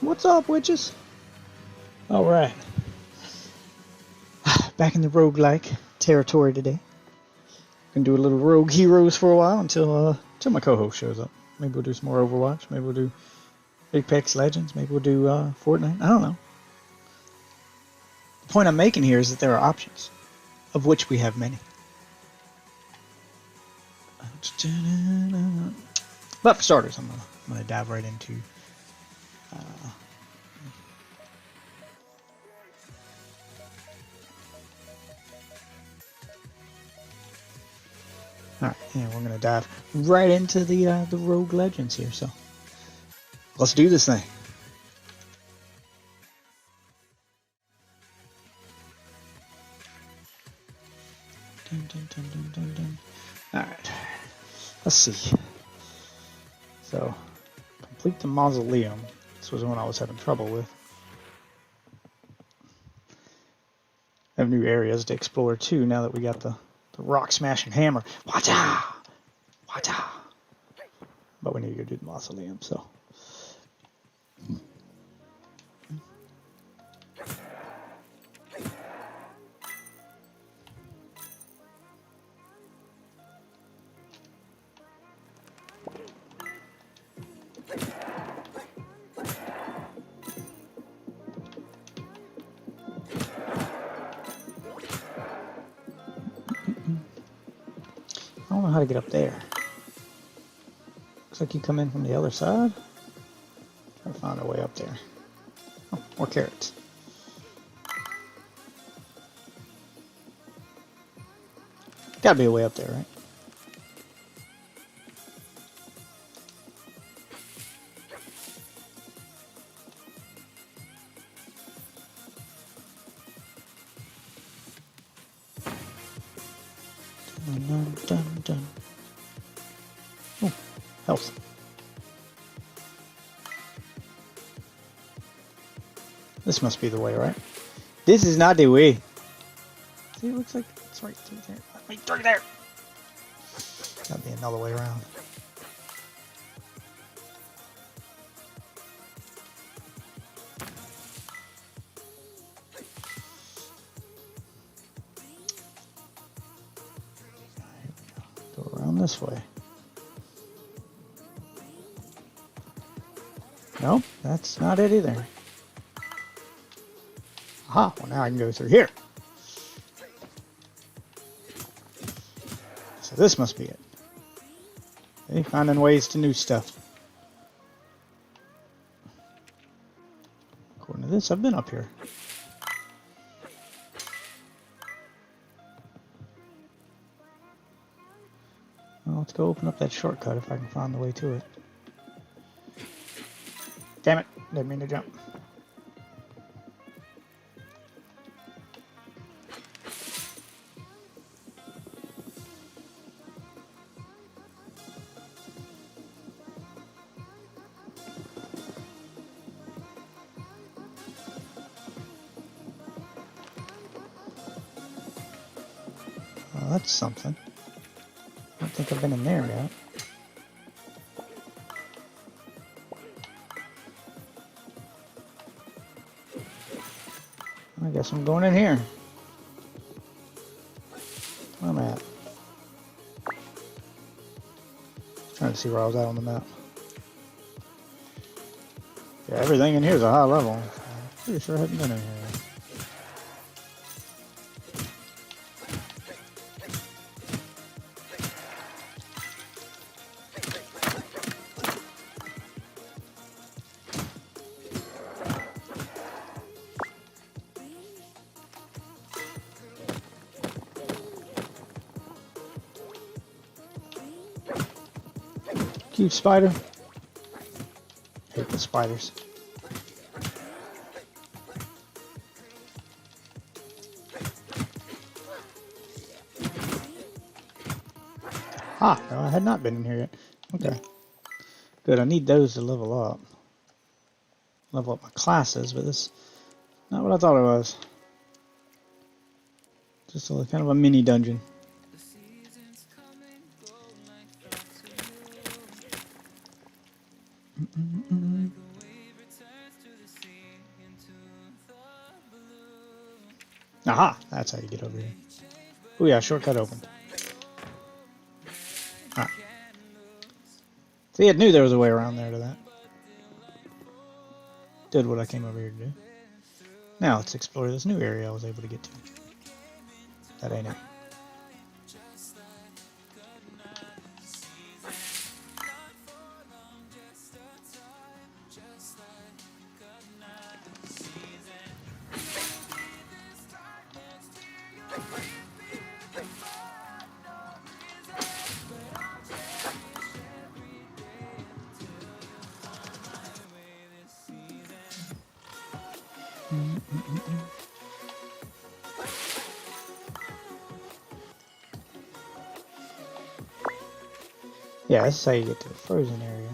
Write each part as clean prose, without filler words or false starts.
What's up, witches? Alright. Back in the roguelike territory today. Gonna do a little Rogue Heroes for a while until my co-host shows up. Maybe we'll do some more Overwatch. Maybe we'll do Apex Legends. Maybe we'll do Fortnite. I don't know. The point I'm making here is that there are options, of which we have many. But for starters, I'm gonna dive right into Alright, and we're gonna dive right into the Rogue Legends here, so let's do this thing. Alright, let's see. So, complete the mausoleum. This was the one I was having trouble with. I have new areas to explore too now that we got the rock smashing hammer. Wacha! Wacha! But we need to go do the mausoleum, so. I don't know how to get up there. Looks like you come in from the other side. Try to find a way up there. Oh, more carrots. Gotta be a way up there, right? Dun, dun, dun. Oh, health. This must be the way, right? This is not the way. See, it looks like it's right through there. Right through there. Gotta be another way around. Go around this way. No, that's not it either. Aha, well now I can go through here. So this must be it. Okay, finding ways to new stuff. According to this, I've been up here. Well, let's go open up that shortcut if I can find the way to it. Damn it, didn't mean to jump. Well, that's something. I don't think I've been in there yet. I guess I'm going in here. Where am I at? Trying to see where I was at on the map. Yeah, everything in here is a high level. I'm pretty sure I haven't been in here yet. Cute spider. Hate the spiders. Ah, no, I had not been in here yet. Okay. Good, I need those to level up. Level up my classes, but this is not what I thought it was. Just a kind of a mini dungeon. Aha! That's how you get over here. Oh yeah, shortcut opened. Alright. See, I knew there was a way around there to that. Did what I came over here to do. Now let's explore this new area I was able to get to. That ain't it. Yeah, this is how you get to the frozen area.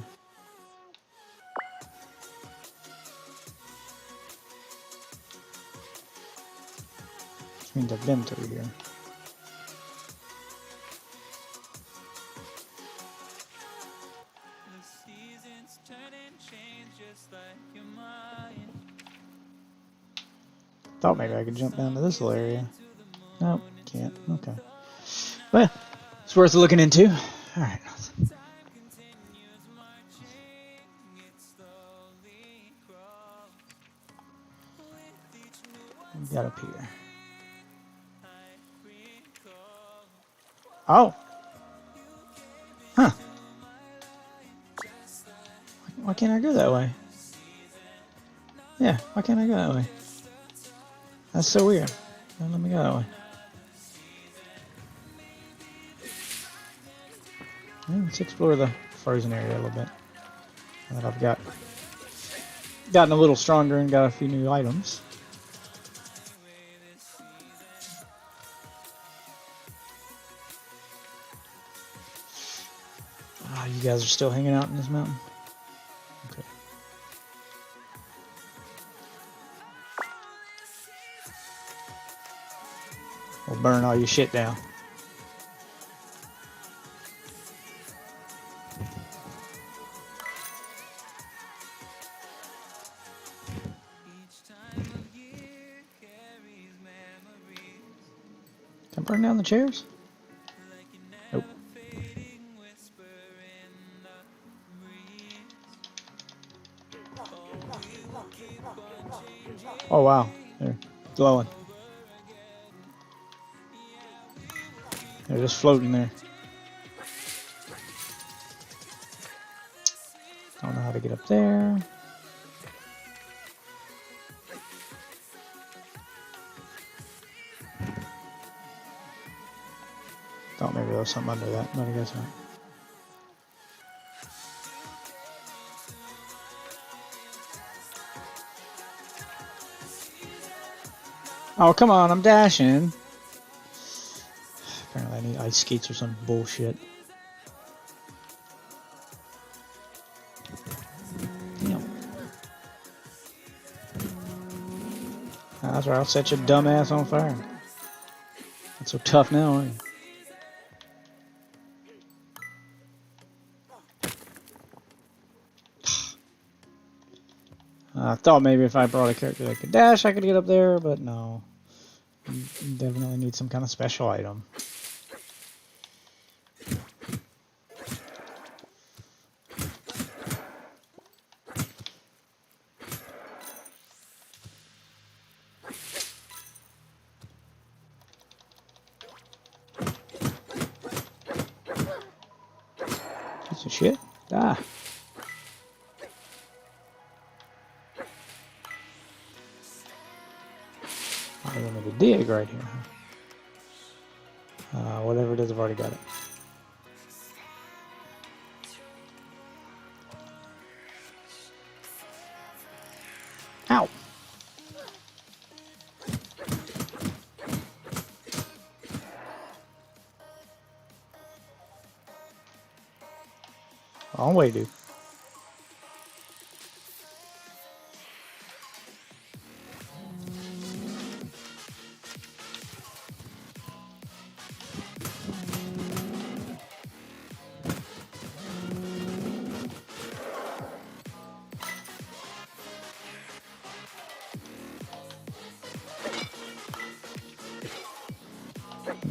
Which means I've been through here. Thought maybe I could jump down to this little area. Nope, can't. Okay. Well, it's worth looking into. Alright. What we got up here? Oh! Huh. Why can't I go that way? Yeah, why can't I go that way? That's so weird. Don't let me go that way. Well, let's explore the frozen area a little bit. Now that I've gotten a little stronger and got a few new items. Ah, you guys are still hanging out in this mountain? Okay. We'll burn all your shit down. Can I burn down the chairs? Nope. Oh wow, they're glowing. They're just floating there. Don't know how to get up there. Thought maybe there was something under that, but I guess not. Oh, come on, I'm dashing. Apparently I need ice skates or some bullshit. Damn. That's right, I'll set your dumb ass on fire. Not so tough now, are you? I thought maybe if I brought a character that could dash, I could get up there, but no. You definitely need some kind of special item. Piece of shit. Ah. I want to dig right here. Whatever it is, I've already got it. Ow! Wrong way, dude.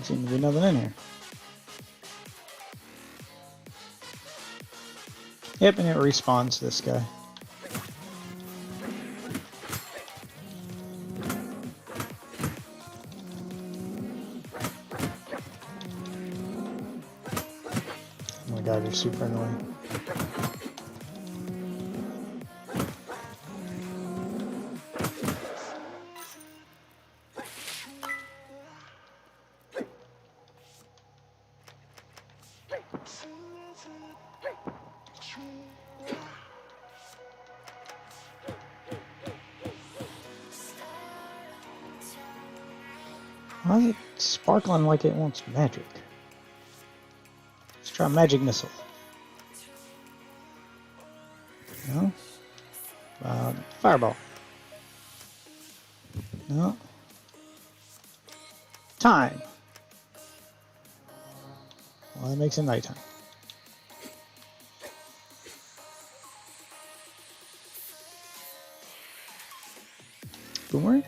Doesn't seem to be nothing in here. Yep, and it respawns this guy. Oh my god, you're super annoying. Why is it sparkling like it wants magic? Let's try magic missile. No? Fireball. No. Time. Well, that makes it nighttime. Boomerang?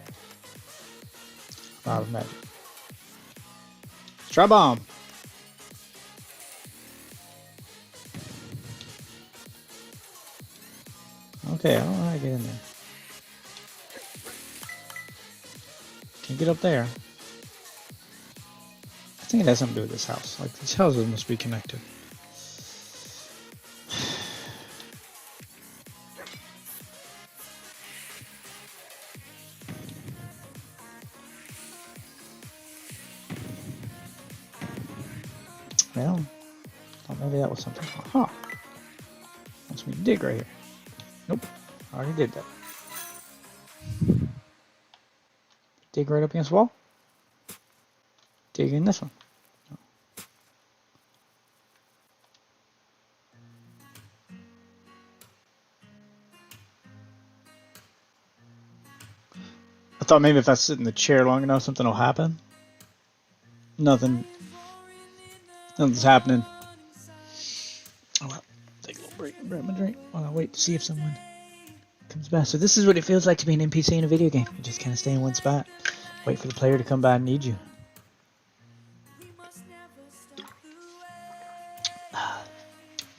Out of magic. Try bomb. Okay, I don't know how to get in there. Can't get up there. I think it has something to do with this house. Like, these houses must be connected. Well, thought maybe that was something. Aha! Wants me to dig right here. Nope, I already did that. Dig right up against the wall. Dig in this one. No. I thought maybe if I sit in the chair long enough, something will happen. Nothing. Nothing's happening. Oh well, take a little break, grab my drink while I wait to see if someone comes back. So this is what it feels like to be an NPC in a video game. You just kind of stay in one spot, wait for the player to come by and need you.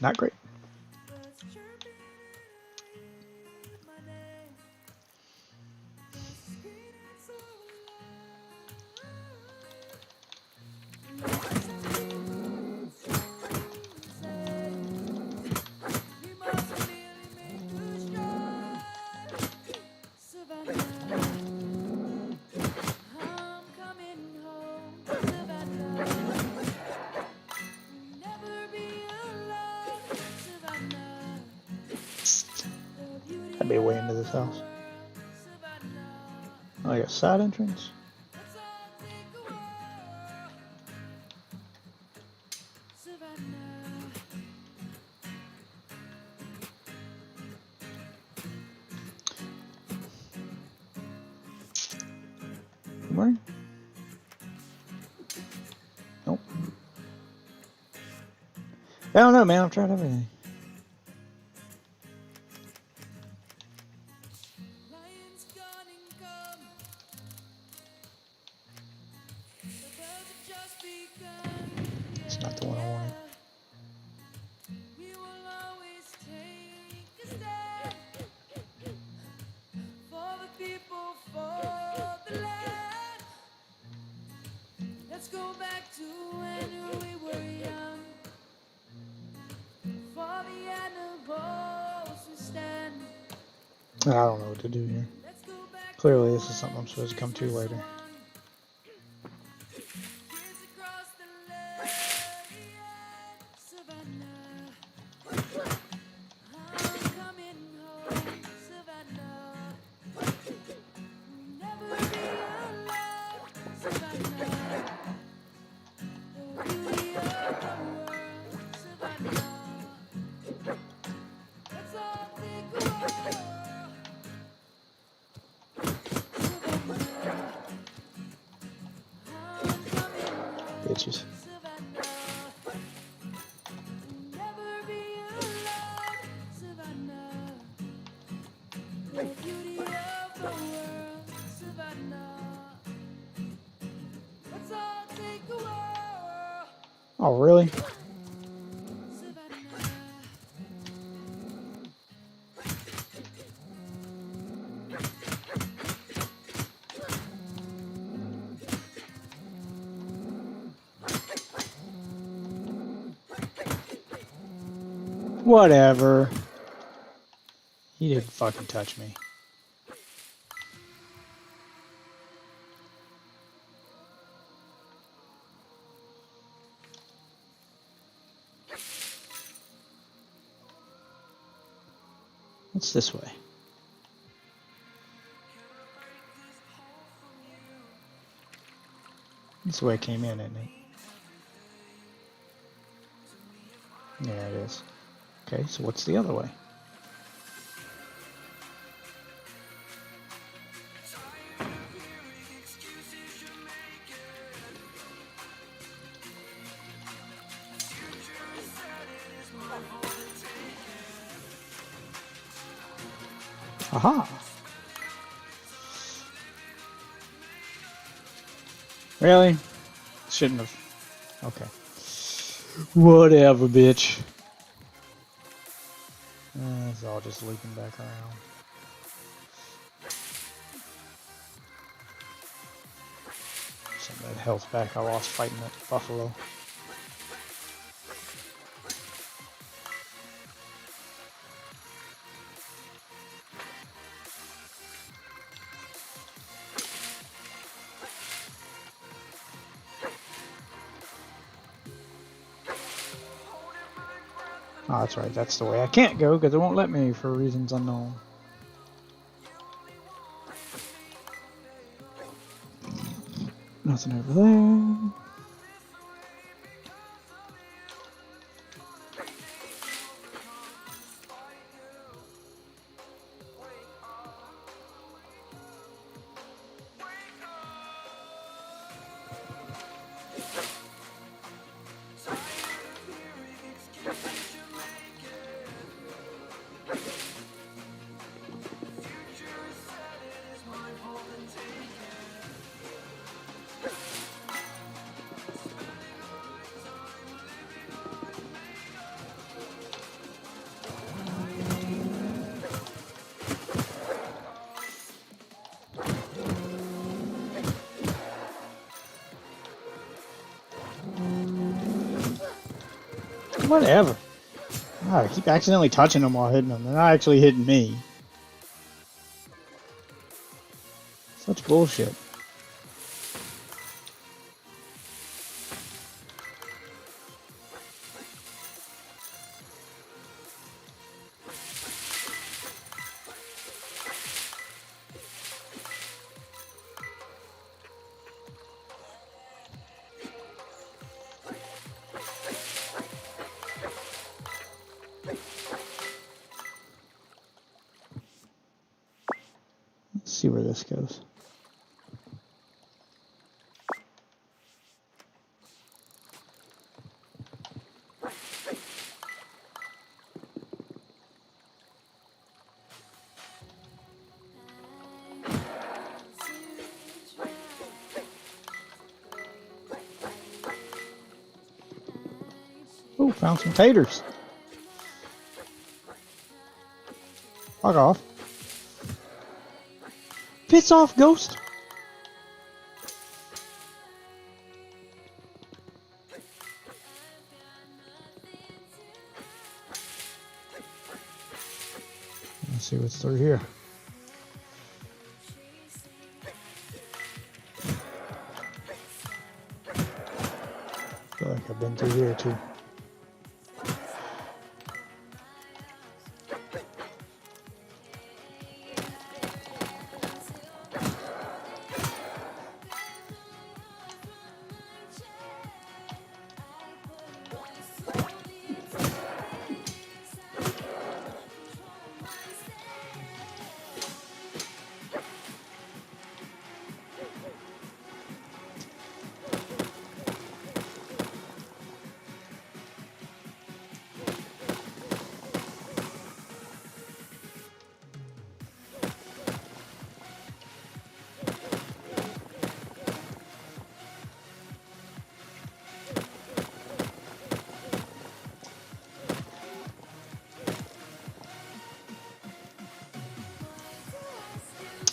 Not great. That'd be a way into this house. Oh, I got side entrance. Where? Nope. I don't know, man. I've tried everything. It's not the one I wanted. Let's go back to when we were young. For the animals we stand. I don't know what to do here. Clearly, this is something I'm supposed to come to later. Bitches. Let's all take a walk. Oh, really? Whatever. He didn't fucking touch me. What's this way? This way I came in, isn't it? Yeah, it is. Okay, so what's the other way? Aha! Really? Shouldn't have. Okay. Whatever, bitch. It's all just looping back around. Some of that health back I lost fighting that buffalo. Oh, that's right. That's the way I can't go because it won't let me for reasons unknown. Nothing over there. Whatever. Oh, I keep accidentally touching them while hitting them. They're not actually hitting me. Such bullshit. Let's see where this goes. Oh, found some taters. Fuck off. Piss off, ghost. Let's see what's through here. I feel like I've been through here too.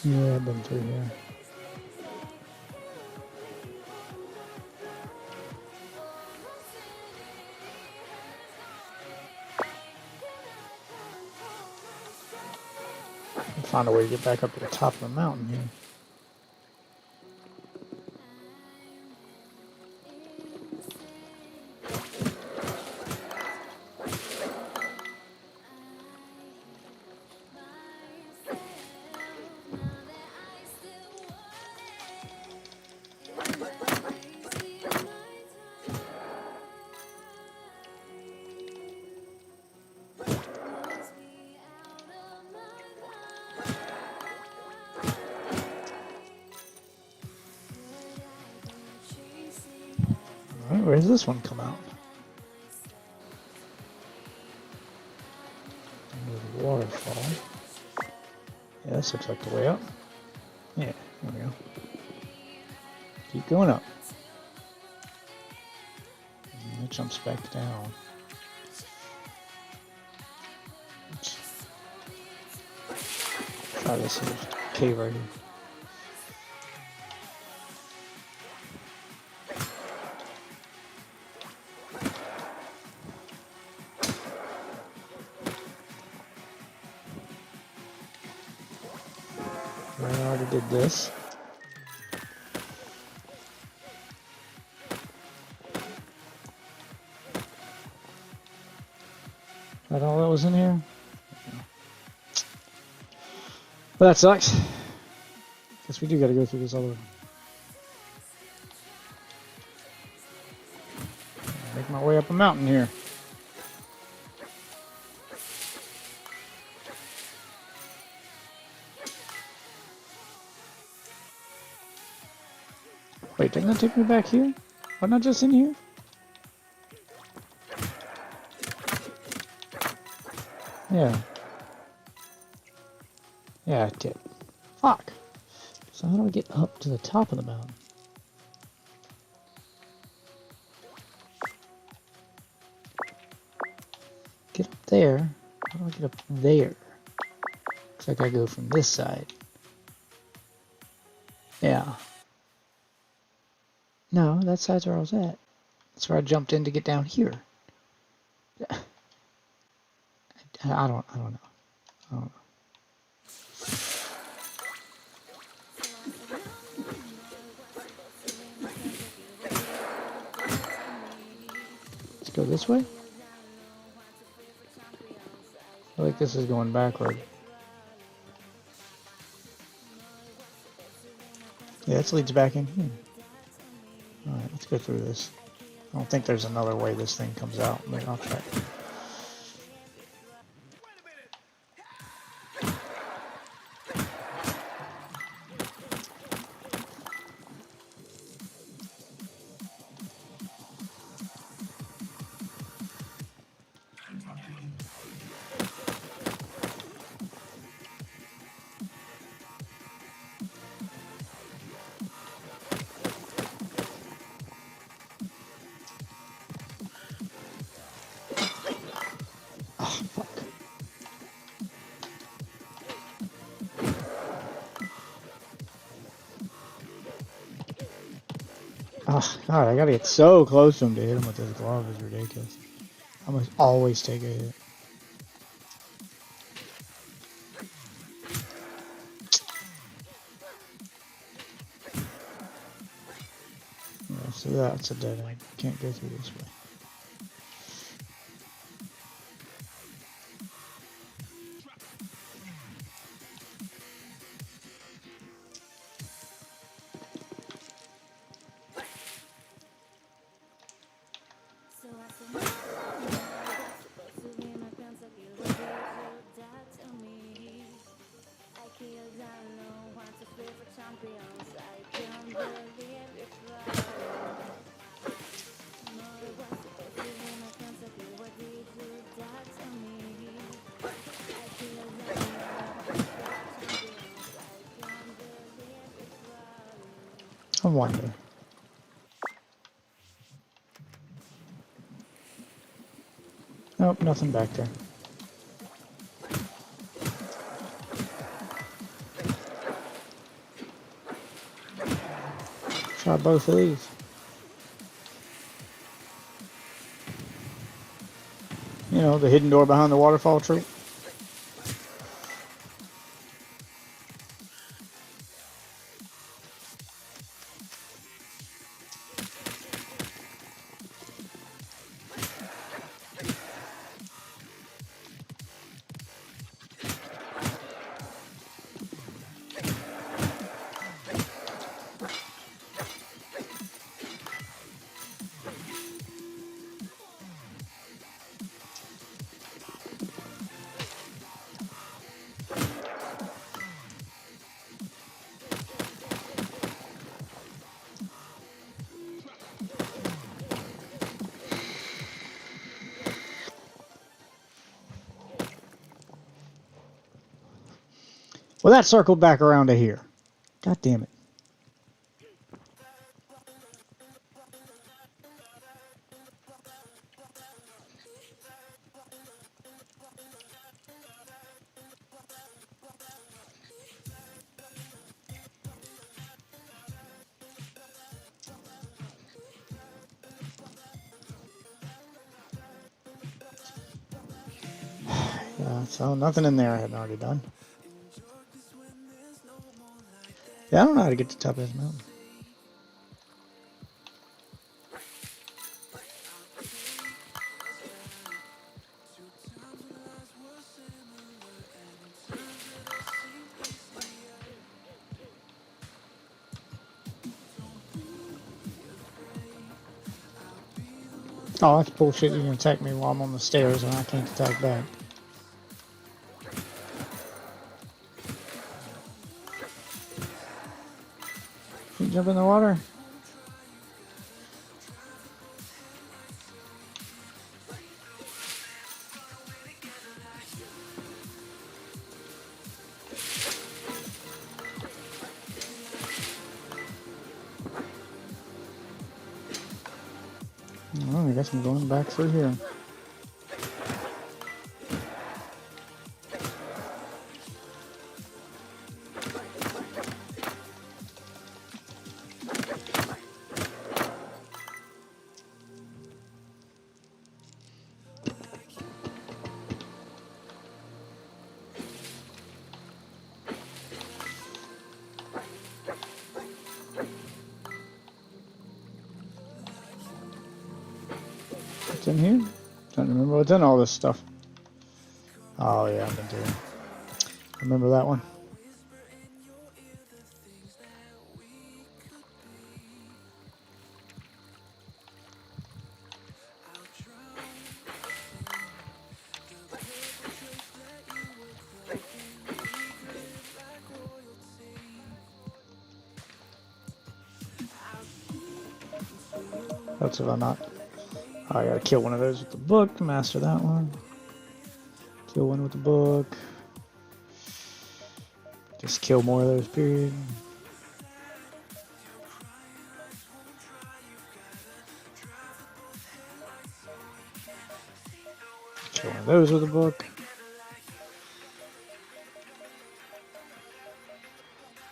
Yeah, I've been through here. Find a way to get back up to the top of the mountain here. Alright, where does this one come out? Under the waterfall. Yeah, this looks like the way up. Yeah, there we go. Keep going up. And it jumps back down. Oops. Try this little cave right here. I already did this. Is that all that was in here? Well, that sucks. Guess we do gotta go through this other one. Make my way up a mountain here. Wait, didn't that take me back here? Why not just in here? Yeah. Yeah, it did. Fuck. So how do I get up to the top of the mountain? Get up there. How do I get up there? Looks like I go from this side. Yeah. No, that side's where I was at. That's where I jumped in to get down here. I don't know. I don't know. Let's go this way. I feel like this is going backward. Yeah, this leads back in here. Alright, let's go through this. I don't think there's another way this thing comes out, but I'll try. Oh, God, I gotta get so close to him to hit him with this glove. Is ridiculous. I must always take a hit. Yeah, so that's a dead end. Can't go through this way. I wonder. Nope, nothing back there. Try both of these. You know, the hidden door behind the waterfall trope. Well, that circled back around to here. God damn it. Yeah, so nothing in there I hadn't already done. Yeah, I don't know how to get to the top of this mountain. Oh, that's bullshit. You can attack me while I'm on the stairs and I can't attack back. Can you jump in the water? Well, I guess I'm going back through here. What's in here? Don't remember what's in all this stuff. Oh yeah, I've been doing. Remember that one? That's if I'm not. Oh, I gotta kill one of those with the book to master that one. Kill one with the book. Just kill more of those, period. Kill one of those with a book.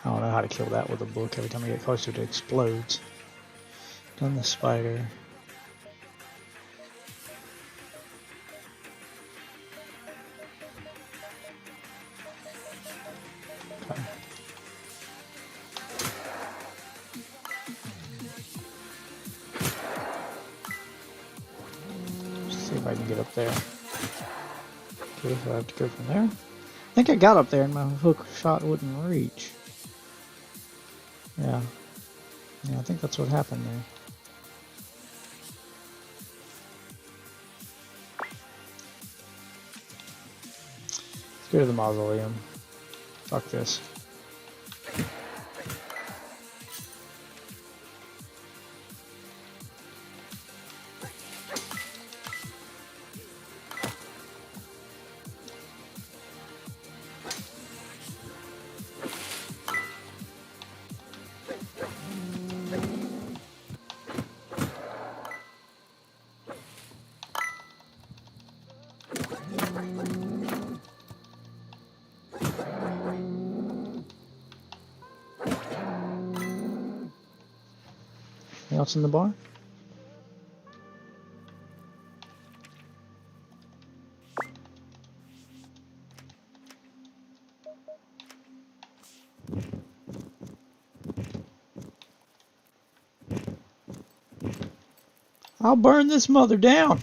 I don't know how to kill that with a book. Every time I get closer, it explodes. Done the spider. Okay. Let's see if I can get up there. Okay, so I have to go from there. I think I got up there and my hook shot wouldn't reach. Yeah. Yeah, I think that's what happened there. Let's go to the mausoleum. Fuck this. else in the bar? I'll burn this mother down.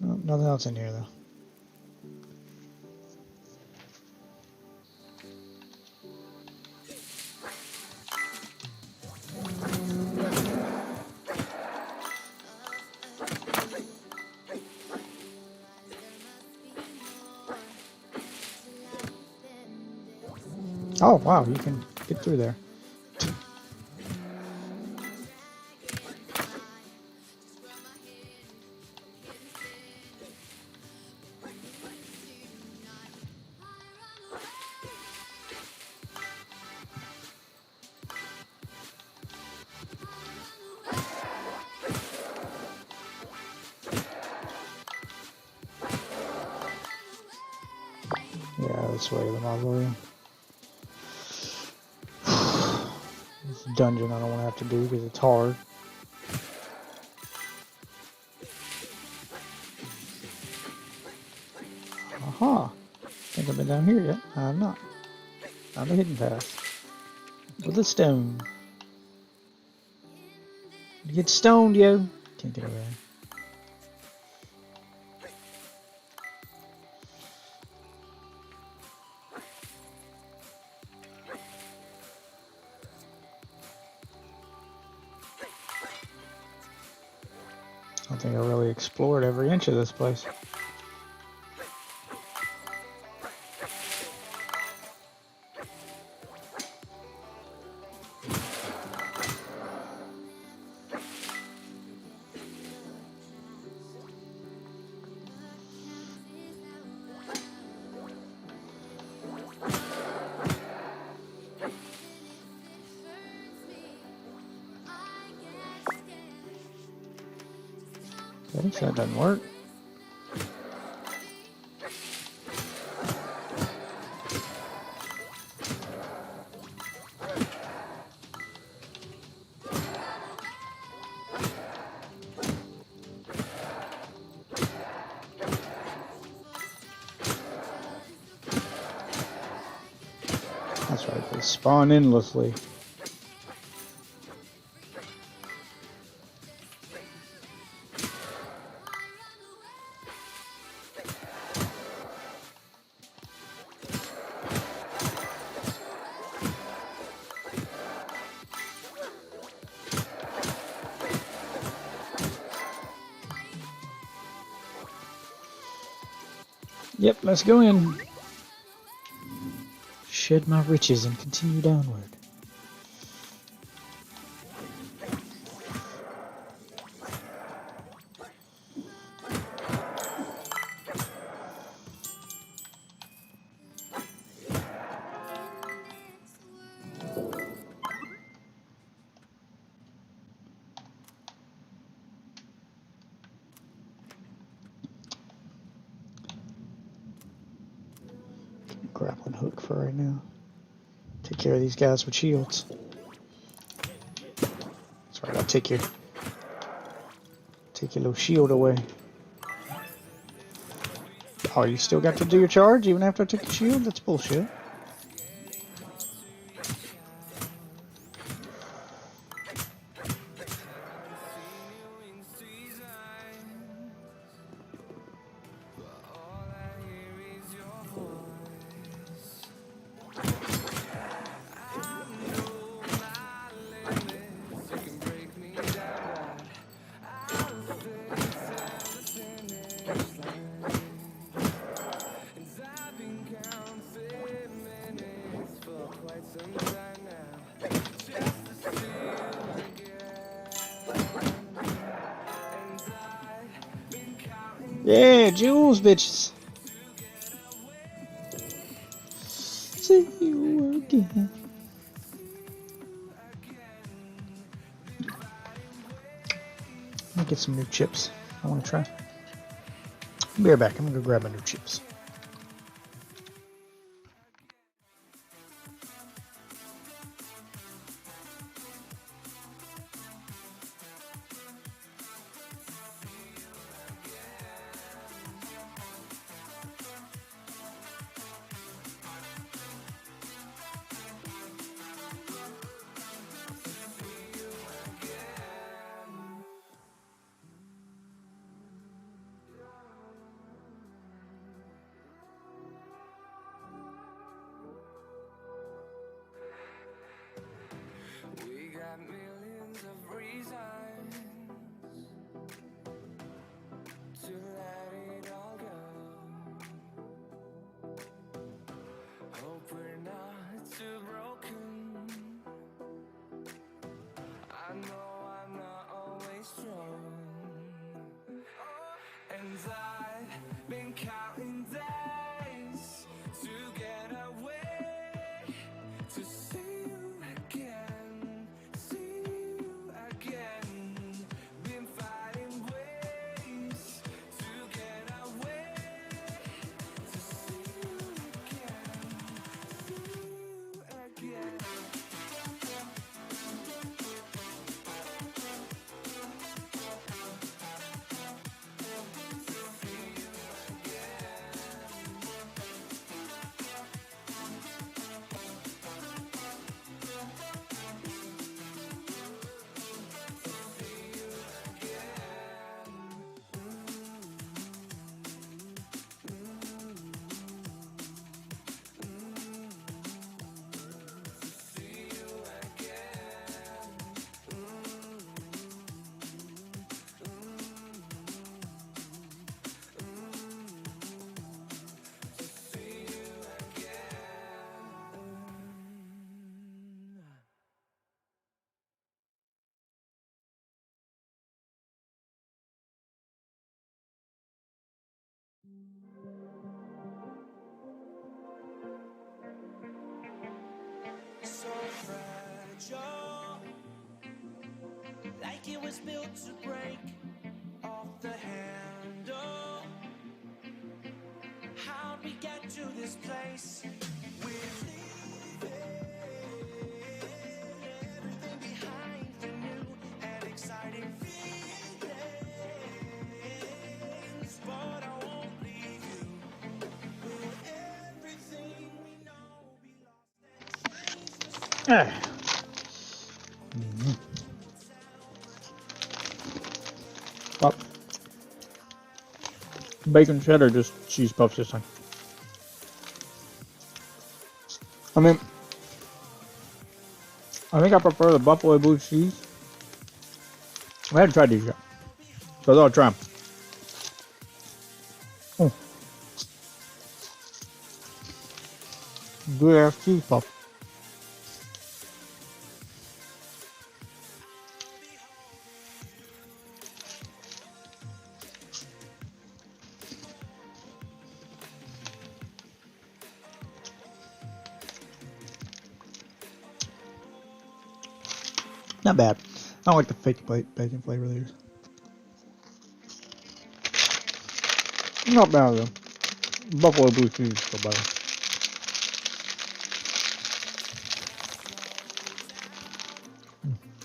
No, nothing else in here though. Oh wow, you can get through there. Yeah, this way to the mausoleum. This dungeon I don't want to have to do because it's hard. Aha! Think I've been down here yet? I'm not. Found a hidden path. With a stone. Get stoned, yo! Can't get over there. I don't think I really explored every inch of this place. Okay, so that doesn't work. That's right, they spawn endlessly. Yep, let's go in. Shed my riches and continue downward. Grappling hook for right now. Take care of these guys with shields. That's right, I'll take your little shield away. Oh, you still got to do your charge even after I took your shield? That's bullshit. Yeah, jewels, bitches. See you again. Let me get some new chips. I want to try. Be right back. I'm gonna go grab my new chips. was built to break off the handle. How'd we get to this place? We're leaving everything behind for new and exciting feelings. But I won't leave you. Will everything we know be lost and changed for Ah. Well, bacon cheddar, just cheese puffs this time. I mean, I think I prefer the buffalo blue cheese. I haven't tried these yet, so I thought I'd try them. Oh. Good ass cheese puff. Not bad. I don't like the fake bacon flavor they use. Not bad though. Buffalo blue cheese is still better.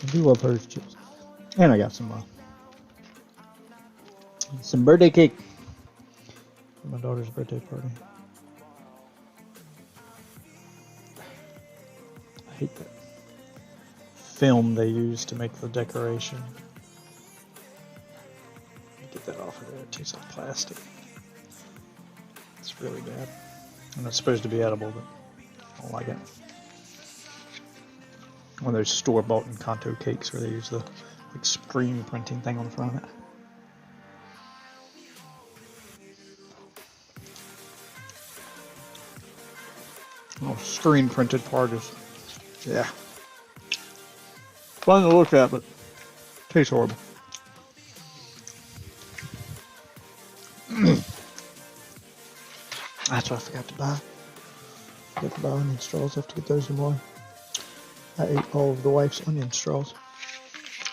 I do love Hershey's chips. And I got some birthday cake for my daughter's birthday party. I hate that film they use to make the decoration. Get that off of there. It tastes like plastic. It's really bad. And it's supposed to be edible, but I don't like it. One of those store-bought Encanto cakes where they use the like screen printing thing on the front of it. Oh, screen printed part is, yeah, fun to look at, but tastes horrible. That's what I forgot to buy. Forgot to buy onion straws. I have to get those tomorrow. I ate all of the wife's onion straws.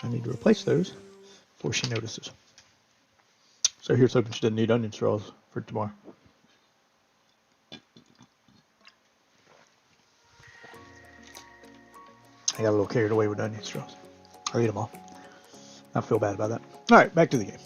I need to replace those before she notices. So here's hoping she doesn't need onion straws for tomorrow. I got a little carried away with onion straws. I'll eat them all. I feel bad about that. Alright, back to the game.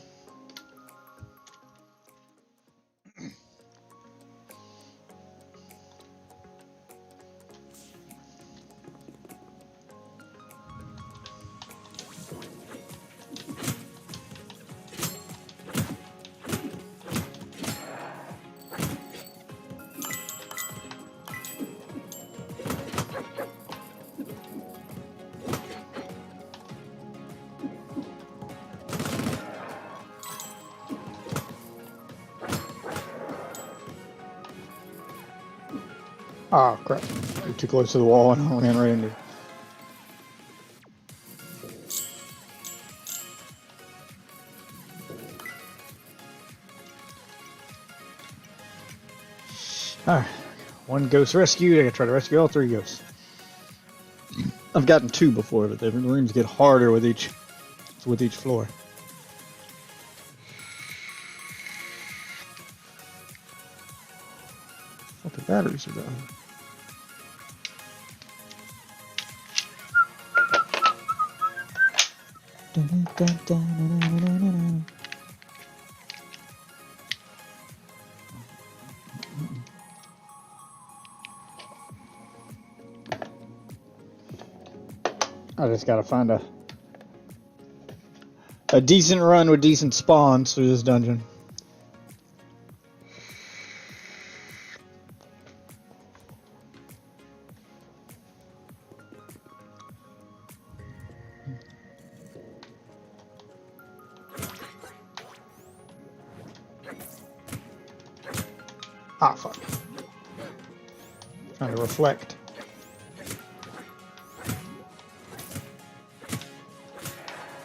Oh crap. You're too close to the wall and I ran right into it. Alright. One ghost rescued. I gotta try to rescue all three ghosts. I've gotten two before, but the rooms get harder with each floor. Oh, the batteries are down. I just gotta find a decent run with decent spawns through this dungeon. Ah, fuck. Trying to reflect.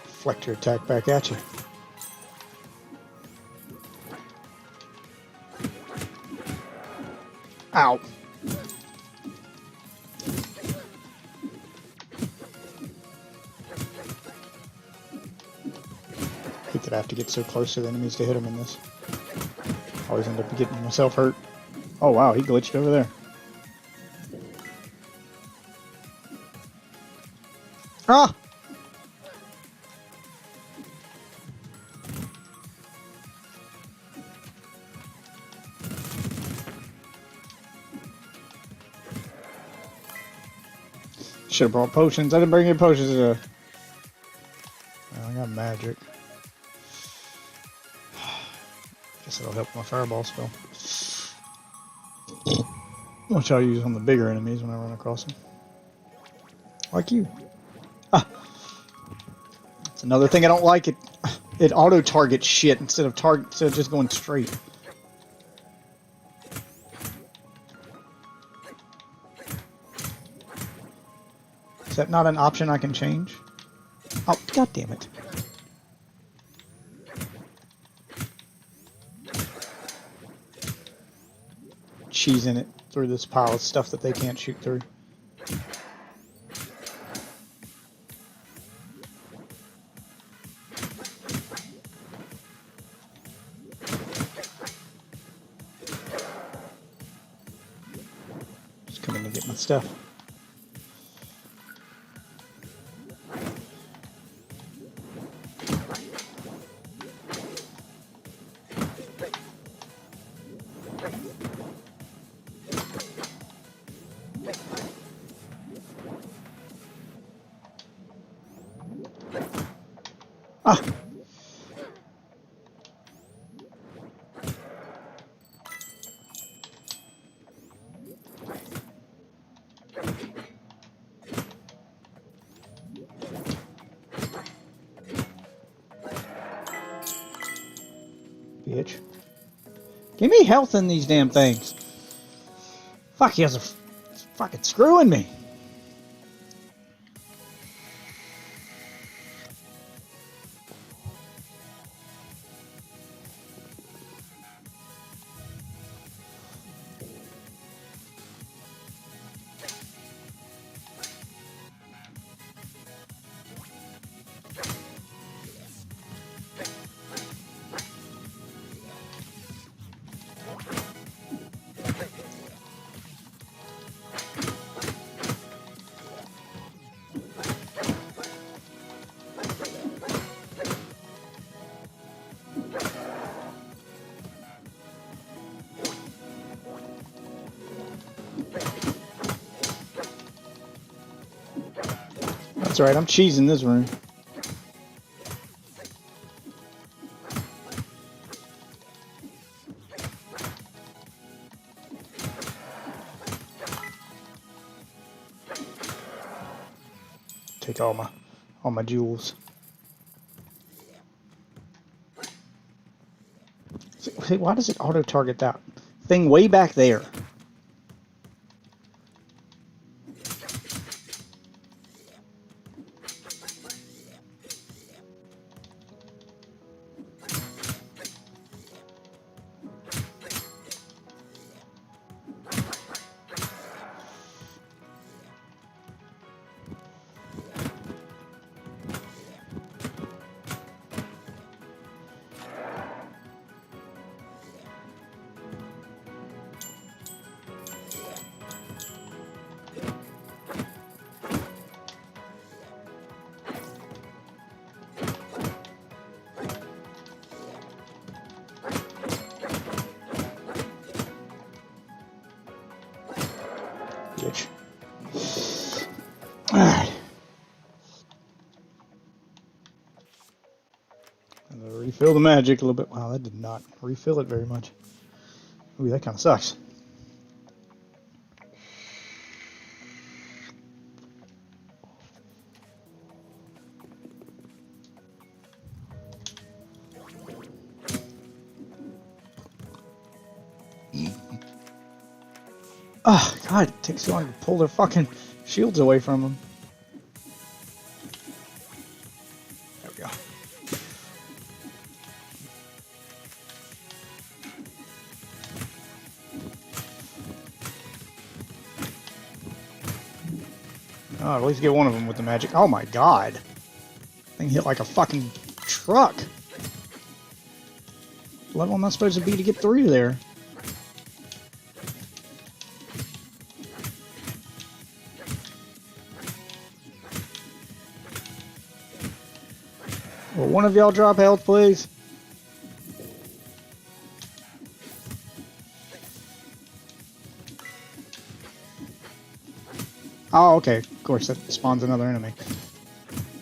Reflect your attack back at you. Ow. I have to get so close to the enemies to hit them in this. Always end up getting myself hurt. Oh wow, he glitched over there. Ah! Should have brought potions. I didn't bring any potions. I got magic. Guess it'll help my fireball spell. Which I'll use on the bigger enemies when I run across them. Like you. Ah! That's another thing I don't like. It auto-targets shit instead of just going straight. Is that not an option I can change? Oh, god damn it. Cheesing it through this pile of stuff that they can't shoot through. Just coming to get my stuff. Ah! Bitch. Give me health in these damn things. Fuck, he has a fucking screwing me. That's right, I'm cheesing this room. Take all my jewels. See, why does it auto target that thing way back there? Bitch. Alright. Refill the magic a little bit. Wow, that did not refill it very much. Ooh, that kind of sucks. Oh, God, it takes so long to pull their fucking shields away from them. There we go. Oh, at least get one of them with the magic. Oh my God. Thing hit like a fucking truck. level am I supposed to be to get through there? Will one of y'all drop health, please? Oh, okay. Of course, that spawns another enemy.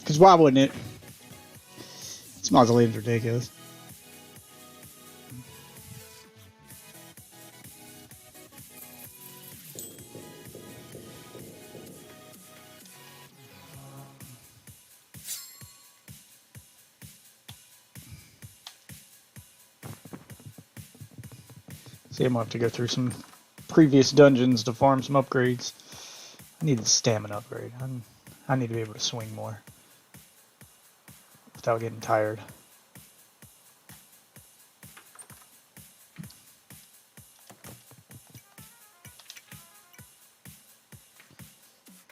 Because why wouldn't it? This mausoleum's ridiculous. See, I'm going to have to go through some previous dungeons to farm some upgrades. I need the stamina upgrade. I need to be able to swing more without getting tired.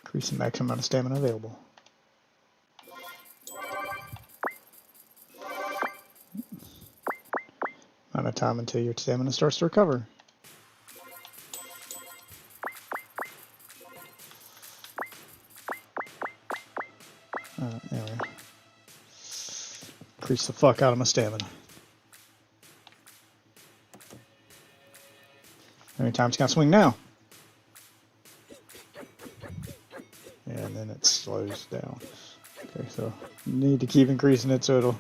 Increase the maximum amount of stamina available. Amount of time until your stamina starts to recover. There we go. Increase the fuck out of my stamina. How many times can I swing now? Yeah, and then it slows down. Okay, so need to keep increasing it so it'll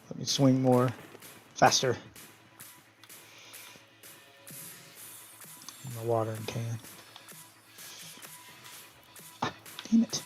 let me swing more faster. My watering can. Ah, damn it.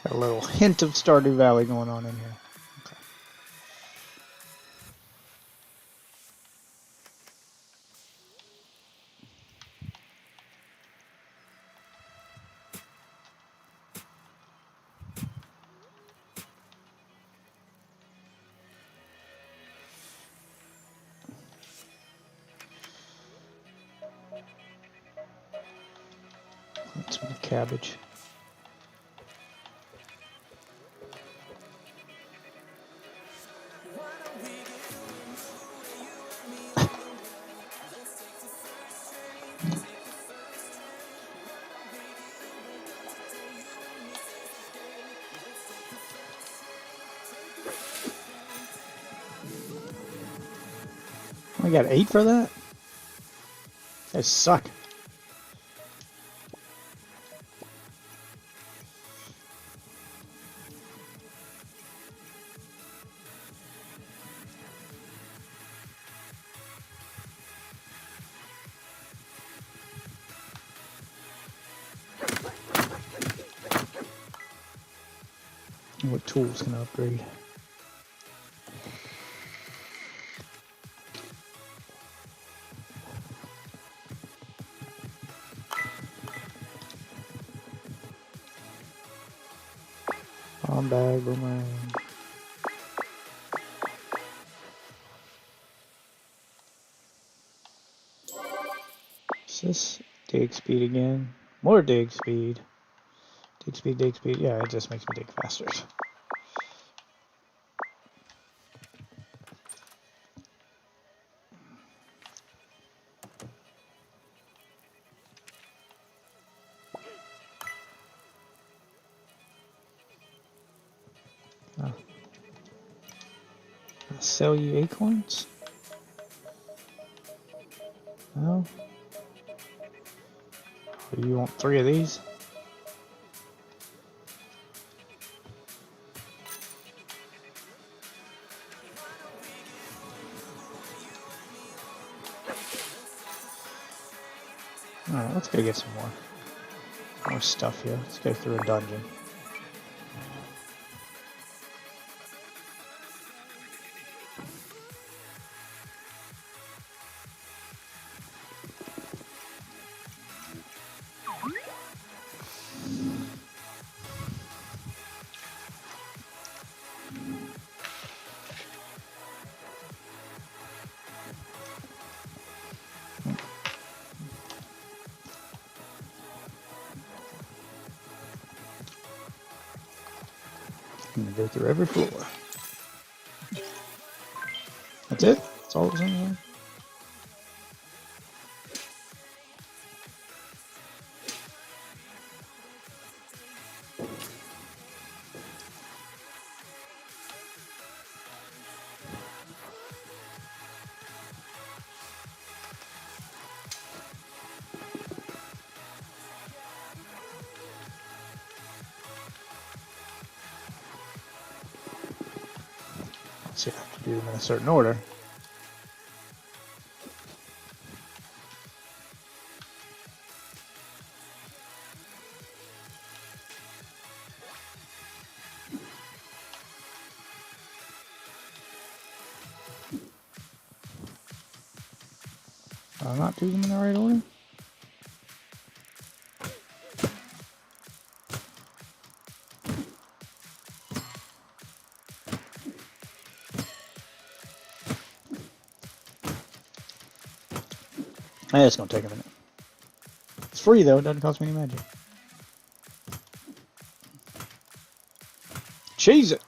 Got a little hint of Stardew Valley going on in here. Okay. Plant some cabbage. I got 8 for that? They suck. What tools can I upgrade? Bomb bag, boomerang. Is this dig speed again? More dig speed. Dig speed, dig speed. Yeah, it just makes me dig faster. Oh. I'll sell you acorns? No? Oh, you want 3 of these? Alright, let's go get some more stuff here. Let's go through a dungeon. I'm gonna go through every floor. That's it? That's all it was in there? Let's see, I have to do them in a certain order. Did I not do them in the right order? It's gonna take a minute. It's free though, it doesn't cost me any magic. Cheese it!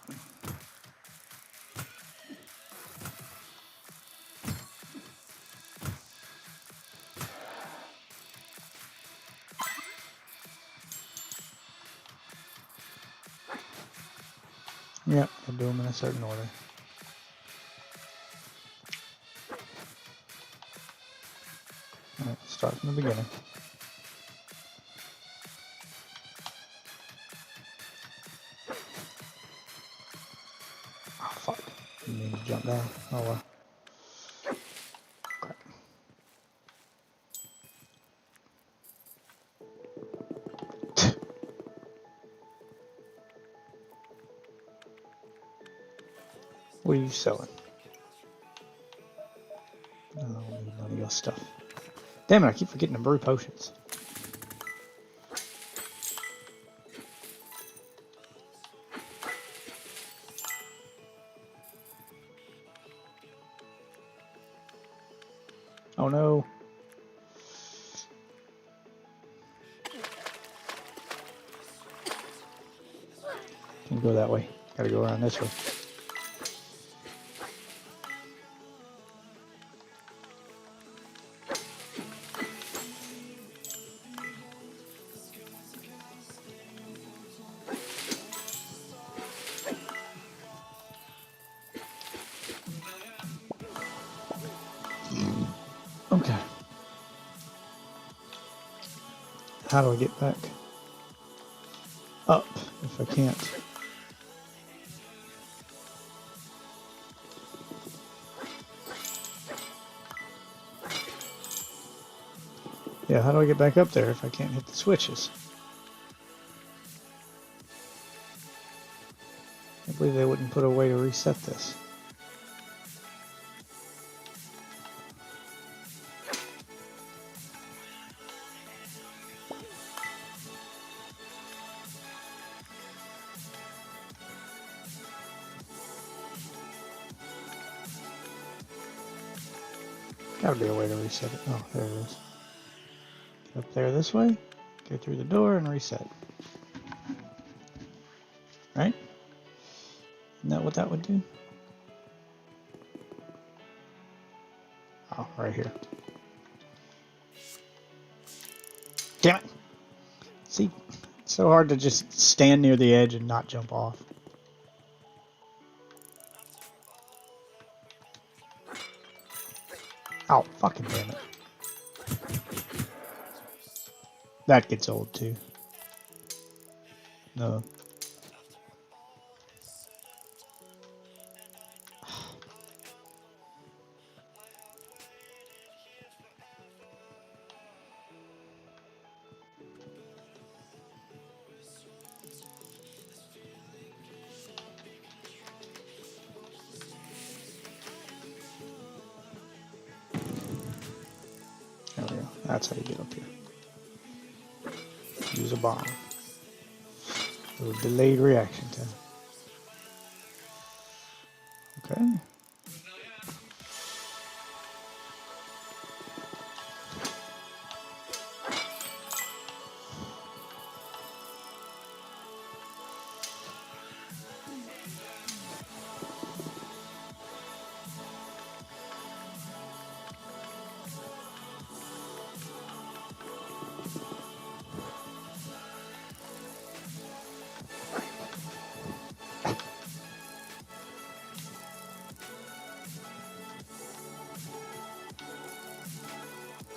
Yep, I'll do them in a certain order. Alright, start from the beginning. Oh fuck. Didn't mean to jump down. Oh well. Crap. What are you selling? I don't need none of your stuff. Damn it, I keep forgetting to brew potions. Oh no. Can't go that way. Gotta go around this way. Okay. How do I get back up if I can't? Yeah, how do I get back up there if I can't hit the switches? I believe they wouldn't put a way to reset this. Gotta be a way to reset it. Oh, there it is. Get up there this way, go through the door and reset. Right? Isn't that what that would do? Oh, right here. Damn it! See, it's so hard to just stand near the edge and not jump off. Oh, fucking damn it. That gets old too. No. There we go. That's how you get up here. Use a bomb. A little delayed reaction time. Okay.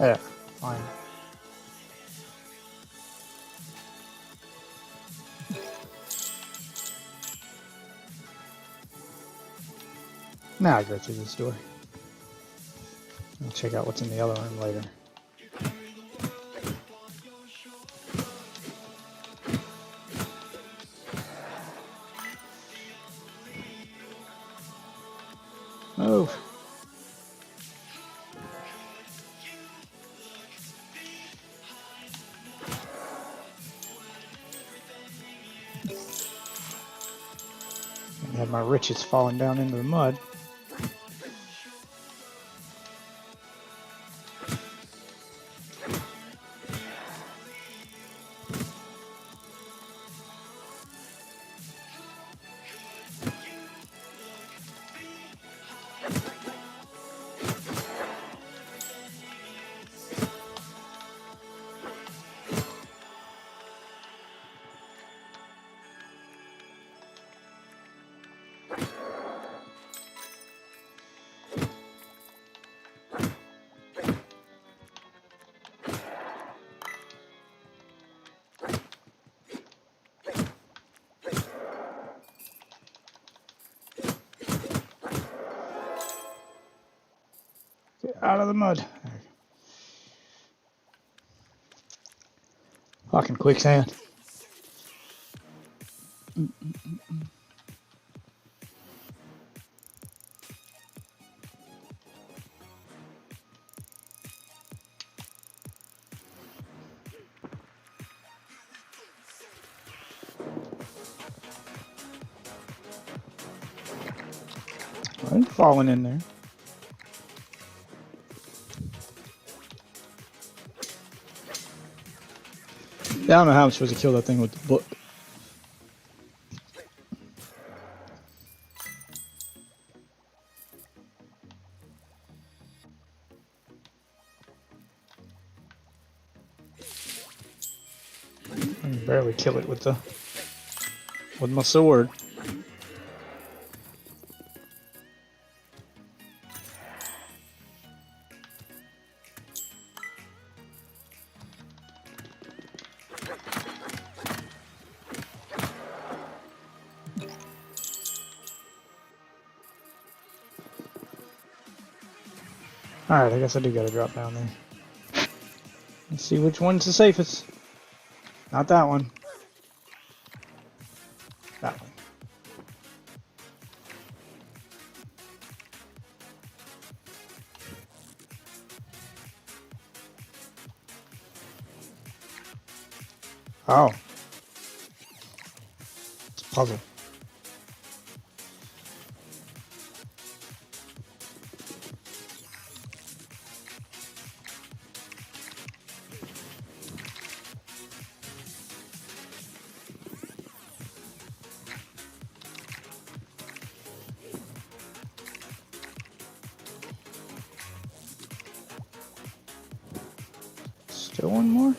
Yeah, fine. Now I go through this door. I'll check out what's in the other room later. Move. I had my riches falling down into the mud. Get out of the mud. Fucking quicksand. I'm falling in there. Yeah, I don't know how I'm supposed to kill that thing with the book. I can barely kill it with my sword. Alright, I guess I do gotta drop down there. Let's see which one's the safest. Not that one. That one. Oh. It's a puzzle. Still one more?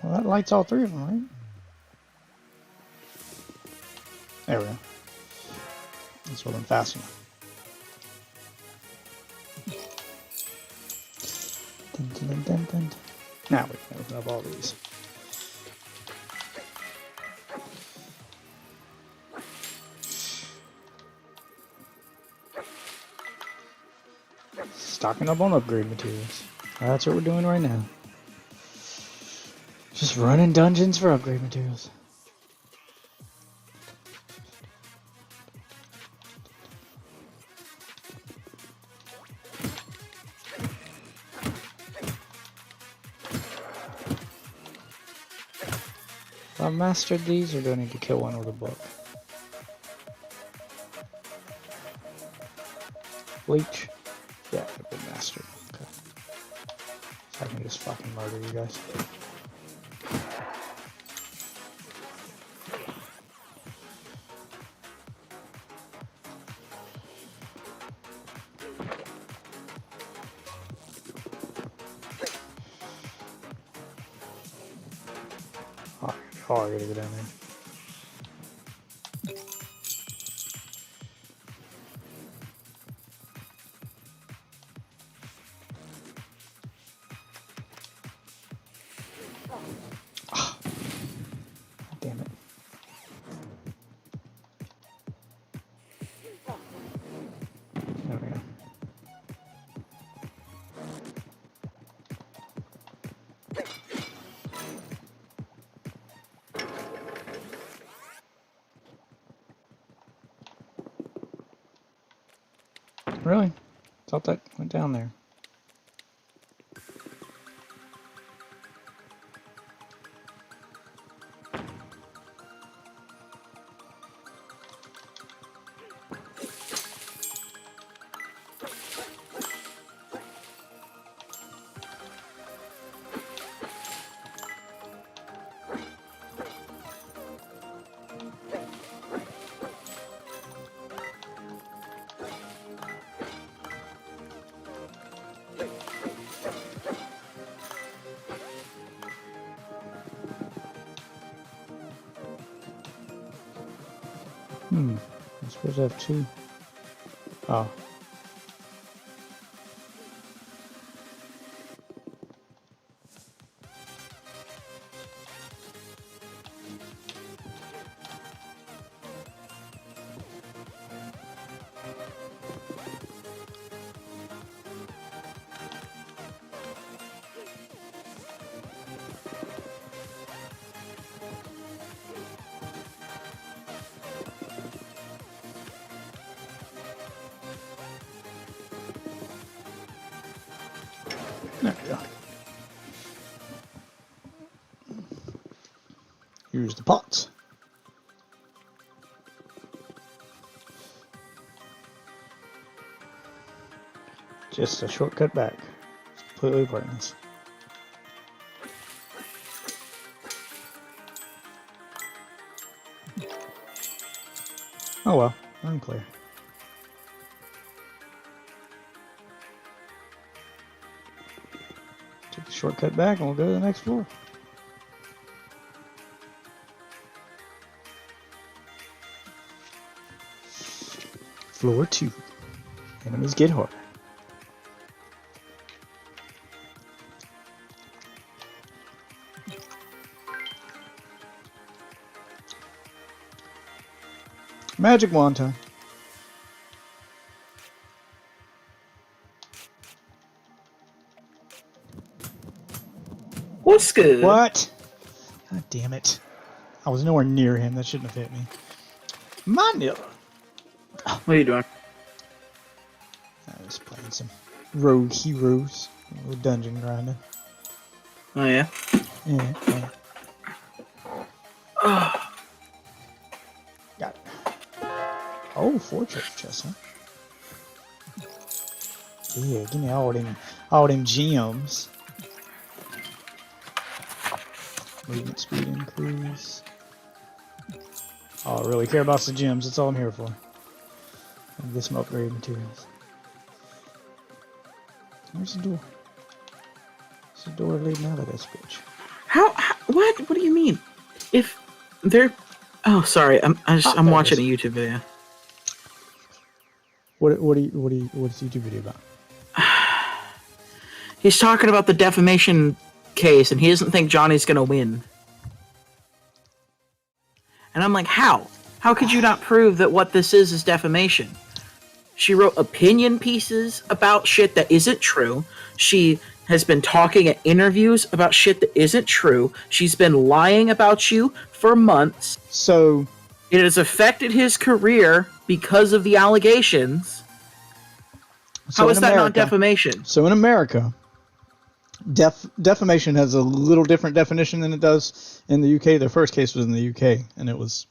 Well, that lights all three of them, right? There we go. That's what I'm fast enough. Dun, dun, dun, dun, dun. Now we can open up all these. Stocking up on upgrade materials. That's what we're doing right now. Just running dungeons for upgrade materials. Have I mastered these, or do I need to kill one with a book? Bleach? Yeah, I've been mastered. Okay. So I can just fucking murder you guys. Oh, I gotta go down there. Damn it. There we go. Really? Thought that went down there. I'm supposed to have two. Oh. There we go. Here's the pots. Just a shortcut back. It's completely pointless. Oh well, I'm clear. Take the shortcut back and we'll go to the next floor. Floor 2. Enemies get harder. Magic wand time. What's good? What? God damn it. I was nowhere near him. That shouldn't have hit me. Manila. What are you doing? I was playing some rogue heroes. A little dungeon grinding. Oh, yeah? Yeah. Got it. Oh, 4 treasure chests, huh? Yeah, give me all them gems. Movement speed increase. Oh, I really care about the gems. That's all I'm here for. And get some upgrade materials. Where's the door? There's the door leading out of this bitch. How what? What do you mean? If they're... Oh, sorry. I'm there watching it a is. YouTube video. What's the YouTube video about? He's talking about the defamation case, and he doesn't think Johnny's gonna win. And I'm like, how? How could you not prove that what this is defamation? She wrote opinion pieces about shit that isn't true. She has been talking at interviews about shit that isn't true. She's been lying about you for months. So It has affected his career because of the allegations. How is that not defamation? So in America, defamation has a little different definition than it does in the UK. Their first case was in the UK, and it was,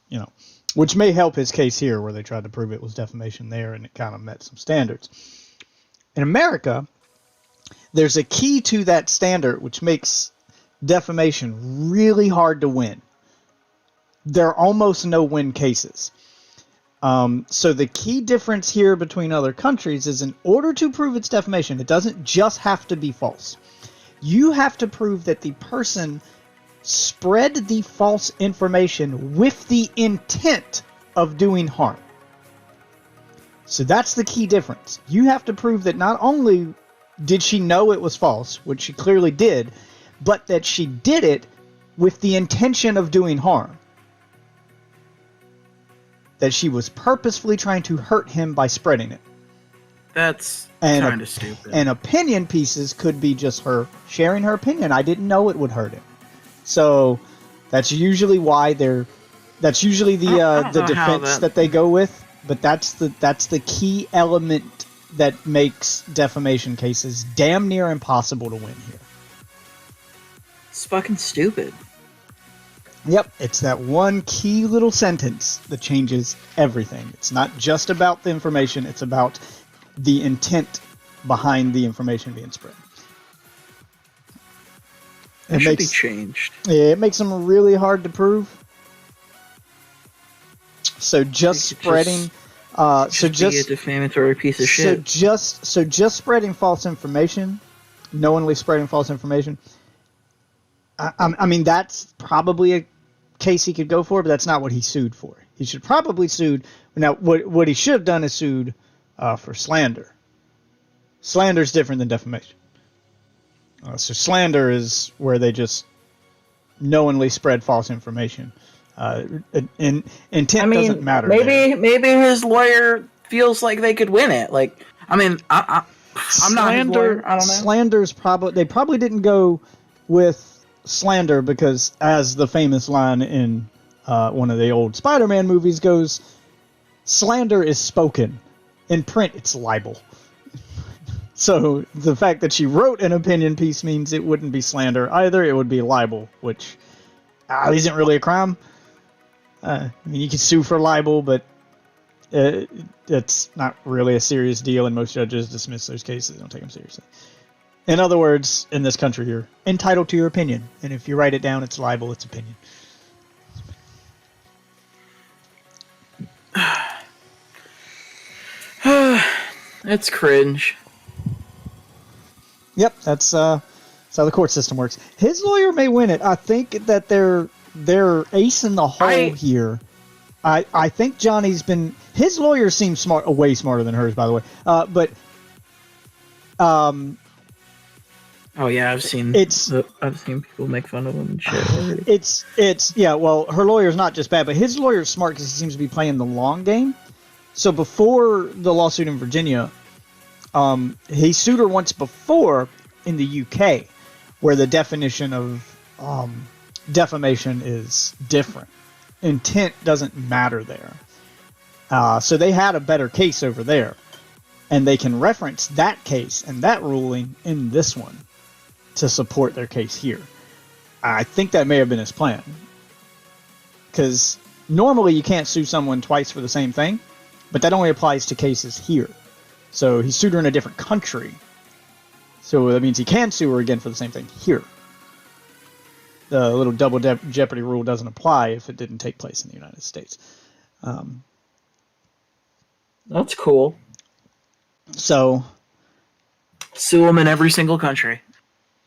which may help his case here, where they tried to prove it was defamation there, and it kind of met some standards. In America, there's a key to that standard, which makes defamation really hard to win. There are almost no win cases. So the key difference here between other countries is, in order to prove it's defamation, it doesn't just have to be false. You have to prove that the person spread the false information with the intent of doing harm. So that's the key difference. You have to prove that not only did she know it was false, which she clearly did, but that she did it with the intention of doing harm. That she was purposefully trying to hurt him by spreading it. That's And kind of stupid. And opinion pieces could be just her sharing her opinion. I didn't know it would hurt him. So that's usually why that's usually I the don't know how defense that they go with. But that's the key element that makes defamation cases damn near impossible to win here. It's fucking stupid. Yep, it's that one key little sentence that changes everything. It's not just about the information, it's about the intent behind the information being spread. It should be changed. It makes them really hard to prove. So just spreading, be a defamatory piece of shit. So just spreading false information, knowingly spreading false information. I mean, that's probably a case he could go for, but that's not what he sued for. He should probably sued. Now, what he should have done is sued for slander. Slander is different than defamation. So slander is where they just knowingly spread false information. Intent doesn't matter. Maybe his lawyer feels like they could win it. Like, I mean, I'm not his lawyer. I don't know. Slander's they probably didn't go with slander because, as the famous line in one of the old Spider-Man movies goes, slander is spoken. In print, it's libel. So the fact that she wrote an opinion piece means it wouldn't be slander either. It would be libel, which isn't really a crime. I mean, you can sue for libel, but it's not really a serious deal, and most judges dismiss those cases. They don't take them seriously. In other words, in this country, you're entitled to your opinion, and if you write it down, it's libel, it's opinion. It's cringe. Yep, that's how the court system works. His lawyer may win it. I think that they're ace in the hole here. I think Johnny's been... His lawyer seems smart, way smarter than hers, by the way. Oh yeah, I've seen people make fun of him and shit already. It's yeah. Well, her lawyer's not just bad, but his lawyer's smart because he seems to be playing the long game. So before the lawsuit in Virginia, he sued her once before in the UK, where the definition of defamation is different. Intent doesn't matter there. So they had a better case over there, and they can reference that case and that ruling in this one to support their case here. I think that may have been his plan, because normally you can't sue someone twice for the same thing, but that only applies to cases here. So he sued her in a different country, so that means he can sue her again for the same thing here. The little double jeopardy rule doesn't apply if it didn't take place in the United States. That's cool. So sue them in every single country.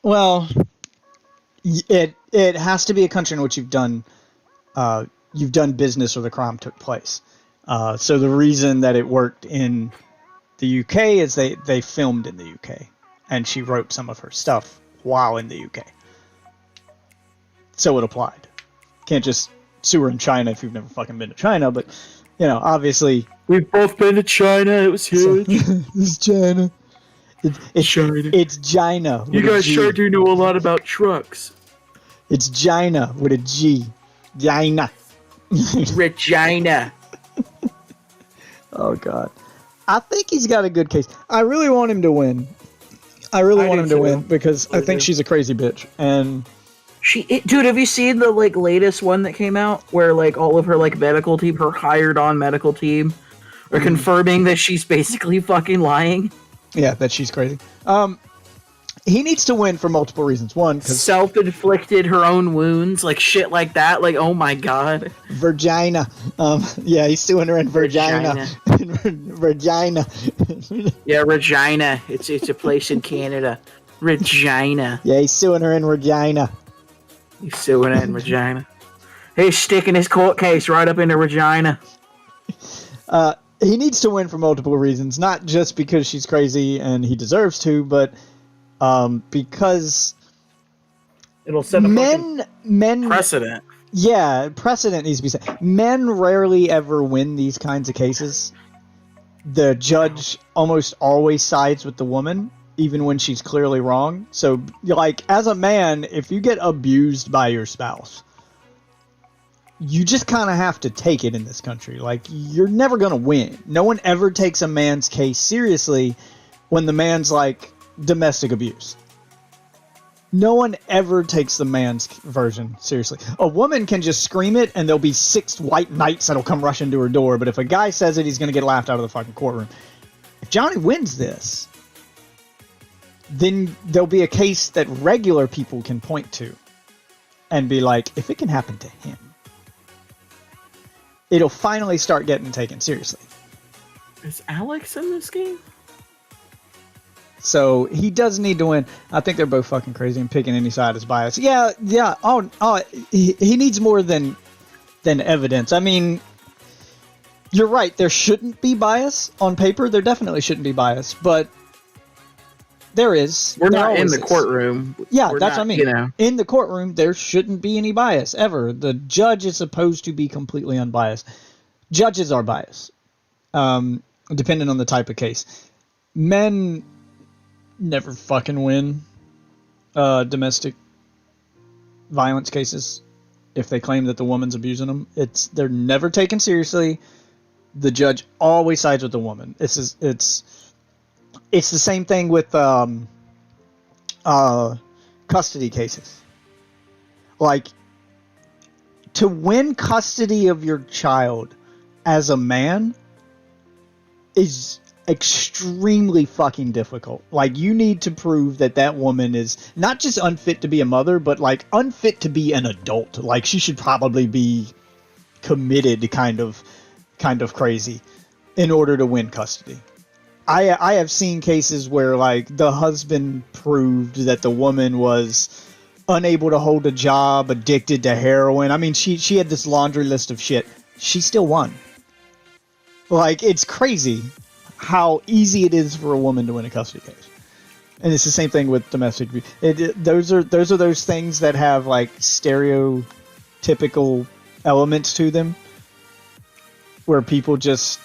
Well, it has to be a country in which you've done business or the crime took place. So the reason that it worked in the UK is they filmed in the UK, and she wrote some of her stuff while in the UK. So it applied. Can't just sue her in China if you've never fucking been to China, but, you know, obviously... We've both been to China, it was huge. It's China. It's China. It's China. You guys sure do know a lot about trucks. It's China with a G. China. Regina. Oh, God. I think he's got a good case. I really want him to win. I really want him to win because I think she's a crazy bitch. And... Dude, have you seen the latest one that came out where all of her medical team, her hired on medical team, are confirming that she's basically fucking lying? Yeah, that she's crazy. He needs to win for multiple reasons. One, because self-inflicted her own wounds, shit like that. Oh my god. Virginia. Yeah, he's suing her in Virginia. Virginia. Yeah, Regina. It's a place in Canada. Regina. Yeah, he's suing her in Regina. He's suing it in Regina. He's sticking his court case right up into Regina. He needs to win for multiple reasons, not just because she's crazy and he deserves to, but because It'll set a men precedent. Yeah, precedent needs to be set. Men rarely ever win these kinds of cases. The judge almost always sides with the woman, even when she's clearly wrong. So, like, as a man, if you get abused by your spouse, you just kind of have to take it in this country. Like, you're never going to win. No one ever takes a man's case seriously when the man's, like, domestic abuse. No one ever takes the man's version seriously. A woman can just scream it, and there'll be 6 white knights that'll come rushing to her door. But if a guy says it, he's going to get laughed out of the fucking courtroom. If Johnny wins this, then there'll be a case that regular people can point to and be like, if it can happen to him, it'll finally start getting taken seriously. Is Alex in this game? So he does need to win. I think they're both fucking crazy, and picking any side is biased. Yeah. Oh, he needs more than evidence. I mean, you're right. There shouldn't be bias on paper. There definitely shouldn't be bias, but there is. We're There not in always the is. courtroom. Yeah, We're that's not, what I mean. You know. In the courtroom, there shouldn't be any bias ever. The judge is supposed to be completely unbiased. Judges are biased, depending on the type of case. Men never fucking win domestic violence cases if they claim that the woman's abusing them. They're never taken seriously. The judge always sides with the woman. It's the same thing with custody cases. Like, to win custody of your child as a man is extremely fucking difficult. Like, you need to prove that woman is not just unfit to be a mother, but like unfit to be an adult. Like, she should probably be committed kind of crazy in order to win custody. I have seen cases where, like, the husband proved that the woman was unable to hold a job, addicted to heroin. I mean, she had this laundry list of shit. She still won. Like, it's crazy how easy it is for a woman to win a custody case. And it's the same thing with domestic abuse. Those are those things that have, like, stereotypical elements to them, where people just,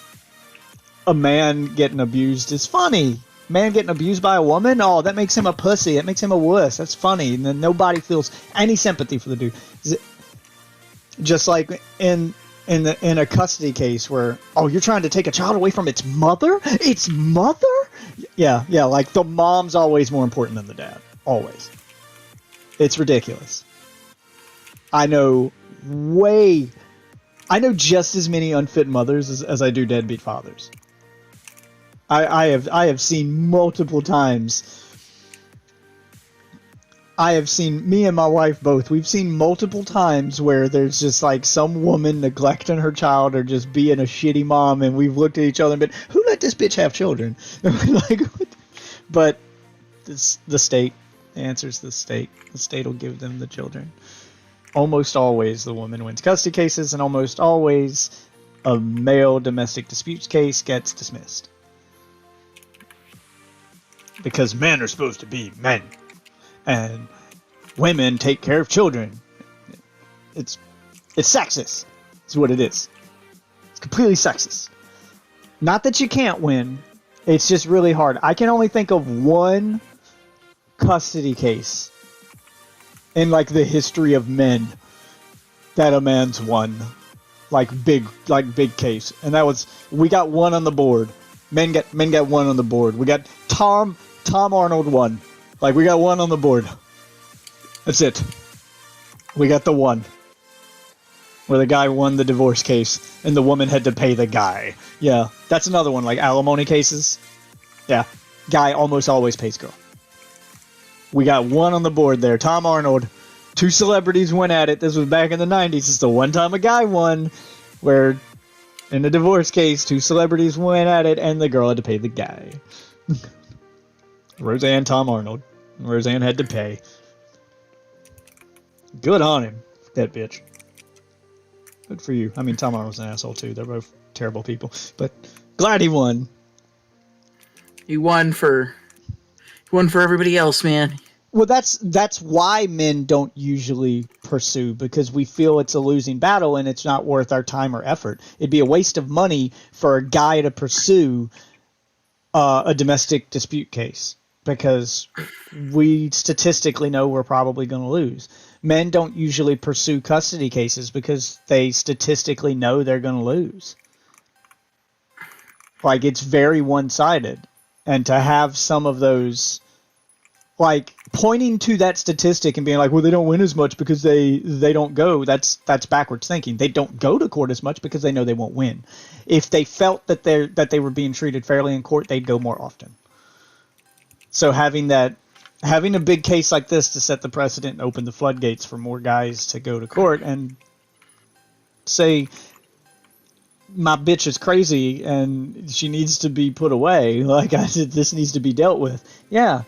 a man getting abused is funny. Man getting abused by a woman, oh, that makes him a pussy. That makes him a wuss. That's funny. And then nobody feels any sympathy for the dude. Just like in a custody case where, oh, you're trying to take a child away from its mother? Its mother? Yeah, like the mom's always more important than the dad. Always. It's ridiculous. I know just as many unfit mothers as I do deadbeat fathers. I have seen multiple times. I have seen, me and my wife both, we've seen multiple times where there's just like some woman neglecting her child or just being a shitty mom, and we've looked at each other and been, who let this bitch have children? Like, but the state, the answer's the state. The state will give them the children. Almost always the woman wins custody cases, and almost always a male domestic disputes case gets dismissed. Because men are supposed to be men, and women take care of children. It's sexist. It's what it is. It's completely sexist. Not that you can't win. It's just really hard. I can only think of one custody case in, like, the history of men that a man's won. Like big case. And that was, we got one on the board. Men got one on the board. We got Tom Arnold won. Like, we got one on the board. That's it. We got the one. Where the guy won the divorce case and the woman had to pay the guy. Yeah, that's another one, like alimony cases. Yeah, guy almost always pays girl. We got one on the board there. Tom Arnold. 2 celebrities went at it. This was back in the 90s. It's the one time a guy won, where in a divorce case, 2 celebrities went at it and the girl had to pay the guy. Roseanne, Tom Arnold. Roseanne had to pay. Good on him, that bitch. Good for you. I mean, Tom Arnold's an asshole too. They're both terrible people, but glad he won. He won for everybody else, man. Well, that's why men don't usually pursue, because we feel it's a losing battle and it's not worth our time or effort. It'd be a waste of money for a guy to pursue a domestic dispute case, because we statistically know we're probably going to lose. Men don't usually pursue custody cases because they statistically know they're going to lose. Like, it's very one-sided. And to have some of those, like, pointing to that statistic and being like, well, they don't win as much because they don't go, that's backwards thinking. They don't go to court as much because they know they won't win. If they felt that they were being treated fairly in court, they'd go more often. So having a big case like this to set the precedent and open the floodgates for more guys to go to court and say, my bitch is crazy and she needs to be put away. Like, this needs to be dealt with. Yeah,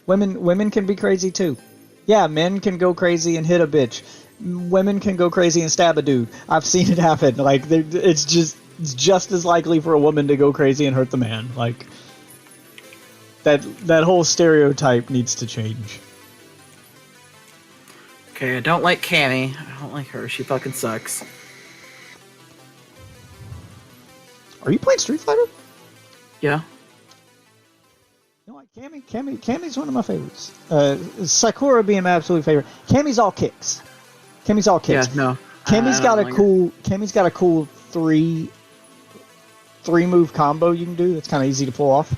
women can be crazy too. Yeah, men can go crazy and hit a bitch. Women can go crazy and stab a dude. I've seen it happen. Like, it's just as likely for a woman to go crazy and hurt the man. Like, that whole stereotype needs to change. Okay, I don't like Cammy. I don't like her. She fucking sucks. Are you playing Street Fighter? Yeah. You know what, Cammy's one of my favorites. Sakura being my absolute favorite. Cammy's all kicks. Yeah, no. Cammy's got a cool three move combo you can do. That's kind of easy to pull off.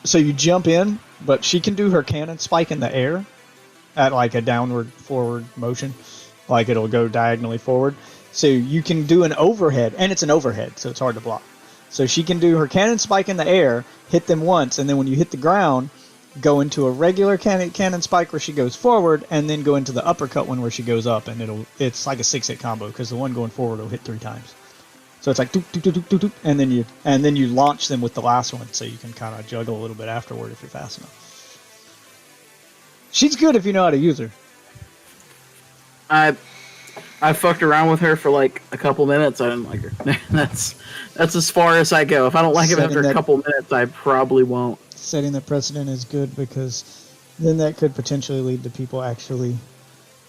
So you jump in, but she can do her cannon spike in the air at like a downward forward motion. Like, it'll go diagonally forward. So you can do an overhead, and it's an overhead, so it's hard to block. So she can do her cannon spike in the air, hit them once, and then when you hit the ground, go into a regular cannon spike where she goes forward, and then go into the uppercut one where she goes up, and it's like a 6-hit combo, because the one going forward will hit 3 times. So it's like doop, doop, doop, doop, doop, and then you launch them with the last one, so you can kind of juggle a little bit afterward if you're fast enough. She's good if you know how to use her. I fucked around with her for like a couple minutes. I didn't like her. That's as far as I go. If I don't like her after a couple minutes, I probably won't. Setting the precedent is good, because then that could potentially lead to people actually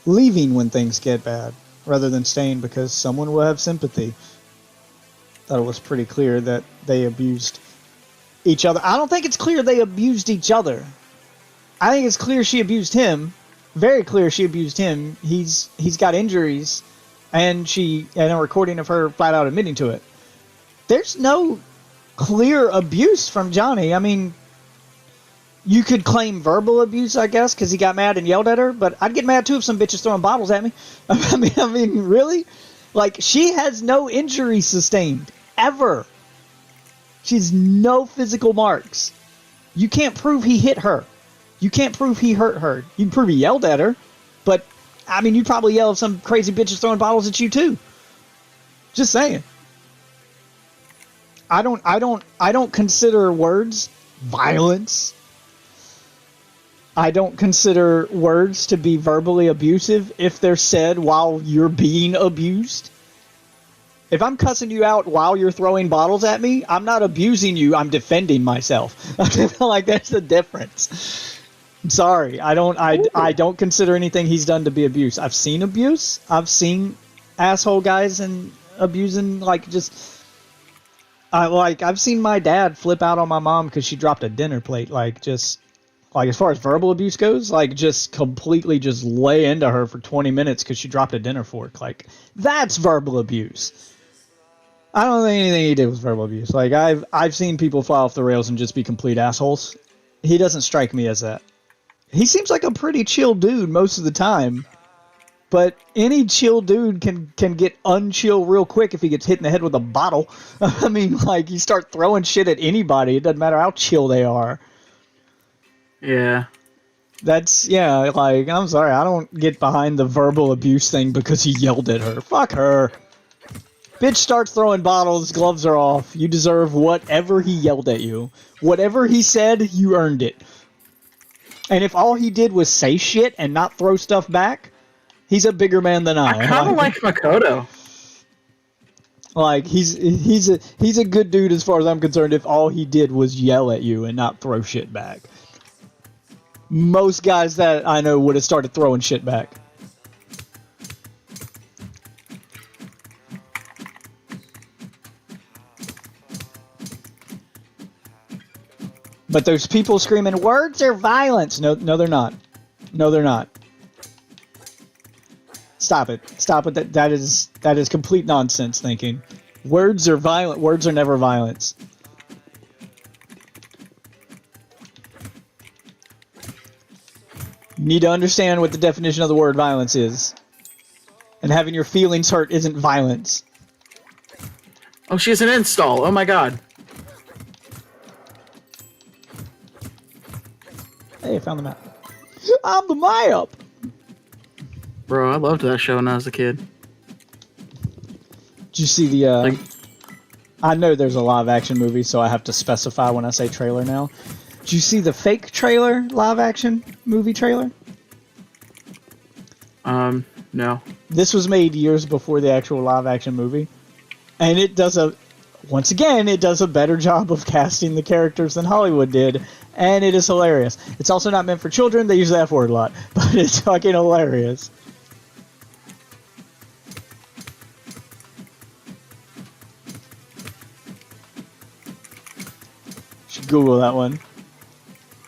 leaving when things get bad, rather than staying because someone will have sympathy. Thought it was pretty clear that they abused each other. I don't think it's clear they abused each other. I think it's clear she abused him. Very clear she abused him. He's got injuries, and a recording of her flat out admitting to it. There's no clear abuse from Johnny. I mean, you could claim verbal abuse, I guess, because he got mad and yelled at her, but I'd get mad too if some bitches throwing bottles at me. I mean, really? Like, she has no injury sustained, ever. She's no physical marks. You can't prove he hit her. You can't prove he hurt her. You can prove he yelled at her, but, I mean, you'd probably yell if some crazy bitch is throwing bottles at you too. Just saying. I don't consider words violence. I don't consider words to be verbally abusive if they're said while you're being abused. If I'm cussing you out while you're throwing bottles at me, I'm not abusing you, I'm defending myself. I feel like that's the difference. I'm sorry. I don't consider anything he's done to be abuse. I've seen abuse. I've seen asshole guys and abusing, like, just I've seen my dad flip out on my mom because she dropped a dinner plate, like, just like, as far as verbal abuse goes, like, just completely just lay into her for 20 minutes because she dropped a dinner fork. Like, that's verbal abuse. I don't think anything he did was verbal abuse. Like, I've seen people fly off the rails and just be complete assholes. He doesn't strike me as that. He seems like a pretty chill dude most of the time, but any chill dude can get unchill real quick if he gets hit in the head with a bottle. I mean, like, you start throwing shit at anybody, it doesn't matter how chill they are. Yeah. Like, I'm sorry, I don't get behind the verbal abuse thing because he yelled at her. Fuck her. Bitch starts throwing bottles, gloves are off. You deserve whatever he yelled at you. Whatever he said, you earned it. And if all he did was say shit and not throw stuff back, he's a bigger man than I I am. kind of like Makoto. Like he's a good dude as far as I'm concerned. If all he did was yell at you and not throw shit back, most guys that I know would have started throwing shit back. But those people screaming, "Words are violence." No, they're not. No, they're not. Stop it. Stop it. That is complete nonsense thinking. Words are violent. Words are never violence. You need to understand what the definition of the word violence is. And having your feelings hurt isn't violence. Oh, she has an install. Oh my god. Hey, I found the map. I'm the map! Bro, I loved that show when I was a kid. Did you see the, Like, I know there's a live action movie, so I have to specify when I say trailer now. Did you see the fake trailer, live action movie trailer? no. This was made years before the actual live action movie. And it does once again, it does a better job of casting the characters than Hollywood did. And it is hilarious. It's also not meant for children, they use the F word a lot. But it's fucking hilarious. Should Google that one.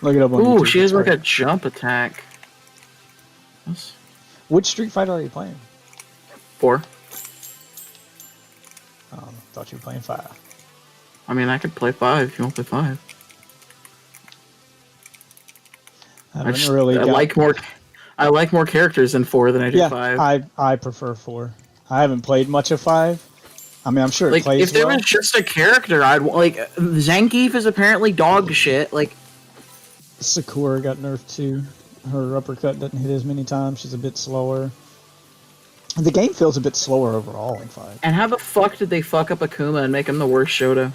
Look it up on YouTube. Ooh, she has It's like a great. jump attack. That's Which Street Fighter are you playing? 4. Thought you were playing 5. I mean, I could play 5 if you want to play 5. I like more characters than 4 than I do 5. I prefer 4. I haven't played much of 5. I mean, I'm sure it Like, plays if there well. was just a character, like, Zangief is apparently dog shit. Like, Sakura got nerfed too. Her uppercut doesn't hit as many times. She's a bit slower. The game feels a bit slower overall in 5. and how the fuck did they fuck up Akuma and make him the worst Shoto?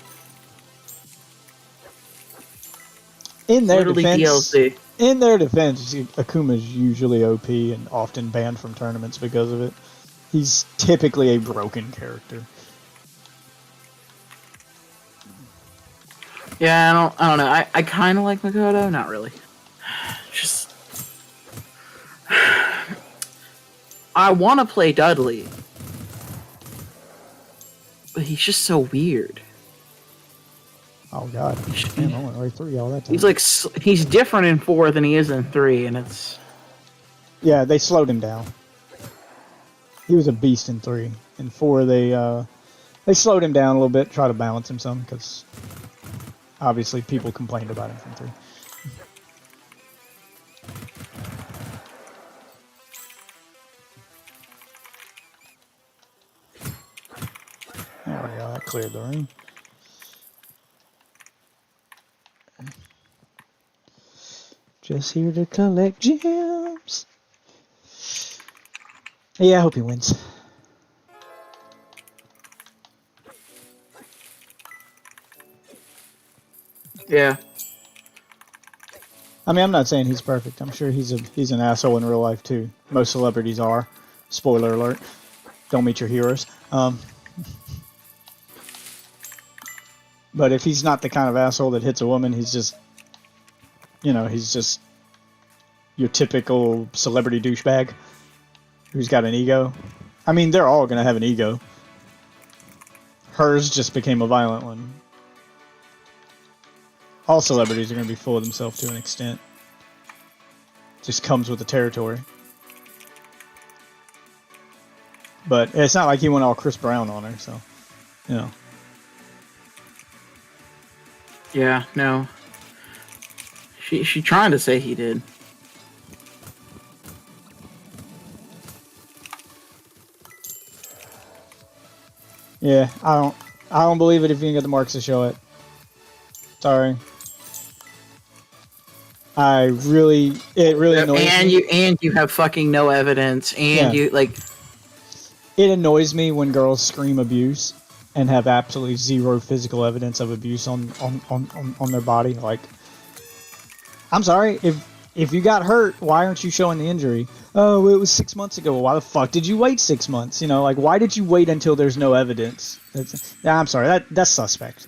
In their Literally defense, DLC. in their defense, Akuma's usually OP and often banned from tournaments because of it. He's typically a broken character. Yeah, I don't know. I kind of like Makoto. Not really. Just... I want to play Dudley. But he's just so weird. Oh god, damn, I went right through all that time. He's like, he's different in 4 than he is in 3, and it's... Yeah, they slowed him down. He was a beast in 3. In 4, they slowed him down a little bit, try to balance him some, because obviously people complained about him from 3. There we go, that cleared the ring. Just here to collect gems. Yeah, I hope he wins. Yeah. I mean, I'm not saying he's perfect. I'm sure he's an asshole in real life too. Most celebrities are. Spoiler alert. Don't meet your heroes. But if he's not the kind of asshole that hits a woman, he's just, you know, he's just your typical celebrity douchebag who's got an ego. I mean, they're all going to have an ego. Hers just became a violent one. All celebrities are going to be full of themselves to an extent. Just comes with the territory. But it's not like he went all Chris Brown on her, so, you know. Yeah, no. She trying to say he did. Yeah, I don't believe it if you can get the marks to show it. Sorry. It really annoys me. And you have fucking no evidence, and Yeah. you like. It annoys me when girls scream abuse and have absolutely zero physical evidence of abuse on their body. Like, I'm sorry, If you got hurt, why aren't you showing the injury? Oh, it was 6 months ago. Well, why the fuck did you wait 6 months? You know, like, why did you wait until there's no evidence? I'm sorry, that's suspect.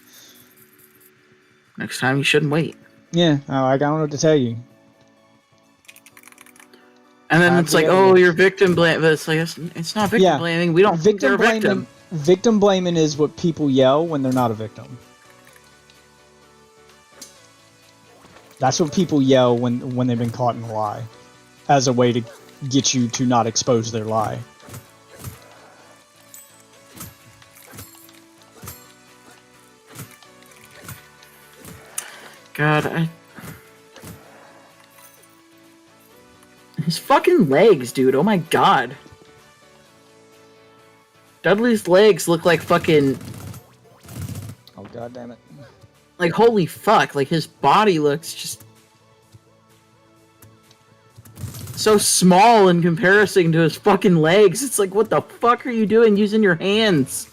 Next time you shouldn't wait. Yeah, I don't know what to tell you. And then it's like, oh, you're victim blaming. But it's like, it's not victim blaming. We don't think they're a victim. Victim blaming is what people yell when they're not a victim. That's what people yell when they've been caught in a lie, as a way to get you to not expose their lie. God, his fucking legs, dude. Oh my god. Dudley's legs look like fucking... Oh, god damn it. Like, holy fuck. Like, his body looks just... so small in comparison to his fucking legs. It's like, what the fuck are you doing using your hands?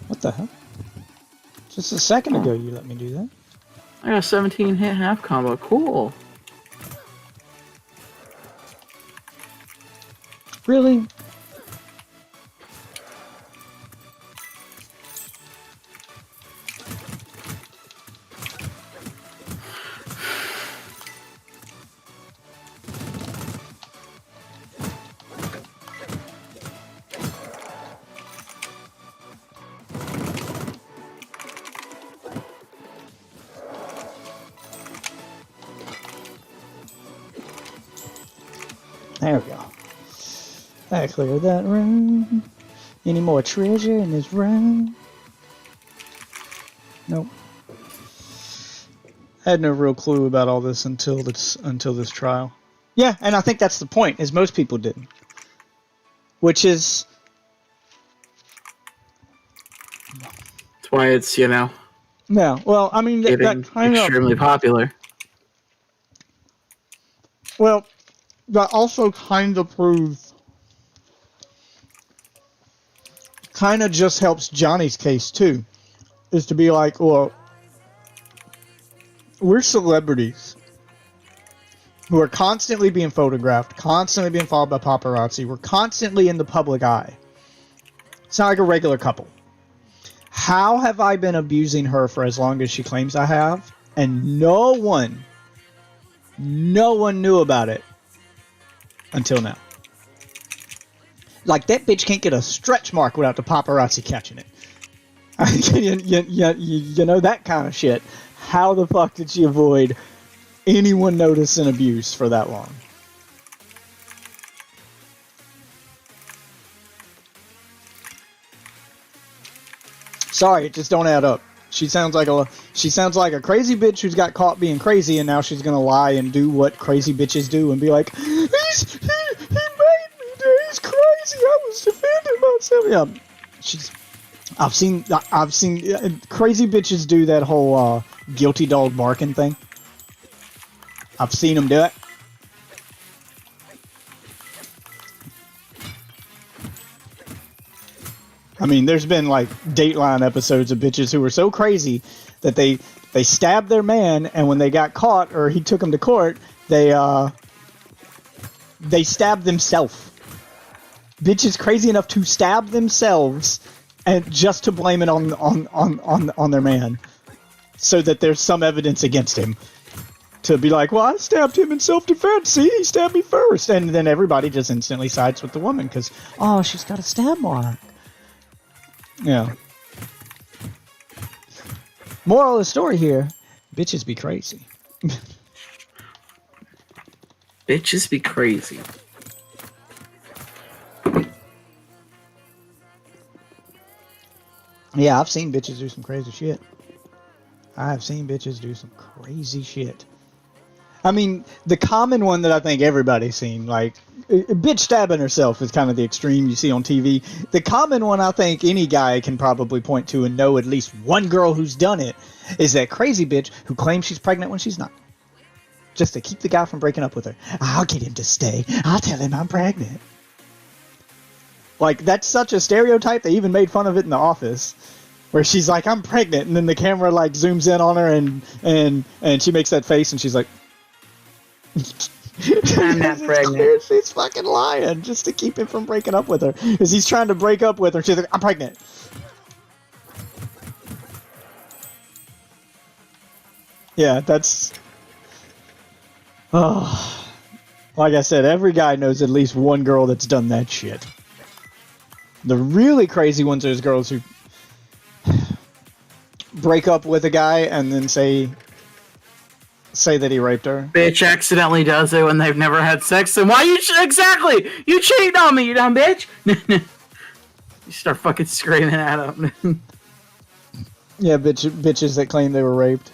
What the hell? Just a second ago you let me do that. I got a 17 hit half combo. Cool. Really? There we go. I cleared that room. Any more treasure in this room? Nope. I had no real clue about all this until this trial. Yeah, and I think that's the point, is most people didn't. Which is... That's why it's, you know... Yeah, well, I mean, that kind of... extremely popular. Well, that also kind of proves... kind of just helps Johnny's case, too. Is to be like, well... we're celebrities who are constantly being photographed, constantly being followed by paparazzi. We're constantly in the public eye. It's not like a regular couple. How have I been abusing her for as long as she claims I have? And no one knew about it until now. Like, that bitch can't get a stretch mark without the paparazzi catching it. You know, that kind of shit. How the fuck did she avoid anyone noticing abuse for that long? Sorry, it just don't add up. She sounds like a crazy bitch who's got caught being crazy, and now she's gonna lie and do what crazy bitches do and be like, he made me do. He's crazy. I was defending myself. Yeah, I've seen crazy bitches do that whole guilty dog barking thing. I've seen them do it. I mean, there's been like Dateline episodes of bitches who were so crazy that they stabbed their man, and when they got caught or he took them to court, they stabbed themselves. Bitches crazy enough to stab themselves, and just to blame it on their man, so that there's some evidence against him. To be like, well, I stabbed him in self-defense. See, he stabbed me first, and then everybody just instantly sides with the woman because, oh, she's got a stab mark. Yeah. Moral of the story here: bitches be crazy. Bitches be crazy. Yeah, I've seen bitches do some crazy shit. I've seen bitches do some crazy shit. I mean, the common one that I think everybody's seen, like, a bitch stabbing herself is kind of the extreme you see on TV. The common one I think any guy can probably point to and know at least one girl who's done it is that crazy bitch who claims she's pregnant when she's not. Just to keep the guy from breaking up with her. I'll get him to stay. I'll tell him I'm pregnant. Like, that's such a stereotype. They even made fun of it in The Office, where she's like, "I'm pregnant," and then the camera like zooms in on her, and she makes that face, and she's like, I'm not It's pregnant. clear she's fucking lying just to keep him from breaking up with her, because he's trying to break up with her. She's like, "I'm pregnant." Yeah, that's. Oh, like I said, every guy knows at least one girl that's done that shit. The really crazy ones are those girls who break up with a guy and then say that he raped her. Bitch accidentally does it when they've never had sex. And why you exactly? You cheating on me, you dumb bitch! You start fucking screaming at them. Yeah, bitches that claim they were raped,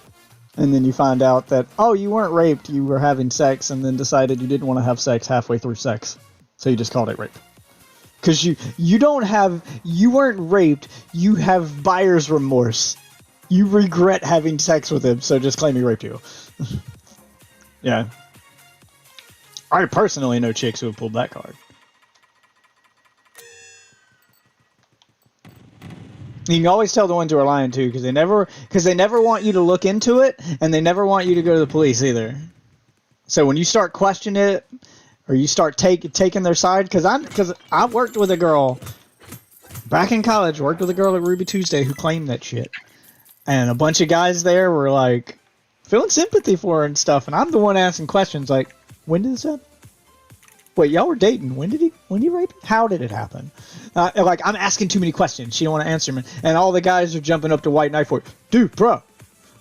and then you find out that, oh, you weren't raped, you were having sex, and then decided you didn't want to have sex halfway through sex, so you just called it rape. Because you weren't raped, you have buyer's remorse. You regret having sex with him, so just claim he raped you. Yeah. I personally know chicks who have pulled that card. You can always tell the ones who are lying too, because they never want you to look into it, and they never want you to go to the police either. So when you start questioning it, or you start taking their side, because I worked with a girl back in college, worked with a girl at Ruby Tuesday who claimed that shit, and a bunch of guys there were like feeling sympathy for her and stuff, and I'm the one asking questions like, when did this happen? Wait, y'all were dating. When did he rape you? How did it happen? Like, I'm asking too many questions. She don't want to answer me. And all the guys are jumping up to White Knight for it. Dude, bro.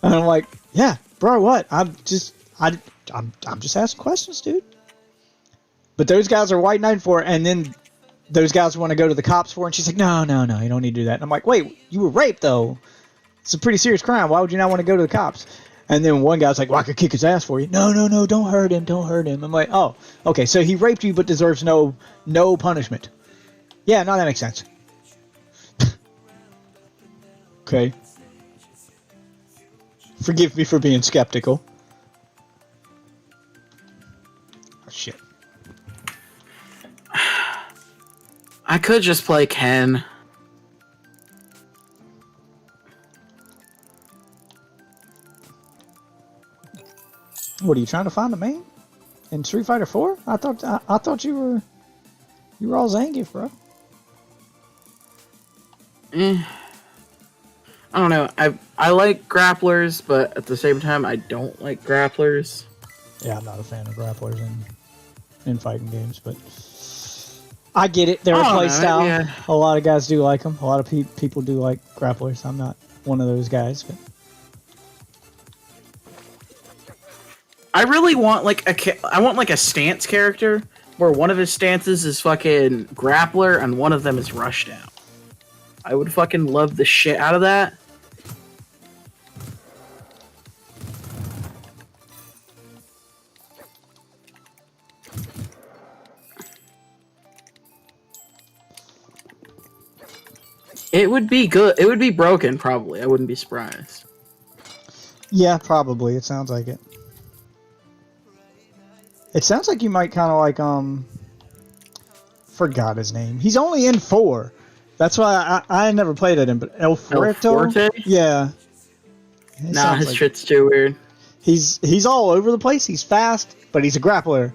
And I'm like, yeah, bro, what? I'm just asking questions, dude. But those guys are White Knight for it, and then those guys want to go to the cops for it, and she's like, no, you don't need to do that. And I'm like, wait, you were raped, though. It's a pretty serious crime. Why would you not want to go to the cops? And then one guy's like, well, I could kick his ass for you. No, don't hurt him. I'm like, oh, okay, so he raped you but deserves no punishment. Yeah, no, that makes sense. Okay. Forgive me for being skeptical. Oh, shit. I could just play Ken. What, are you trying to find a main in Street Fighter 4? I thought you were all Zangief, bro. I don't know. I like grapplers, but at the same time, I don't like grapplers. Yeah, I'm not a fan of grapplers in fighting games, but I get it. They're a play style. Yeah. A lot of guys do like them. A lot of people do like grapplers. I'm not one of those guys, but I really want like a stance character where one of his stances is fucking grappler and one of them is rushdown. I would fucking love the shit out of that. It would be good. It would be broken, probably. I wouldn't be surprised. yeah, probably. It sounds like it. It sounds like you might kind of like forgot his name. He's only in 4. That's why I never played at him, but El Fuerto? Forte? Yeah. It Nah, sounds his like- shit's too weird. He's all over the place. He's fast, but he's a grappler.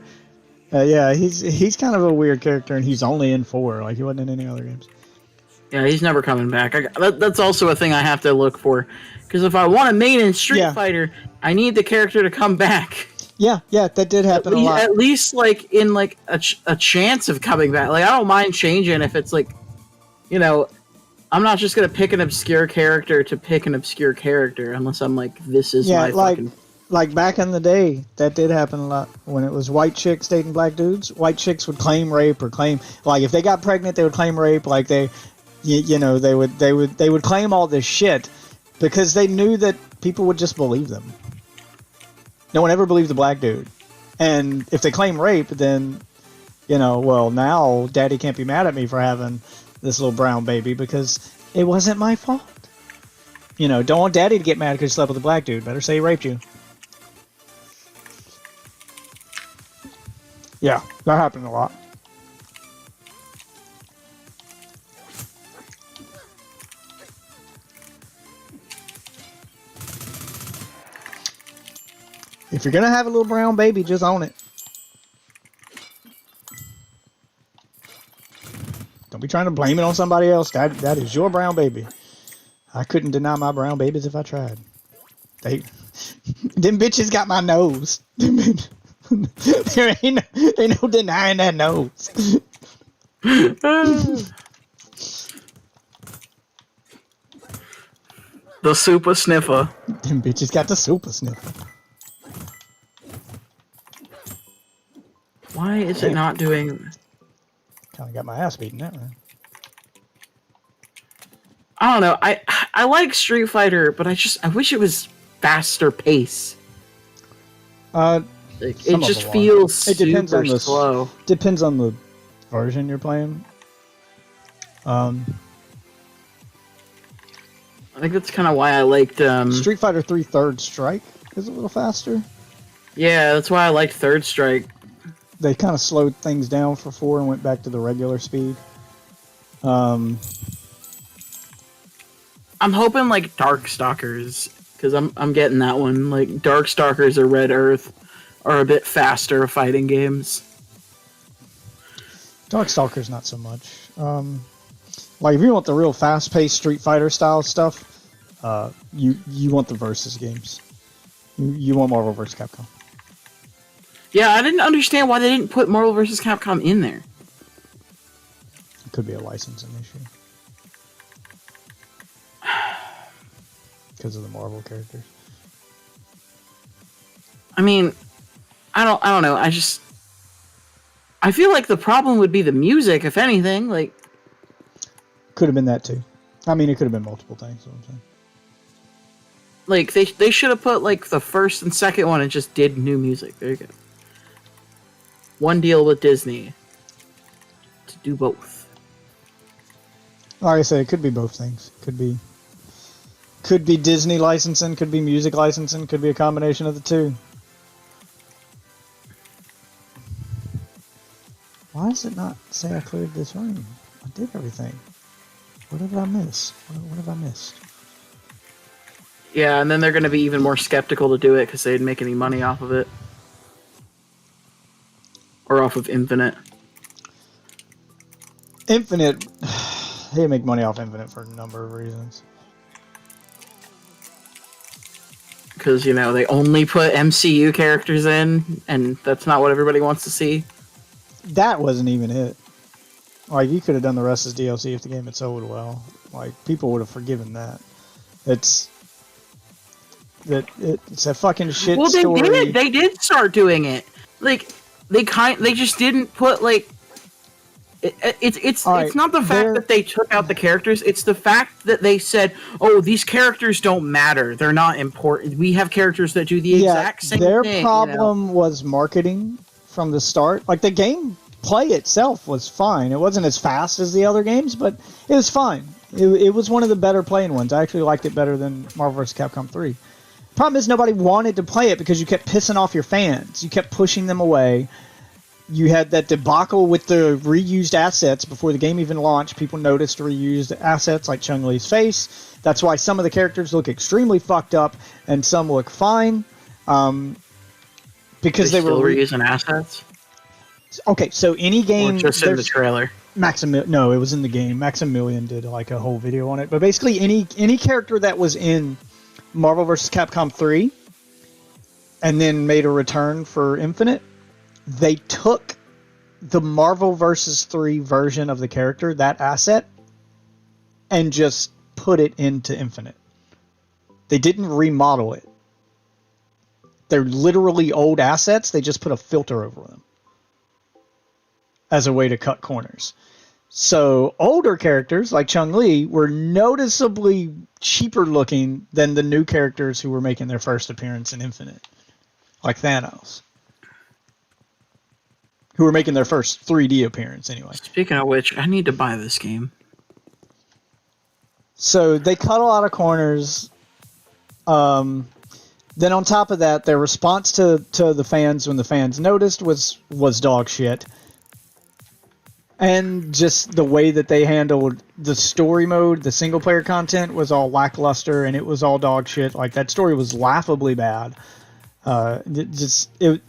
Yeah, he's kind of a weird character, and he's only in 4. Like, he wasn't in any other games. Yeah, he's never coming back. That's also a thing I have to look for. Because if I want a main in Street Yeah. Fighter, I need the character to come back. Yeah, that did happen a lot. At least, like, in, like, a chance of coming back. Like, I don't mind changing if it's, like, you know, I'm not just going to pick an obscure character to pick an obscure character unless I'm like, this is Yeah, my fucking... like back in the day, that did happen a lot. When it was white chicks dating black dudes, white chicks would claim rape or claim, like, if they got pregnant, they would claim rape. Like, they would claim all this shit because they knew that people would just believe them. No one ever believed the black dude. And if they claim rape, then, well, now daddy can't be mad at me for having this little brown baby because it wasn't my fault. Don't want daddy to get mad because you slept with a black dude. Better say he raped you. Yeah, that happened a lot. If you're gonna have a little brown baby, just own it. Don't be trying to blame it on somebody else. That is your brown baby. I couldn't deny my brown babies if I tried. Them bitches got my nose. There ain't no denying that nose. The super sniffer. Them bitches got the super sniffer. Why is it not doing... Kind of got my ass beaten that round. I don't know. I like Street Fighter, but I wish it was faster pace. Like, it Some of just them are. feels It depends super on the slow. Depends on the version you're playing. I think that's kind of why I liked. Street Fighter 3 Third Strike is a little faster. Yeah, that's why I liked Third Strike. They kind of slowed things down for 4 and went back to the regular speed. I'm hoping like Darkstalkers, because I'm getting that one. Like Darkstalkers or Red Earth are a bit faster fighting games. Darkstalkers not so much. Like if you want the real fast-paced Street Fighter style stuff, you want the Versus games. You want Marvel vs. Capcom. Yeah, I didn't understand why they didn't put Marvel vs. Capcom in there. It could be a licensing issue. Because of the Marvel characters. I mean, I don't know. I feel like the problem would be the music, if anything. Like, Could have been that too. I mean, it could have been multiple things. Is what I'm saying. like they should have put like the first and second one and just did new music. There you go. One deal with Disney to do both. Like I said, it could be both things. Could be Disney licensing, could be music licensing, could be a combination of the two. Why does it not say I cleared this room? I did everything. What did I miss? What have I missed? Yeah, and then they're going to be even more skeptical to do it because they didn't make any money off of it. Or off of Infinite. Infinite, they make money off Infinite for a number of reasons. Because, you know, they only put MCU characters in, and that's not what everybody wants to see. That wasn't even it. Like, you could have done the rest as DLC if the game had sold well. Like, people would have forgiven that. It's a fucking shit story. They did start doing it. Like, they just didn't put, like... It's not the fact that they took out the characters, it's the fact that they said, oh, these characters don't matter, they're not important, we have characters that do the exact same their thing. problem was marketing from the start. Like, the gameplay itself was fine. It wasn't as fast as the other games, but it was fine. It was one of the better playing ones. I actually liked it better than Marvel vs. Capcom 3. Problem is, nobody wanted to play it because you kept pissing off your fans. You kept pushing them away. You had that debacle with the reused assets before the game even launched. People noticed reused assets like Chun-Li's face. That's why some of the characters look extremely fucked up and some look fine. Because they were reusing assets. Okay, so any game, or just in the trailer. No, it was in the game. Maximilian did like a whole video on it. But basically, any character that was in Marvel vs. Capcom 3 and then made a return for Infinite, they took the Marvel vs. 3 version of the character, that asset, and just put it into Infinite. They didn't remodel it. They're literally old assets. They just put a filter over them as a way to cut corners. So older characters like Chun-Li were noticeably cheaper looking than the new characters who were making their first appearance in Infinite, like Thanos, who were making their first 3D appearance anyway. Speaking of which, I need to buy this game. So they cut a lot of corners. Then on top of that, their response to the fans when the fans noticed was dog shit. And just the way that they handled the story mode, the single player content was all lackluster and it was all dog shit. Like, that story was laughably bad. It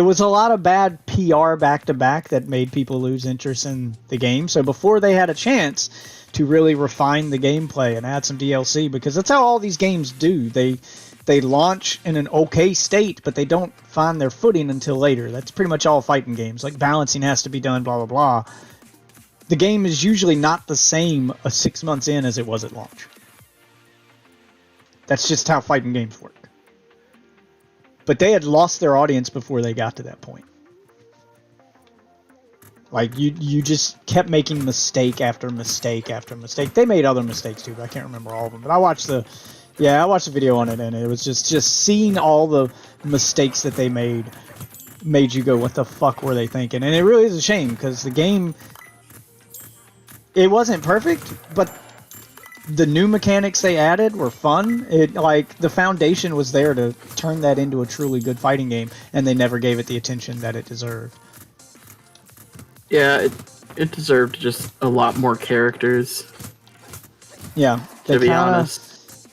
was a lot of bad PR back to back that made people lose interest in the game. So before they had a chance to really refine the gameplay and add some DLC, because that's how all these games do. They launch in an okay state, but they don't find their footing until later. That's pretty much all fighting games. Like balancing has to be done, blah blah blah. The game is usually not the same 6 months in as it was at launch. That's just how fighting games work. But they had lost their audience before they got to that point. Like, you just kept making mistake after mistake after mistake. They made other mistakes too, but I can't remember all of them. But I watched the video on it, and it was just seeing all the mistakes that they made you go, what the fuck were they thinking? And it really is a shame, because the game, it wasn't perfect, but the new mechanics they added were fun. The foundation was there to turn that into a truly good fighting game, and they never gave it the attention that it deserved. Yeah, it deserved just a lot more characters. Yeah, to be honest.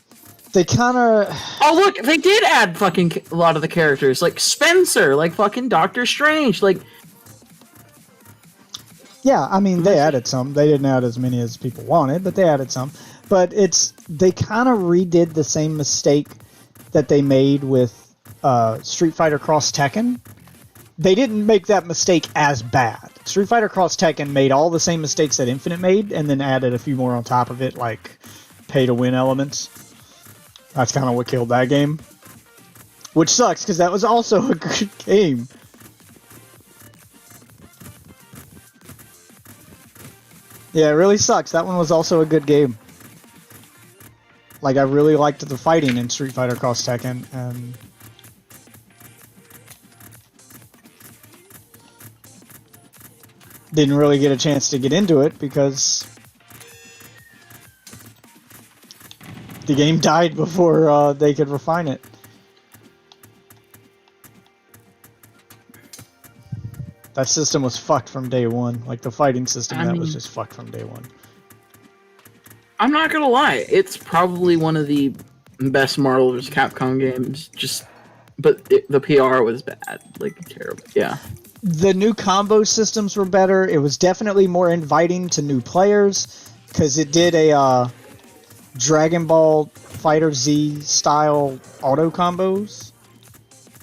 They kind of... Oh, look, they did add fucking a lot of the characters. Like Spencer, like fucking Doctor Strange, like... Yeah, I mean, they added some. They didn't add as many as people wanted, but they added some. But they kind of redid the same mistake that they made with Street Fighter Cross Tekken. They didn't make that mistake as bad. Street Fighter Cross Tekken made all the same mistakes that Infinite made, and then added a few more on top of it, like pay-to-win elements. That's kind of what killed that game. Which sucks, because that was also a good game. Yeah, it really sucks. That one was also a good game. Like, I really liked the fighting in Street Fighter Cross Tekken, and... didn't really get a chance to get into it, because... the game died before they could refine it. That system was fucked from day one. Like, the fighting system, that was just fucked from day one. I'm not gonna lie, it's probably one of the best Marvel vs. Capcom games, but the PR was bad. Like, terrible. Yeah. The new combo systems were better. It was definitely more inviting to new players, because it did a Dragon Ball Fighter Z style auto combos.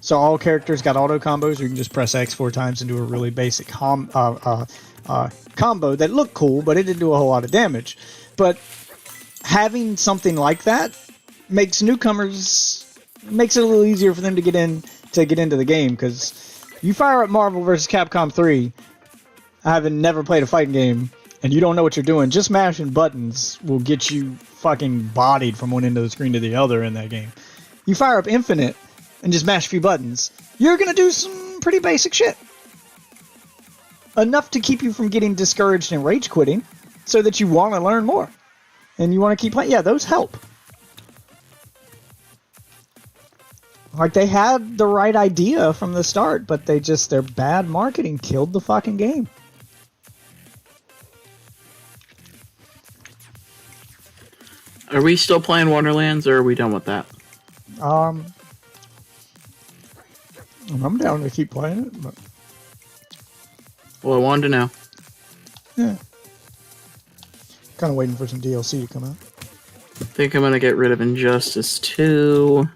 So all characters got auto combos. You can just press X 4 times and do a really basic combo that looked cool, but it didn't do a whole lot of damage. But having something like that makes newcomers, makes it a little easier for them to get into the game, because you fire up Marvel vs. Capcom 3, having never played a fighting game, and you don't know what you're doing, just mashing buttons will get you fucking bodied from one end of the screen to the other in that game. You fire up Infinite and just mash a few buttons, you're gonna do some pretty basic shit. Enough to keep you from getting discouraged and rage quitting, so that you want to learn more. And you want to keep playing. Yeah, those help. Like, they had the right idea from the start, but their bad marketing killed the fucking game. Are we still playing Wonderlands, or are we done with that? I'm down to keep playing it, but... Well, I wanted to know. Yeah. Kind of waiting for some DLC to come out. I think I'm gonna get rid of Injustice 2.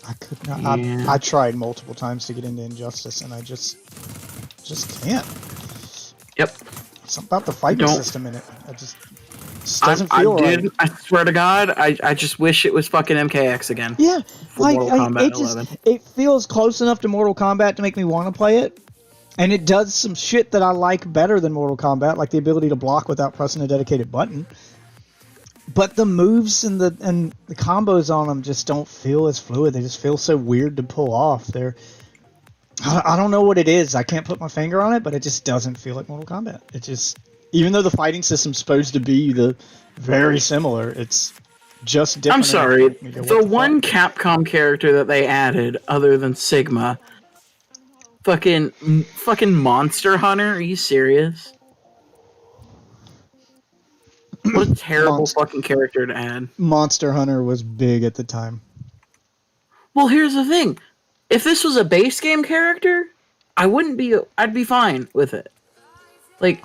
I could not. Yeah. I tried multiple times to get into Injustice, and I just can't. Yep. Something about the fighting system in it. It just doesn't feel right. I swear to God, I just wish it was fucking MKX again. Yeah, it feels close enough to Mortal Kombat to make me want to play it. And it does some shit that I like better than Mortal Kombat, like the ability to block without pressing a dedicated button. But the moves and the combos on them just don't feel as fluid. They just feel so weird to pull off. I don't know what it is. I can't put my finger on it, but it just doesn't feel like Mortal Kombat. It just, even though the fighting system's supposed to be very similar, it's just different. I'm sorry. The one Capcom character that they added, other than Sigma, fucking Monster Hunter? Are you serious? What a terrible fucking character to add. Monster Hunter was big at the time. Well, here's the thing. If this was a base game character, I'd be fine with it. Like,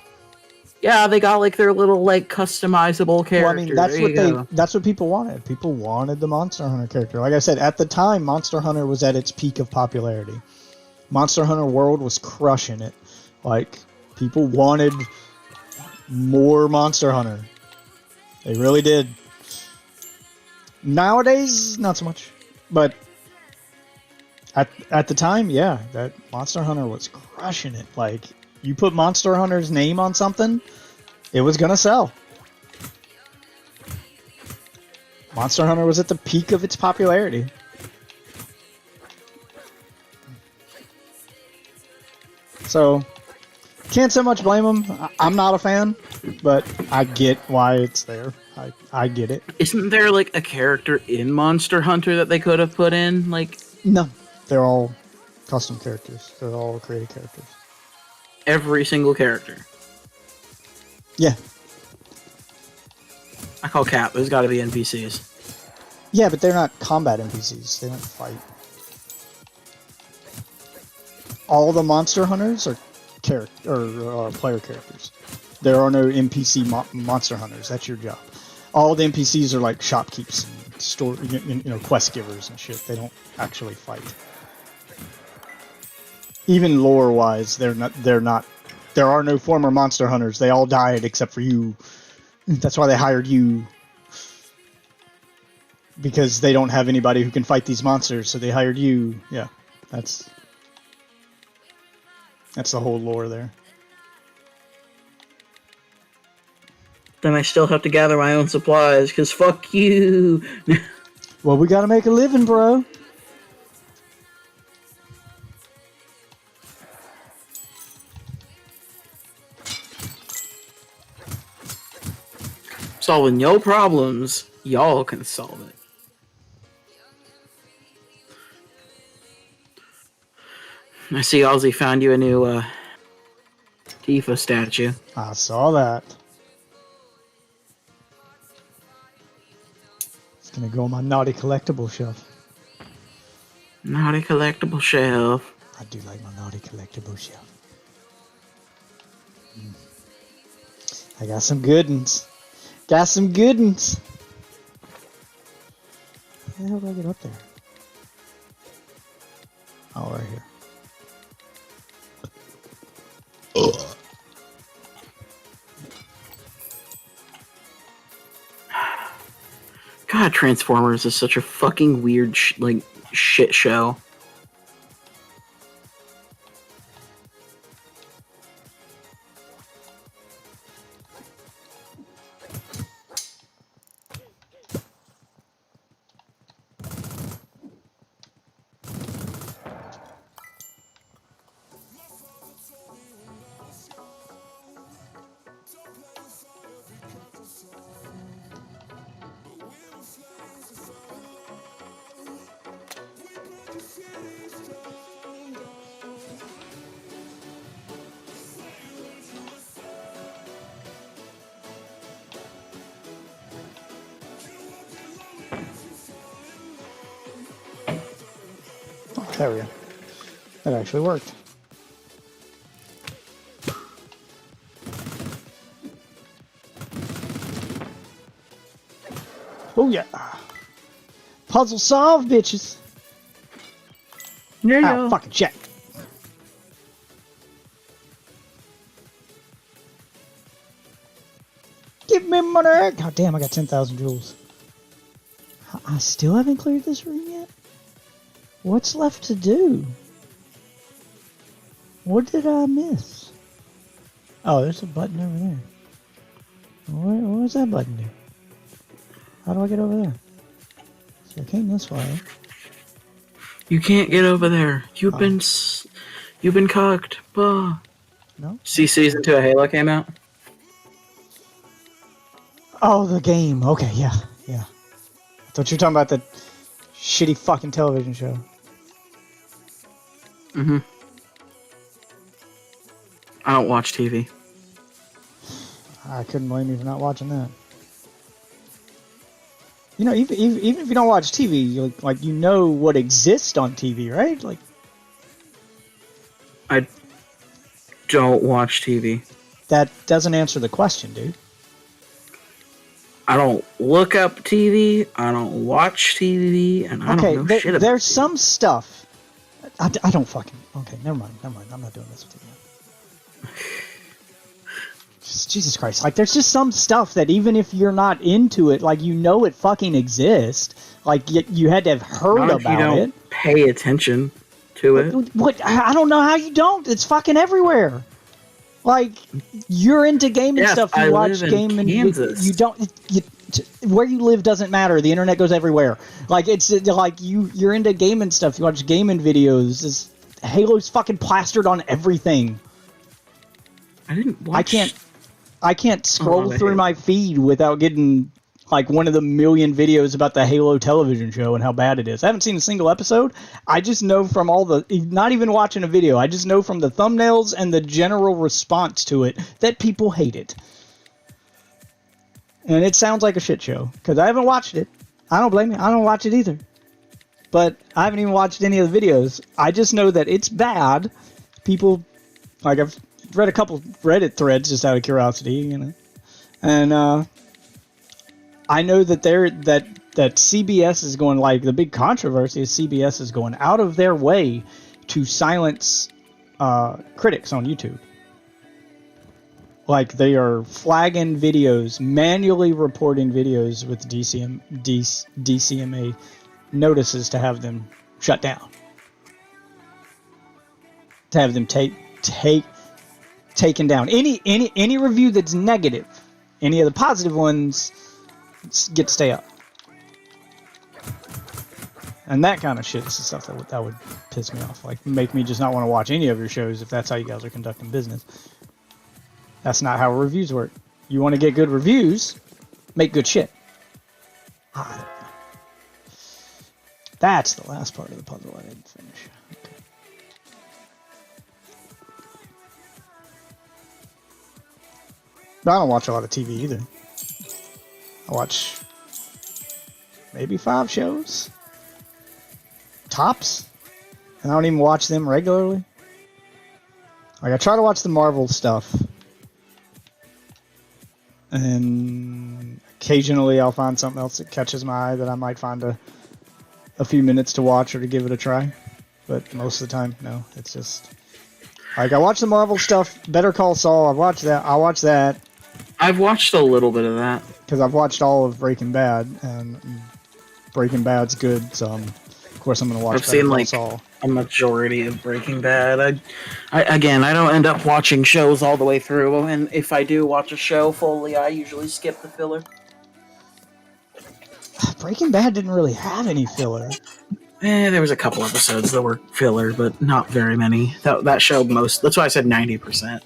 yeah, they got like their little like customizable character. Well, I mean, that's there what you they go. that's what people wanted. People wanted the Monster Hunter character. Like I said, at the time, Monster Hunter was at its peak of popularity. Monster Hunter World was crushing it. Like, people wanted more Monster Hunter. They really did. Nowadays, not so much. But at the time, yeah, that Monster Hunter was crushing it. Like, you put Monster Hunter's name on something, it was gonna sell. Monster Hunter was at the peak of its popularity. So, can't so much blame them. I'm not a fan, but I get why it's there. I get it. Isn't there like a character in Monster Hunter that they could have put in? Like No, they're all custom characters. They're all created characters. every single character. Yeah. I call Cap. There's got to be NPCs. Yeah, but they're not combat NPCs. They don't fight. All the Monster Hunters are player characters. There are no NPC Monster Hunters. That's your job. All the NPCs are like shopkeepers and store, quest givers and shit. They don't actually fight. Even lore-wise, they're not. There are no former Monster Hunters. They all died except for you. That's why they hired you. Because they don't have anybody who can fight these monsters, so they hired you. Yeah, that's the whole lore there. Then I still have to gather my own supplies, because fuck you. Well, we gotta make a living, bro. Solving your problems, y'all can solve it. I see Ozzy found you a new Tifa statue. I saw that. It's gonna go on my naughty collectible shelf. Not a collectible shelf. I do like my naughty collectible shelf. I got some good ones. Got some good ones. How the hell do I get up there? Oh, right here. God, Transformers is such a fucking weird shit show. Oh, there we go. That actually worked. Oh yeah. Puzzle solved, bitches. Yeah. Ow, fucking check. Give me money. God damn, I got 10,000 jewels. I still haven't cleared this room yet? What's left to do? What did I miss? Oh, there's a button over there. What does that button do? How do I get over there? So I came this way. You can't get over there. You've been cucked. Bah. No? See, season 2 of Halo came out. Oh, the game. Okay, yeah. I thought you were talking about the shitty fucking television show. Mm-hmm. I don't watch TV. I couldn't blame you for not watching that. You know, even if you don't watch TV, like you know what exists on TV, right? Like, I don't watch TV. that doesn't answer the question, dude. I don't look up TV. I don't watch TV, and I Okay, don't know shit about there's TV. some stuff. I don't fucking. Okay, never mind. I'm not doing this with you. Jesus Christ! Like, there's just some stuff that even if you're not into it, like you know it fucking exists. Like you had to have heard Not if you about don't it. pay attention to it. What? I don't know how you don't. It's fucking everywhere. Like, you're into gaming Yes, stuff. You I watch live in gaming. Kansas. You don't. Where you live doesn't matter. The internet goes everywhere. Like, it's like you're into gaming stuff. You watch gaming videos. Halo's fucking plastered on everything. I didn't watch. I can't scroll the through Halo. my feed without getting like one of the million videos about the Halo television show and how bad it is. I haven't seen a single episode. I just know from all the, not even watching a video, I just know from the thumbnails and the general response to it that people hate it. And it sounds like a shit show because I haven't watched it. I don't blame you. I don't watch it either. But I haven't even watched any of the videos. I just know that it's bad. People, like, I've read a couple Reddit threads just out of curiosity, you know. And I know that that CBS is going, like, the big controversy is CBS is going out of their way to silence critics on YouTube. Like, they are flagging videos, manually reporting videos with DCMA notices to have them shut down. To have them taken down. Any review that's negative, any of the positive ones get to stay up. And that kind of shit is the stuff that would piss me off. Like, make me just not want to watch any of your shows if that's how you guys are conducting business. That's not how reviews work. You want to get good reviews, make good shit. That's the last part of the puzzle I didn't finish. Okay. But I don't watch a lot of TV either. I watch maybe 5 shows. Tops. And I don't even watch them regularly. Like, I try to watch the Marvel stuff. And occasionally I'll find something else that catches my eye that I might find a few minutes to watch or to give it a try. But most of the time, no. It's just... Like, I watch the Marvel stuff. Better Call Saul. I'll watch that. I've watched a little bit of that. Because I've watched all of Breaking Bad. And Breaking Bad's good. So, of course, I'm going to watch I've seen, Call like, Saul. a majority of Breaking Bad. I don't end up watching shows all the way through, and if I do watch a show fully, I usually skip the filler. Breaking Bad didn't really have any filler. There was a couple episodes that were filler, but not very many. That show that's why I said 90%.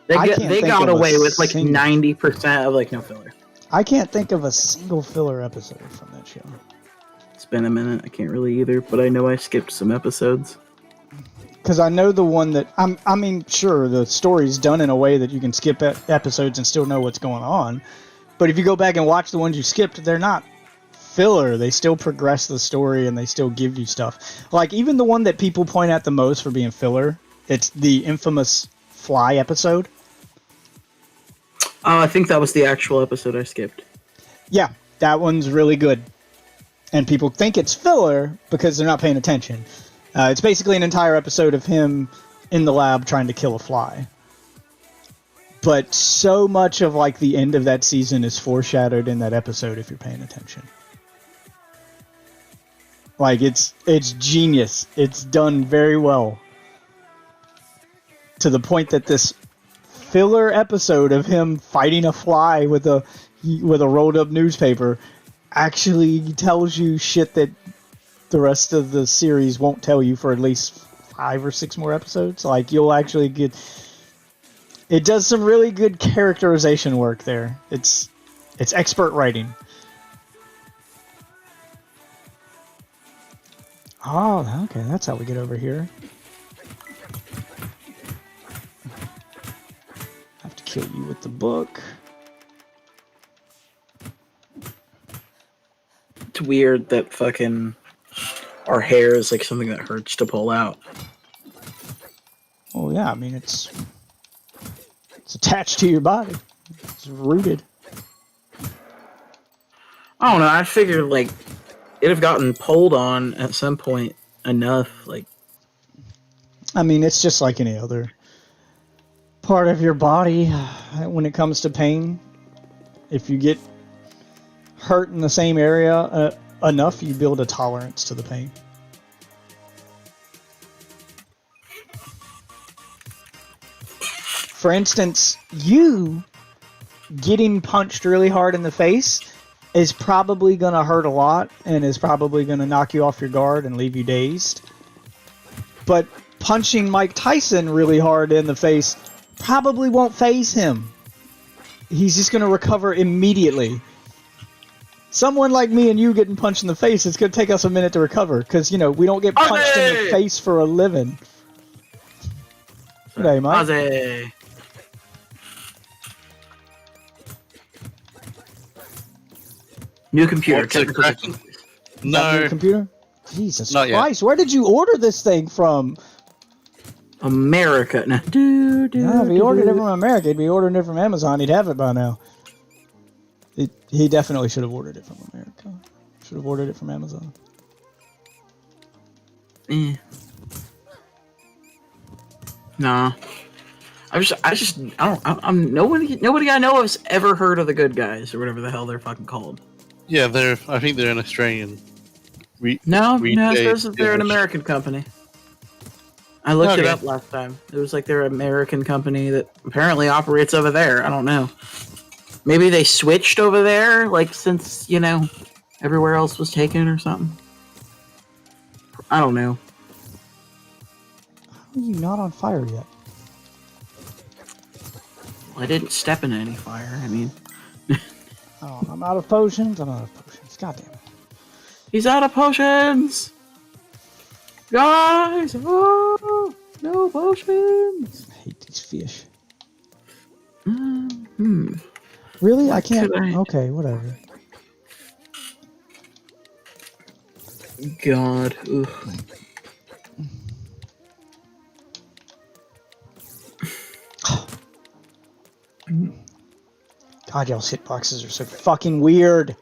They got away with like 90% of like no filler. I can't think of a single filler episode from that show. It's been a minute. I can't really either, but I know I skipped some episodes. Because I know the one that... I mean, sure, the story's done in a way that you can skip episodes and still know what's going on. But if you go back and watch the ones you skipped, they're not filler. They still progress the story and they still give you stuff. Like, even the one that people point at the most for being filler, it's the infamous Fly episode. Oh, I think that was the actual episode I skipped. Yeah, that one's really good. And people think it's filler because they're not paying attention. It's basically an entire episode of him in the lab trying to kill a fly. But so much of like the end of that season is foreshadowed in that episode if you're paying attention. Like, it's genius. It's done very well. To the point that this filler episode of him fighting a fly with a rolled up newspaper actually tells you shit that the rest of the series won't tell you for at least 5 or 6 more episodes. Like, you'll actually get... It does some really good characterization work there. It's expert writing. Oh, okay, that's how we get over here. I have to kill you with the book. It's weird that fucking our hair is like something that hurts to pull out. Oh yeah, I mean it's attached to your body. It's rooted. I don't know. I figured like it'd have gotten pulled on at some point enough. Like, I mean, it's just like any other part of your body when it comes to pain. If you get hurt in the same area enough, you build a tolerance to the pain. For instance, you getting punched really hard in the face is probably going to hurt a lot and is probably going to knock you off your guard and leave you dazed. But punching Mike Tyson really hard in the face probably won't faze him. He's just going to recover immediately. Someone like me and you getting punched in the face, it's going to take us a minute to recover because, you know, we don't get punched in the face for a living. Good day, Mike. Ozzy. New computer. What's it Technical cracking? difficulties. Is that your No, computer? Jesus Not yet. Christ, where did you order this thing from? America. No. If he ordered it from America, he'd be ordering it from Amazon. He'd have it by now. He definitely should have ordered it from America. Should have ordered it from Amazon. Nah. I'm nobody I know has ever heard of the Good Guys or whatever the hell they're fucking called. yeah, I think they're an Australian. No, it Retail says that they're an division. American company. I looked it Okay. up last time. It was like they're an American company that apparently operates over there. I don't know. Maybe they switched over there, like since, you know, everywhere else was taken or something. I don't know. How are you not on fire yet? I didn't step in any fire. I mean, Oh, I'm out of potions. I'm out of potions. God damn it. he's out of potions! Guys! Oh! No potions! I hate these fish. Hmm. Really? I can't. could I- Okay, whatever. God. Ugh. God, y'all's hitboxes are so fucking weird.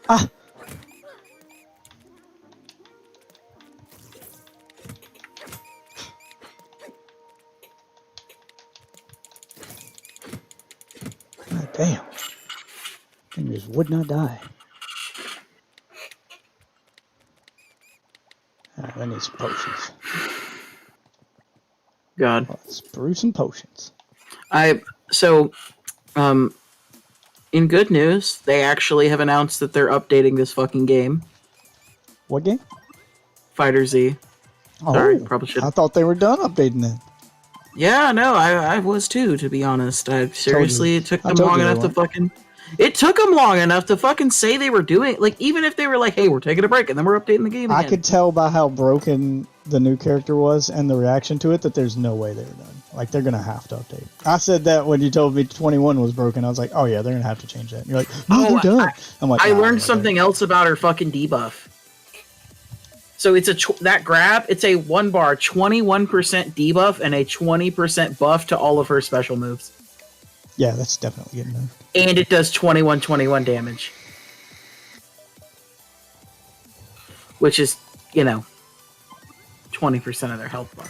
Ah! God damn. Thing just would not die. Alright, I need some potions. God. Let's brew some potions. In good news, they actually have announced that they're updating this fucking game, What game? Fighter Z. Oh, Sorry, probably should. I thought they were done updating that. Yeah, no, I was too, to be honest. It took I them told long you they enough to weren't. fucking. It took them long enough to fucking say they were doing, like, even if they were like, "Hey, we're taking a break and then we're updating the game again." I could tell by how broken the new character was and the reaction to it that there's no way they were done. Like, they're gonna have to update. I said that when you told me 21 was broken. I was like, oh yeah, they're gonna have to change that. And you're like, no, Oh, they're done. I'm like, I nah, learned they're something else about her fucking debuff. So it's that grab. It's a 1-bar 21% debuff and a 20% buff to all of her special moves, done. Yeah, that's definitely getting done. and it does 21 damage, which is 20% of their health bar.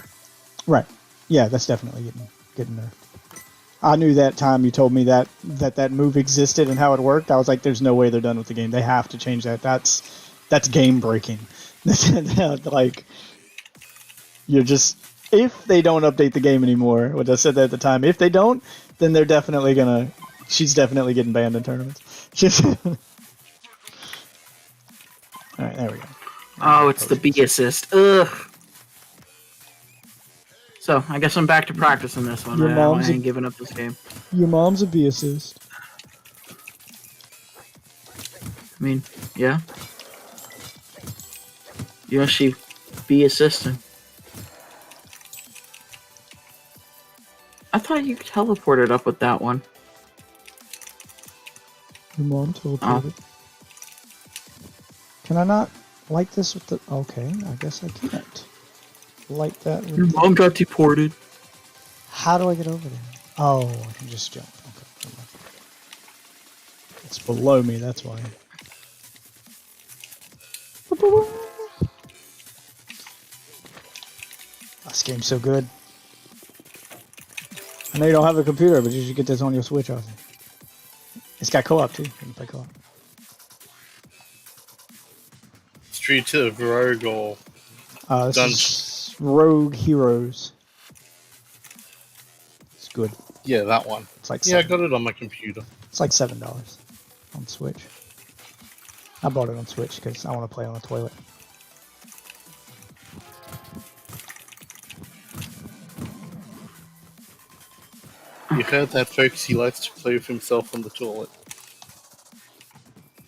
Right. Yeah, that's definitely getting there. I knew that time you told me that move existed and how it worked. I was like, there's no way they're done with the game. They have to change that. That's game breaking. Like, you're just, if they don't update the game anymore, which I said that at the time, if they don't, then they're definitely gonna. She's definitely getting banned in tournaments. All right, there we go. Oh, it's the B assist. Ugh. So I guess I'm back to practicing this one. Your I mom's ain't giving up this game. Your mom's a B assist. I mean, yeah. She be assisting. I thought you teleported up with that one. Your mom teleported. Can I not light this with the... Okay, I guess I can't. Light that with Your the... mom got deported. How do I get over there? Oh, I can just jump. Okay, never mind. It's below me, that's why. This game's so good. I know you don't have a computer, but you should get this on your Switch, I think. It's got co-op too. You can play co-op. Street of Rogue or This is Rogue Heroes. It's good. yeah, that one. It's like Yeah, I $7. got it on my computer. It's like $7 on Switch. I bought it on Switch because I want to play on the toilet. You heard that, folks? He likes to play with himself on the toilet.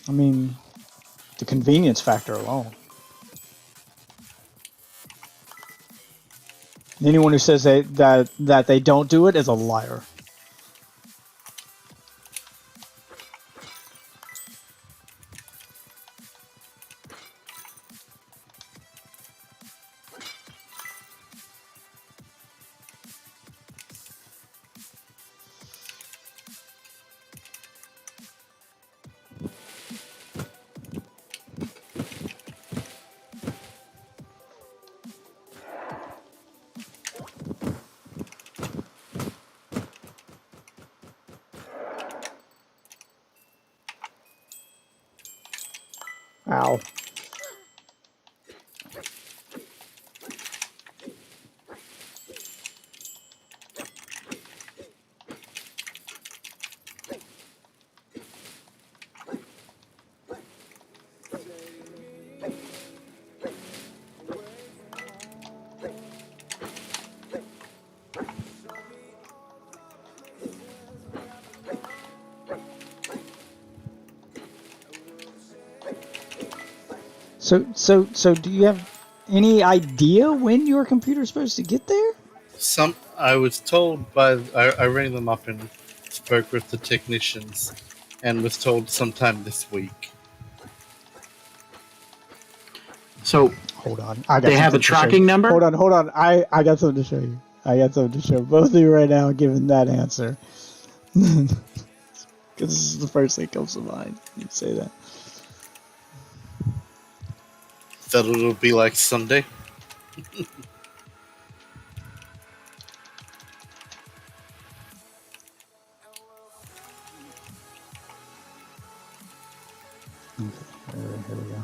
I mean, the convenience factor alone. Anyone who says that they don't do it is a liar. Ow. So do you have any idea when your computer's supposed to get there? I was told by I rang them up and spoke with the technicians, and was told sometime this week. So Hold on. I got they have a something to show tracking you. Number? Hold on. I got something to show you. I got something to show both of you right now giving that answer. Because this is the first thing that comes to mind. You say that. That it'll be like Sunday. Okay, here we go.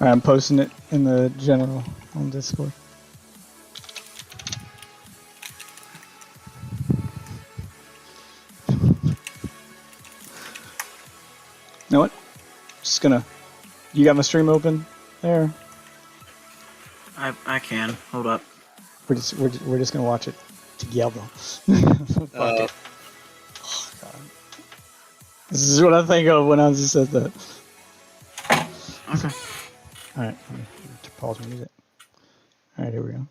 Alright, I'm posting it in the general on Discord. You know what? Just gonna... You got my stream open there? I can. Hold up. We're just gonna watch it together. Fuck it. Oh, God. This is what I think of when I just said that. Okay. Alright, let me pause my music. Alright, here we go.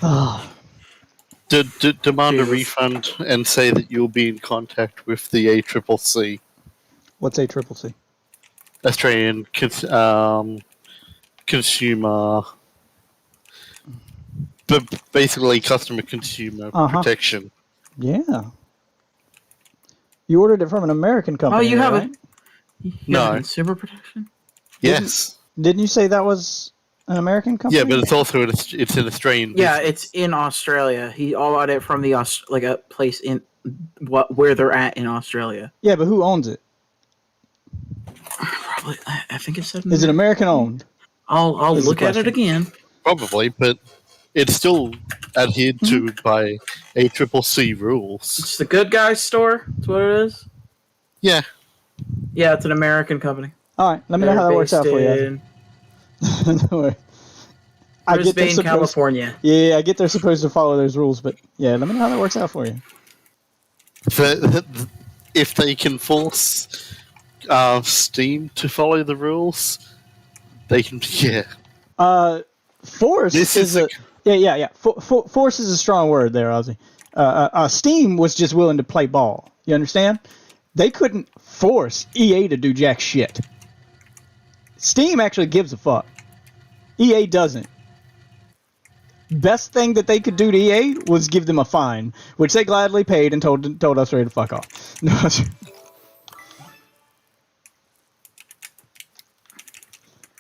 Ah, Demand a Jesus. refund and say that you'll be in contact with the ACCC, what's ACCC? Australian Consumer, but basically customer consumer protection. Yeah. You ordered it from an American company. Oh, you have right? No. consumer protection? Yes. Didn't you say that was an American company? Yeah, but it's also it's an Australian. Yeah, business. it's in Australia. He all got it from the like a place in where they're at in Australia. Yeah, but who owns it? Probably, I think it said. Is it American owned? I'll Is the look at it question. again. Probably, but it's still adhered to by ACCC rules. It's the Good Guys store. That's what it is. Yeah. Yeah, it's an American company. All right, let me know how that works out for you. Don't worry. I get they're Brisbane, supposed. California. Yeah, I get they're supposed to follow those rules, but yeah, let me know how that works out for you. If they can force Steam to follow the rules, They can, yeah. Force This is is a yeah. Force is a strong word there, Ozzy. Steam was just willing to play ball. You understand? They couldn't force EA to do jack shit. Steam actually gives a fuck. EA doesn't. Best thing that they could do to EA was give them a fine, which they gladly paid and told us to fuck off. No,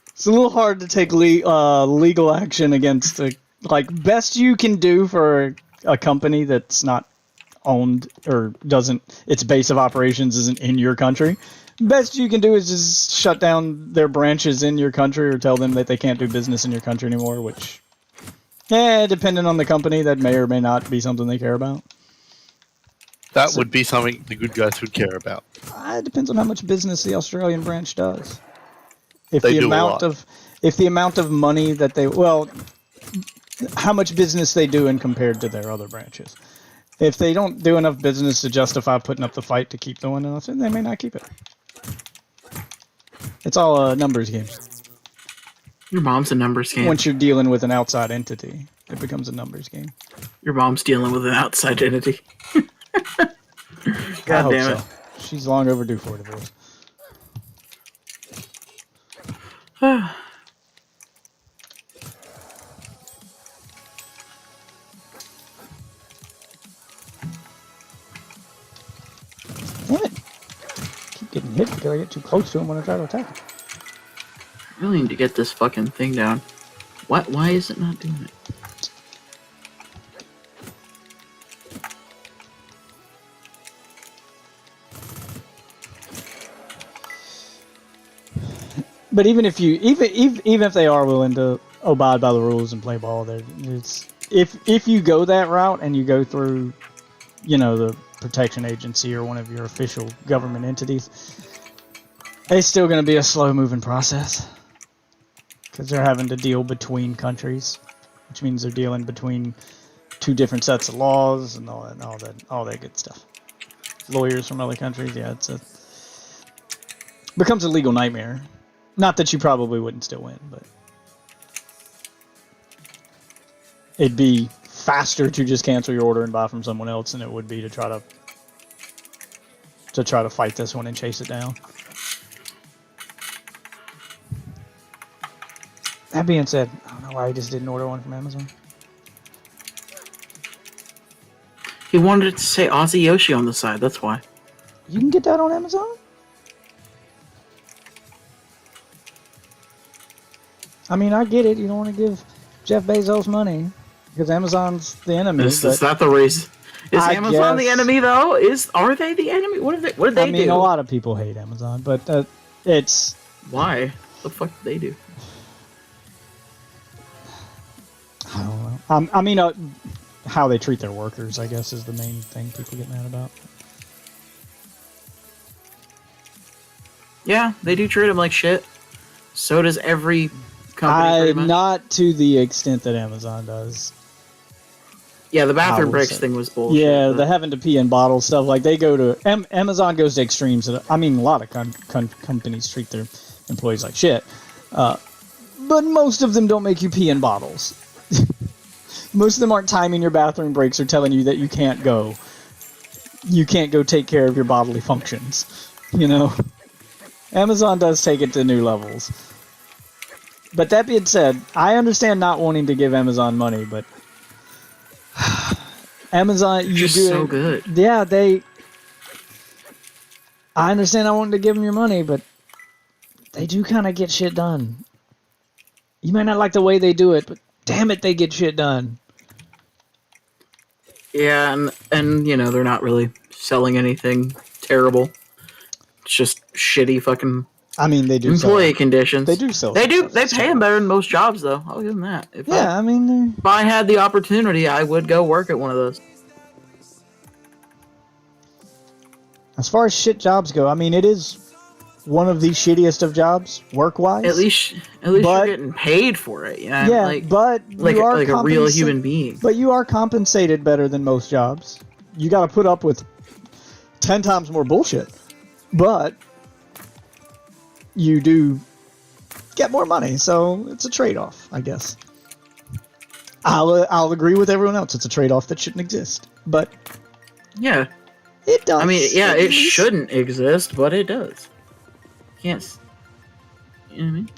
it's a little hard to take legal action against best you can do for a company that's not owned or its base of operations isn't in your country. Best you can do is just shut down their branches in your country or tell them that they can't do business in your country anymore, which, depending on the company, that may or may not be something they care about. That would be something the good guys would care about. It depends on how much business the Australian branch does. If They the do a amount lot. if the amount of money that how much business they do in compared to their other branches. If they don't do enough business to justify putting up the fight to keep doing enough, then they may not keep it. It's all a numbers game. Your mom's a numbers game. Once you're dealing with an outside entity, it becomes a numbers game. Your mom's dealing with an outside entity. I God hope damn it. so. She's long overdue for a divorce. Damn it. Keep getting hit because I get too close to him when I try to attack him. I really need to get this fucking thing down. Why is it not doing it? But even if they are willing to abide by the rules and play ball, if you go that route and you go through, the protection agency or one of your official government entities, it's still going to be a slow-moving process because they're having to deal between countries, which means they're dealing between two different sets of laws and all that good stuff. Lawyers from other countries, becomes a legal nightmare. Not that you probably wouldn't still win, but it'd be faster to just cancel your order and buy from someone else than it would be to try to fight this one and chase it down. That being said, I don't know why he just didn't order one from Amazon. He wanted it to say Aussie Yoshi on the side, that's why. You can get that on Amazon? I mean, I get it. You don't want to give Jeff Bezos money because Amazon's the enemy. Is but that the reason? Is I Amazon the guess- enemy though? Are they the enemy? What did they I mean, do? a lot of people hate Amazon, but it's... Why? The fuck did they do? I don't know. I mean, how they treat their workers, I guess, is the main thing people get mad about. Yeah, they do treat them like shit. So does every company, pretty much. Not to the extent that Amazon does. Yeah, the I bathroom will breaks say. thing was bullshit. Yeah, but- the having to pee in bottles stuff. Like, they go to... Amazon goes to extremes. I mean, a lot of companies treat their employees like shit. But most of them don't make you pee in bottles. Most of them aren't timing your bathroom breaks or telling you that you can't go. You can't go take care of your bodily functions. Amazon does take it to new levels. But that being said, I understand not wanting to give Amazon money, but Amazon, you Just do so good. Yeah, I understand not wanting to give them your money, but they do kind of get shit done. You might not like the way they do it, but damn it, they get shit done. Yeah, and they're not really selling anything terrible. It's just shitty fucking I mean, they do. employee conditions. They do sell. They do. stuff. They pay them better than most jobs, though. I'll give them that. If Yeah, I mean, I had the opportunity, I would go work at one of those. as far as shit jobs go, I mean, it is one of the shittiest of jobs, work-wise. At least But- you're getting paid for it. Yeah, Yeah, like but like, you are like a real compensa- human being. But you are compensated better than most jobs. You got to put up with 10 times more bullshit. But you do get more money. So it's a trade-off, I guess. I'll agree with everyone else. It's a trade-off that shouldn't exist, but Yeah. it does. I mean, yeah, at it least. shouldn't exist, but it does. Can't. You know what I mean?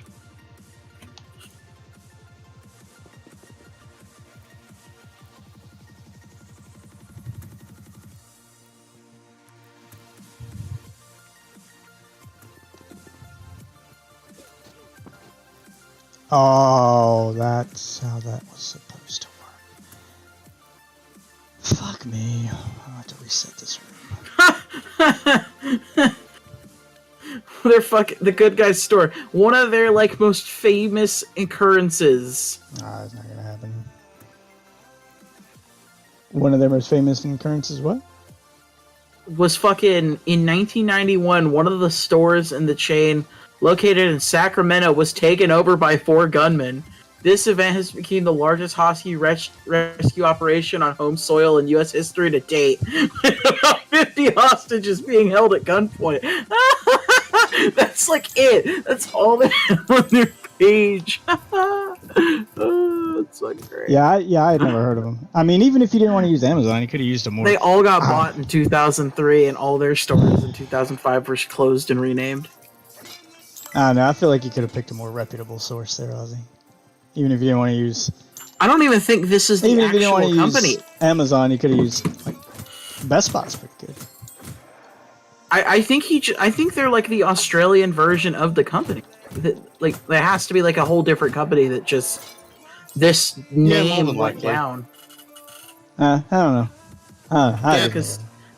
Oh, that's how that was supposed to work. Fuck me. I'll have to reset this room. They're fucking the Good Guys store. One of their like most famous occurrences. Nah, it's not gonna happen. One of their most famous occurrences, what? Was fucking in 1991. One of the stores in the chain, located in Sacramento, was taken over by 4 gunmen. This event has become the largest hostage rescue operation on home soil in U.S. history to date, with about 50 hostages being held at gunpoint. That's like it. That's all they have on their page. Oh, it's so great. Yeah, I had never heard of them. I mean, even if you didn't want to use Amazon, you could have used them more. They all got bought in 2003, and all their stores in 2005 were closed and renamed. I don't know. I feel like you could have picked a more reputable source there, Ozzy. Even if you didn't want to use, I don't even think this is the even if you didn't want actual to company. use Amazon, you could have used like Best Buy's pretty good. I think I think they're like the Australian version of the company. Like there has to be like a whole different company that just this more name than went likely. down. I don't know. I Yeah, don't know.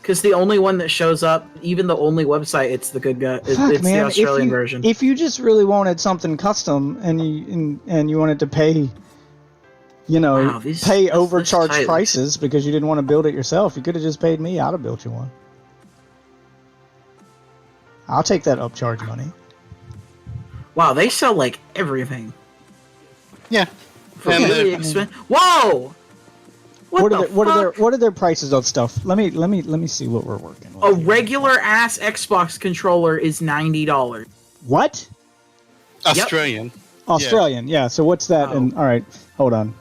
because the only one that shows up, even the only website, it's the Good Guy. Fuck, It's man, the Australian if you, version. If you just really wanted something custom and you wanted to pay, Wow, pay this overcharged title. prices because you didn't want to build it yourself, you could have just paid me. I'd have built you one. I'll take that upcharge money. Wow, they sell like everything. Yeah. For And really they're- expensive. Whoa! What the fuck? What are their prices on stuff? Let me see what we're working with. A here. regular ass Xbox controller is $90. What? Australian. Australian, yeah. So what's that? Oh. And all right, hold on.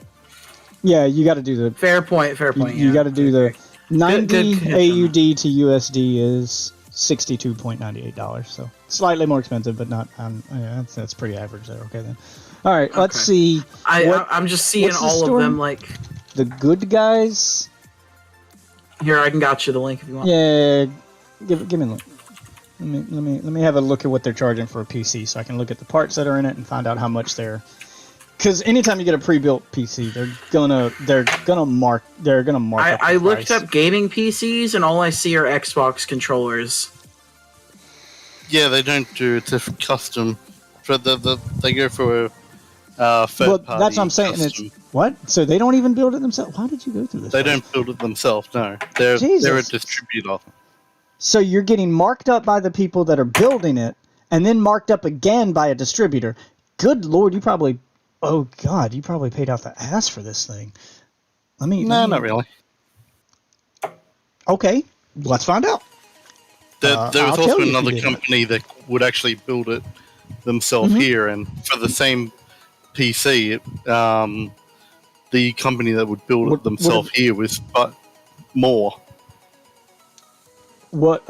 Yeah, you got to do the. Fair point. Fair point. You yeah. got to do the 90 good catch on AUD to USD is $62.98. So slightly more expensive, but not. Yeah, that's pretty average there. Okay then. All right, let's Okay. see. I'm just seeing what's the all store? of them like. The Good Guys. Here, I can got you the link if you want. Yeah, give me a look. Let me have a look at what they're charging for a PC, so I can look at the parts that are in it and find out how much they're. Because anytime you get a pre-built PC, they're gonna mark up the I looked price. up gaming PCs and all I see are Xbox controllers. Yeah, they don't do it's a custom. For they go for a third Well, party. that's what I'm saying. custom. It's what? So they don't even build it themselves? Why did you go through this? They process? don't build it themselves. No, they're a Jesus. distributor. So you're getting marked up by the people that are building it, and then marked up again by a distributor. Good Lord, you probably paid out the ass for this thing. No, let me- not really. Okay, let's find out. There I'll was tell also you if you another did. company that would actually build it themselves Mm-hmm. here, and for the same PC, the company that would build What- it themselves here was but more. What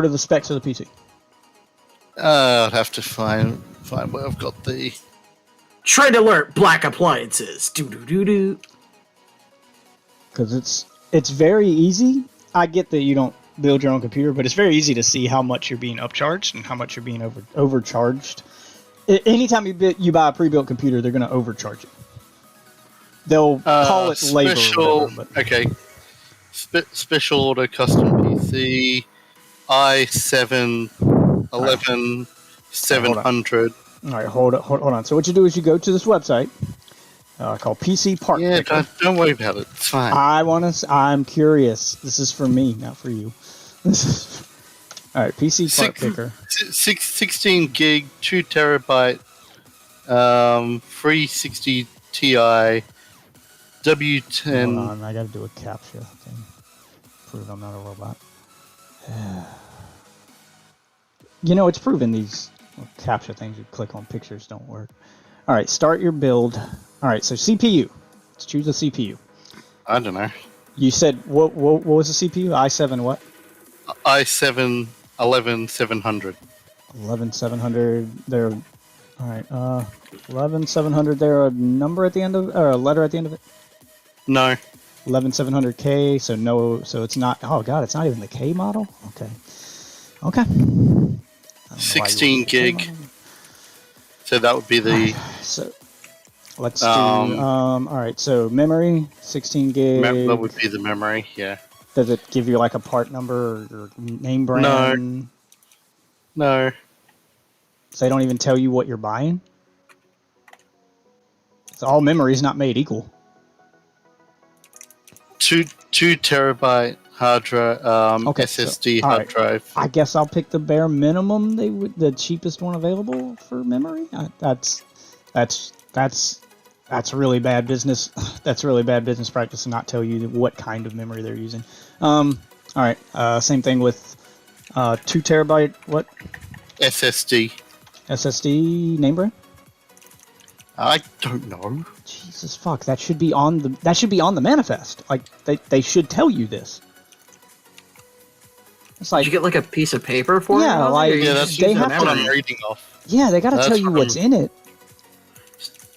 are the specs of the PC? I'd have to find where I've got the. Trend alert: black appliances. Do do do do. Because it's very easy. I get that you don't build your own computer, but it's very easy to see how much you're being upcharged and how much you're being overcharged. Anytime you buy a pre-built computer, they're going to overcharge you. They'll call it labor. Special. Or whatever, but Okay. Special order custom PC i7 11 700. all right, hold on. So what you do is you go to this website called PC Part Yeah, Picker. don't worry about it. It's fine. I'm curious. This is for me, not for you. All right, PC Part Picker. 16 gig, 2 terabyte, 360 Ti, W10. Hold on, I got to do a captcha thing. Prove I'm not a robot. It's proven these Well, capture things you click on pictures don't work. All right, start your build. All right, so CPU. Let's choose a CPU. I don't know. You said what was the CPU? i7 what? i7 11700. 11700. There. All right. 11700. There a number at the end of or a letter at the end of it? No. 11700K. So no. So it's not. Oh god, it's not even the K model. Okay. Okay. I don't know why you 16 would say K gig. model. So that would be the So let's do. All right. So memory 16 gig. that would be the memory. Yeah. Does it give you like a part number or name brand? No. So they don't even tell you what you're buying. So all memory is not made equal. 2 terabyte hard drive. Okay, so- SSD all hard right. drive. I guess I'll pick the bare minimum. The cheapest one available for memory. That's really bad business. That's really bad business practice to not tell you what kind of memory they're using. All right. Same thing with 2 terabyte. What SSD. SSD name brand? I don't know. Jesus fuck! That should be on the manifest. Like they should tell you this. It's Did like you get like a piece of paper for it? Yeah, on like- there, or you Yeah, just that's, they use have the that's what I'm memory? reading off. yeah, they gotta That's tell you what what's in it.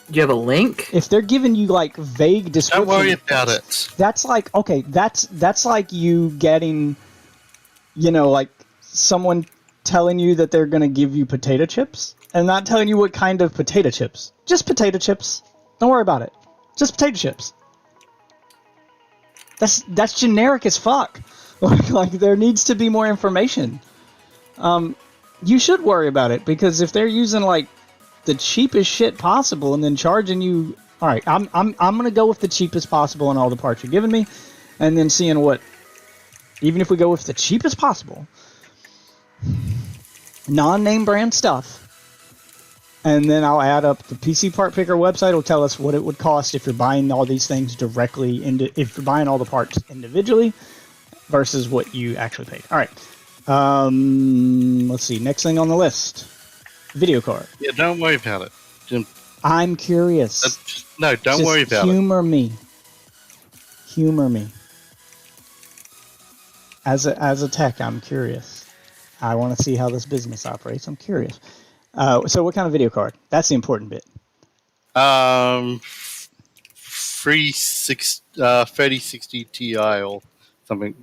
Do you have a link? If they're giving you like vague Don't description, worry about it. that's like okay, that's like you getting, like someone telling you that they're gonna give you potato chips and not telling you what kind of potato chips. Just potato chips. Don't worry about it. Just potato chips. That's generic as fuck. Like there needs to be more information. You should worry about it because if they're using like the cheapest shit possible and then charging you, all right, I'm gonna go with the cheapest possible on all the parts you're giving me, and then seeing what, even if we go with the cheapest possible, non-name brand stuff, and then I'll add up the PC Part Picker website. Will tell us what it would cost if you're buying all these things directly if you're buying all the parts individually versus what you actually paid. All right. Let's see. Next thing on the list, video card. Yeah, don't worry about it. I'm curious. No, don't Just worry about it. humor me. Humor me. As a tech, I'm curious. I want to see how this business operates. I'm curious. So what kind of video card? That's the important bit. 3060 Ti or something.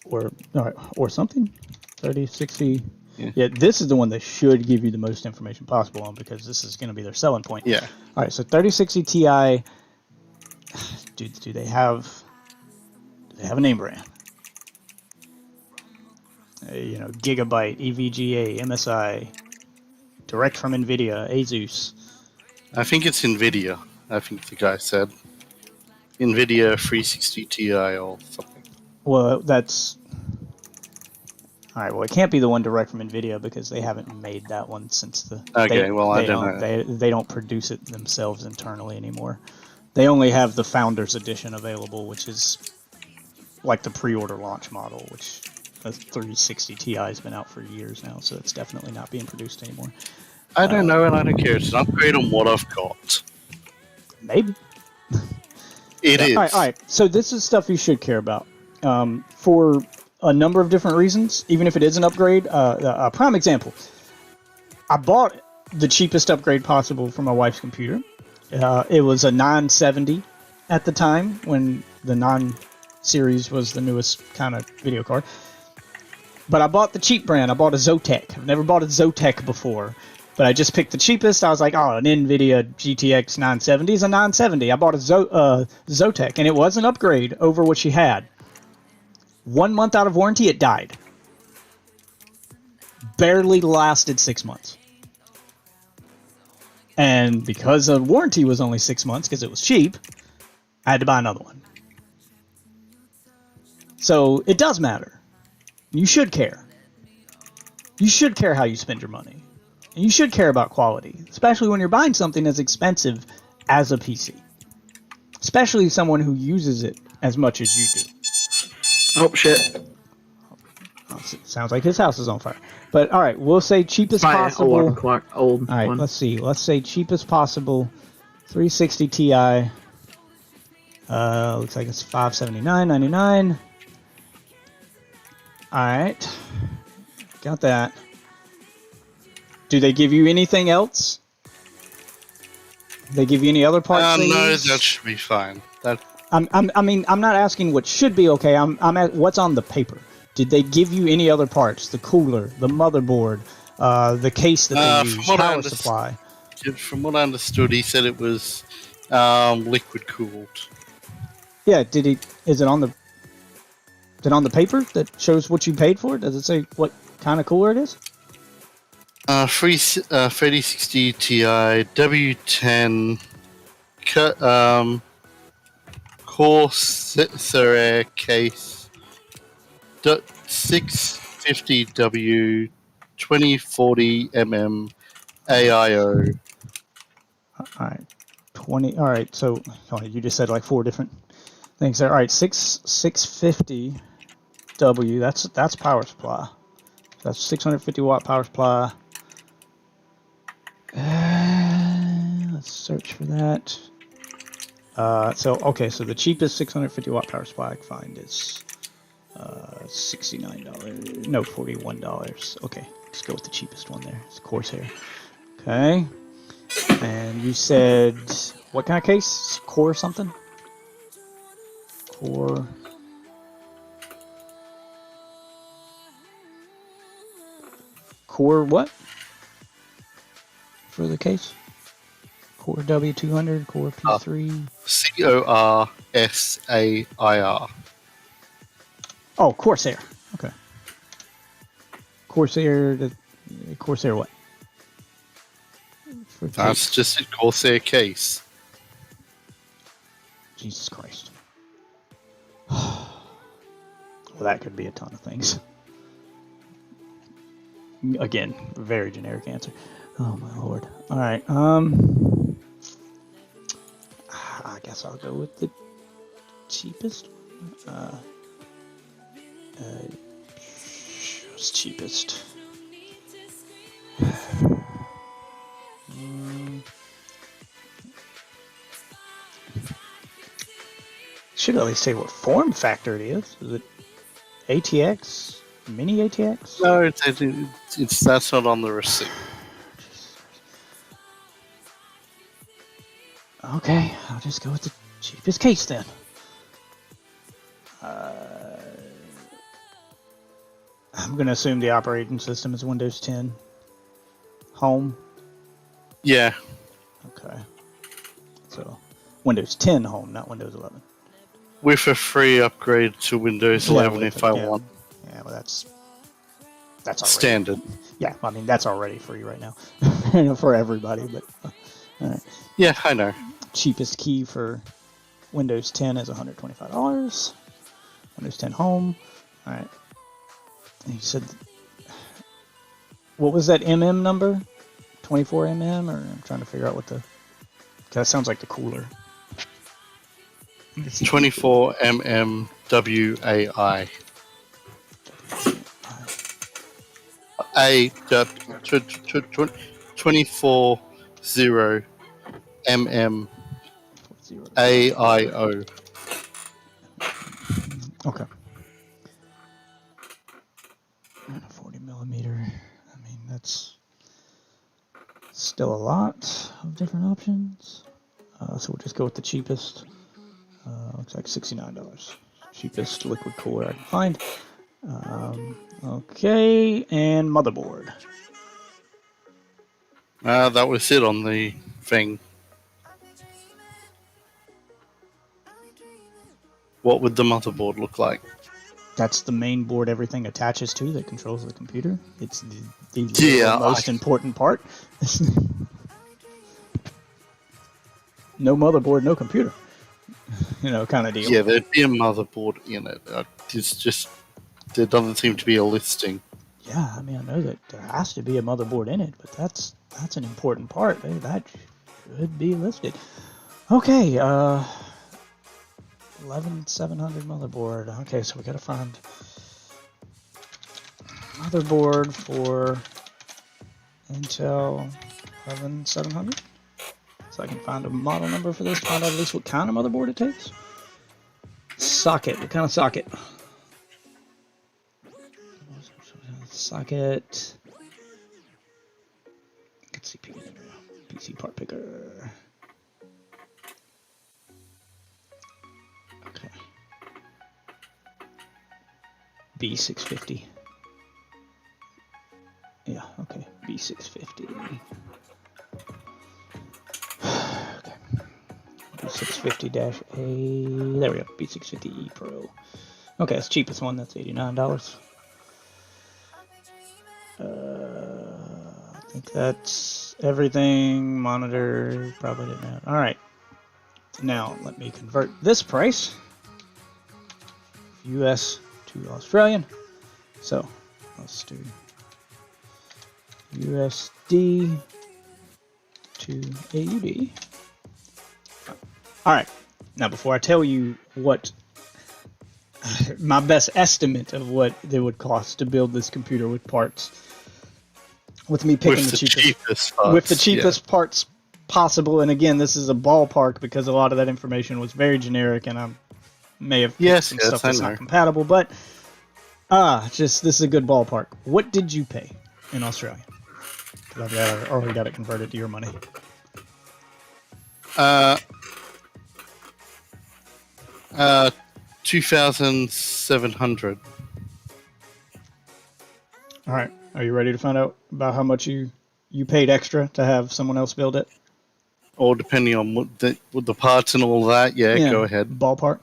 Or something. 3060. Yeah. Yeah, this is the one that should give you the most information possible on because this is going to be their selling point. Yeah. All right, so 3060 Ti. Do they have a name brand? Gigabyte, EVGA, MSI, direct from NVIDIA, Asus. I think it's NVIDIA. I think the guy said NVIDIA 360 Ti or something. Well, that's all right. Well, it can't be the one direct from NVIDIA because they haven't made that one since the. Okay, well, I don't know. They don't produce it themselves internally anymore. They only have the Founders Edition available, which is like the pre-order launch model, which the 360 Ti has been out for years now, so it's definitely not being produced anymore. I don't know and I don't care. It's an upgrade on what I've got. Maybe. It is. All right. So this is stuff you should care about for a number of different reasons. Even if it is an upgrade, a prime example. I bought the cheapest upgrade possible for my wife's computer. It was a 970 at the time when the 9 series was the newest kind of video card. But I bought the cheap brand. I bought a Zotac. I've never bought a Zotac before. But I just picked the cheapest. I was like, an NVIDIA GTX 970 is a 970. I bought a Zotac, and it was an upgrade over what she had. 1 month out of warranty, it died. Barely lasted 6 months. And because the warranty was only 6 months, because it was cheap, I had to buy another one. So it does matter. You should care. You should care how you spend your money. And you should care about quality, especially when you're buying something as expensive as a PC. Especially someone who uses it as much as you do. Oh shit! Oh, sounds like his house is on fire. But all right, we'll say cheapest My possible. alarm clock, old All right, one. let's see. Let's say cheapest possible. 360 Ti. Looks like it's $579.99. All right, got that. Do they give you anything else? They give you any other parts? they No, use? that should be fine. That I'm not asking what should be okay. I'm at what's on the paper. Did they give you any other parts? The cooler, the motherboard, the case that they from use, what I power supply. from what I understood, he said it was liquid cooled. Yeah, did he? Is it on the? Is it on the paper that shows what you paid for? Does it say what kind of cooler it is? 3060 Ti W10 Corsair case 650W 2040 AIO. All right, 20. All right, so you just said like 4 different things there. All right, 650 W. That's power supply. That's 650 watt power supply. Let's search for that. So the cheapest 650 watt power supply I can find is $69. No, $41. Okay, let's go with the cheapest one there. It's Corsair. Okay. And you said what kind of case? Core something? Core. Core what? For the case? Core W200, Core P3. CORSAIR. Oh, Corsair. Okay. Corsair. Corsair what? For That's case. just a Corsair case. Jesus Christ. Well, that could be a ton of things. Again, very generic answer. Oh my lord. All right. I guess I'll go with the cheapest. What's cheapest? Should at least say what form factor it is. Is it ATX? Mini ATX? No, it's that's not on the receipt. Okay, I'll just go with the cheapest case then. I'm going to assume the operating system is Windows 10 Home. Yeah, Okay. So, Windows 10 Home, not Windows 11. with a free upgrade to Windows Yeah, 11 if I want. Yeah, well, that's already Standard. Yeah, I mean that's already free right now for everybody. But all right, Yeah, I know. cheapest key for Windows 10 is $125. Windows 10 Home. All right. And you said what was that number? 24 or I'm trying to figure out what the. That sounds like the cooler. 24 WAI. A 24 0 AIO. Okay. And a 40 millimeter. I mean, that's still a lot of different options. So we'll just go with the cheapest. Looks like $69. Cheapest liquid cooler I can find. Okay, and motherboard. That was it on the thing. What would the motherboard look like? That's the main board everything attaches to that controls the computer. It's the Yeah, most important part. No motherboard, no computer. Kind of deal. Yeah, there'd be a motherboard in it. It's just there doesn't seem to be a listing. Yeah, I mean, I know that there has to be a motherboard in it, but that's an important part. That should be listed. Okay, 11700 motherboard. Okay, so we gotta find motherboard for Intel 11700. So I can find a model number for this, find out at least what kind of motherboard it takes. Socket, what kind of socket? Socket. Let's see, PC part picker. Okay. B650. Yeah, okay. B650. Okay. B650-A. There we go. B650E Pro. Okay, it's the cheapest one. That's $89. I think that's everything. Monitor probably didn't have. All right. Now let me convert this price, US to Australian. So let's do USD to AUD. All right. Now before I tell you what my best estimate of what it would cost to build this computer with parts, with me picking With the cheapest parts, with the cheapest parts possible. And again, this is a ballpark because a lot of that information was very generic, and I may have picked some stuff that's not compatible. But just this is a good ballpark. What did you pay in Australia? Because I've already got it converted to your money. 2,700. All right. Are you ready to find out about how much you paid extra to have someone else build it? Or depending on what the parts and all that, yeah, go ahead. Ballpark.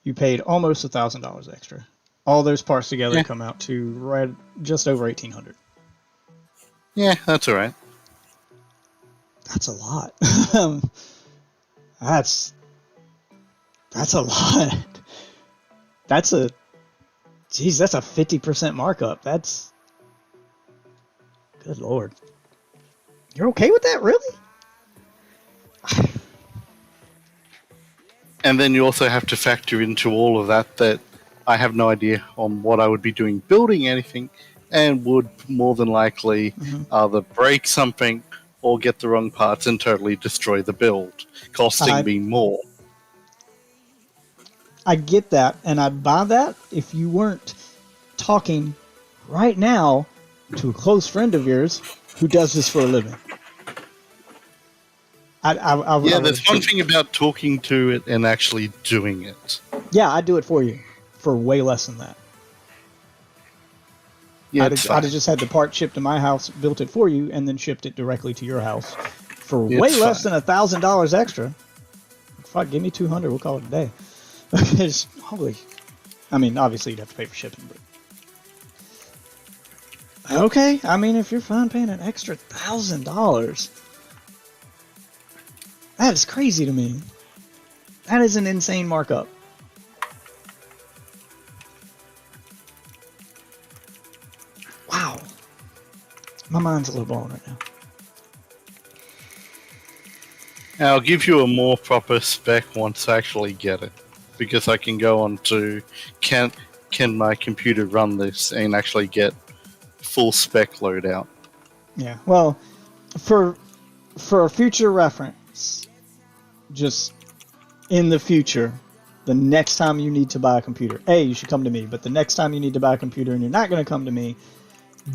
You paid almost $1,000 extra. All those parts together come out to right just over 1,800. Yeah, that's all right. That's a lot. That's a lot. That's a 50% markup. That's good Lord. You're okay with that, really? And then you also have to factor into all of that I have no idea on what I would be doing building anything, and would more than likely either break something or get the wrong parts and totally destroy the build, costing me more. I get that, and I'd buy that if you weren't talking right now to a close friend of yours who does this for a living. There's one thing about talking to it and actually doing it. Yeah, I'd do it for you for way less than that. Yeah, I'd have just had the part shipped to my house, built it for you, and then shipped it directly to your house for way less than $1,000 extra. Fuck, give me $200. We'll call it a day. It's probably, I mean, obviously you'd have to pay for shipping, but okay. I mean, if you're fine paying an extra $1,000, that is crazy to me. That is an insane markup. Wow. My mind's a little blown right now. I'll give you a more proper spec once I actually get it, because I can go on to can my computer run this and actually get full spec loadout. Yeah. Well, for a future reference, just in the future, the next time you need to buy a computer, you should come to me. But the next time you need to buy a computer and you're not going to come to me,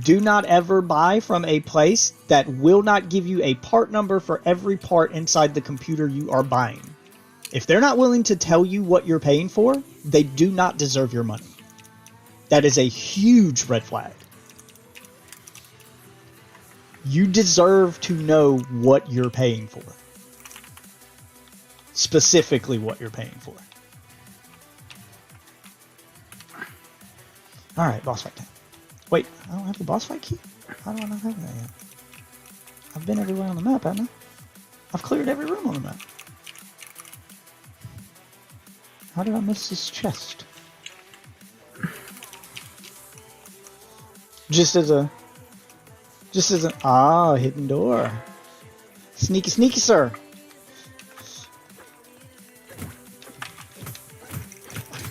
do not ever buy from a place that will not give you a part number for every part inside the computer you are buying. If they're not willing to tell you what you're paying for, they do not deserve your money. That is a huge red flag. You deserve to know what you're paying for. Specifically what you're paying for. Alright, boss fight time. Wait, I don't have the boss fight key? How do I not have that yet? I've been everywhere on the map, haven't I? I've cleared every room on the map. How did I miss this chest? Just as an hidden door. Sneaky, sneaky, sir.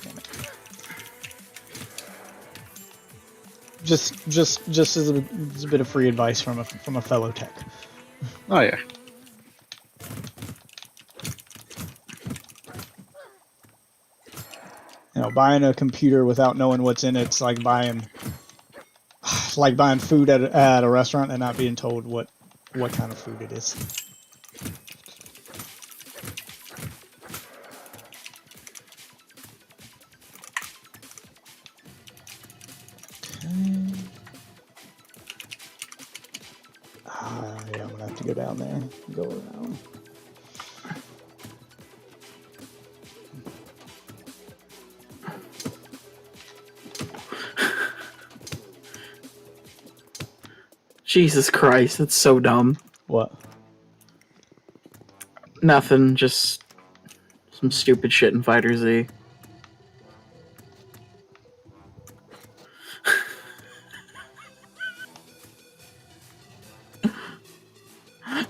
Damn it. Just as a bit of free advice from a fellow tech. Oh yeah. You know, buying a computer without knowing what's in it's like buying food at a restaurant and not being told what kind of food it is. Okay. Yeah, I'm gonna have to go down there, go around. Jesus Christ, that's so dumb. What? Nothing, just some stupid shit in Fighter Z.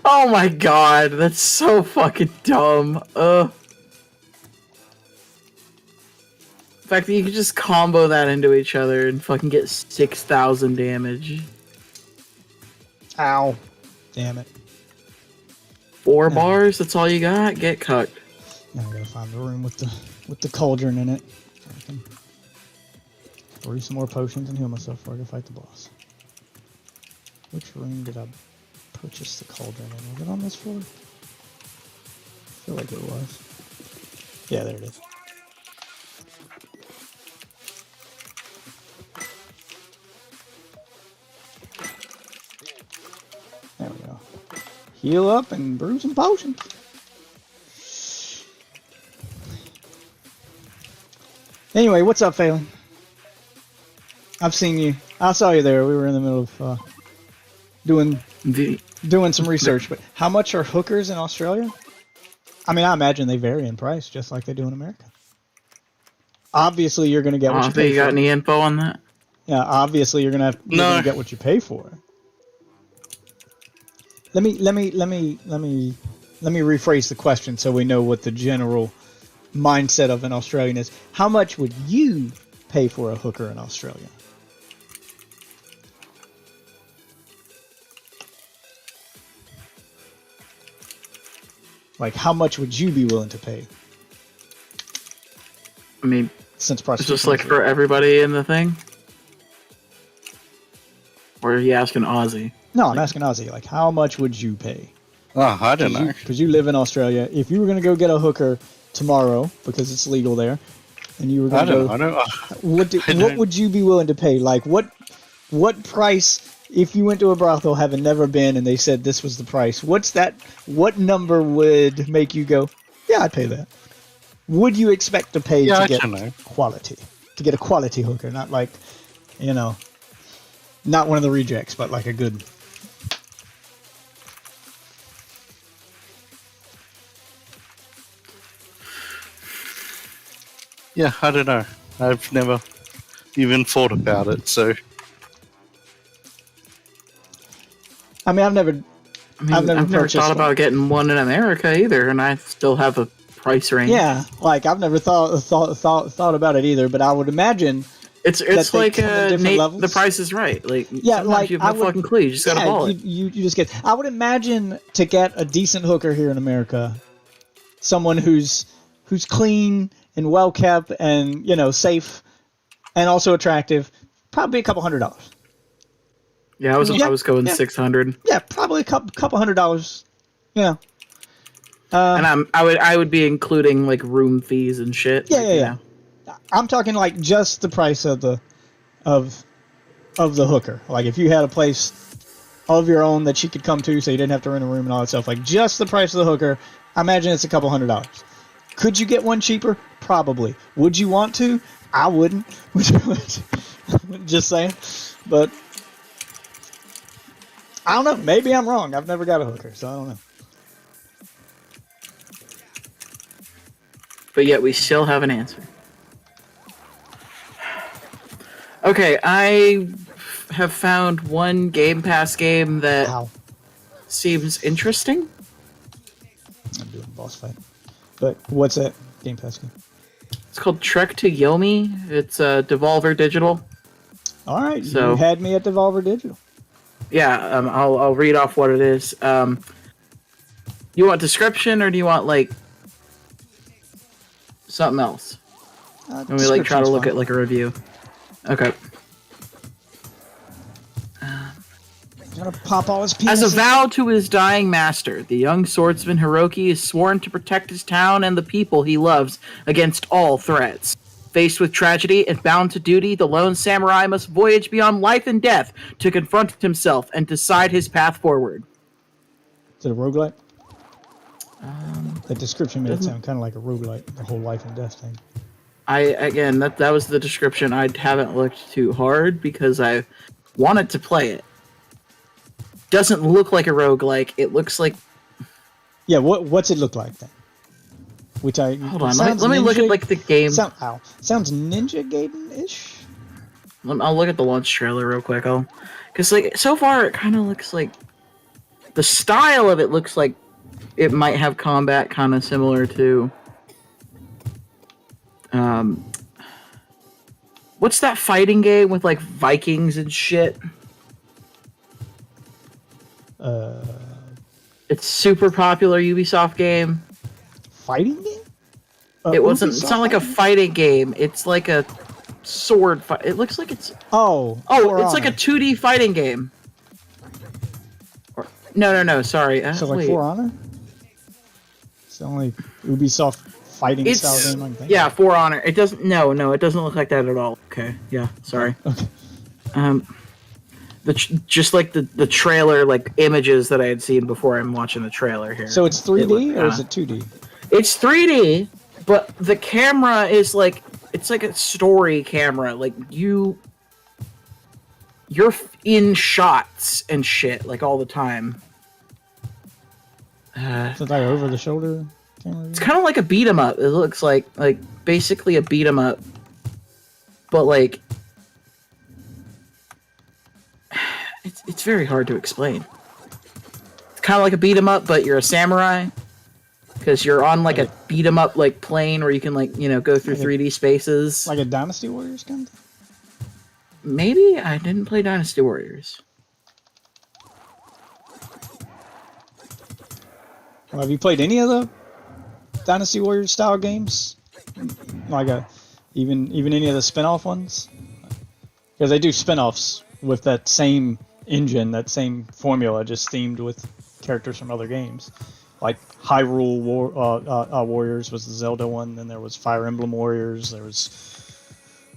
Oh my god, that's so fucking dumb. The fact that you could just combo that into each other and fucking get 6,000 damage. Ow. Damn it. 4 bars, that's all you got? Get cucked. Now I gotta find the room with the cauldron in it. So I can brew some more potions and heal myself before I go fight the boss. Which room did I purchase the cauldron in? Was it on this floor? I feel like it was. Yeah, there it is. There we go. Heal up and brew some potions. Anyway, what's up, Phelan? I've seen you. I saw you there. We were in the middle of doing some research. But how much are hookers in Australia? I mean, I imagine they vary in price, just like they do in America. Obviously, you're going to get what you pay for. You got any info on that? Yeah, obviously, you're going to get what you pay for. Let me rephrase the question so we know what the general mindset of an Australian is. How much would you pay for a hooker in Australia? Like, how much would you be willing to pay? I mean, since it's prostitution just like for everybody in the thing? Or are you asking Aussie? No, I'm asking Ozzy. Like, how much would you pay? Oh, I don't know. Because you live in Australia. If you were going to go get a hooker tomorrow, because it's legal there, and you were going to go... What would you be willing to pay? Like, what price, if you went to a brothel, having never been, and they said this was the price, what number would make you go, yeah, I'd pay that? Would you expect to pay to get quality? To get a quality hooker, not like, not one of the rejects, but like a good... Yeah, I don't know. I've never even thought about it, so... I mean, I've never thought about getting one in America either, and I still have a price range. Yeah, like I've never thought about it either, but I would imagine it's like the Price is Right. Like sometimes you have no fucking clue. You just gotta ball it. You just get. I would imagine to get a decent hooker here in America, someone who's clean and well kept and safe, and also attractive, probably a couple $100. Yeah, I was going 600. Yeah, probably a couple $100. Yeah. And I would be including like room fees and shit. Yeah. I'm talking like just the price of the hooker. Like if you had a place of your own that she could come to, so you didn't have to rent a room and all that stuff. Like just the price of the hooker, I imagine it's a couple $100. Could you get one cheaper? Probably. Would you want to? I wouldn't. Just saying. But I don't know. Maybe I'm wrong. I've never got a hooker, so I don't know. But yet we still have an answer. Okay, I have found one Game Pass game that seems interesting. I'm doing a boss fight. But what's that Game Pass game? It's called Trek to Yomi. It's Devolver Digital. All right, So- you had me at Devolver Digital. Yeah, I'll read off what it is. You want description or do you want like something else? And we like try to Description's look fine. at like a review. Okay. Gonna pop all his As a penises. vow to his dying master, the young swordsman Hiroki is sworn to protect his town and the people he loves against all threats. Faced with tragedy and bound to duty, the lone samurai must voyage beyond life and death to confront himself and decide his path forward. Is it a roguelike? The description made it sound kind of like a roguelike, the whole life and death thing. That was the description. I haven't looked too hard because I wanted to play it. Doesn't look like a roguelike. It looks like... Yeah, what's it look like then? Which I Hold on, let me look at like the game. Sounds Ninja Gaiden-ish. I'll look at the launch trailer real quick. Because like so far it kind of looks like the style of it looks like it might have combat kind of similar to what's that fighting game with like Vikings and shit? It's super popular Ubisoft game. Fighting game? It's not like a fighting game. It's like a sword fight. It looks like it's For it's like a Honor. 2D fighting game. No, sorry. So like wait. For Honor? It's the only Ubisoft fighting style It's game I can think yeah, of. For Honor. It doesn't. No, it doesn't look like that at all. Okay, yeah, sorry. Okay. Just like the trailer, like images that I had seen before I'm watching the trailer here. So it's 3D or is looked, it 2D? It's 3D, but the camera is like it's like a story camera. Like you're in shots and shit like all the time. Is it like over the shoulder camera? It's kind of like a beat 'em up. It looks like basically a beat 'em up, but like it's very hard to explain. It's kind of like a beat 'em up, but you're a samurai because you're on like a beat 'em up like plane where you can like go through 3D spaces. Like a Dynasty Warriors kind of thing? Maybe I didn't play Dynasty Warriors. Well, have you played any of the Dynasty Warriors style games? Like even any of the spin-off ones? Because they do spin-offs with that same engine, that same formula, just themed with characters from other games. Like Hyrule Warriors was the Zelda one, then there was Fire Emblem Warriors, there was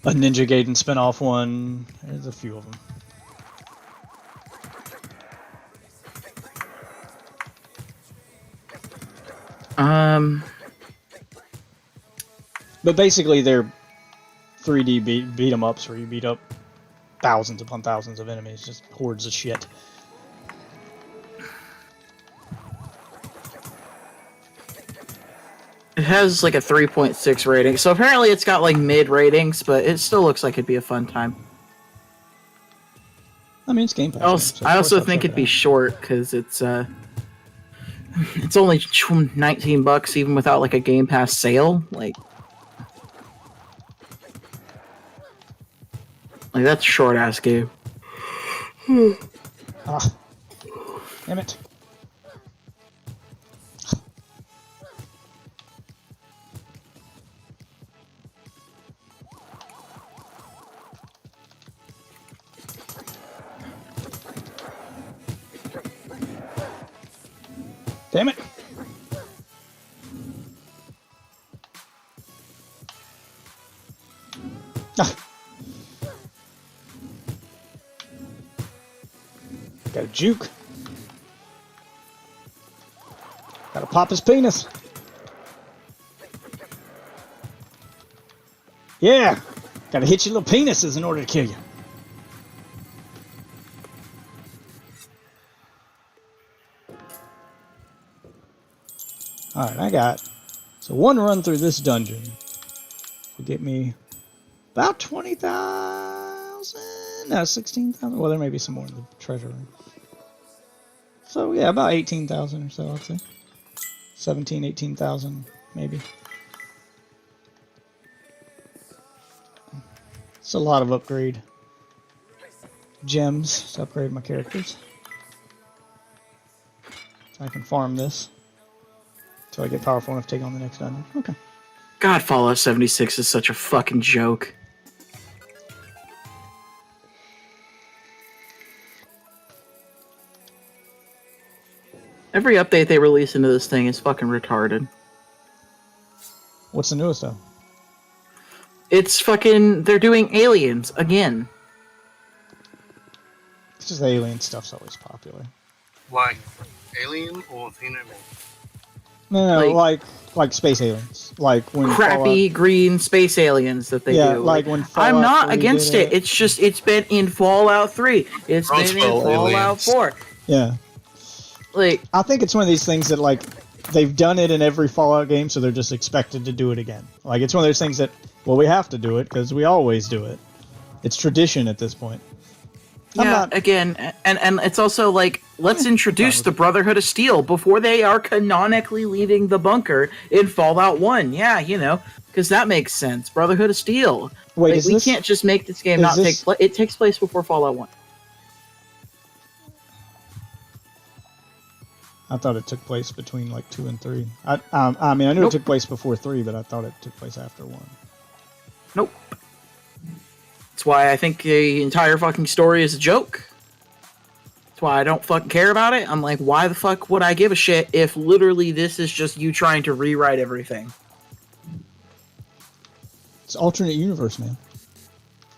a Ninja Gaiden spin-off one. There's a few of them. But basically, they're 3D beat 'em ups where you beat up thousands upon thousands of enemies, just hordes of shit. It has like a 3.6 rating, so apparently it's got like mid ratings, but it still looks like it'd be a fun time. I mean, it's Game Pass. I also think it'd be short because it's only $19 even without like a Game Pass sale. Like that's a short ass game. Ah, damn it. Damn it. Ah. Got a juke. Gotta pop his penis. Yeah. Gotta hit your little penises in order to kill you. Alright, I got... So one run through this dungeon will get me about 20,000... No, 16,000? Well, there may be some more in the treasure room. So, yeah, about 18,000 or so, I'd say. 17, 18,000, maybe. It's a lot of upgrade. gems to upgrade my characters. So I can farm this until I get powerful enough to take on the next dungeon. Okay. God, Fallout 76 is such a fucking joke. Every update they release into this thing is fucking retarded. What's the newest though? It's fucking... They're doing Aliens again. It's just alien stuff's always popular. Like Alien or Xenomorph? No, like space aliens. Like when Crappy green space aliens that they Yeah, do. like when I'm Fallout not 3 against did it. It's just, it's been in Fallout 3. It's been in Roswell Fallout aliens. 4. Yeah. Like, I think it's one of these things that, like, they've done it in every Fallout game, so they're just expected to do it again. Like, it's one of those things that, well, we have to do it because we always do it. It's tradition at this point. yeah, again, and it's also like, let's introduce the Brotherhood of Steel before they are canonically leaving the bunker in Fallout 1. Yeah, you know, because that makes sense. Brotherhood of Steel. Wait, Like, is we this, can't just make this game is not this- take place. It takes place before Fallout 1. I thought it took place between, like, 2 and 3. I mean, I knew Nope. it took place before 3, but I thought it took place after 1. Nope. That's why I think the entire fucking story is a joke. That's why I don't fucking care about it. I'm like, why the fuck would I give a shit if literally this is just you trying to rewrite everything? It's alternate universe, man.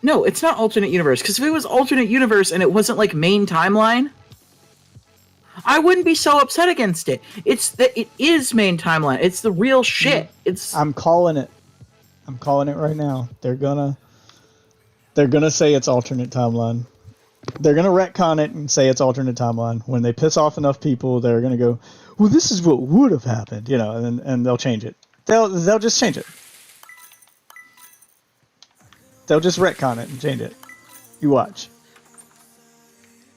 No, it's not alternate universe. Because if it was alternate universe and it wasn't like main timeline, I wouldn't be so upset against it. It's that it is main timeline. It's the real shit. It's I'm calling it. I'm calling it right now. They're gonna say it's alternate timeline. They're gonna retcon it and say it's alternate timeline. When they piss off enough people, they're gonna go, "Well, this is what would have happened," you know, and they'll change it. They'll just change it. They'll just retcon it and change it. You watch.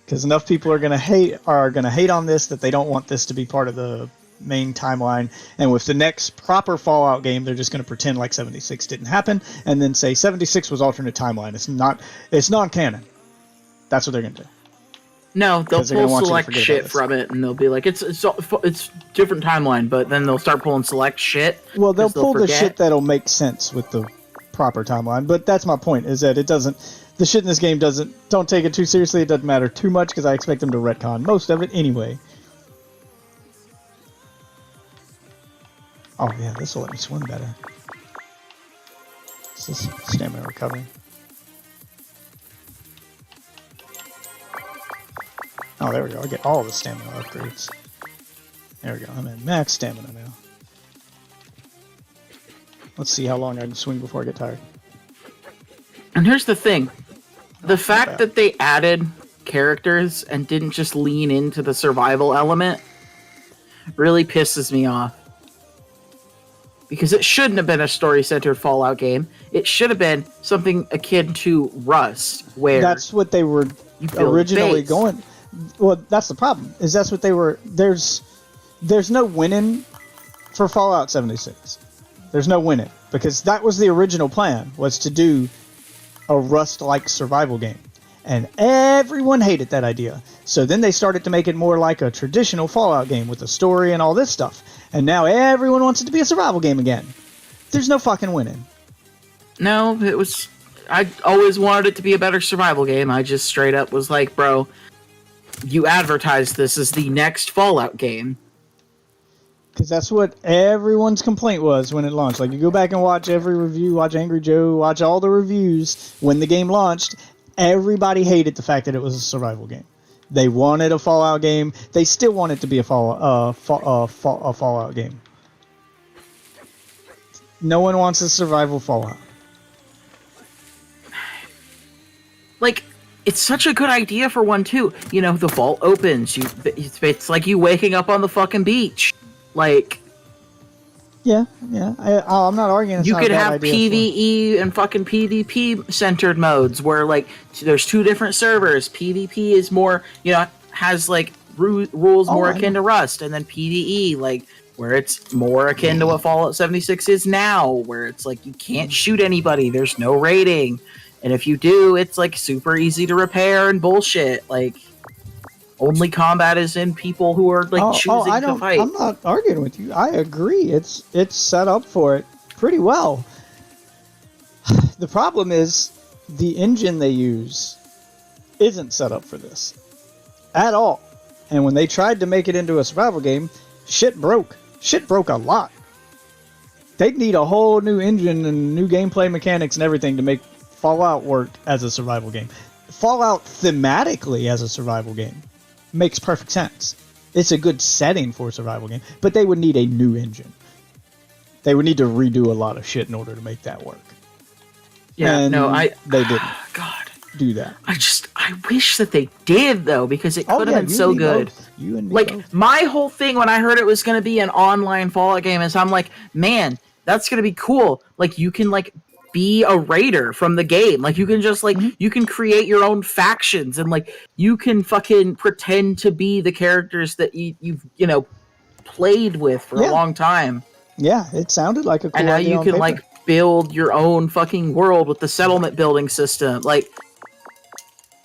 Because enough people are gonna hate on this that they don't want this to be part of the main timeline. And with the next proper Fallout game, they're just gonna pretend like 76 didn't happen, and then say 76 was alternate timeline. It's non-canon. That's what they're gonna do. no, they'll 'Cause they're gonna pull want you to select forget shit about this. from it, and they'll be like, it's different timeline. But then they'll start pulling select shit. Well, they'll 'cause they'll pull the forget. shit that'll make sense with the proper timeline. But that's my point, is that it doesn't. The shit in this game don't take it too seriously. It doesn't matter too much because I expect them to retcon most of it anyway. Oh yeah, this will let me swim better. This is stamina recovery. Oh, there we go. I get all the stamina upgrades. There we go. I'm at max stamina now. Let's see how long I can swing before I get tired. And here's the thing. The fact bad. that they added characters and didn't just lean into the survival element really pisses me off. Because it shouldn't have been a story-centered Fallout game. It should have been something akin to Rust, where That's what they were you build originally base. going. Well, that's the problem. Is that's what they were. There's no winning for Fallout 76. There's no winning because that was the original plan, was to do a Rust-like survival game, and everyone hated that idea. So then they started to make it more like a traditional Fallout game with a story and all this stuff. And now everyone wants it to be a survival game again. There's no fucking winning. No, it was... I always wanted it to be a better survival game. I just straight up was like, bro, you advertised this as the next Fallout game. Because that's what everyone's complaint was when it launched. Like, you go back and watch every review, watch Angry Joe, watch all the reviews when the game launched. Everybody hated the fact that it was a survival game. They wanted a Fallout game. They still want it to be a Fallout game. No one wants a survival Fallout. Like, it's such a good idea for one, too. You know, the vault opens. It's like you waking up on the fucking beach. Like, Yeah. I'm not arguing. It's you not a could bad have idea PvE and fucking PvP centered modes where, like, there's two different servers. PvP is more, you know, has, like, rules Oh, more I akin to Rust. And then PvE, like, where it's more akin to what Fallout 76 is now, where it's like you can't shoot anybody, there's no raiding. And if you do, it's like super easy to repair and bullshit. Like, only combat is in people who are like choosing to fight. I'm not arguing with you. I agree. It's set up for it pretty well. The problem is the engine they use isn't set up for this at all. And when they tried to make it into a survival game, shit broke. Shit broke a lot. They'd need a whole new engine and new gameplay mechanics and everything to make Fallout work as a survival game. Fallout thematically as a survival game makes perfect sense. It's a good setting for a survival game, but they would need a new engine. They would need to redo a lot of shit in order to make that work. Yeah, And they didn't God, do that. I wish that they did though, because it could have been you so and me good. both. You and me Like, both. my whole thing when I heard it was going to be an online Fallout game is I'm like, man, that's going to be cool. Like, you can like be a raider from the game. Like, you can just like you can create your own factions, and like you can fucking pretend to be the characters that you've played with for a long time. Yeah, it sounded like a cool And now idea you on can paper. like build your own fucking world with the settlement building system. Like,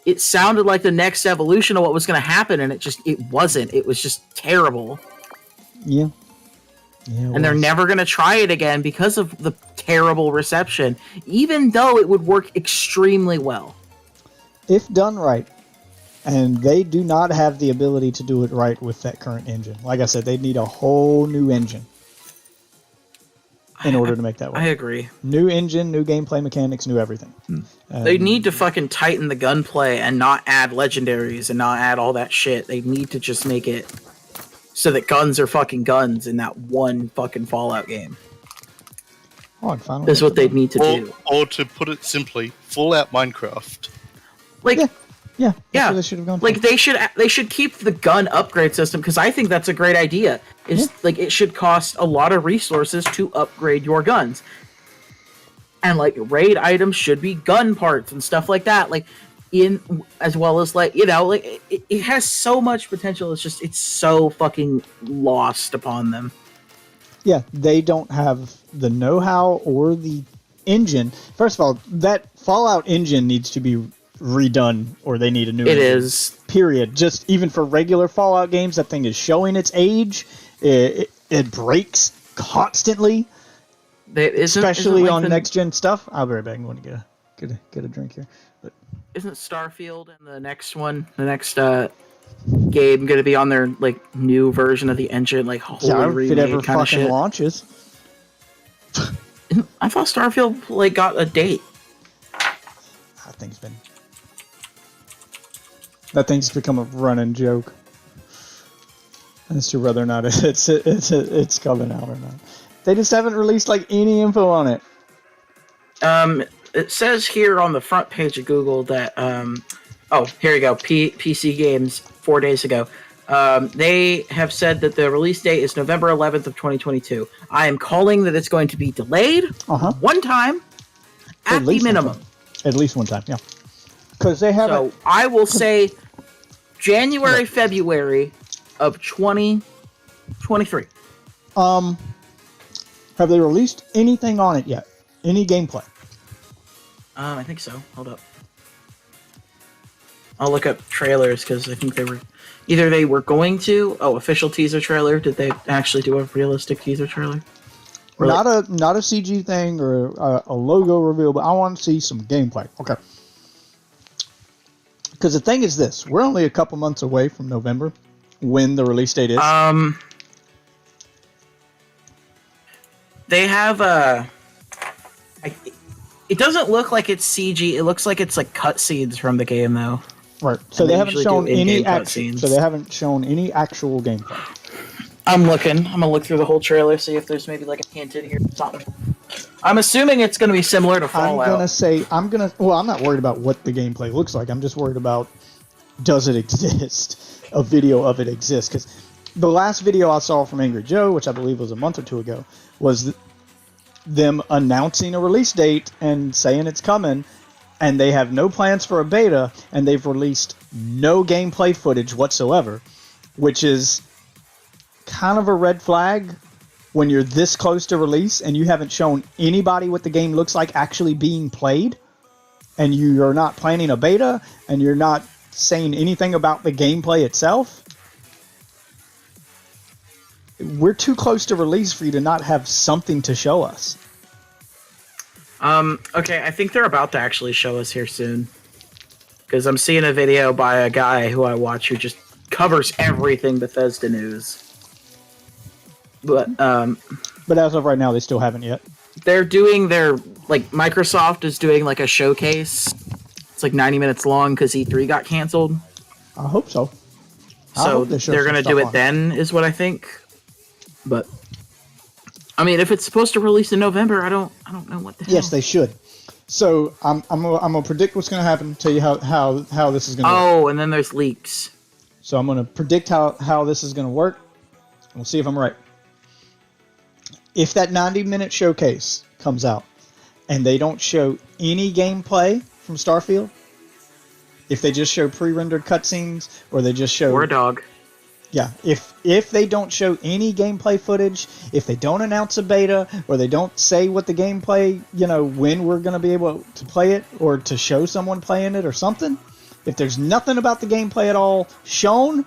it sounded like the next evolution of what was going to happen, and it wasn't. It was just terrible. Yeah. Yeah, And they're never going to try it again because of the terrible reception, even though it would work extremely well. if done right. And they do not have the ability to do it right with that current engine. Like I said, they need a whole new engine in order to make that work. I agree. New engine, new gameplay mechanics, new everything. They need to fucking tighten the gunplay and not add legendaries and not add all that shit. They need to just make it so that guns are fucking guns in that one fucking Fallout game. That's what they need to do. Or to put it simply, Fallout Minecraft. Like, Yeah, that's yeah, what they should have gone for. like they should keep the gun upgrade system, because I think that's a great idea. It's like it should cost a lot of resources to upgrade your guns, and like raid items should be gun parts and stuff like that. Like as well as like it has so much potential. It's so fucking lost upon them. Yeah, they don't have the know-how or the engine. First of all, that Fallout engine needs to be redone, or they need a new It engine. is. Period. Just even for regular Fallout games, that thing is showing its age. It breaks constantly, especially on next-gen stuff. I'll be right back. I'm going to get a drink here. But Isn't Starfield and the next game going to be on their like new version of the engine, like wholly yeah, if it remade ever kind of fucking shit? launches. I thought Starfield like got a date. That thing's become a running joke as to whether or not it's coming out or not. They just haven't released like any info on it. It says here on the front page of Google that here you go. PC Games 4 days ago. They have said that the release date is November 11th of 2022. I am calling that it's going to be delayed one time at the minimum. At least one time, yeah. Because they haven't. So I will say January, February of 2023. Have they released anything on it yet? Any gameplay? I think so. Hold up. I'll look up trailers because I think they were going to. Oh, official teaser trailer. Did they actually do a realistic teaser trailer? Or Not a CG thing or a logo reveal, but I want to see some gameplay. Okay. Because the thing is this, we're only a couple months away from November, when the release date is. They have it doesn't look like it's CG. It looks like it's like cutscenes from the game, though. Right. So and they they haven't usually shown do in-game any action. cutscenes. So they haven't shown any actual gameplay. I'm looking. I'm gonna look through the whole trailer, see if there's maybe like a hint in here or something. I'm assuming it's gonna be similar to Fallout. Well, I'm not worried about what the gameplay looks like. I'm just worried about, does it exist? A video of it exists? Because the last video I saw from Angry Joe, which I believe was a month or two ago, was them announcing a release date and saying it's coming, and they have no plans for a beta, and they've released no gameplay footage whatsoever, which is kind of a red flag when you're this close to release and you haven't shown anybody what the game looks like actually being played. and you are not planning a beta, and you're not saying anything about the gameplay itself, we're too close to release for you to not have something to show us. Okay, I think they're about to actually show us here soon. Because I'm seeing a video by a guy who I watch who just covers everything Bethesda news. But as of right now, they still haven't yet. they're doing their, like, Microsoft is doing like a showcase. It's like 90 minutes long because E3 got canceled. I hope so. I So hope they show they're some gonna stuff do it on then, is what I think. But I mean, if it's supposed to release in November, I don't know what the hell. Yes, they should. So I'm gonna predict what's gonna happen. Tell you how this is gonna work. Oh, and then there's leaks. So I'm gonna predict how this is gonna work. We'll see if I'm right. If that 90-minute showcase comes out and they don't show any gameplay from Starfield, if they just show pre-rendered cutscenes or they just show Or a dog. Yeah, if they don't show any gameplay footage, if they don't announce a beta, or they don't say what the gameplay, when we're going to be able to play it, or to show someone playing it or something, if there's nothing about the gameplay at all shown,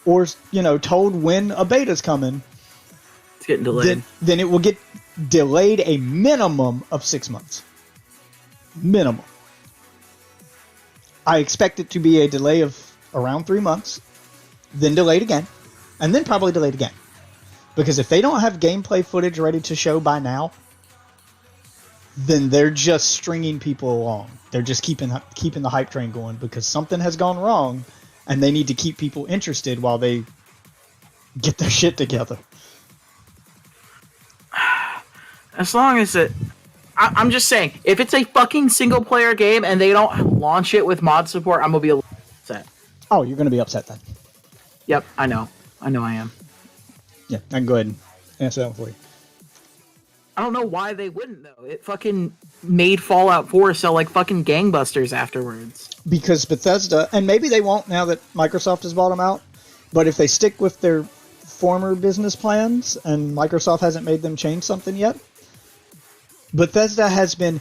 or, told when a beta's coming, It's getting delayed. then it will get delayed a minimum of 6 months. Minimum. I expect it to be a delay of around 3 months. Then delayed again, and then probably delayed again. Because if they don't have gameplay footage ready to show by now, then they're just stringing people along. They're just keeping the hype train going because something has gone wrong, and they need to keep people interested while they get their shit together. As long as I'm just saying, if it's a fucking single player game and they don't launch it with mod support, I'm gonna be a little upset. Oh, you're going to be upset then. Yep, I know I am. Yeah, I can go ahead and answer that one for you. I don't know why they wouldn't though. It fucking made Fallout 4 sell like fucking gangbusters afterwards. Because Bethesda, and maybe they won't now that Microsoft has bought them out, but if they stick with their former business plans and Microsoft hasn't made them change something yet, Bethesda has been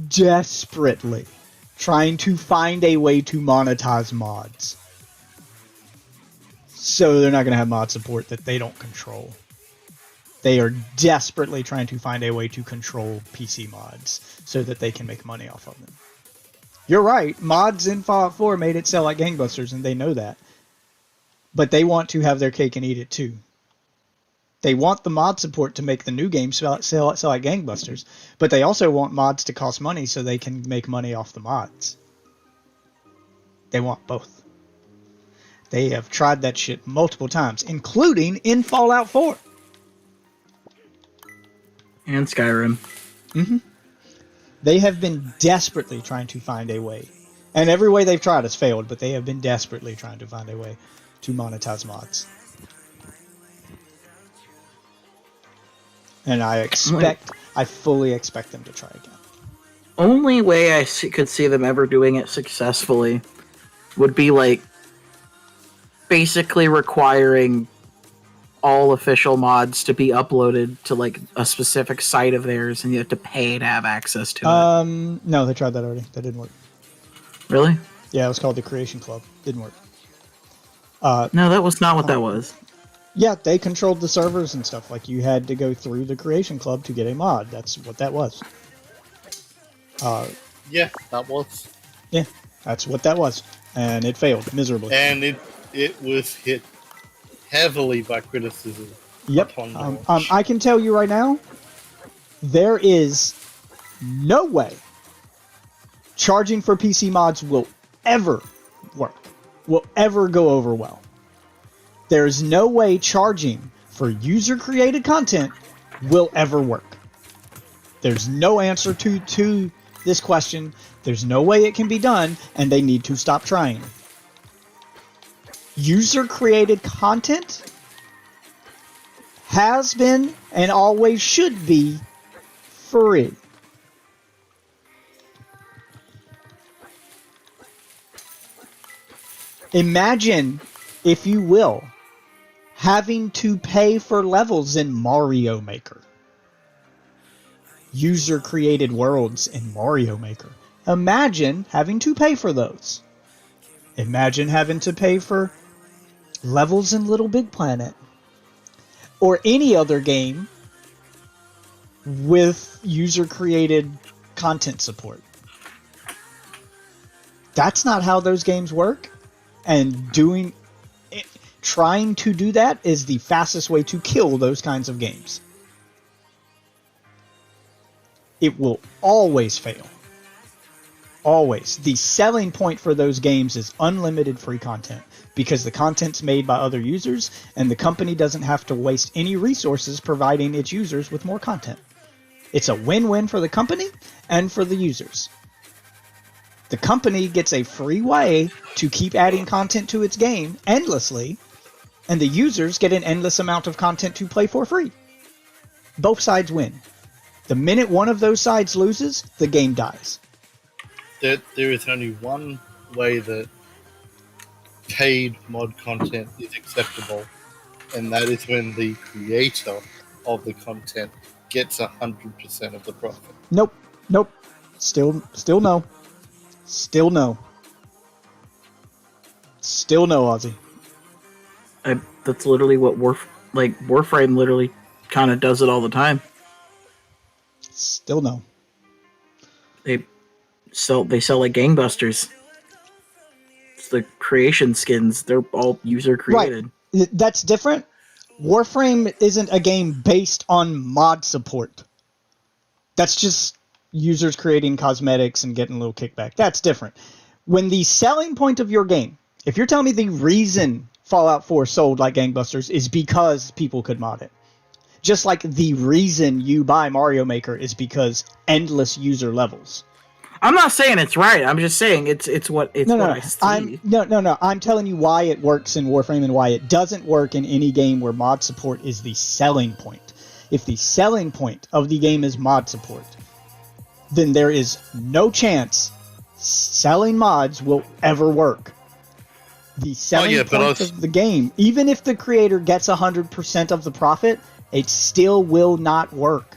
desperately trying to find a way to monetize mods. So they're not going to have mod support that they don't control. They are desperately trying to find a way to control PC mods so that they can make money off of them. You're right, mods in Fallout 4 made it sell like gangbusters, and they know that. But they want to have their cake and eat it too. They want the mod support to make the new game sell like gangbusters, but they also want mods to cost money so they can make money off the mods. They want both. They have tried that shit multiple times, including in Fallout 4. And Skyrim. Mm-hmm. They have been desperately trying to find a way. And every way they've tried has failed, but they have been desperately trying to find a way to monetize mods. And I fully expect them to try again. Only way I could see them ever doing it successfully would be like basically requiring all official mods to be uploaded to like a specific site of theirs, and you have to pay to have access to it. No, they tried that already. That didn't work. Really? Yeah, it was called the Creation Club. Didn't work. No, that was not what that was. Yeah, they controlled the servers and stuff. Like, you had to go through the Creation Club to get a mod. That's what that was. Yeah, that was. Yeah, that's what that was. And it failed miserably. And it was hit heavily by criticism. Yep. Upon launch. I can tell you right now, there is no way charging for PC mods will ever work. Will ever go over well. There's no way charging for user-created content will ever work. There's no answer to this question. There's no way it can be done, and they need to stop trying. User-created content has been and always should be free. Imagine, if you will, having to pay for levels in Mario Maker. User-created worlds in Mario Maker. Imagine having to pay for those. Imagine having to pay for levels in Little Big Planet. Or any other game with user-created content support. That's not how those games work. And trying to do that is the fastest way to kill those kinds of games. It will always fail. Always. The selling point for those games is unlimited free content because the content's made by other users and the company doesn't have to waste any resources providing its users with more content. It's a win-win for the company and for the users. The company gets a free way to keep adding content to its game endlessly, and the users get an endless amount of content to play for free. Both sides win. The minute one of those sides loses, the game dies. There is only one way that paid mod content is acceptable, and that is when the creator of the content gets 100% of the profit. Nope. Still no. Still no. Still no, Ozzy. That's literally what Warframe literally kind of does it all the time. Still no. They sell like gangbusters. It's the creation skins. They're all user created. Right. That's different. Warframe isn't a game based on mod support. That's just users creating cosmetics and getting a little kickback. That's different. When the selling point of your game, if you're telling me the reason Fallout 4 sold like gangbusters is because people could mod it, just like the reason you buy Mario Maker is because endless user levels. I'm not saying it's right. I'm just saying it's what I see. I'm telling you why it works in Warframe and why it doesn't work in any game where mod support is the selling point. If the selling point of the game is mod support, then there is no chance selling mods will ever work. The selling point of the game, even if the creator gets 100% of the profit, it still will not work.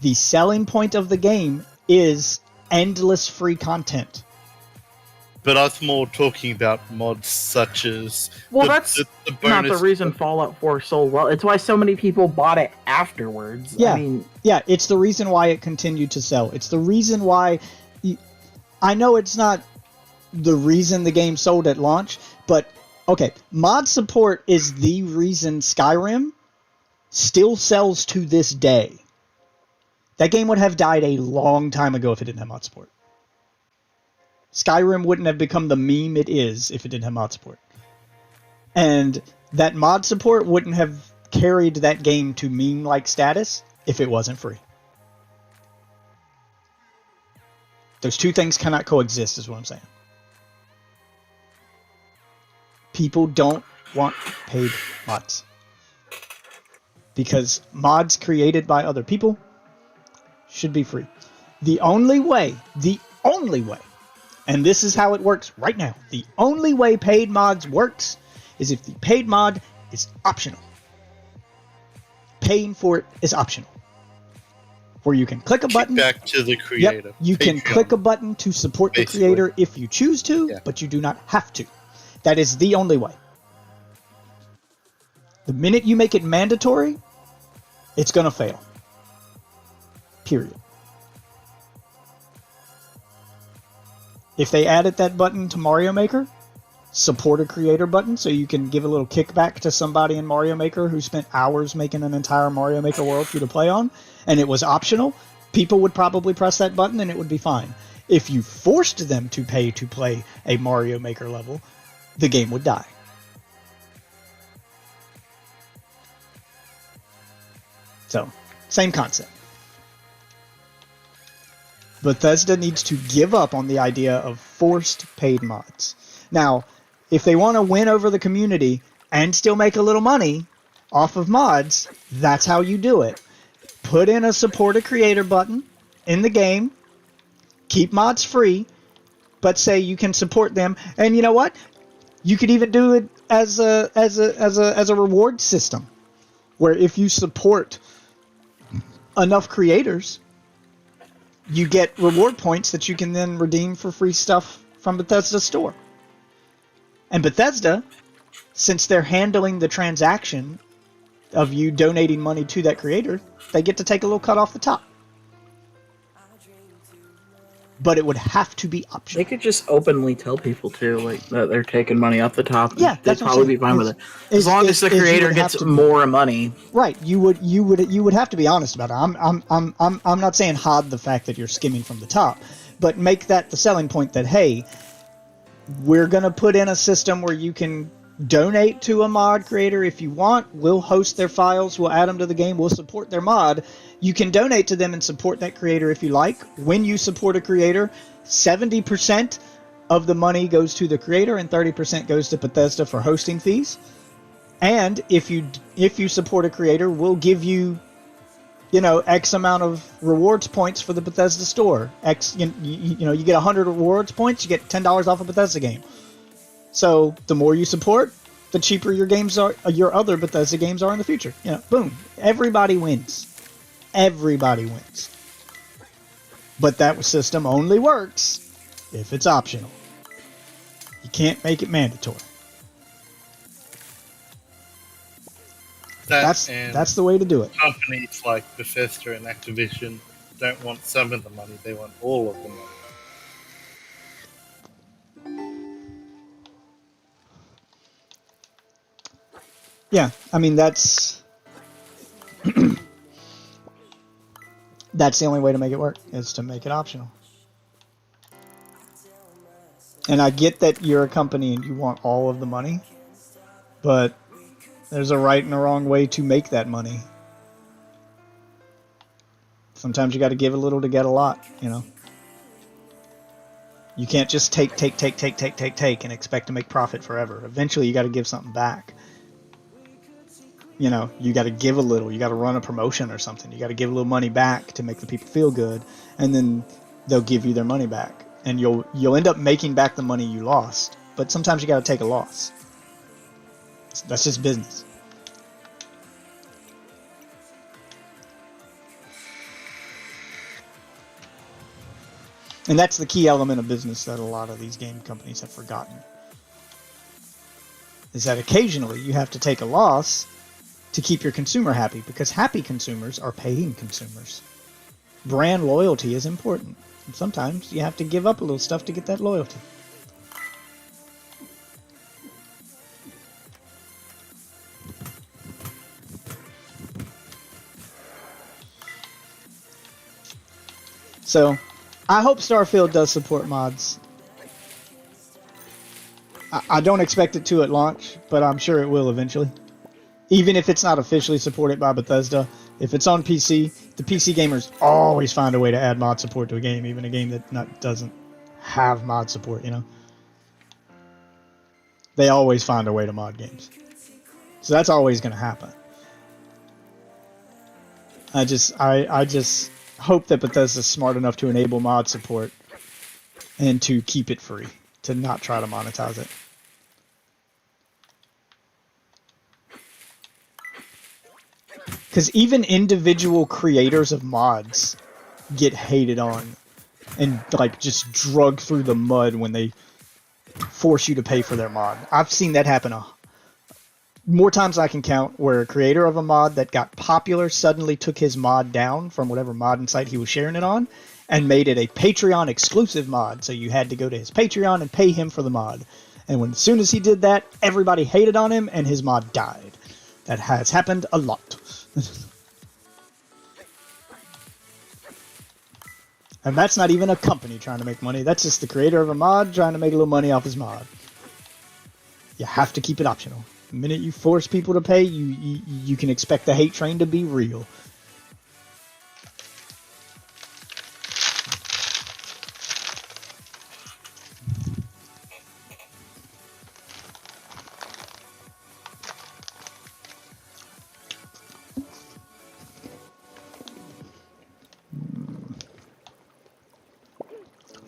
The selling point of the game is endless free content. But I was more talking about mods such as... that's not the reason Fallout 4 sold well. It's why so many people bought it afterwards. Yeah, it's the reason why it continued to sell. It's the reason why... I know it's not the reason the game sold at launch, but, okay, mod support is the reason Skyrim still sells to this day. That game would have died a long time ago if it didn't have mod support. Skyrim wouldn't have become the meme it is if it didn't have mod support. And that mod support wouldn't have carried that game to meme-like status if it wasn't free. Those two things cannot coexist, is what I'm saying. People don't want paid mods. Because mods created by other people should be free. The only way, and this is how it works right now, the only way paid mods works is if the paid mod is optional. Paying for it is optional. Where you can click a button. Back to the creator. Yep, you can click a button to support the creator if you choose to, but you do not have to. That is the only way. The minute you make it mandatory, it's going to fail. Period. If they added that button to Mario Maker, support a creator button, so you can give a little kickback to somebody in Mario Maker who spent hours making an entire Mario Maker world for you to play on, and it was optional, people would probably press that button and it would be fine. If you forced them to pay to play a Mario Maker level, the game would die. So, same concept. Bethesda needs to give up on the idea of forced paid mods. Now, if they want to win over the community and still make a little money off of mods, that's how you do it. Put in a support a creator button in the game, keep mods free, but say you can support them, and you know what? You could even do it as a reward system, where if you support enough creators, you get reward points that you can then redeem for free stuff from Bethesda's store. And Bethesda, since they're handling the transaction of you donating money to that creator, they get to take a little cut off the top. But it would have to be They optional. could just openly tell people too, like that they're taking money off the top. Yeah, they'd that's what I'm probably be saying. fine with it as long as the you creator would have gets to- more money. Right, you would have to be honest about it. I'm not saying hide the fact that you're skimming from the top, but make that the selling point that, hey, we're gonna put in a system where you can donate to a mod creator if you want. We'll host their files, we'll add them to the game, we'll support their mod. You can donate to them and support that creator if you like. When you support a creator, 70% of the money goes to the creator and 30% goes to Bethesda for hosting fees. And if you support a creator, we'll give you, X amount of rewards points for the Bethesda store. You get 100 rewards points, you get $10 off a Bethesda game. So the more you support, the cheaper your games are. Your other Bethesda games are in the future. Boom, everybody wins. Everybody wins. But that system only works if it's optional. You can't make it mandatory. That's the way to do it. Companies like Bethesda and Activision don't want some of the money; they want all of the money. Yeah, I mean that's that's the only way to make it work, is to make it optional. And I get that you're a company and you want all of the money, but there's a right and a wrong way to make that money. Sometimes you got to give a little to get a lot, You can't just take and expect to make profit forever. Eventually you got to give something back. You got to give a little. You got to run a promotion or something. You got to give a little money back to make the people feel good, and then they'll give you their money back. And you'll end up making back the money you lost. But sometimes you got to take a loss. That's just business. And that's the key element of business that a lot of these game companies have forgotten. Is that occasionally you have to take a loss to keep your consumer happy, because happy consumers are paying consumers. Brand loyalty is important. And sometimes you have to give up a little stuff to get that loyalty. So, I hope Starfield does support mods. I don't expect it to at launch, but I'm sure it will eventually. Even if it's not officially supported by Bethesda, if it's on PC, the PC gamers always find a way to add mod support to a game, even a game that doesn't have mod support, They always find a way to mod games. So that's always going to happen. I just hope that Bethesda's smart enough to enable mod support and to keep it free, to not try to monetize it. Because even individual creators of mods get hated on and just drug through the mud when they force you to pay for their mod. I've seen that happen more times than I can count, where a creator of a mod that got popular suddenly took his mod down from whatever modding site he was sharing it on and made it a Patreon exclusive mod. So you had to go to his Patreon and pay him for the mod. And as soon as he did that, everybody hated on him and his mod died. That has happened a lot. And that's not even a company trying to make money. That's just the creator of a mod trying to make a little money off his mod. You have to keep it optional. The minute you force people to pay, you can expect the hate train to be real.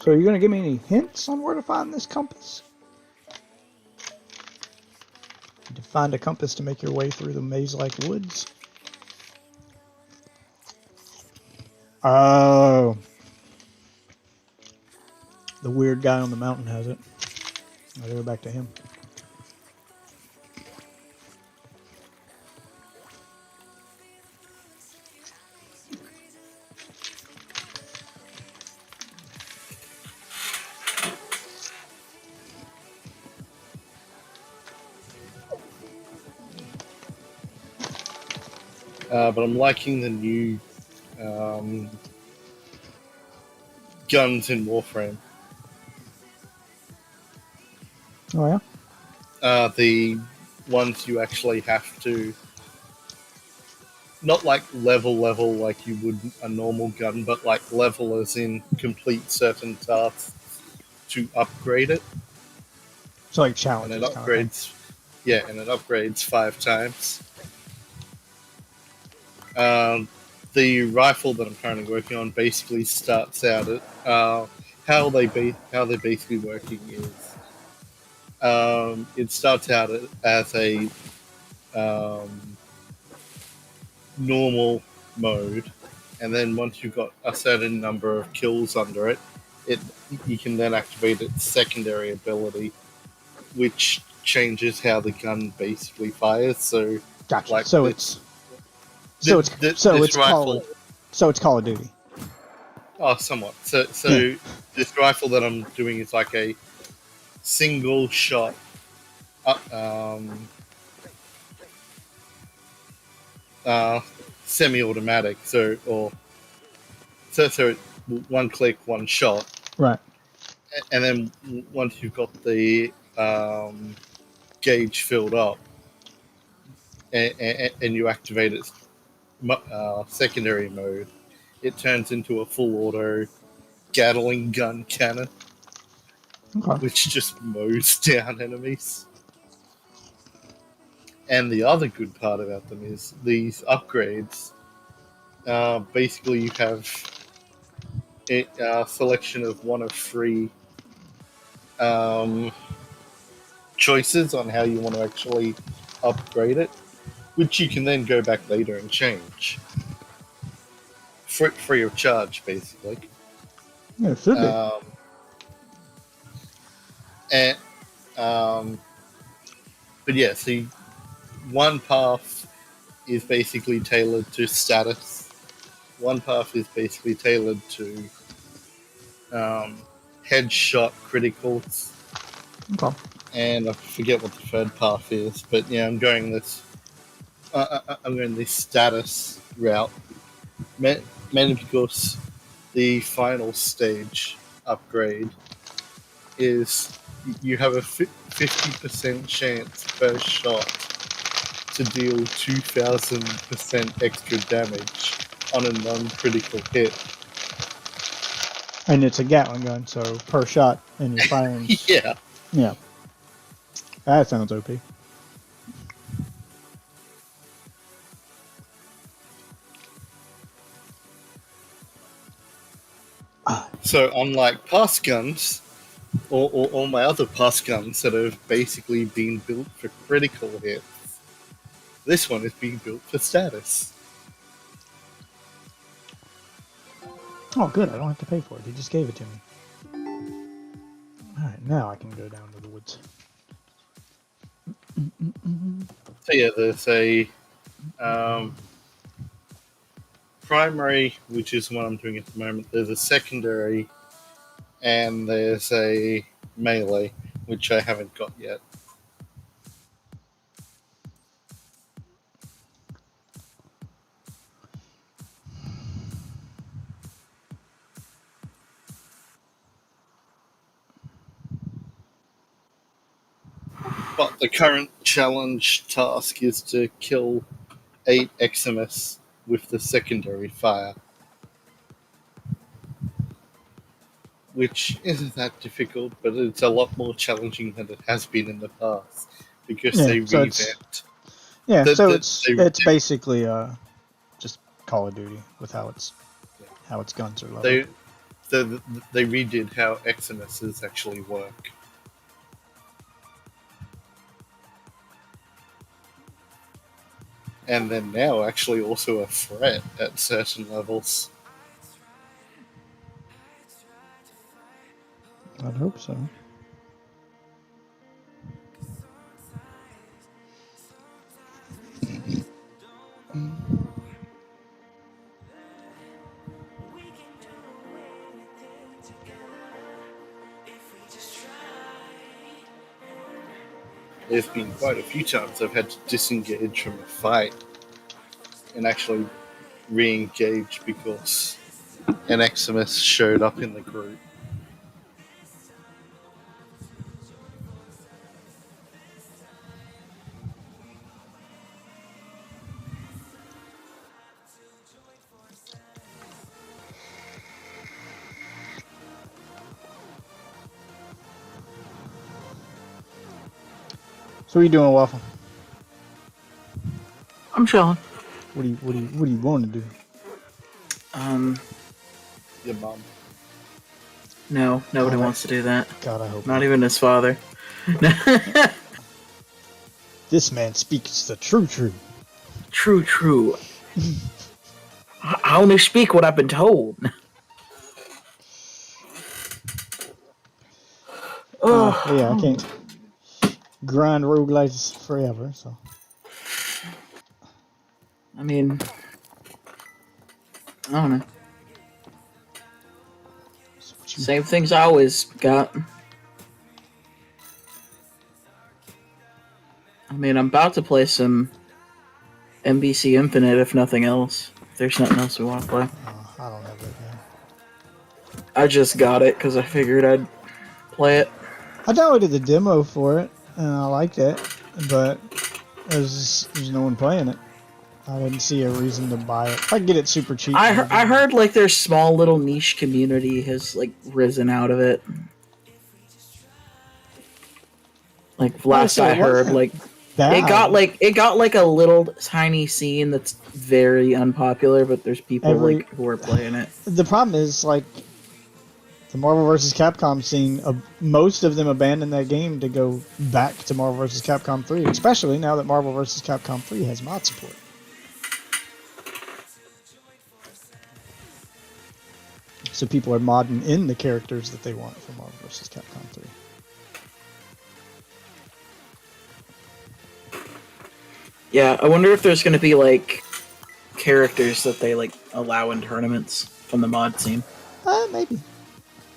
So are you going to give me any hints on where to find this compass? To find a compass to make your way through the maze-like woods. Oh. the weird guy on the mountain has it. I'll go back to him. But I'm liking the new guns in Warframe. Oh yeah. The ones you actually have to, not like level like you would a normal gun, but like level as in complete certain tasks to upgrade it, It's like and challenges. it Kind of thing. upgrades. Yeah, and it upgrades 5 times. The rifle that I'm currently working on basically starts out at how they basically working is it starts out as a normal mode, and then once you've got a certain number of kills under it, you can then activate its secondary ability, which changes how the gun basically fires. So, Gotcha. like so this- it's Call of Duty. Oh, somewhat. So Yeah. this rifle that I'm doing is like a single shot, semi-automatic. So one click, one shot, Right. and then once you've got the gauge filled up, and you activate its secondary mode, it turns into a full auto Gatling gun cannon, Okay. which just mows down enemies. And the other good part about them is these upgrades. Basically, you have a selection of one of 3 choices on how you want to actually upgrade it, which you can then go back later and change. Free of charge, basically. Yeah, it should be. And but yeah, see, one path is basically tailored to status. One path is basically tailored to headshot criticals, Okay. and I forget what the third path is. But yeah, I'm going this status route, mainly because the final stage upgrade is you have a 50% chance per shot to deal 2,000% extra damage on a non-critical hit. And it's a Gatling gun, so per shot, and you're firing. Yeah. Yeah. That sounds OP. So unlike past guns, or all my other past guns that have basically been built for critical hits, this one is being built for status. Oh, good. I don't have to pay for it. He just gave it to me. Alright, now I can go down to the woods. So yeah, there's a primary, which is what I'm doing at the moment. There's a secondary, and there's a melee, which I haven't got yet. But the current challenge task is to kill 8 Eximus with the secondary fire, which isn't that difficult, but it's a lot more challenging than it has been in the past because Yeah, they so it's- revamped. Yeah, The- it's basically just Call of Duty with how its guns are leveled. They redid how Eximuses actually work. And then now actually also a threat at certain levels. would hope so. There's been quite a few times I've had to disengage from a fight and actually re-engage because an Eximus showed up in the group. So what are you doing, Waffle? I'm chilling. What do you want to do? Your mum. No, nobody Oh, wants to do that. God, I hope Not even his father. this man speaks the true. True. I only speak what I've been told. Yeah, I can't grind roguelites forever, so. I mean, I don't know. So what you- Same things I always got. I mean, I'm about to play some NBC Infinite, if nothing else. If there's nothing else we want to play. Oh, I don't have that game. I just got it because I figured I'd play it. I downloaded the demo for it, and I liked it, but there's no one playing it. I didn't see a reason to buy it. If I can get it super cheap. I maybe. heard like their small little niche community has like risen out of it. Like last so it I heard, wasn't like Bad. it got like a little tiny scene that's very unpopular, but there's people Every- like who are playing it. The problem is, like, the Marvel vs. Capcom scene, most of them abandoned that game to go back to Marvel vs. Capcom 3, especially now that Marvel vs. Capcom 3 has mod support. So people are modding in the characters that they want from Marvel vs. Capcom 3. Yeah, I wonder if there's gonna be like characters that they like allow in tournaments from the mod scene. Maybe.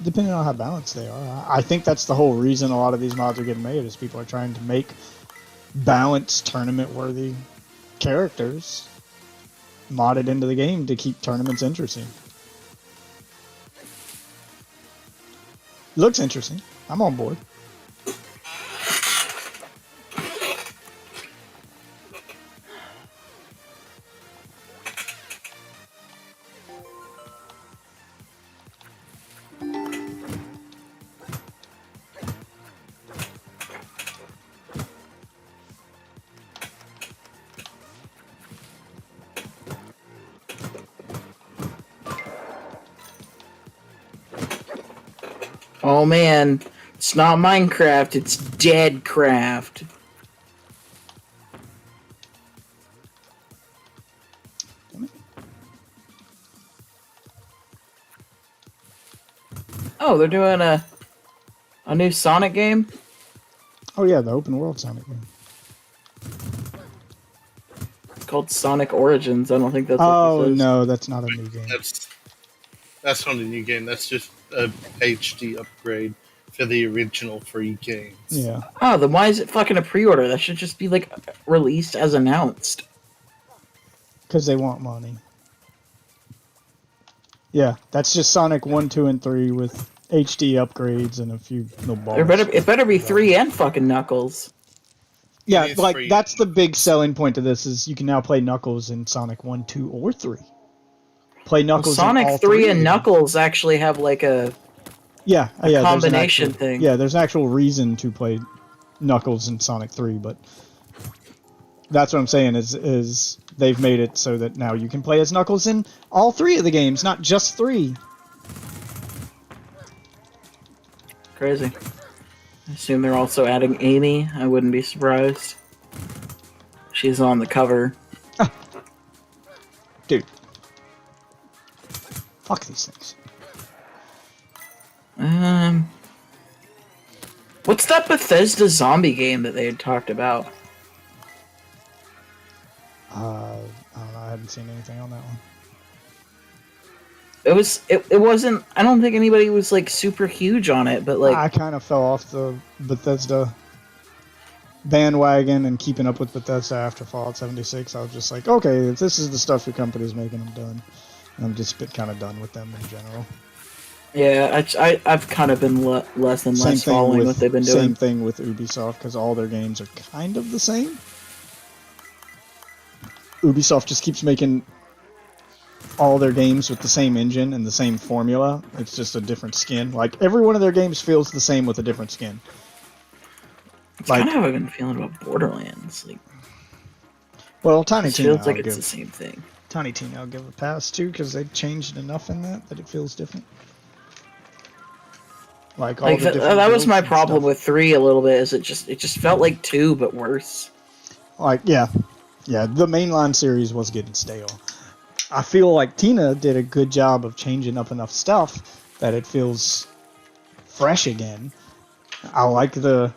Depending on how balanced they are. I think that's the whole reason a lot of these mods are getting made, is people are trying to make balanced, tournament-worthy characters modded into the game to keep tournaments interesting. Looks interesting. I'm on board. Oh man, it's not Minecraft, it's Deadcraft. Oh, they're doing a new Sonic game? Oh yeah, the open world Sonic game. It's called Sonic Origins. I don't think that's what Oh this is. no, that's not a new game. That's not a new game. That's just a HD upgrade for the original 3 games. Yeah. Oh, then why is it fucking a pre-order? That should just be like released as announced. Because they want money. Yeah, that's just Sonic 1, 2, and 3 with HD upgrades and a few little balls. It better be 3 and fucking Knuckles. Yeah, It is like free. that's the big selling point to this, is you can now play Knuckles in Sonic 1, 2, or 3. Play Well, Knuckles in all Sonic 3 three of and them. Knuckles actually have like a Yeah, yeah, there's an combination actual- thing. Yeah, there's an actual reason to play Knuckles in Sonic 3, but that's what I'm saying is they've made it so that now you can play as Knuckles in all 3 of the games, not just 3. crazy. I assume they're also adding Amy. I wouldn't be surprised. She's on the cover. Dude. Fuck these things. that Bethesda zombie game that they had talked about? I don't know. I haven't seen anything on that one. It wasn't. I don't think anybody was like super huge on it, but like I kind of fell off the Bethesda bandwagon and keeping up with Bethesda after Fallout 76. I was just like, okay, if this is the stuff your company's making, I'm done. And I'm just kind of done with them in general. yeah, I've kind of been less and less following what they've been doing. Same thing with Ubisoft, because all their games are kind of the same. Ubisoft just keeps making all their games with the same engine and the same formula. It's just a different skin. Like, every one of their games feels the same with a different skin. It's Like, kind of how I've been feeling about Borderlands. Like, well, Tiny it Tina, feels like I'll it's the give, same thing. Tiny Tina I'll give a pass to, because they changed enough in that it feels different. Like, all Like the different that was builds my and problem stuff. with 3 a little bit. Is it just felt like 2 but worse. Like, yeah, the mainline series was getting stale. I feel like Tina did a good job of changing up enough stuff that it feels fresh again. I like the,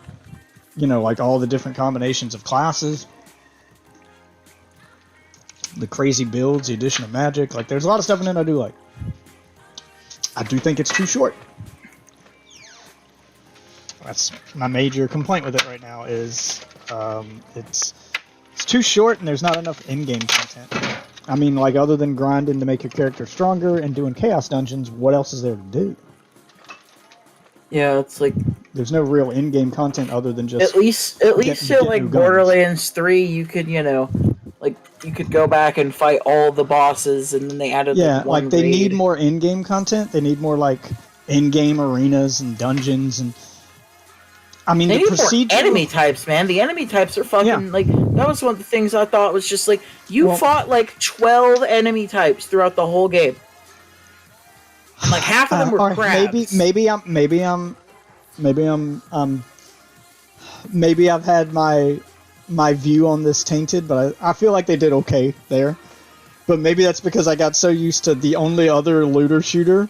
like all the different combinations of classes, the crazy builds, the addition of magic. Like, there's a lot of stuff in it I do like. I do think it's too short. That's my major complaint with it right now. Is it's too short and there's not enough in-game content. I mean, like, other than grinding to make your character stronger and doing chaos dungeons, what else is there to do? Yeah, it's like There's no real in-game content other than just at least get like new guns. Borderlands 3, you could like you could go back and fight all the bosses, and then they added yeah, one like they raid. need more in-game content. They need more like in-game arenas and dungeons and. I mean, They the need more procedural enemy types, man. The enemy types are fucking Yeah. like that was one of the things I thought was just like you Well- fought like 12 enemy types throughout the whole game. Like half of them were alright, crabs. maybe I've had my view on this tainted, but I feel like they did okay there. But maybe that's because I got so used to the only other looter shooter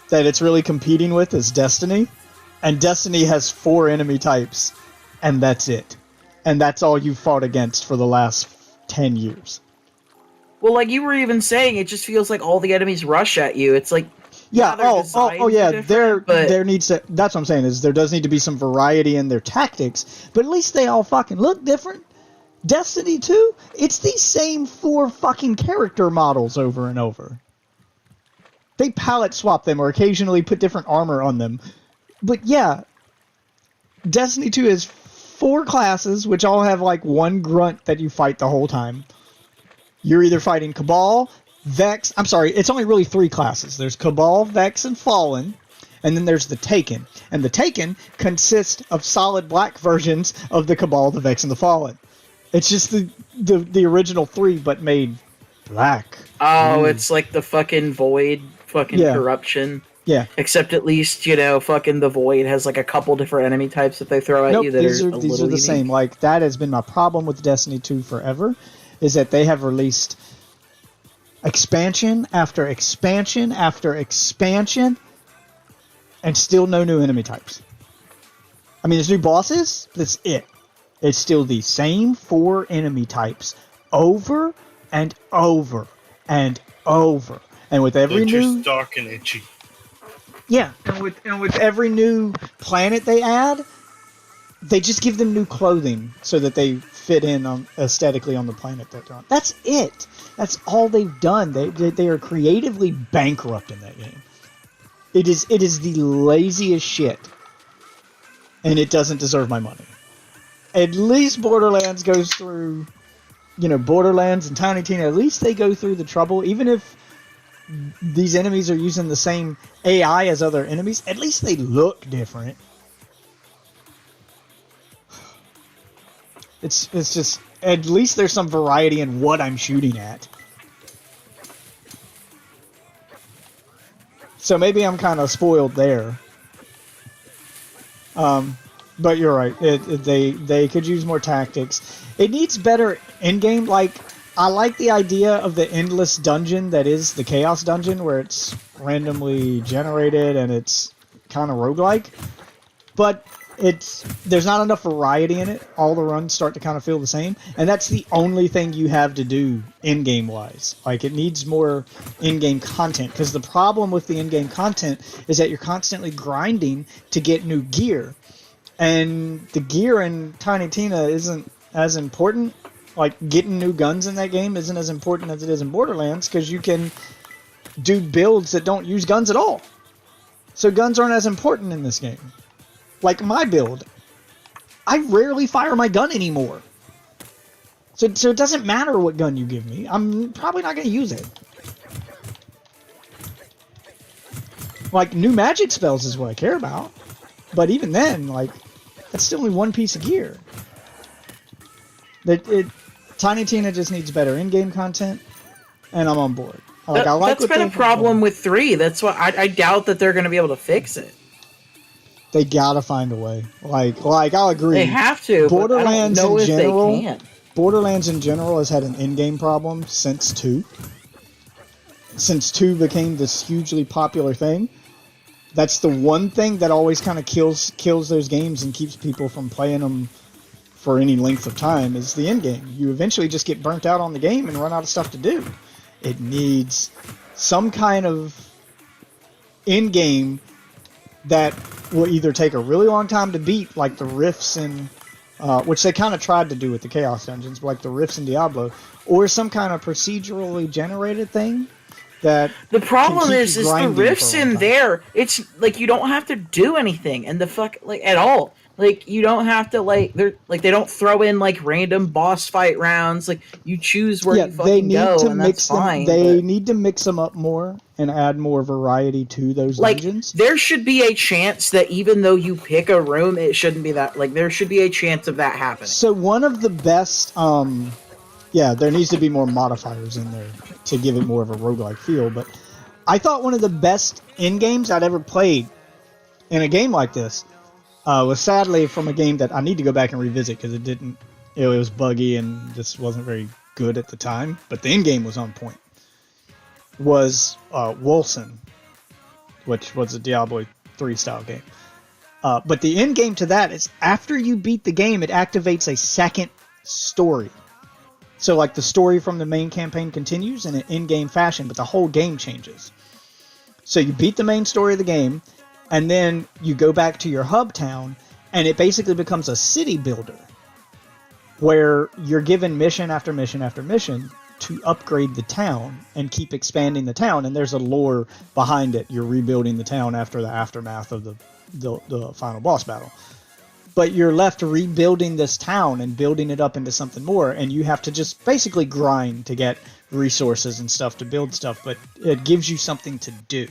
that it's really competing with is Destiny. And Destiny has 4 enemy types, and that's it. And that's all you've fought against for the last 10 years. Well, like you were even saying, it just feels like all the enemies rush at you. It's like Yeah, their designs are yeah. different, but There needs to. That's what I'm saying. Is there does need to be some variety in their tactics, but at least they all fucking look different. Destiny 2, it's the same 4 fucking character models over and over. They palette swap them or occasionally put different armor on them, but yeah, Destiny 2 has 4 classes, which all have like one grunt that you fight the whole time. You're either fighting Cabal, Vex. I'm sorry, it's only really 3 classes. There's Cabal, Vex, and Fallen, and then there's the Taken. And the Taken consists of solid black versions of the Cabal, the Vex, and the Fallen. It's just the original 3, but made black. oh, it's like the fucking Void, fucking Yeah. corruption. Yeah. Except at least fucking the Void has like a couple different enemy types that they throw at Nope, you that these are are a these little are the unique. same. Like, that has been my problem with Destiny 2 forever, is that they have released expansion after expansion after expansion, and still no new enemy types. I mean, there's new bosses, but that's it. It's still the same 4 enemy types over and over and over. And with every They're new just dark and itchy. yeah, and with every new planet they add, they just give them new clothing so that they fit in aesthetically on the planet that they're on. That's it. That's all they've done. They are creatively bankrupt in that game. It is the laziest shit, and it doesn't deserve my money. At least Borderlands goes through, Borderlands and Tiny Tina. At least they go through the trouble, even if these enemies are using the same AI as other enemies. At least they look different. It's just, at least there's some variety in what I'm shooting at. So maybe I'm kind of spoiled there. But you're right. They could use more tactics. It needs better in-game. Like, I like the idea of the endless dungeon that is the Chaos Dungeon, where it's randomly generated and it's kind of roguelike. But there's not enough variety in it. All the runs start to kind of feel the same, and that's the only thing you have to do in-game wise. Like, it needs more in-game content, because the problem with the in-game content is that you're constantly grinding to get new gear, and the gear in Tiny Tina isn't as important. Like, getting new guns in that game isn't as important as it is in Borderlands, because you can do builds that don't use guns at all. So guns aren't as important in this game. Like my build, I rarely fire my gun anymore. So it doesn't matter what gun you give me. I'm probably not going to use it. Like, new magic spells is what I care about. But even then, like, that's still only one piece of gear. Tiny Tina just needs better in-game content, and I'm on board. Like, I like that's been a problem with 3. That's why I doubt that they're going to be able to fix it. They gotta find a way. Like I'll agree. They have to. Borderlands but I don't know in if general. they can. Borderlands in general has had an in-game problem since 2. Since 2 became this hugely popular thing, that's the one thing that always kind of kills those games and keeps people from playing them for any length of time is the in-game. You eventually just get burnt out on the game and run out of stuff to do. It needs some kind of in-game that will either take a really long time to beat, like the rifts in, which they kind of tried to do with the Chaos Dungeons, like the rifts in Diablo, or some kind of procedurally generated thing that. The problem is the rifts in there. It's like you don't have to do anything, and at all. Like, you don't have to, they don't throw in, random boss fight rounds. Like, you choose where you fucking go, and that's fine. They need to mix them up more and add more variety to those dungeons. There should be a chance that even though you pick a room, it shouldn't be that. There should be a chance of that happening. So one of the best, there needs to be more modifiers in there to give it more of a roguelike feel, but I thought one of the best in-games I'd ever played in a game like this was sadly from a game that I need to go back and revisit because it was buggy and just wasn't very good at the time, but the in-game was on point. Was Wolcen, which was a Diablo 3 style game. But the in-game to that is after you beat the game, it activates a second story. So the story from the main campaign continues in an in-game fashion, but the whole game changes. So you beat the main story of the game, and then you go back to your hub town, and it basically becomes a city builder, where you're given mission after mission after mission to upgrade the town and keep expanding the town, and there's a lore behind it. You're rebuilding the town after the aftermath of the final boss battle. But you're left rebuilding this town and building it up into something more, and you have to just basically grind to get resources and stuff to build stuff, but it gives you something to do.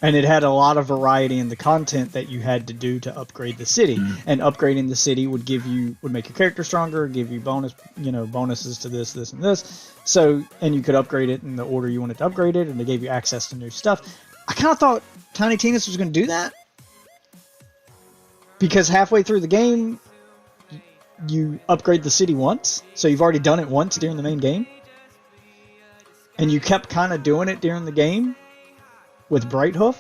And it had a lot of variety in the content that you had to do to upgrade the city. And upgrading the city would make your character stronger, give you bonuses to this, and this. So, and you could upgrade it in the order you wanted to upgrade it, and they gave you access to new stuff. I kind of thought Tiny Tina's was going to do that. Because halfway through the game, you upgrade the city once. So you've already done it once during the main game. And you kept kind of doing it during the game with Brighthoof,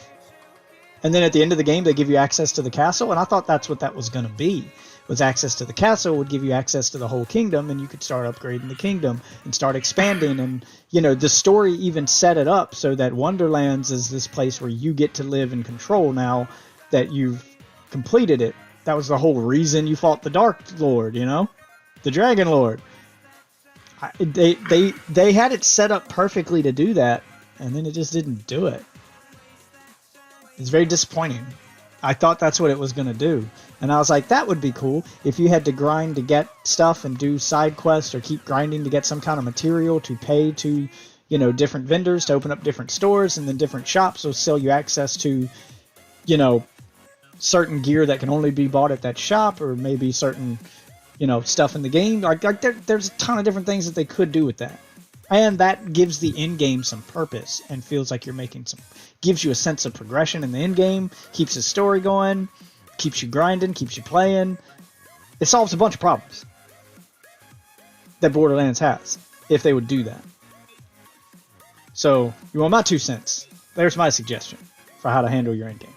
and then at the end of the game they give you access to the castle, and I thought that's what that was going to be, was access to the castle would give you access to the whole kingdom, and you could start upgrading the kingdom and start expanding, and the story even set it up so that Wonderlands is this place where you get to live in control now that you've completed it. That was the whole reason you fought the Dark Lord, the Dragon Lord. They had it set up perfectly to do that, and then it just didn't do it. It's very disappointing. I thought that's what it was going to do. And I was like, that would be cool if you had to grind to get stuff and do side quests or keep grinding to get some kind of material to pay to, different vendors to open up different stores, and then different shops will sell you access to, certain gear that can only be bought at that shop, or maybe certain, stuff in the game. There's a ton of different things that they could do with that. And that gives the end game some purpose and feels like you're gives you a sense of progression in the end game, keeps the story going, keeps you grinding, keeps you playing. It solves a bunch of problems that Borderlands has, if they would do that. So, you want my 2 cents? There's my suggestion for how to handle your end game.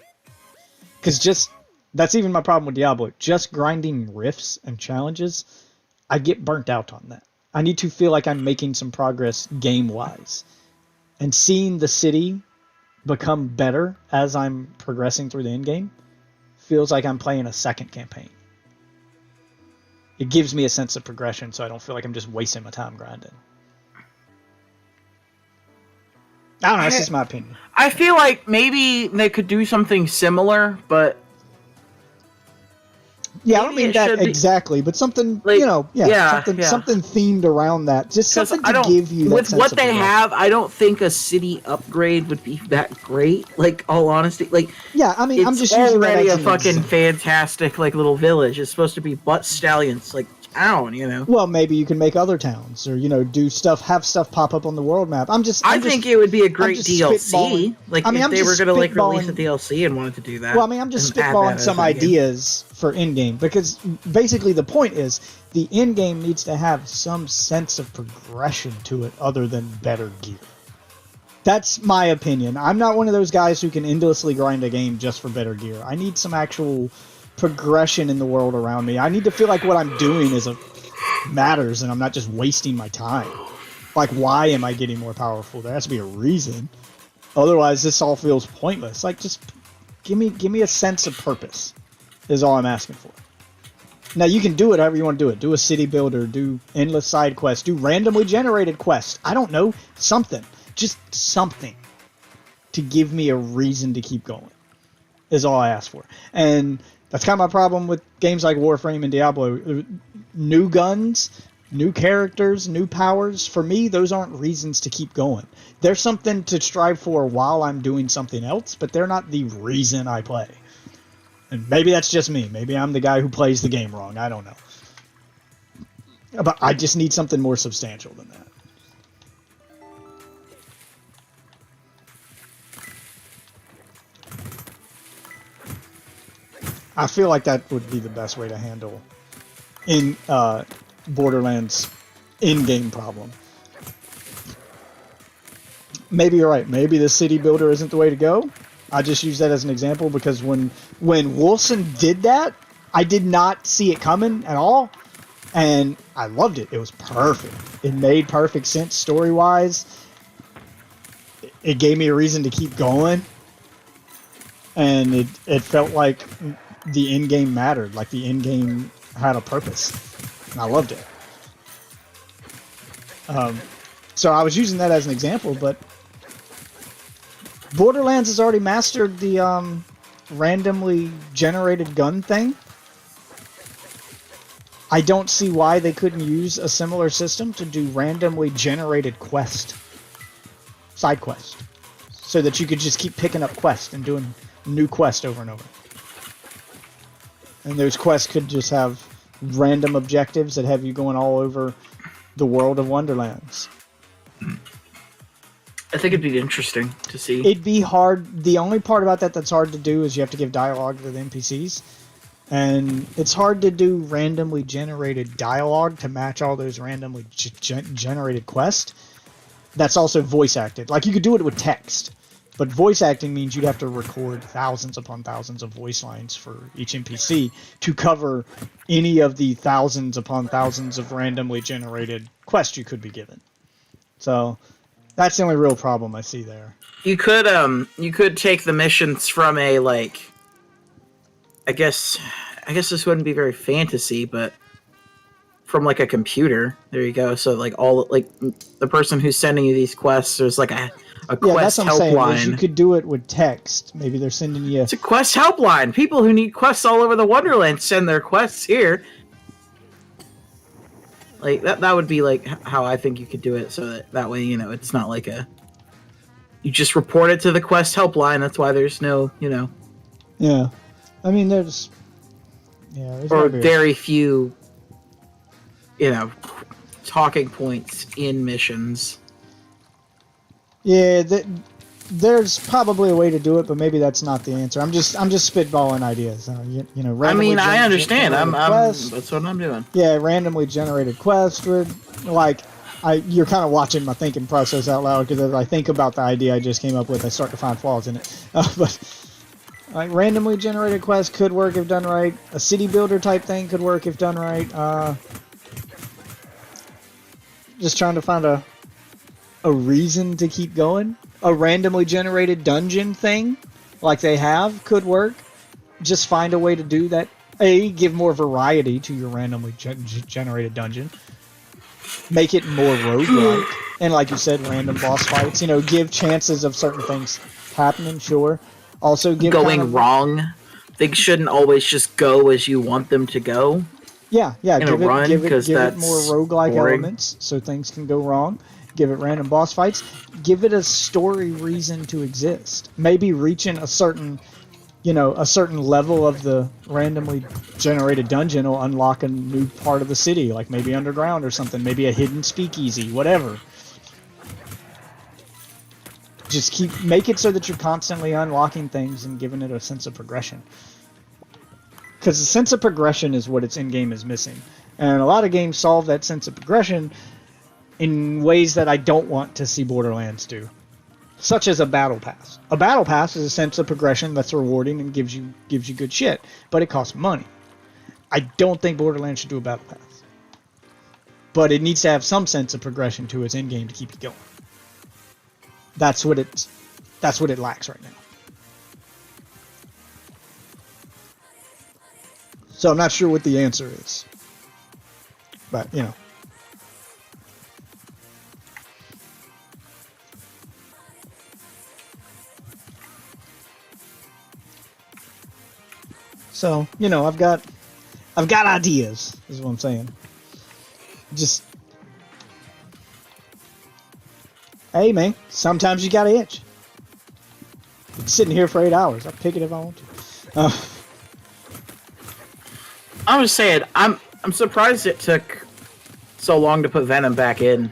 Because just That's even my problem with Diablo. Just grinding rifts and challenges, I get burnt out on that. I need to feel like I'm making some progress game-wise. And seeing the city become better as I'm progressing through the end game feels like I'm playing a second campaign. It gives me a sense of progression, so I don't feel like I'm just wasting my time grinding. I don't know, that's just my opinion. I feel like maybe they could do something similar, but Yeah, I don't maybe mean it that should be- exactly, but something, Like, something yeah. something themed around that. Just 'cause something I to don't, give you that with sense what of they progression. have, I don't think a city upgrade would be that great. Like, all honesty, like Yeah, I mean, it's I'm just using that already as a an fucking example. fantastic like little village. It's supposed to be butt stallions, like town, you know. Well, maybe you can make other towns, or do stuff, have stuff pop up on the world map. I think it would be a great just DLC. spitballing. Like, I mean, if I'm they were just going to like release a spitballing. DLC and wanted to do that. Well, I mean, I'm just and add that spitballing as some a game. ideas for in-game, because basically the point is the in-game needs to have some sense of progression to it other than better gear. That's my opinion. I'm not one of those guys who can endlessly grind a game just for better gear. I need some actual progression in the world around me. I need to feel like what I'm doing matters and I'm not just wasting my time. Like, why am I getting more powerful? There has to be a reason. Otherwise, this all feels pointless. Like, just give me a sense of purpose is all I'm asking for. Now, you can do it however you want to do it. Do a city builder, do endless side quests, do randomly generated quests. I don't know. Something. Just something to give me a reason to keep going is all I ask for. And that's kind of my problem with games like Warframe and Diablo. New guns, new characters, new powers. For me, those aren't reasons to keep going. They're something to strive for while I'm doing something else, but they're not the reason I play. And maybe that's just me. Maybe I'm the guy who plays the game wrong. I don't know. But I just need something more substantial than that. I feel like that would be the best way to handle Borderlands in-game problem. Maybe you're right. Maybe the city builder isn't the way to go. I just use that as an example because when Wolfson did that, I did not see it coming at all, and I loved it. It was perfect. It made perfect sense story-wise. It gave me a reason to keep going, and it felt like the end game mattered. Like the end game had a purpose, and I loved it. So I was using that as an example, but Borderlands has already mastered the randomly generated gun thing. I don't see why they couldn't use a similar system to do randomly generated side quest, so that you could just keep picking up quests and doing new quests over and over. And those quests could just have random objectives that have you going all over the world of Wonderlands. I think it'd be interesting to see. It'd be hard. The only part about that that's hard to do is you have to give dialogue to the NPCs. And it's hard to do randomly generated dialogue to match all those randomly generated quests. That's also voice acted. Like, you could do it with text. But voice acting means you'd have to record thousands upon thousands of voice lines for each NPC to cover any of the thousands upon thousands of randomly generated quests you could be given. So that's the only real problem I see there. You could take the missions from a like. I guess this wouldn't be very fantasy, but from like a computer. There you go. So like all like the person who's sending you these quests, there's like a Yeah, quest that's what I'm saying. Is helpline. you could do it with text. Maybe they're sending you. It's a quest helpline. People who need quests all over the Wonderland send their quests here. Like that would be like how I think you could do it, so that way, you know, it's not like you just report it to the quest helpline. That's why there's no, you know, Yeah, I mean there's or gotta be a- very few, you know, talking points in missions. Yeah, there's probably a way to do it, but maybe that's not the answer. I'm just spitballing ideas. You know, I mean, randomly I understand. generated quests. That's what I'm doing. Yeah, randomly generated quests would, like, you're kind of watching my thinking process out loud, because as I think about the idea I just came up with, I start to find flaws in it. Like randomly generated quests could work if done right. A city builder type thing could work if done right. Just trying to find a reason to keep going. A randomly generated dungeon thing, like they have, could work. Just find a way to do that. Give more variety to your randomly generated dungeon. Make it more roguelike. And like you said, random boss fights. You know, give chances of certain things happening, sure. Also give Going kind of, wrong. Things shouldn't always just go as you want them to go. Yeah, in a give run, it 'cause more that's roguelike boring. elements so things can go wrong. Give it random boss fights. Give it a story reason to exist. Maybe reaching a certain, a certain level of the randomly generated dungeon will unlock a new part of the city, like maybe underground or something, maybe a hidden speakeasy, whatever. Just make it so that you're constantly unlocking things and giving it a sense of progression. Because the sense of progression is what its in-game is missing. And a lot of games solve that sense of progression in ways that I don't want to see Borderlands do. Such as a battle pass. A battle pass is a sense of progression that's rewarding and gives you good shit, but it costs money. I don't think Borderlands should do a battle pass. But it needs to have some sense of progression to its in-game to keep it going. That's what it lacks right now. So I'm not sure what the answer is. But, So, I've got ideas, is what I'm saying. Just, hey man, sometimes you gotta itch. I'm sitting here for 8 hours. I'll pick it if I want to. I'm just saying, I'm surprised it took so long to put Venom back in.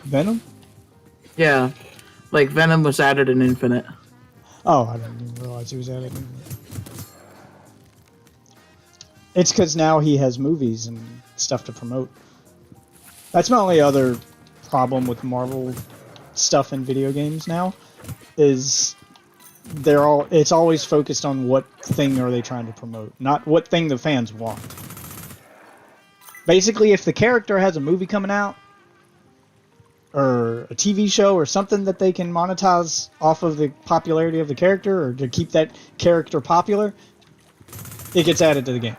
Venom? Yeah, like Venom was added in Infinite. Oh, I didn't even realize he was added in. It's because now he has movies and stuff to promote. That's my only other problem with Marvel stuff in video games now, is it's always focused on what thing are they trying to promote, not what thing the fans want. Basically, if the character has a movie coming out, or a TV show or something that they can monetize off of the popularity of the character, or to keep that character popular, it gets added to the game.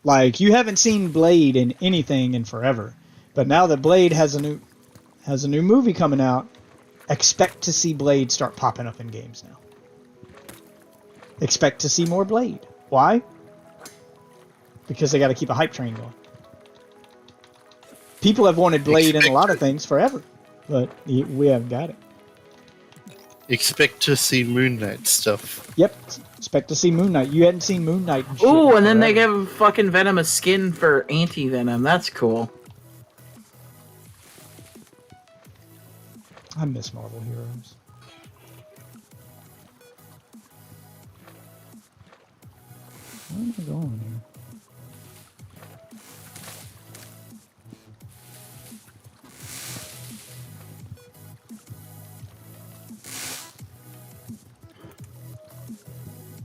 Like, you haven't seen Blade in anything in forever, but now that Blade has a new movie coming out, expect to see Blade start popping up in games now. Expect to see more Blade. Why? Because they got to keep a hype train going. People have wanted Blade in a lot of things forever, but we haven't got it. Expect to see Moon Knight stuff. Yep, expect to see Moon Knight. You hadn't seen Moon Knight. Ooh, and then they give fucking Venom a skin for Anti-Venom. That's cool. I miss Marvel Heroes. Where am I going here?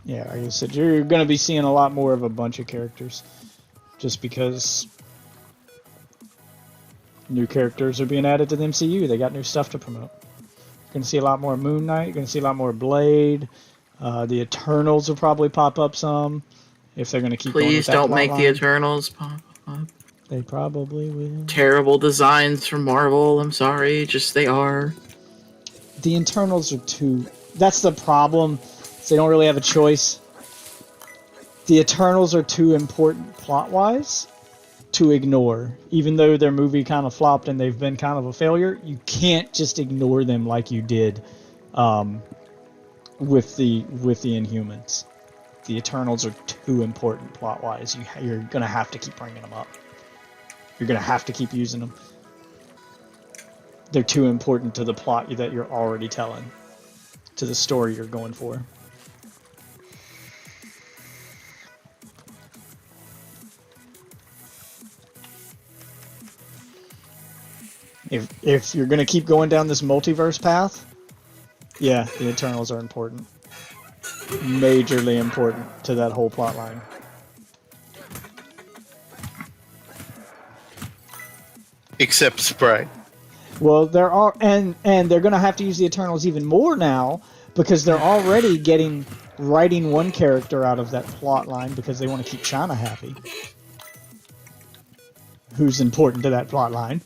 Yeah, like I said, you're going to be seeing a lot more of a bunch of characters. Just because new characters are being added to the MCU. They got new stuff to promote. You're going to see a lot more Moon Knight. You're going to see a lot more Blade. The Eternals will probably pop up some. If they're going to keep going with Please that don't plot make line. the Eternals pop up. They probably will. Terrible designs from Marvel. I'm sorry. Just they are. The Internals are too... That's the problem. They don't really have a choice. The Eternals are too important plot-wise to ignore. Even though their movie kind of flopped and they've been kind of a failure, you can't just ignore them like you did with the Inhumans. The Eternals are too important plot-wise. You're going to have to keep bringing them up. You're going to have to keep using them. They're too important to the plot that you're already telling, to the story you're going for. If you're gonna keep going down this multiverse path, yeah, the Eternals are important. Majorly important to that whole plot line. Except Spray. Well, there are, and they're gonna have to use the Eternals even more now because they're already writing one character out of that plot line because they want to keep China happy. Who's important to that plot line?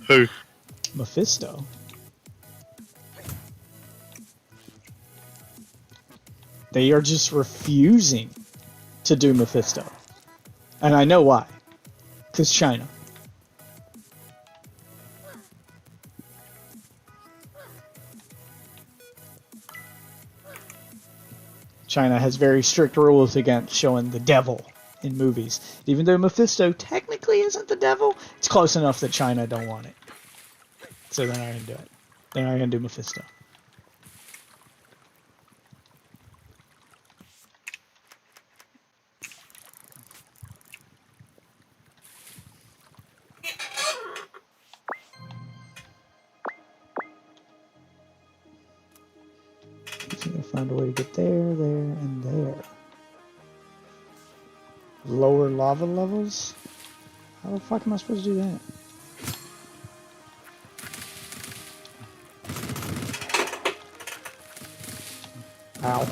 Who? Mephisto. They are just refusing to do Mephisto. And I know why. Because China. China has very strict rules against showing the devil in movies. Even though Mephisto technically isn't the devil, it's close enough that China don't want it. So they're not going to do it. They're not going to do Mephisto. So they find a way to get there, and there. Lower lava levels? How the fuck am I supposed to do that? Ow.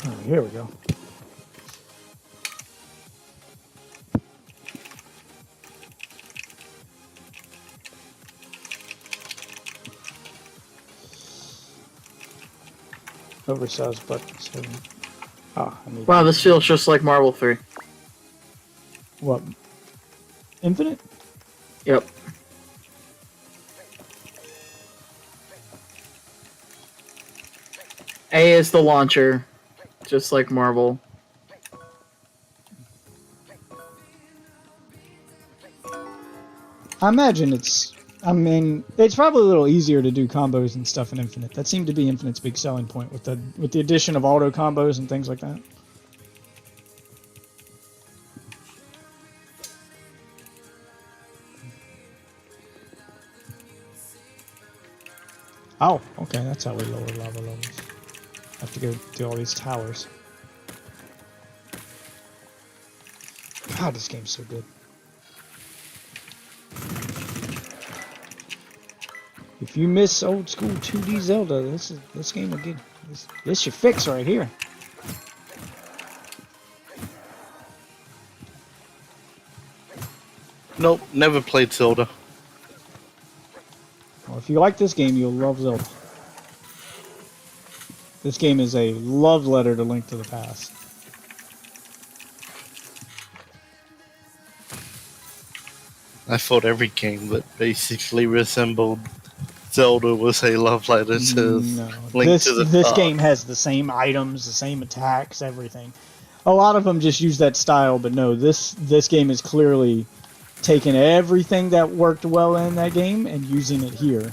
Oh, here we go. Oversized buttons. Ah, I need Wow, this feels just like Marvel 3. what? Infinite? Yep. A is the launcher, just like Marvel. I imagine it's probably a little easier to do combos and stuff in Infinite. That seemed to be Infinite's big selling point with the addition of auto combos and things like that. Oh, okay, that's how we lower lava levels. Have to go through all these towers. God, this game's so good. If you miss old school 2D Zelda, this game will get this your fix right here. Nope, never played Zelda. Well, if you like this game, you'll love Zelda. This game is a love letter to Link to the Past. I thought every game that basically resembled Zelda was a love letter to No, Link to the this Past. game has the same items, the same attacks, everything. A lot of them just use that style, but no, this game is clearly taking everything that worked well in that game and using it here,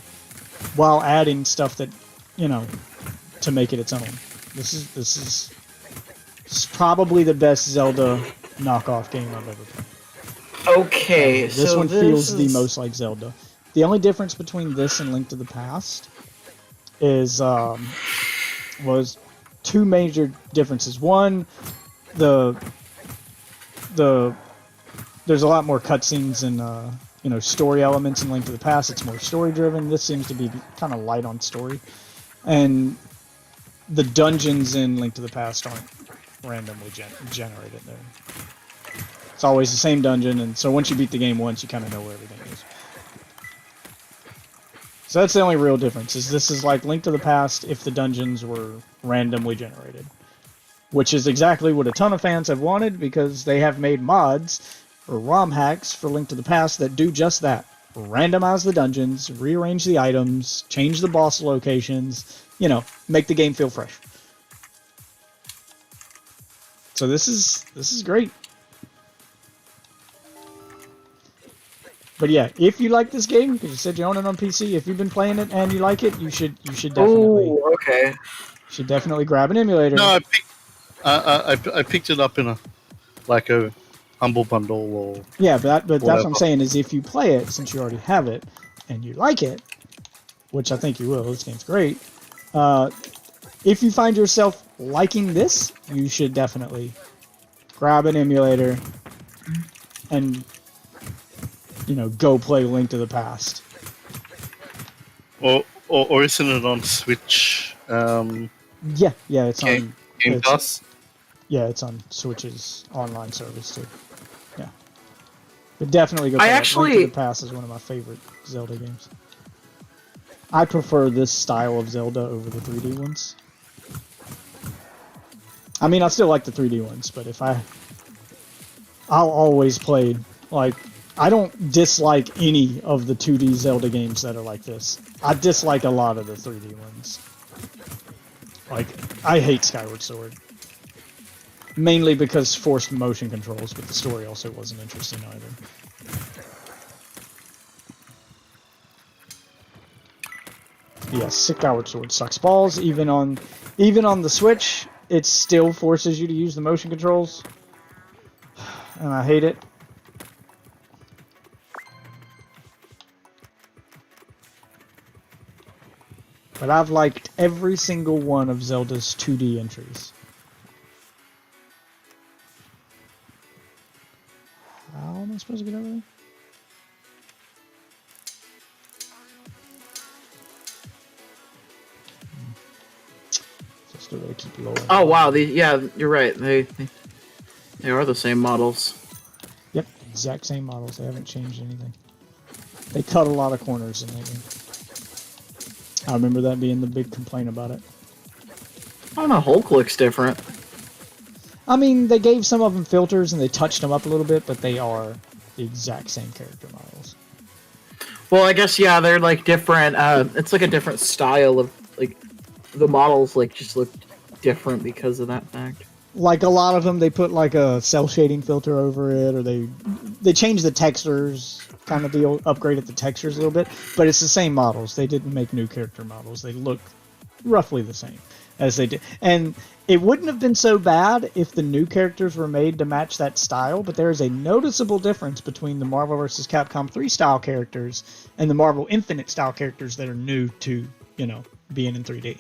while adding stuff that, to make it its own. This is probably the best Zelda knockoff game I've ever played. Okay, This so one this feels is... the most like Zelda. The only difference between this and Link to the Past is was two major differences. One, there's a lot more cutscenes and story elements in Link to the Past. It's more story driven. This seems to be kind of light on story, and the dungeons in Link to the Past aren't randomly generated. It's always the same dungeon, and so once you beat the game once, you kind of know where everything is. So that's the only real difference. Is this is like Link to the Past if the dungeons were randomly generated, which is exactly what a ton of fans have wanted because they have made mods or ROM hacks for Link to the Past that do just that. Randomize the dungeons, rearrange the items, change the boss locations, you know, make the game feel fresh. So this is great. But yeah, if you like this game, because you said you own it on PC, if you've been playing it and you like it, you should definitely okay. should definitely grab an emulator. No, I picked it up in a humble bundle or Yeah, but that's what I'm whatever. saying is if you play it, since you already have it, and you like it, which I think you will, this game's great, if you find yourself liking this, you should definitely grab an emulator and, you know, go play Link to the Past. or isn't it on Switch? Yeah, it's on Game it's- Pass. Yeah, it's on Switch's online service too. Yeah, but definitely go. I play it. actually- Link to the Past is one of my favorite Zelda games. I prefer this style of Zelda over the 3D ones. I mean, I still like the 3D ones, but I'll always play like. I don't dislike any of the 2D Zelda games that are like this. I dislike a lot of the 3D ones. Like, I hate Skyward Sword. Mainly because forced motion controls, but the story also wasn't interesting either. Yeah, Skyward Sword sucks balls. Even on the Switch, it still forces you to use the motion controls. And I hate it. But I've liked every single one of Zelda's 2D entries. How am I supposed to get over there? Just gotta keep lowering. Oh wow, yeah, you're right. They are the same models. Yep, exact same models. They haven't changed anything. They cut a lot of corners in that game. I remember that being the big complaint about it. I don't know, Hulk looks different. I mean, they gave some of them filters and they touched them up a little bit, but they are the exact same character models. Well, I guess yeah, they're like different. It's like a different style of like the models like just look different because of that fact. Like a lot of them, they put like a cell shading filter over it, or they changed the textures, kind of deal, upgraded the textures a little bit. But it's the same models. They didn't make new character models. They look roughly the same as they did, and it wouldn't have been so bad if the new characters were made to match that style. But there is a noticeable difference between the Marvel vs. Capcom 3 style characters and the Marvel Infinite style characters that are new to, you know, being in 3D.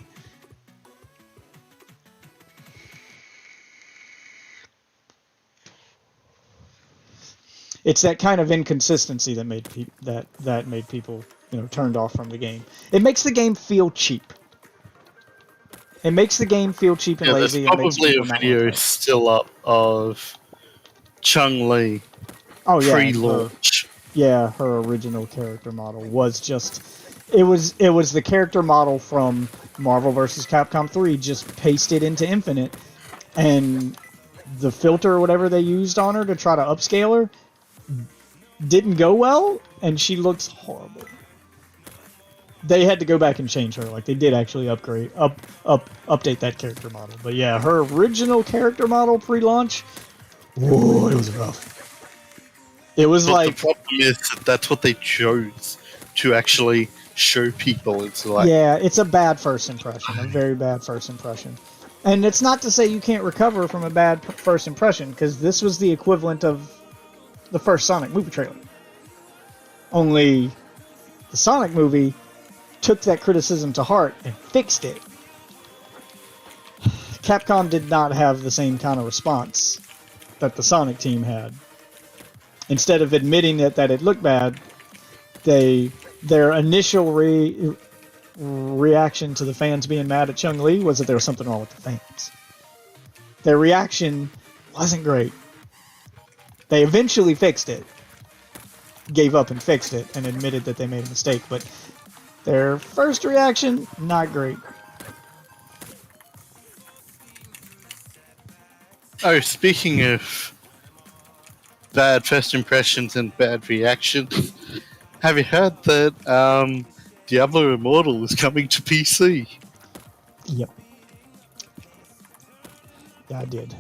It's that kind of inconsistency that made that made people, you know, turned off from the game. It makes the game feel cheap. It makes the game feel cheap and Yeah, there's lazy. And makes probably a people not wanna video play it. still up of Chun-Li Oh yeah, pre-launch. her original character model was just. It was the character model from Marvel vs. Capcom 3 just pasted into Infinite, and the filter or whatever they used on her to try to upscale her didn't go well, and she looks horrible. They had to go back and change her. Like, they did actually update that character model. But yeah, her original character model pre-launch, whoa, it was rough. It was But like, the problem is that that's what they chose to actually show people. It's like, yeah, it's a bad first impression, a very bad first impression. And it's not to say you can't recover from a bad first impression, because this was the equivalent of the first Sonic movie trailer. Only the Sonic movie took that criticism to heart and fixed it. Capcom did not have the same kind of response that the Sonic team had. Instead of admitting that it looked bad, their initial reaction to the fans being mad at Chun-Li was that there was something wrong with the fans. Their reaction wasn't great. They eventually fixed it, gave up and fixed it, and admitted that they made a mistake. But Their first reaction, not great. Oh, speaking of bad first impressions and bad reactions, have you heard that Diablo Immortal is coming to PC? Yep. Yeah, I did.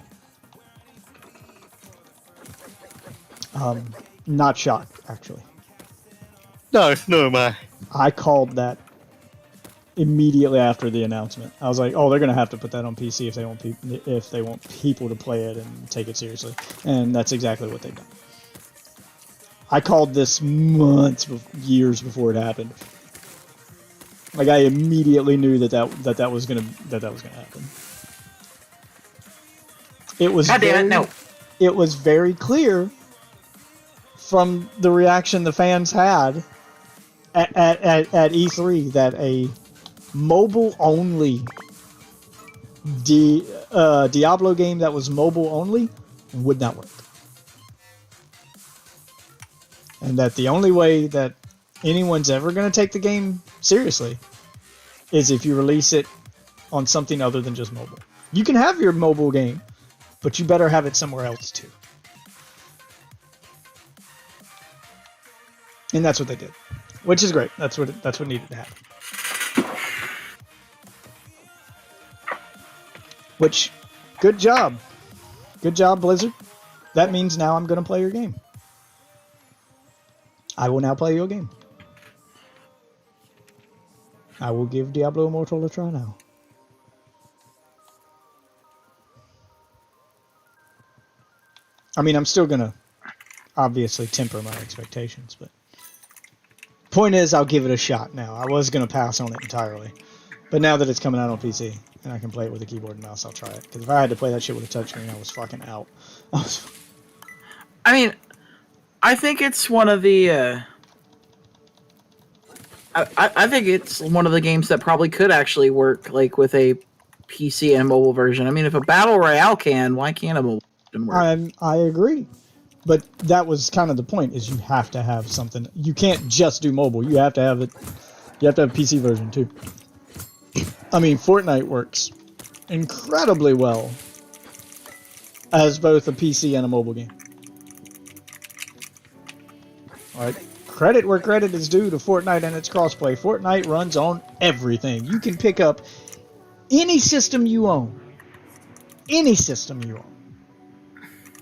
Not shocked, actually. No, no, am I. I called that immediately after the announcement. I was like, "Oh, they're gonna have to put that on PC if they want people to play it and take it seriously." And that's exactly what they've done. I called this years before it happened. Like I immediately knew that was gonna happen. It was God damn it, no. It was very clear from the reaction the fans had at E3 that a mobile only Diablo game that was mobile only would not work. And that the only way that anyone's ever going to take the game seriously is if you release it on something other than just mobile. You can have your mobile game, but you better have it somewhere else too. And that's what they did, which is great. That's what needed to happen. Which, good job, Blizzard. That means now I'm going to play your game. I will now play your game. I will give Diablo Immortal a try now. I mean, I'm still going to obviously temper my expectations, but point is, I'll give it a shot now. I was going to pass on it entirely, but now that it's coming out on PC and I can play it with a keyboard and mouse, I'll try it. Because if I had to play that shit with a touchscreen, I was fucking out. I mean, I think it's one of the. I think it's one of the games that probably could actually work like with a PC and mobile version. I mean, if a battle royale can, why can't a mobile version work? I agree, but that was kind of the point: is you have to have something. You can't just do mobile. You have to have it. You have to have a PC version too. I mean, Fortnite works incredibly well as both a PC and a mobile game. All right, credit where credit is due to Fortnite and its crossplay. Fortnite runs on everything. You can pick up any system you own. Any system you own.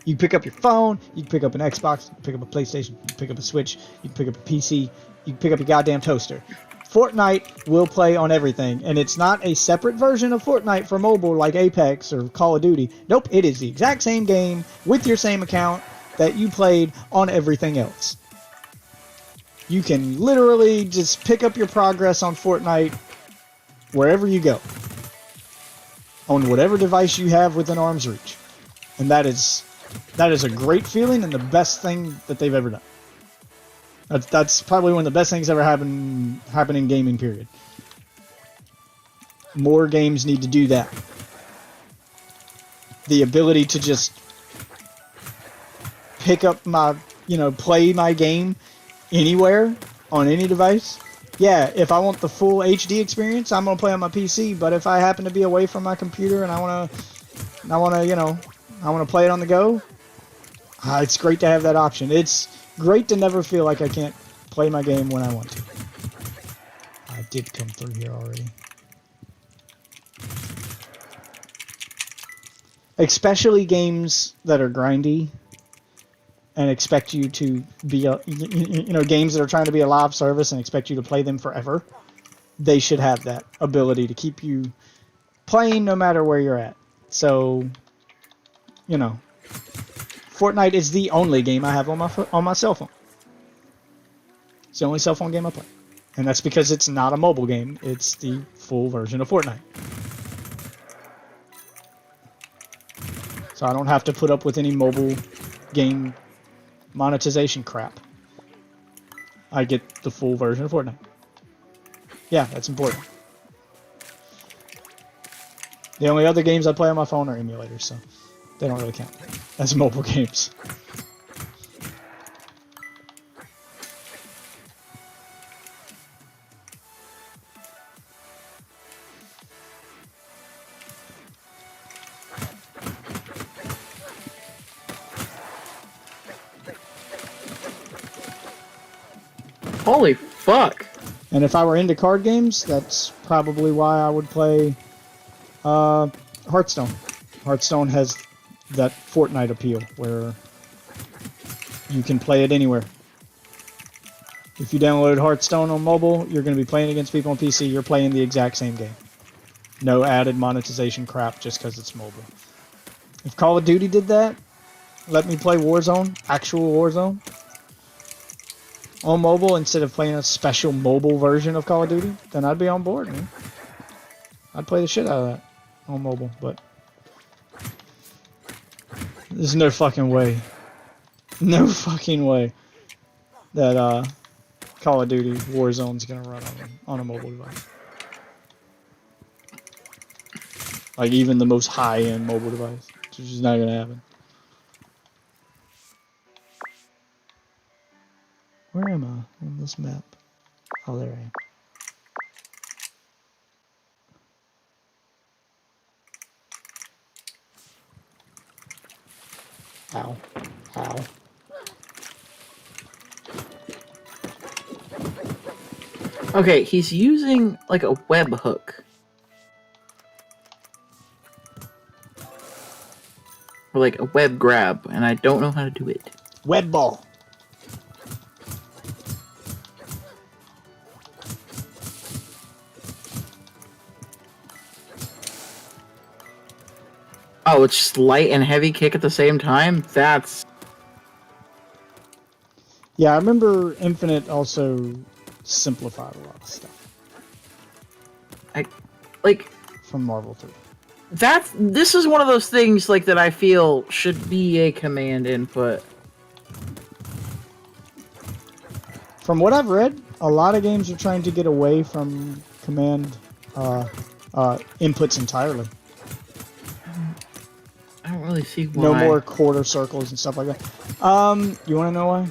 You can pick up your phone, you can pick up an Xbox, you can pick up a PlayStation, you can pick up a Switch, you can pick up a PC, you can pick up a goddamn toaster. Fortnite will play on everything, and it's not a separate version of Fortnite for mobile like Apex or Call of Duty. Nope, it is the exact same game with your same account that you played on everything else. You can literally just pick up your progress on Fortnite wherever you go, on whatever device you have within arm's reach. And that is a great feeling and the best thing that they've ever done. That's probably one of the best things ever happen in gaming, period. More games need to do that. The ability to just pick up my, play my game anywhere on any device. Yeah, if I want the full HD experience, I'm gonna play on my PC. But if I happen to be away from my computer and I wanna play it on the go, it's great to have that option. It's great to never feel like I can't play my game when I want to. I did come through here already. Especially games that are grindy and expect you to be games that are trying to be a live service and expect you to play them forever. They should have that ability to keep you playing no matter where you're at. So, Fortnite is the only game I have on my cell phone. It's the only cell phone game I play. And that's because it's not a mobile game. It's the full version of Fortnite. So I don't have to put up with any mobile game monetization crap. I get the full version of Fortnite. Yeah, that's important. The only other games I play on my phone are emulators, so they don't really count as mobile games. Holy fuck. And if I were into card games, that's probably why I would play Hearthstone. Hearthstone has that Fortnite appeal where you can play it anywhere. If you download Hearthstone on mobile, you're going to be playing against people on PC. You're playing the exact same game. No added monetization crap just because it's mobile. If Call of Duty did that, let me play Warzone, actual Warzone, on mobile instead of playing a special mobile version of Call of Duty, then I'd be on board, man. I'd play the shit out of that on mobile, but there's no fucking way. No fucking way that Call of Duty Warzone's gonna run on a mobile device. Like even the most high-end mobile device. It's just not gonna happen. Where am I on this map? Oh, there I am. Ow. Ow. Okay, he's using like a web hook. Or like a web grab, and I don't know how to do it. Web ball. Oh, it's just light and heavy kick at the same time? That's... Yeah, I remember Infinite also simplified a lot of stuff like... from Marvel 3. This is one of those things like that I feel should be a command input. From what I've read, a lot of games are trying to get away from command inputs entirely. I don't really see why. No more quarter circles and stuff like that. You want to know why?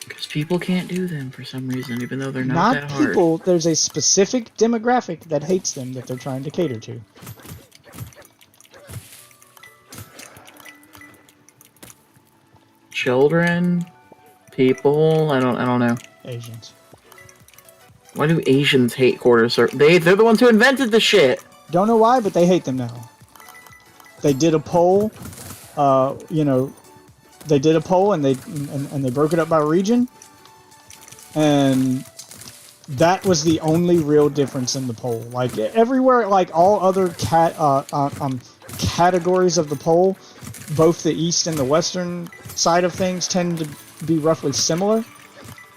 Because people can't do them for some reason, even though they're not that hard. People, there's a specific demographic that hates them that they're trying to cater to. Children, people, I don't know. Asians. Why do Asians hate quarter circles? They're the ones who invented the shit. Don't know why, but they hate them now. They did a poll, they did a poll and they broke it up by region, and that was the only real difference in the poll. Like everywhere, like all other categories of the poll, both the east and the western side of things tend to be roughly similar.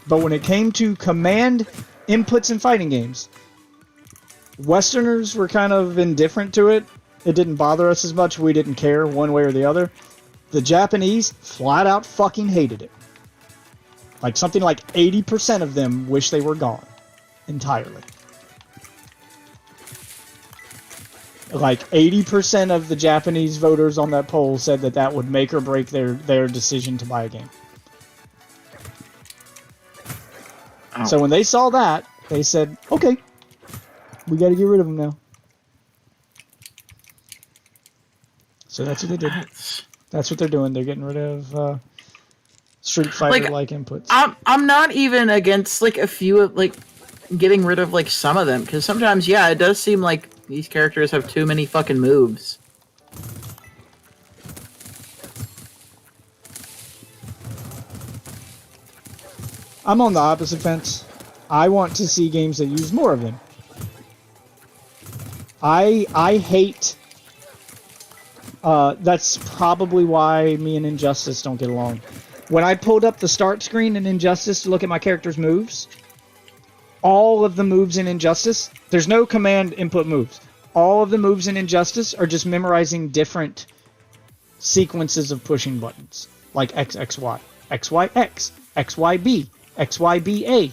But when it came to command inputs in fighting games, Westerners were kind of indifferent to it. It didn't bother us as much. We didn't care one way or the other. The Japanese flat out fucking hated it. Like something like 80% of them wish they were gone entirely. Like 80% of the Japanese voters on that poll said that that would make or break their decision to buy a game. Oh. So when they saw that, they said, okay, we got to get rid of them now. So that's what they did. That's what they're doing. They're getting rid of Street Fighter-like inputs. I'm not even against like a few of like getting rid of like some of them, because sometimes it does seem like these characters have too many fucking moves. I'm on the opposite fence. I want to see games that use more of them. I hate... that's probably why me and Injustice don't get along. When I pulled up the start screen in Injustice to look at my character's moves, all of the moves in Injustice, there's no command input moves. All of the moves in Injustice are just memorizing different sequences of pushing buttons. Like XXY, XYX, XYB, XYBA.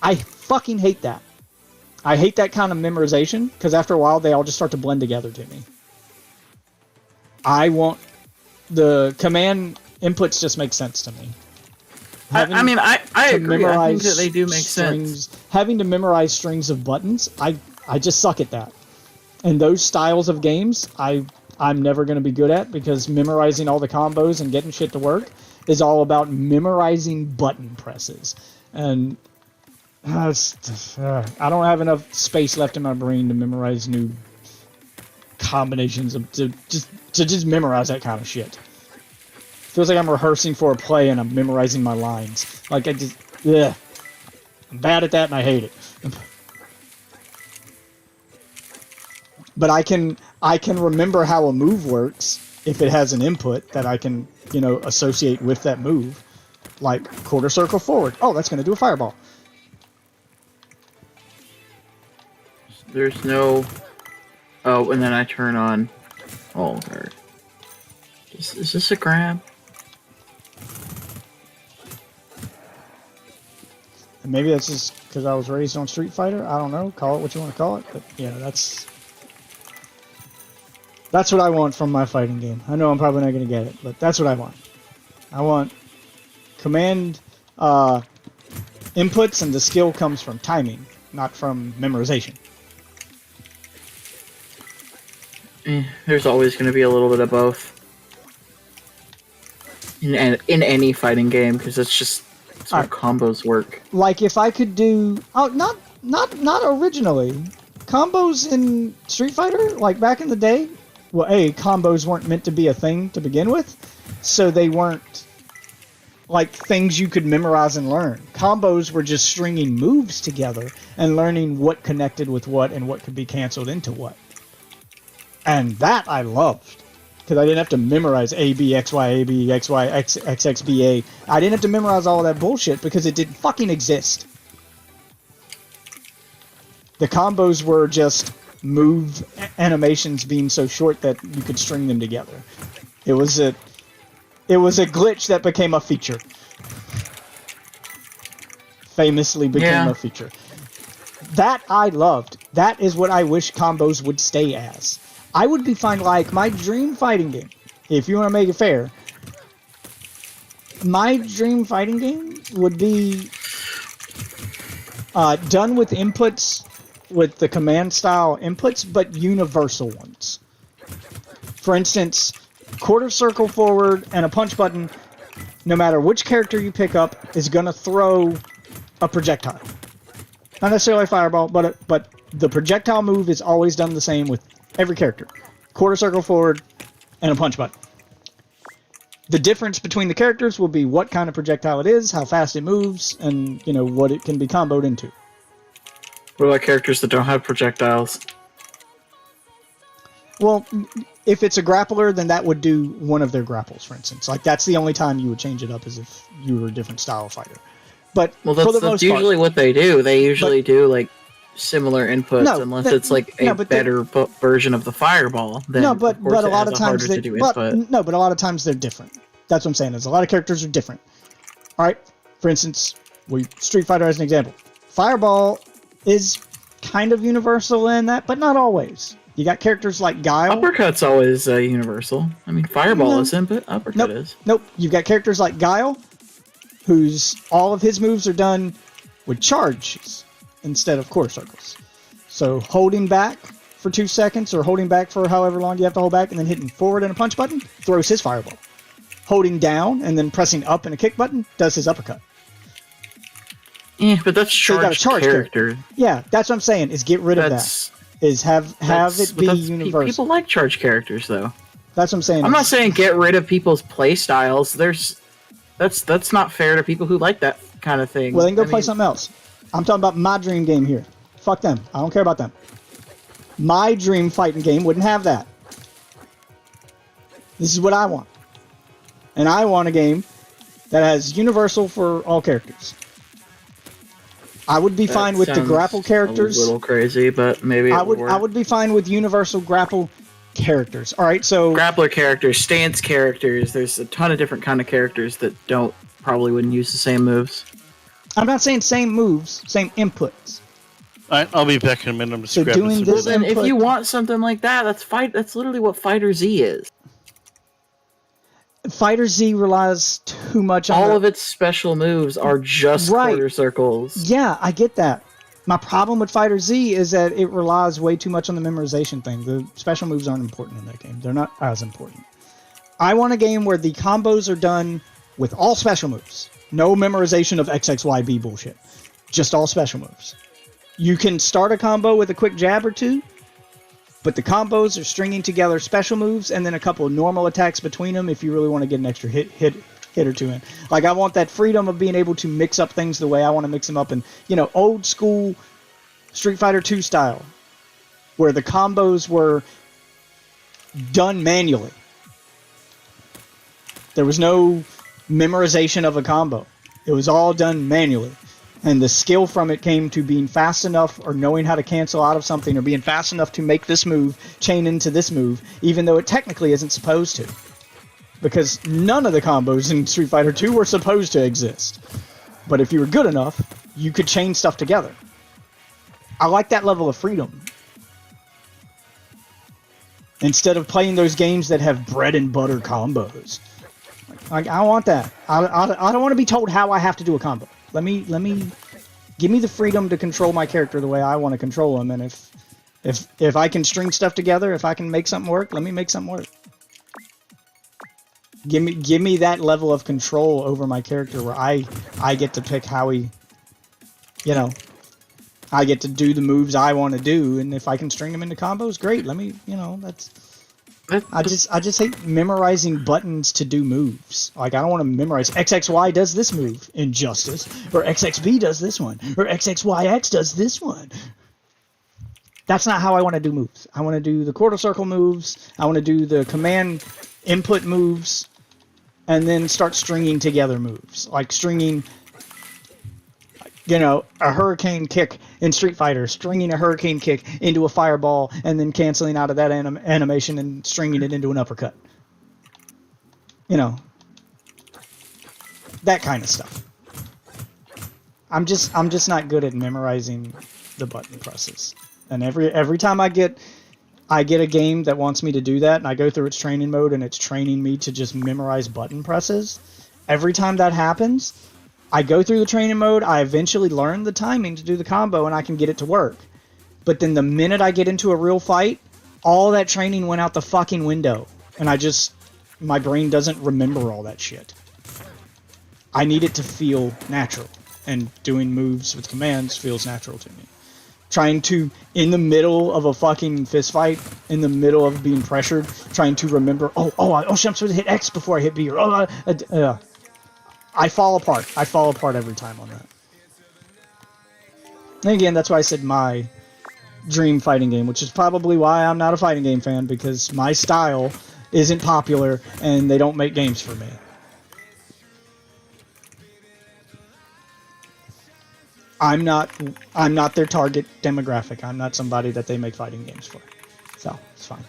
I fucking hate that. I hate that kind of memorization, because after a while they all just start to blend together to me. I want the command inputs just make sense to me. I agree. I think that they do make sense. Having to memorize strings of buttons, I just suck at that. And those styles of games, I'm never going to be good at, because memorizing all the combos and getting shit to work is all about memorizing button presses. And I don't have enough space left in my brain to memorize new combinations of to just memorize that kind of shit. Feels like I'm rehearsing for a play and I'm memorizing my lines. Like I just, ugh. I'm bad at that and I hate it. But I can remember how a move works if it has an input that I can, associate with that move. Like quarter circle forward. Oh, that's going to do a fireball. There's no... Oh, and then I turn on... Oh, there. Is this a grab? And maybe that's just because I was raised on Street Fighter. I don't know. Call it what you want to call it. But yeah, that's what I want from my fighting game. I know I'm probably not going to get it, but that's what I want. I want command inputs, and the skill comes from timing, not from memorization. There's always going to be a little bit of both in any fighting game, because that's how combos work. Like if I could do not originally combos in Street Fighter, like back in the day. Well, combos weren't meant to be a thing to begin with, so they weren't like things you could memorize and learn. Combos were just stringing moves together and learning what connected with what and what could be canceled into what. And that I loved, because I didn't have to memorize A, B, X, Y, A, B, X, Y, X, X, X, B, A. I didn't have to memorize all of that bullshit because it didn't fucking exist. The combos were just move animations being so short that you could string them together. It was a glitch that became a feature. Famously became a feature. That I loved. That is what I wish combos would stay as. I would be fine, like my dream fighting game, if you want to make it fair, my dream fighting game would be done with inputs, with the command style inputs, but universal ones. For instance, quarter circle forward and a punch button, no matter which character you pick up, is going to throw a projectile. Not necessarily a fireball, but the projectile move is always done the same with every character. Quarter circle forward and a punch button. The difference between the characters will be what kind of projectile it is, how fast it moves, and what it can be comboed into. What about characters that don't have projectiles? Well, if it's a grappler, then that would do one of their grapples, for instance. Like, that's the only time you would change it up, as if you were a different style fighter. But that's usually what they do. They usually do, like, similar inputs, unless it's, like, a better version of the fireball. Then, but a lot of times but a lot of times they're different. That's what I'm saying, is a lot of characters are different. Alright, for instance, Street Fighter as an example. Fireball is kind of universal in that, but not always. You got characters like Guile. Uppercut's always universal. I mean, Fireball isn't, but Uppercut is. Nope. You've got characters like Guile, whose all of his moves are done with charges instead of quarter circles. So holding back for 2 seconds, or holding back for however long you have to hold back, and then hitting forward and a punch button, throws his Fireball. Holding down and then pressing up and a kick button does his uppercut. Yeah, but that's charged character. Yeah, that's what I'm saying, is get rid of that. Is have it be universal. People like charged characters, though. That's what I'm saying. I'm not saying get rid of people's play styles. That's not fair to people who like that kind of thing. Well, then go play something else. I'm talking about my dream game here. Fuck them. I don't care about them. My dream fighting game wouldn't have that. This is what I want. And I want a game that has universal for all characters. I would be fine with the grapple characters. A little crazy, but maybe I would be fine with universal grapple characters. All right, so grappler characters, stance characters. There's a ton of different kind of characters that probably wouldn't use the same moves. I'm not saying same moves, same inputs. All right, I'll be back in a minute. I'm just grabbing doing this. Then if you want something like that, that's literally what Fighter Z is. Fighter Z relies too much on all of its special moves are just quarter circles. Yeah, I get that. My problem with Fighter Z is that it relies way too much on the memorization thing. The special moves aren't important in that game. They're not as important. I want a game where the combos are done with all special moves. No memorization of XXYB bullshit. Just all special moves. You can start a combo with a quick jab or two, but the combos are stringing together special moves and then a couple of normal attacks between them if you really want to get an extra hit or two in. Like, I want that freedom of being able to mix up things the way I want to mix them up, and, you know, old school Street Fighter 2 style, where the combos were done manually. There was no memorization of a combo. It was all done manually. And the skill from it came to being fast enough or knowing how to cancel out of something or being fast enough to make this move chain into this move, even though it technically isn't supposed to. Because none of the combos in Street Fighter 2 were supposed to exist. But if you were good enough, you could chain stuff together. I like that level of freedom. Instead of playing those games that have bread and butter combos. Like, I want that. I don't want to be told how I have to do a combo. Let me give me the freedom to control my character the way I want to control him, and if I can string stuff together, if I can make something work, let me make something work. Give me that level of control over my character where I get to pick how he, you know, I get to do the moves I want to do, and if I can string them into combos, great. Let me, you know, I just hate memorizing buttons to do moves. Like, I don't want to memorize XXY does this move in Justice, or XXB does this one, or XXYX does this one. That's not how I want to do moves. I want to do the quarter circle moves. I want to do the command input moves, and then start stringing together moves. Like stringing, you know, a hurricane kick in Street Fighter, stringing a hurricane kick into a fireball, and then canceling out of that animation and stringing it into an uppercut. You know, that kind of stuff. I'm just not good at memorizing the button presses. And every time I get a game that wants me to do that, and I go through its training mode, and it's training me to just memorize button presses. Every time that happens, I go through the training mode, I eventually learn the timing to do the combo, and I can get it to work. But then the minute I get into a real fight, all that training went out the fucking window. And my brain doesn't remember all that shit. I need it to feel natural. And doing moves with commands feels natural to me. Trying to, in the middle of a fucking fist fight, in the middle of being pressured, trying to remember, I'm supposed to hit X before I hit B, or I fall apart. I fall apart every time on that. And again, that's why I said my dream fighting game, which is probably why I'm not a fighting game fan, because my style isn't popular and they don't make games for me. I'm not their target demographic. I'm not somebody that they make fighting games for. So, it's fine.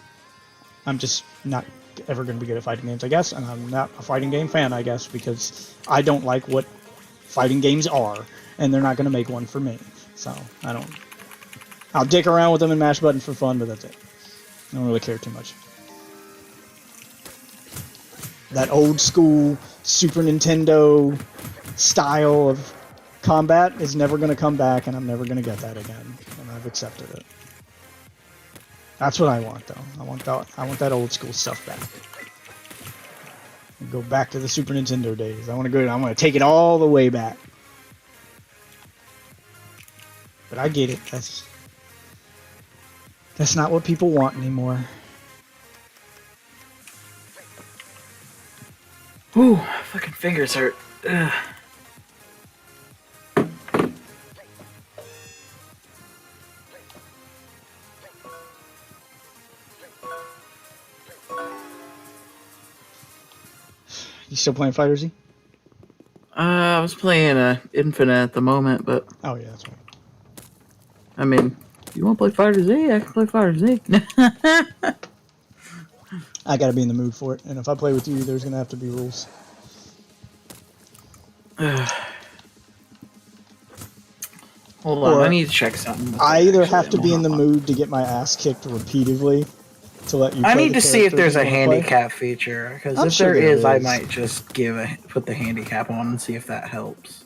I'm just not ever going to be good at fighting games, I guess, and I'm not a fighting game fan, I guess, because I don't like what fighting games are, and they're not going to make one for me. So, I'll dick around with them and mash buttons for fun, but that's it. I don't really care too much. That old school Super Nintendo style of combat is never going to come back, and I'm never going to get that again, and I've accepted it. That's what I want, though. I want that old school stuff back. Go back to the Super Nintendo days. I want to take it all the way back. But I get it. That's not what people want anymore. Ooh, fucking fingers hurt. Ugh. You still playing Fighter Z? I was playing Infinite at the moment, but Oh yeah, that's right. I mean, you want to play Fighter Z? I can play Fighter Z. I gotta be in the mood for it, and if I play with you, there's gonna have to be rules. Hold on, Or I need to check something. I either Actually, have to I'm be in the on. mood to get my ass kicked repeatedly to let you. I play need the to see if character there's you a wanna play. handicap feature, because I'm if sure there there is, I is. might just put the handicap on and see if that helps.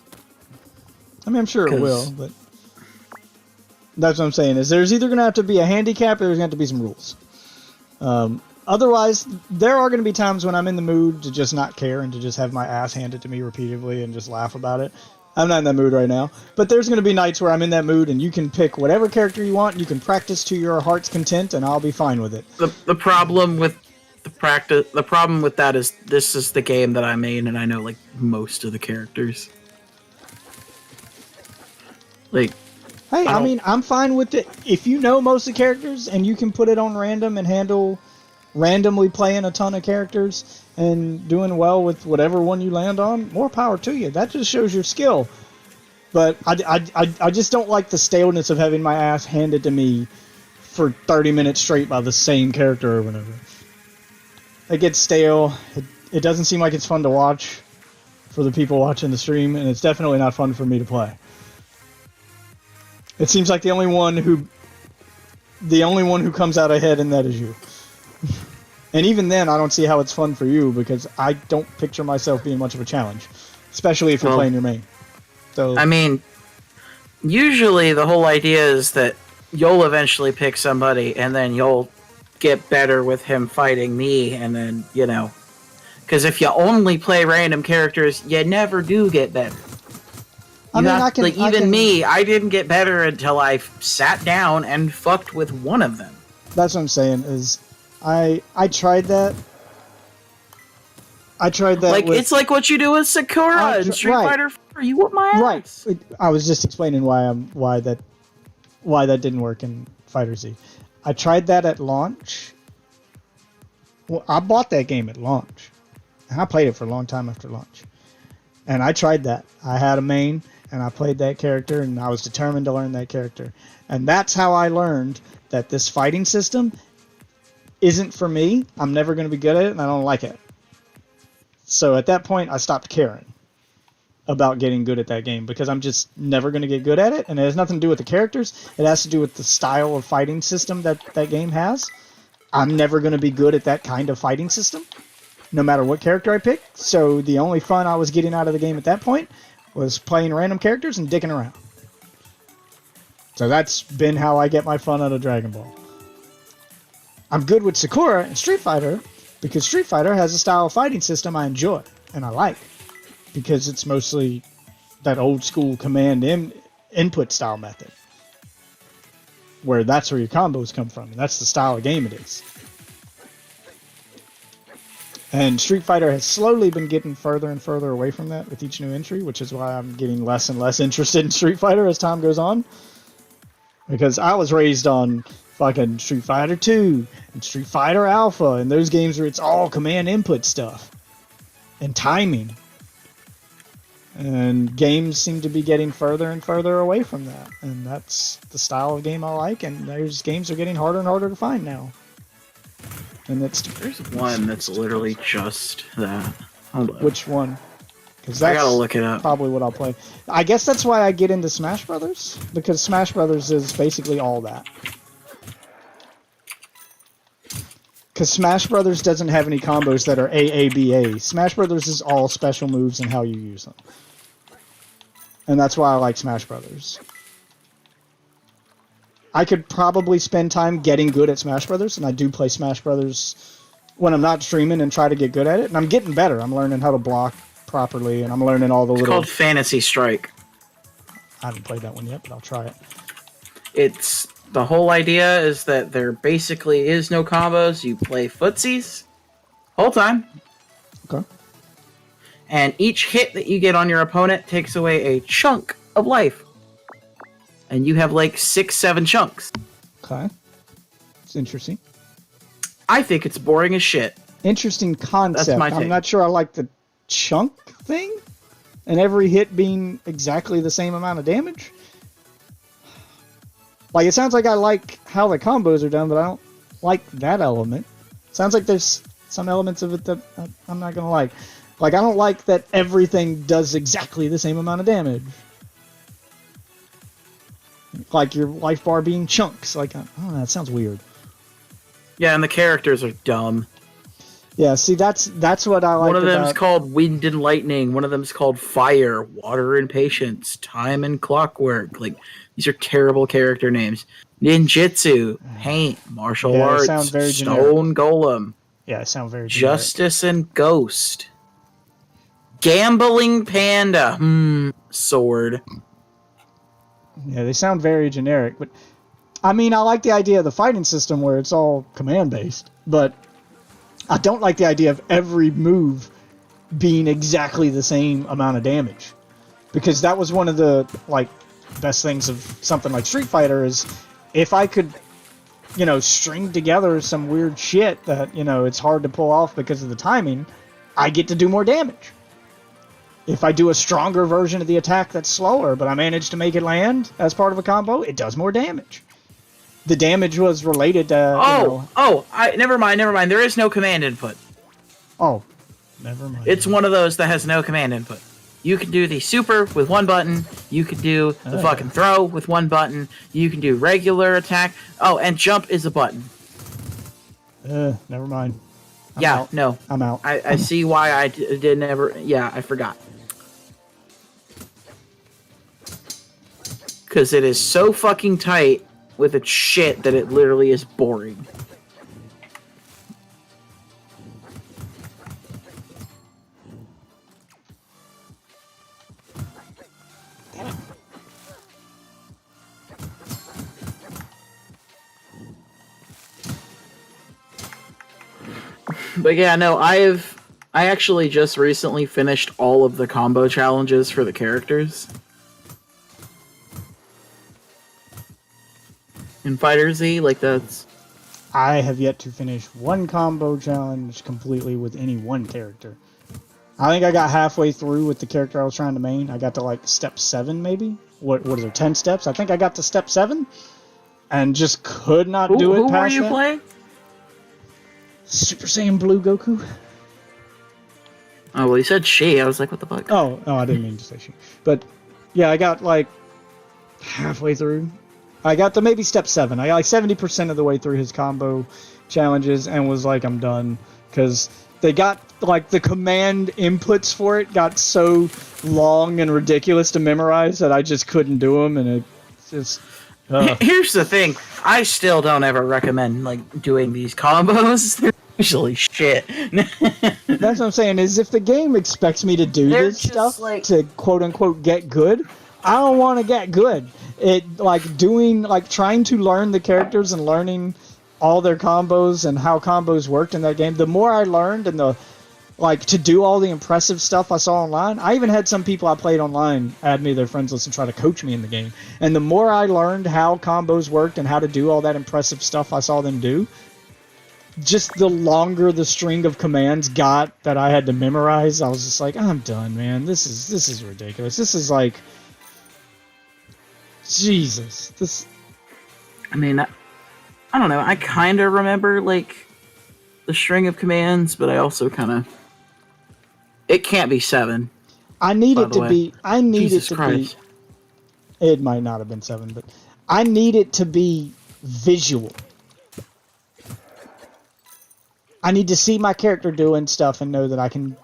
I mean, I'm sure it 'Cause- will, but that's what I'm saying. Is there's either gonna have to be a handicap or there's gonna have to be some rules. Otherwise, there are going to be times when I'm in the mood to just not care and to just have my ass handed to me repeatedly and just laugh about it. I'm not in that mood right now. But there's going to be nights where I'm in that mood and you can pick whatever character you want, you can practice to your heart's content, and I'll be fine with it. The problem with the problem with that is this is the game that I made and I know like most of the characters. Like, Hey, I don't- mean, I'm fine with it. If you know most of the characters and you can put it on random and handle randomly playing a ton of characters and doing well with whatever one you land on, more power to you. That just shows your skill. But I just don't like the staleness of having my ass handed to me for 30 minutes straight by the same character over and over. It gets stale. It doesn't seem like it's fun to watch for the people watching the stream, and it's definitely not fun for me to play. It seems like the only one who comes out ahead in that is you. And even then, I don't see how it's fun for you because I don't picture myself being much of a challenge, especially if you're Well, playing your main. So I mean, usually the whole idea is that you'll eventually pick somebody and then you'll get better with him fighting me, and then, you know, because if you only play random characters, you never do get better. I mean, I can like I even can- me, I didn't get better until I sat down and fucked with one of them. That's what I'm saying. Is I tried that. I tried that. Like with, it's like what you do with Sakura I and tr- Street right. Fighter 4. You whoop my ass. right. I was just explaining why that didn't work in Fighter Z. I tried that at launch. Well, I bought that game at launch, and I played it for a long time after launch. And I tried that. I had a main, and I played that character, and I was determined to learn that character. And that's how I learned that this fighting system isn't for me. I'm never going to be good at it, and I don't like it. So at that point, I stopped caring about getting good at that game because I'm just never going to get good at it, and it has nothing to do with the characters. It has to do with the style of fighting system that game has. I'm never going to be good at that kind of fighting system, no matter what character I pick. So the only fun I was getting out of the game at that point was playing random characters and dicking around. So that's been how I get my fun out of Dragon Ball. I'm good with Sakura and Street Fighter because Street Fighter has a style of fighting system I enjoy and I like, because it's mostly that old school command input style method, where that's where your combos come from, and that's the style of game it is. And Street Fighter has slowly been getting further and further away from that with each new entry, which is why I'm getting less and less interested in Street Fighter as time goes on. Because I was raised on fucking Street Fighter 2 and Street Fighter Alpha and those games where it's all command input stuff and timing. And games seem to be getting further and further away from that. And that's the style of game I like, and those games are getting harder and harder to find now. And that's There's one that's literally just that. Hold on. which one? Because I that's gotta look it up. probably what I'll play. I guess that's why I get into Smash Brothers, because Smash Brothers is basically all that. Because Smash Brothers doesn't have any combos that are AABA. Smash Brothers is all special moves and how you use them. And that's why I like Smash Brothers. I could probably spend time getting good at Smash Brothers, and I do play Smash Brothers when I'm not streaming and try to get good at it. And I'm getting better. I'm learning how to block properly, and I'm learning all the It's little... called Fantasy Strike. I haven't played that one yet, but I'll try it. It's the whole idea is that there basically is no combos. You play footsies whole time, Okay. and each hit that you get on your opponent takes away a chunk of life. And you have like 6-7 chunks. Okay. It's interesting. I think it's boring as shit. Interesting concept. my I'm take. not sure I like the chunk thing, and every hit being exactly the same amount of damage. Like, it sounds like I like how the combos are done, but I don't like that element. Sounds like there's some elements of it that I'm not gonna like. Like, I don't like that everything does exactly the same amount of damage. Like your life bar being chunks. Like, I don't know, that sounds weird. Yeah, and the characters are dumb. Yeah, see, that's what I like One of them's about. called Wind and Lightning. One of them's called Fire, Water and Patience, Time and Clockwork. Like, these are terrible character names. Ninjutsu, Paint, Martial Yeah, they Arts, sound very generic. Stone Golem, Yeah, it sounds very generic. Justice and Ghost, Gambling Panda, Sword. Yeah, they sound very generic, but I mean, I like the idea of the fighting system where it's all command based, but I don't like the idea of every move being exactly the same amount of damage, because that was one of the like best things of something like Street Fighter is if I could, string together some weird shit that it's hard to pull off because of the timing, I get to do more damage. If I do a stronger version of the attack that's slower, but I manage to make it land as part of a combo, it does more damage. The damage was related to. Never mind. There is no command input. Oh, never mind. It's one of those that has no command input. You can do the super with one button. You can do the fucking throw with one button. You can do regular attack. Oh, and jump is a button. Never mind. No. I'm out. I see why I did never. Yeah, I forgot. Because it is so fucking tight with its shit that it literally is boring. But yeah, no, I actually just recently finished all of the combo challenges for the characters. In Fighter Z, like that's... I have yet to finish one combo challenge completely with any one character. I think I got halfway through with the character I was trying to main. I got to like step 7 maybe. What is there, 10 steps? I think I got to step 7 and just could not do it Who past were you that. playing? Super Saiyan Blue Goku. Oh, well, you said she. I was like, what the fuck? Oh, I didn't mean to say she. But yeah, I got like halfway through. I got to maybe step 7. I got like 70% of the way through his combo challenges and was like, I'm done. Because they got like the command inputs for it got so long and ridiculous to memorize that I just couldn't do them. And it just. Here's the thing. I still don't ever recommend like doing these combos. They're usually shit. That's what I'm saying, is if the game expects me to do They're this just stuff like- to quote unquote get good, I don't want to get good. It trying to learn the characters and learning all their combos and how combos worked in that game. The more I learned and to do all the impressive stuff I saw online, I even had some people I played online add me to their friends list and try to coach me in the game. And the more I learned how combos worked and how to do all that impressive stuff I saw them do, just the longer the string of commands got that I had to memorize, I was just like, I'm done, man. This is ridiculous. This is like, Jesus. This. I mean, I don't know. I kind of remember like the string of commands, but I also kind of. It can't be 7. I need By it the to way. be. I need Jesus it to Christ. be. It might not have been 7, but I need it to be visual. I need to see my character doing stuff and know that I can,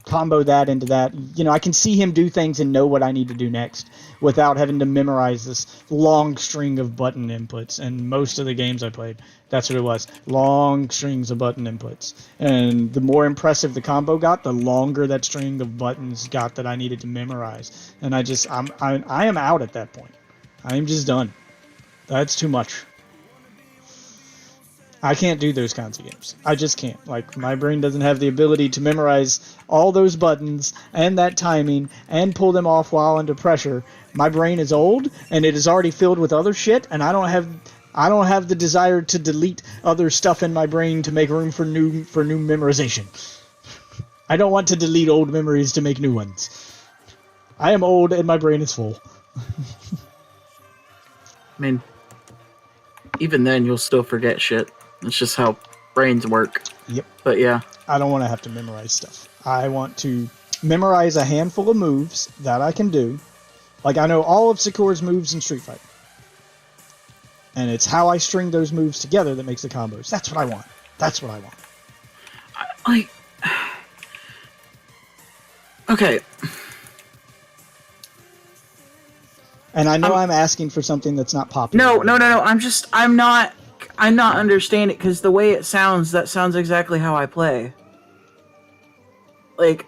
combo that into that. I can see him do things and know what I need to do next without having to memorize this long string of button inputs. And most of the games I played, that's what it was. Long strings of button inputs. And the more impressive the combo got, the longer that string of buttons got that I needed to memorize. And I am out at that point. I am just done. That's too much. I can't do those kinds of games. I just can't. Like, my brain doesn't have the ability to memorize all those buttons and that timing and pull them off while under pressure. My brain is old and it is already filled with other shit, and I don't have the desire to delete other stuff in my brain to make room for new memorization. I don't want to delete old memories to make new ones. I am old and my brain is full. I mean, even then, you'll still forget shit. It's just how brains work. Yep. But yeah. I don't want to have to memorize stuff. I want to memorize a handful of moves that I can do. Like, I know all of Sakura's moves in Street Fighter. And it's how I string those moves together that makes the combos. That's what I want. That's what I want. Like, okay, And I know I'm asking for something that's not popular. no. I'm not understanding because the way it sounds, that sounds exactly how I play. Like,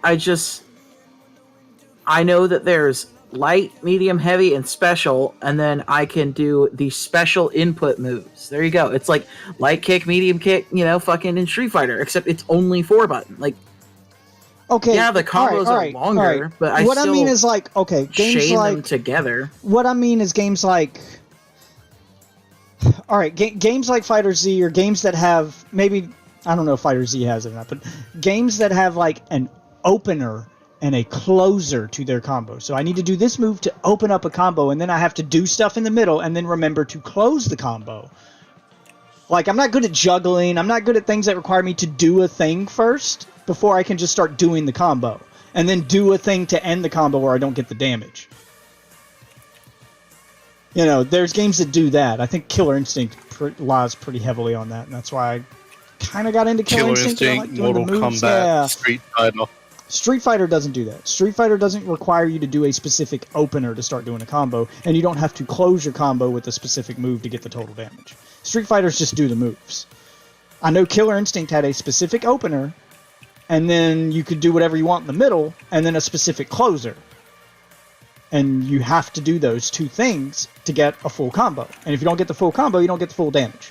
I know that there's light, medium, heavy, and special, and then I can do the special input moves. There you go. It's like light kick, medium kick, fucking in Street Fighter, except it's only 4-button. Like, Okay. yeah, the combos are longer, but I what still I mean is like, okay, games chain like them together. what I mean is games like, all right, games like Fighter Z or games that have maybe I don't know if Fighter Z has it or not, but games that have like an opener and a closer to their combo. So I need to do this move to open up a combo, and then I have to do stuff in the middle, and then remember to close the combo. Like, I'm not good at juggling. I'm not good at things that require me to do a thing first before I can just start doing the combo. And then do a thing to end the combo where I don't get the damage. There's games that do that. I think Killer Instinct lies pretty heavily on that, and that's why I kind of got into Killer Instinct. I like doing Mortal the moves. Kombat, Yeah. Street Fighter. Street Fighter doesn't do that. Street Fighter doesn't require you to do a specific opener to start doing a combo, and you don't have to close your combo with a specific move to get the total damage. Street Fighters just do the moves. I know Killer Instinct had a specific opener, and then you could do whatever you want in the middle, and then a specific closer. And you have to do those two things to get a full combo. And if you don't get the full combo, you don't get the full damage.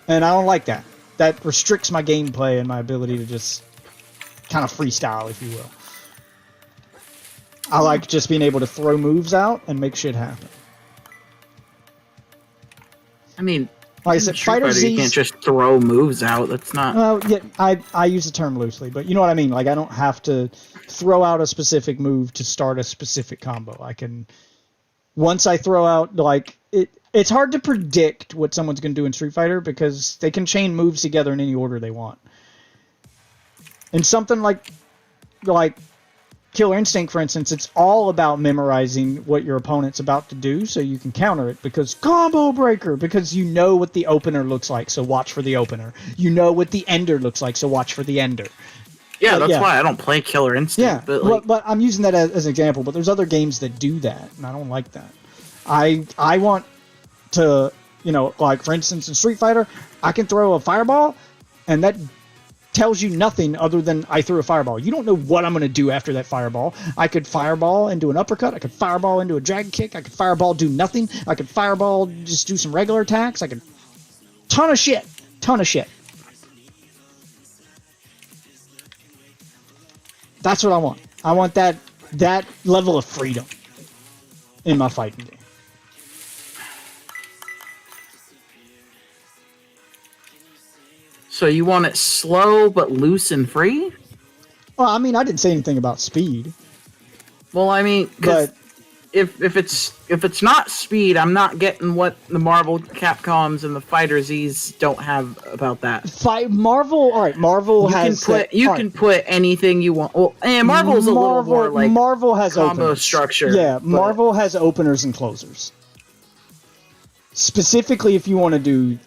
And I don't like that. That restricts my gameplay and my ability to just kind of freestyle, if you will. I like just being able to throw moves out and make shit happen. I mean, Like I in said, Street Fighter Fighter, you can't Z. just throw moves out. That's not. Well, yeah, I use the term loosely, but you know what I mean. Like, I don't have to throw out a specific move to start a specific combo. I can, once I throw out, like, it's hard to predict what someone's going to do in Street Fighter because they can chain moves together in any order they want. And something like Killer Instinct, for instance, it's all about memorizing what your opponent's about to do so you can counter it, because combo breaker, because you know what the opener looks like, so watch for the opener. You know what the ender looks like, so watch for the ender. Yeah, But, that's why I don't play Killer Instinct. Yeah, but I'm using that as an example, but there's other games that do that, and I don't like that. I want to, like, for instance, in Street Fighter, I can throw a fireball, and that tells you nothing other than I threw a fireball. You don't know what I'm going to do after that fireball. I could fireball into an uppercut. I could fireball into a dragon kick. I could fireball do nothing. I could fireball just do some regular attacks. I could... Ton of shit. That's what I want. I want that level of freedom in my fighting game. So you want it slow but loose and free? Well, I mean, I didn't say anything about speed. Well, I mean, 'cause But if it's not speed, I'm not getting what the Marvel Capcoms and the Fighter Z's don't have about that. Marvel, all right, Marvel has... You can put anything you want. Well, and Marvel's a little more like Marvel has combo openers. structure. Yeah, but- Marvel has openers and closers. Specifically, if you want to do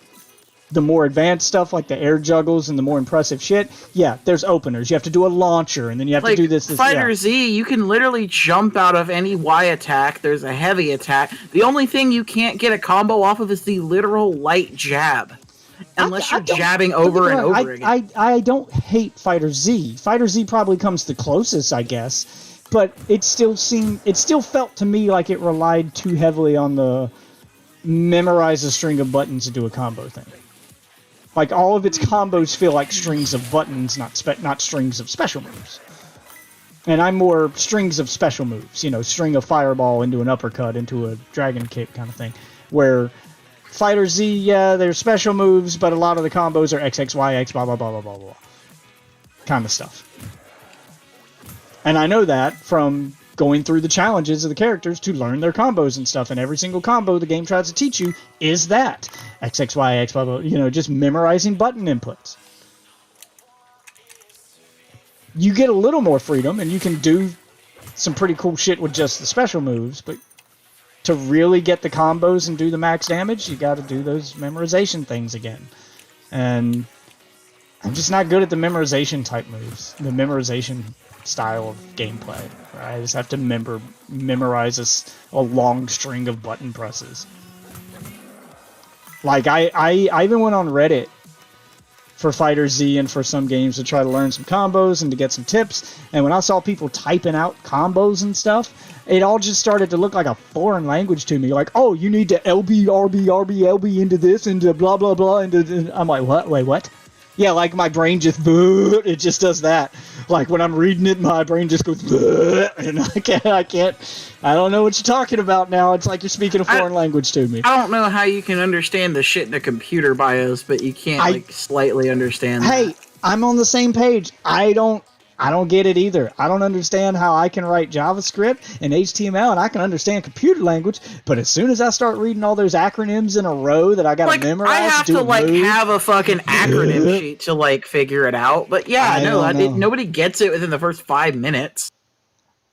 the more advanced stuff like the air juggles and the more impressive shit, yeah, there's openers. You have to do a launcher, and then you have to do this. Fighter yeah. Z, you can literally jump out of any Y attack. There's a heavy attack. The only thing you can't get a combo off of is the literal light jab. Unless you're jabbing over and over again. I don't hate Fighter Z. Fighter Z probably comes the closest, I guess, but it still felt to me like it relied too heavily on the memorize a string of buttons to do a combo thing. Like, all of its combos feel like strings of buttons, not strings of special moves. And I'm more strings of special moves, string a fireball into an uppercut, into a dragon kick kind of thing. Where Fighter Z, yeah, there's special moves, but a lot of the combos are X, X, Y, X, blah, blah, blah, blah, blah, blah. Kind of stuff. And I know that from going through the challenges of the characters to learn their combos and stuff, and every single combo the game tries to teach you is that. X, X, Y, X, blah, blah, just memorizing button inputs. You get a little more freedom, and you can do some pretty cool shit with just the special moves, but to really get the combos and do the max damage, you gotta do those memorization things again. And I'm just not good at the memorization type moves, the memorization style of gameplay. Right? I just have to memorize a long string of button presses. Like, I even went on Reddit for Fighter Z and for some games to try to learn some combos and to get some tips. And when I saw people typing out combos and stuff, it all just started to look like a foreign language to me. Like, oh, you need to LB, RB, RB, LB into this, into blah, blah, blah. Into I'm like, what? Wait, what? Yeah, like my brain just, it just does that. Like when I'm reading it, my brain just goes, and I don't know what you're talking about now. It's like you're speaking a foreign language to me. I don't know how you can understand the shit in the computer BIOS, but you can't slightly understand. Hey, I'm on the same page. I don't get it either. I don't understand how I can write JavaScript and HTML and I can understand computer language, but as soon as I start reading all those acronyms in a row that I gotta memorize, I have to have a fucking acronym sheet to figure it out. But yeah, nobody gets it within the first 5 minutes.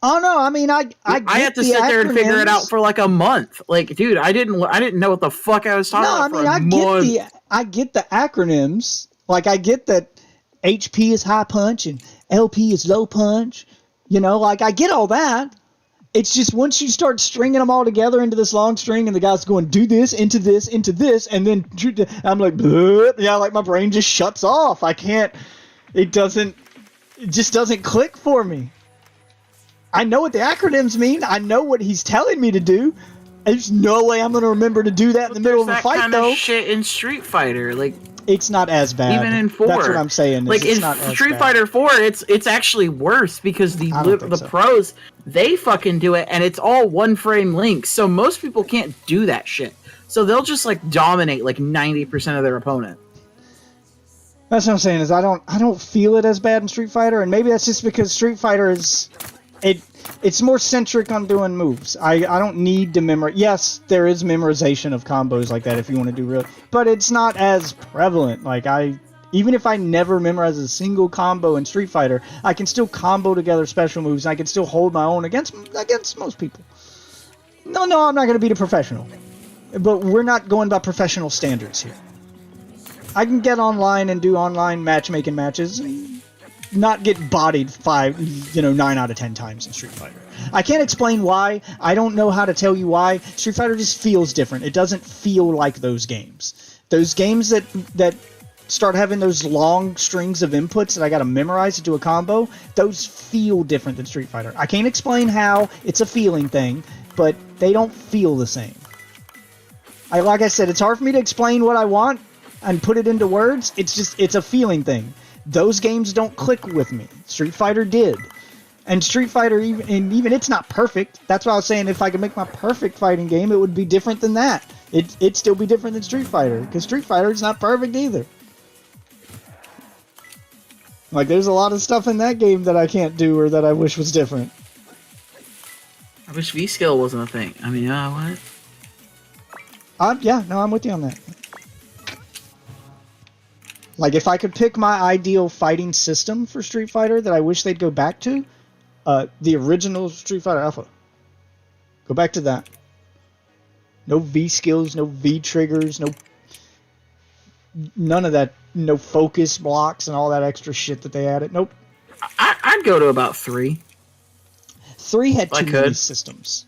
Oh no, I mean I had to sit there and figure it out for like a month. Like, dude, I didn't know what the fuck I was talking about. No, I mean I get the acronyms. Like I get that HP is high punch and LP is low punch. You know, like I get all that. It's just once you start stringing them all together into this long string and the guy's going, do this, into this, and then I'm like, bleh. Yeah, like my brain just shuts off. I can't, it just doesn't click for me. I know what the acronyms mean. I know what he's telling me to do. There's no way I'm going to remember to do that in the middle of a fight, kind though. Of shit in Street Fighter, like it's not as bad. Even in 4, that's what I'm saying. Like in Street Fighter 4, it's actually worse because the pros they fucking do it, and it's all one frame links. So most people can't do that shit. So they'll just dominate 90% of their opponent. That's what I'm saying. Is I don't feel it as bad in Street Fighter, and maybe that's just because Street Fighter it's more centric on doing moves. I don't need to memorize. Yes, there is memorization of combos like that if you want to do real, but it's not as prevalent. Like even if I never memorize a single combo in Street Fighter, I can still combo together special moves. And I can still hold my own against most people. No, I'm not going to beat a professional, but we're not going by professional standards here. I can get online and do online matchmaking matches and not get bodied 9 out of 10 times in Street Fighter. I can't explain why. I don't know how to tell you why. Street Fighter just feels different. It doesn't feel like those games. Those games that start having those long strings of inputs that I gotta memorize to do a combo, those feel different than Street Fighter. I can't explain how. It's a feeling thing, but they don't feel the same. Like I said, it's hard for me to explain what I want and put it into words. It's a feeling thing. Those games don't click with me. Street Fighter did. And Street Fighter, even it's not perfect. That's why I was saying if I could make my perfect fighting game, it would be different than that. It'd still be different than Street Fighter, because Street Fighter is not perfect either. Like, there's a lot of stuff in that game that I can't do or that I wish was different. I wish V-Skill wasn't a thing. I mean, what? I'm with you on that. Like, if I could pick my ideal fighting system for Street Fighter that I wish they'd go back to, the original Street Fighter Alpha. Go back to that. No V skills, no V triggers, none of that, no focus blocks and all that extra shit that they added. Nope. I'd go to about 3. 3 had too many systems.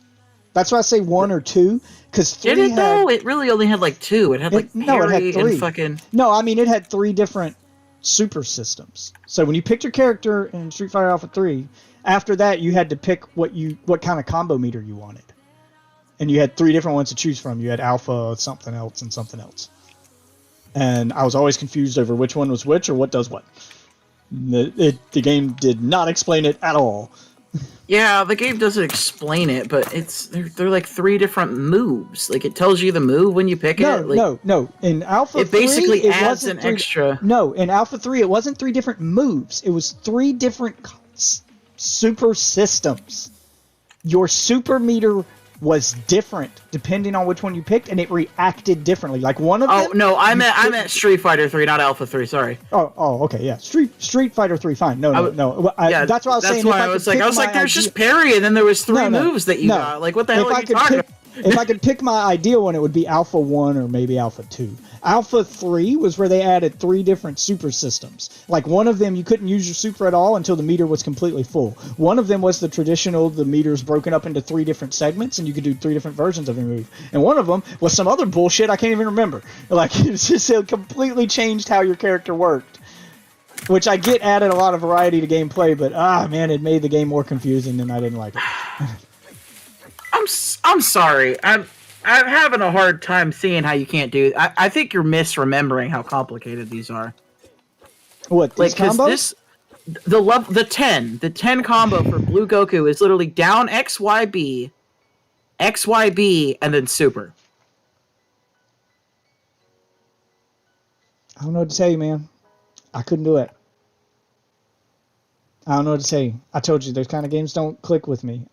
That's why I say 1 or 2. Because 3 did it though? It really only had 2. It had parry it had 3. And fucking. No, I mean it had 3 different super systems. So when you picked your character in Street Fighter Alpha 3, after that you had to pick what kind of combo meter you wanted, and you had 3 different ones to choose from. You had Alpha, something else, and something else. And I was always confused over which one was which or what does what. The game did not explain it at all. Yeah, the game doesn't explain it, but they're 3 different moves. Like, it tells you the move when you pick it. No. In Alpha 3, it basically adds an extra. No, in Alpha 3, it wasn't 3 different moves. It was 3 different super systems. Your super meter was different depending on which one you picked, and it reacted differently. Like one of them. Oh no, I meant Street Fighter 3, not Alpha 3. Sorry. Oh, okay, yeah. Street Fighter 3, fine. No. That's what I was saying. That's why I was like, there's just parry, and then there was 3 moves that you got. Like, what the hell are you talking about? If I could pick my ideal one, it would be Alpha 1 or maybe Alpha 2. Alpha 3 was where they added 3 different super systems. Like one of them, you couldn't use your super at all until the meter was completely full. One of them was the traditional, the meter's broken up into 3 different segments, and you could do 3 different versions of your move. And one of them was some other bullshit I can't even remember. Like, it completely changed how your character worked. Which I get added a lot of variety to gameplay, but man, it made the game more confusing and I didn't like it. I'm sorry. I'm having a hard time seeing how you can't do. I think you're misremembering how complicated these are. What, these combos? The 10 combo for Blue Goku is literally down XYB, and then super. I don't know what to tell you, man. I couldn't do it. I don't know what to say. I told you, those kind of games don't click with me.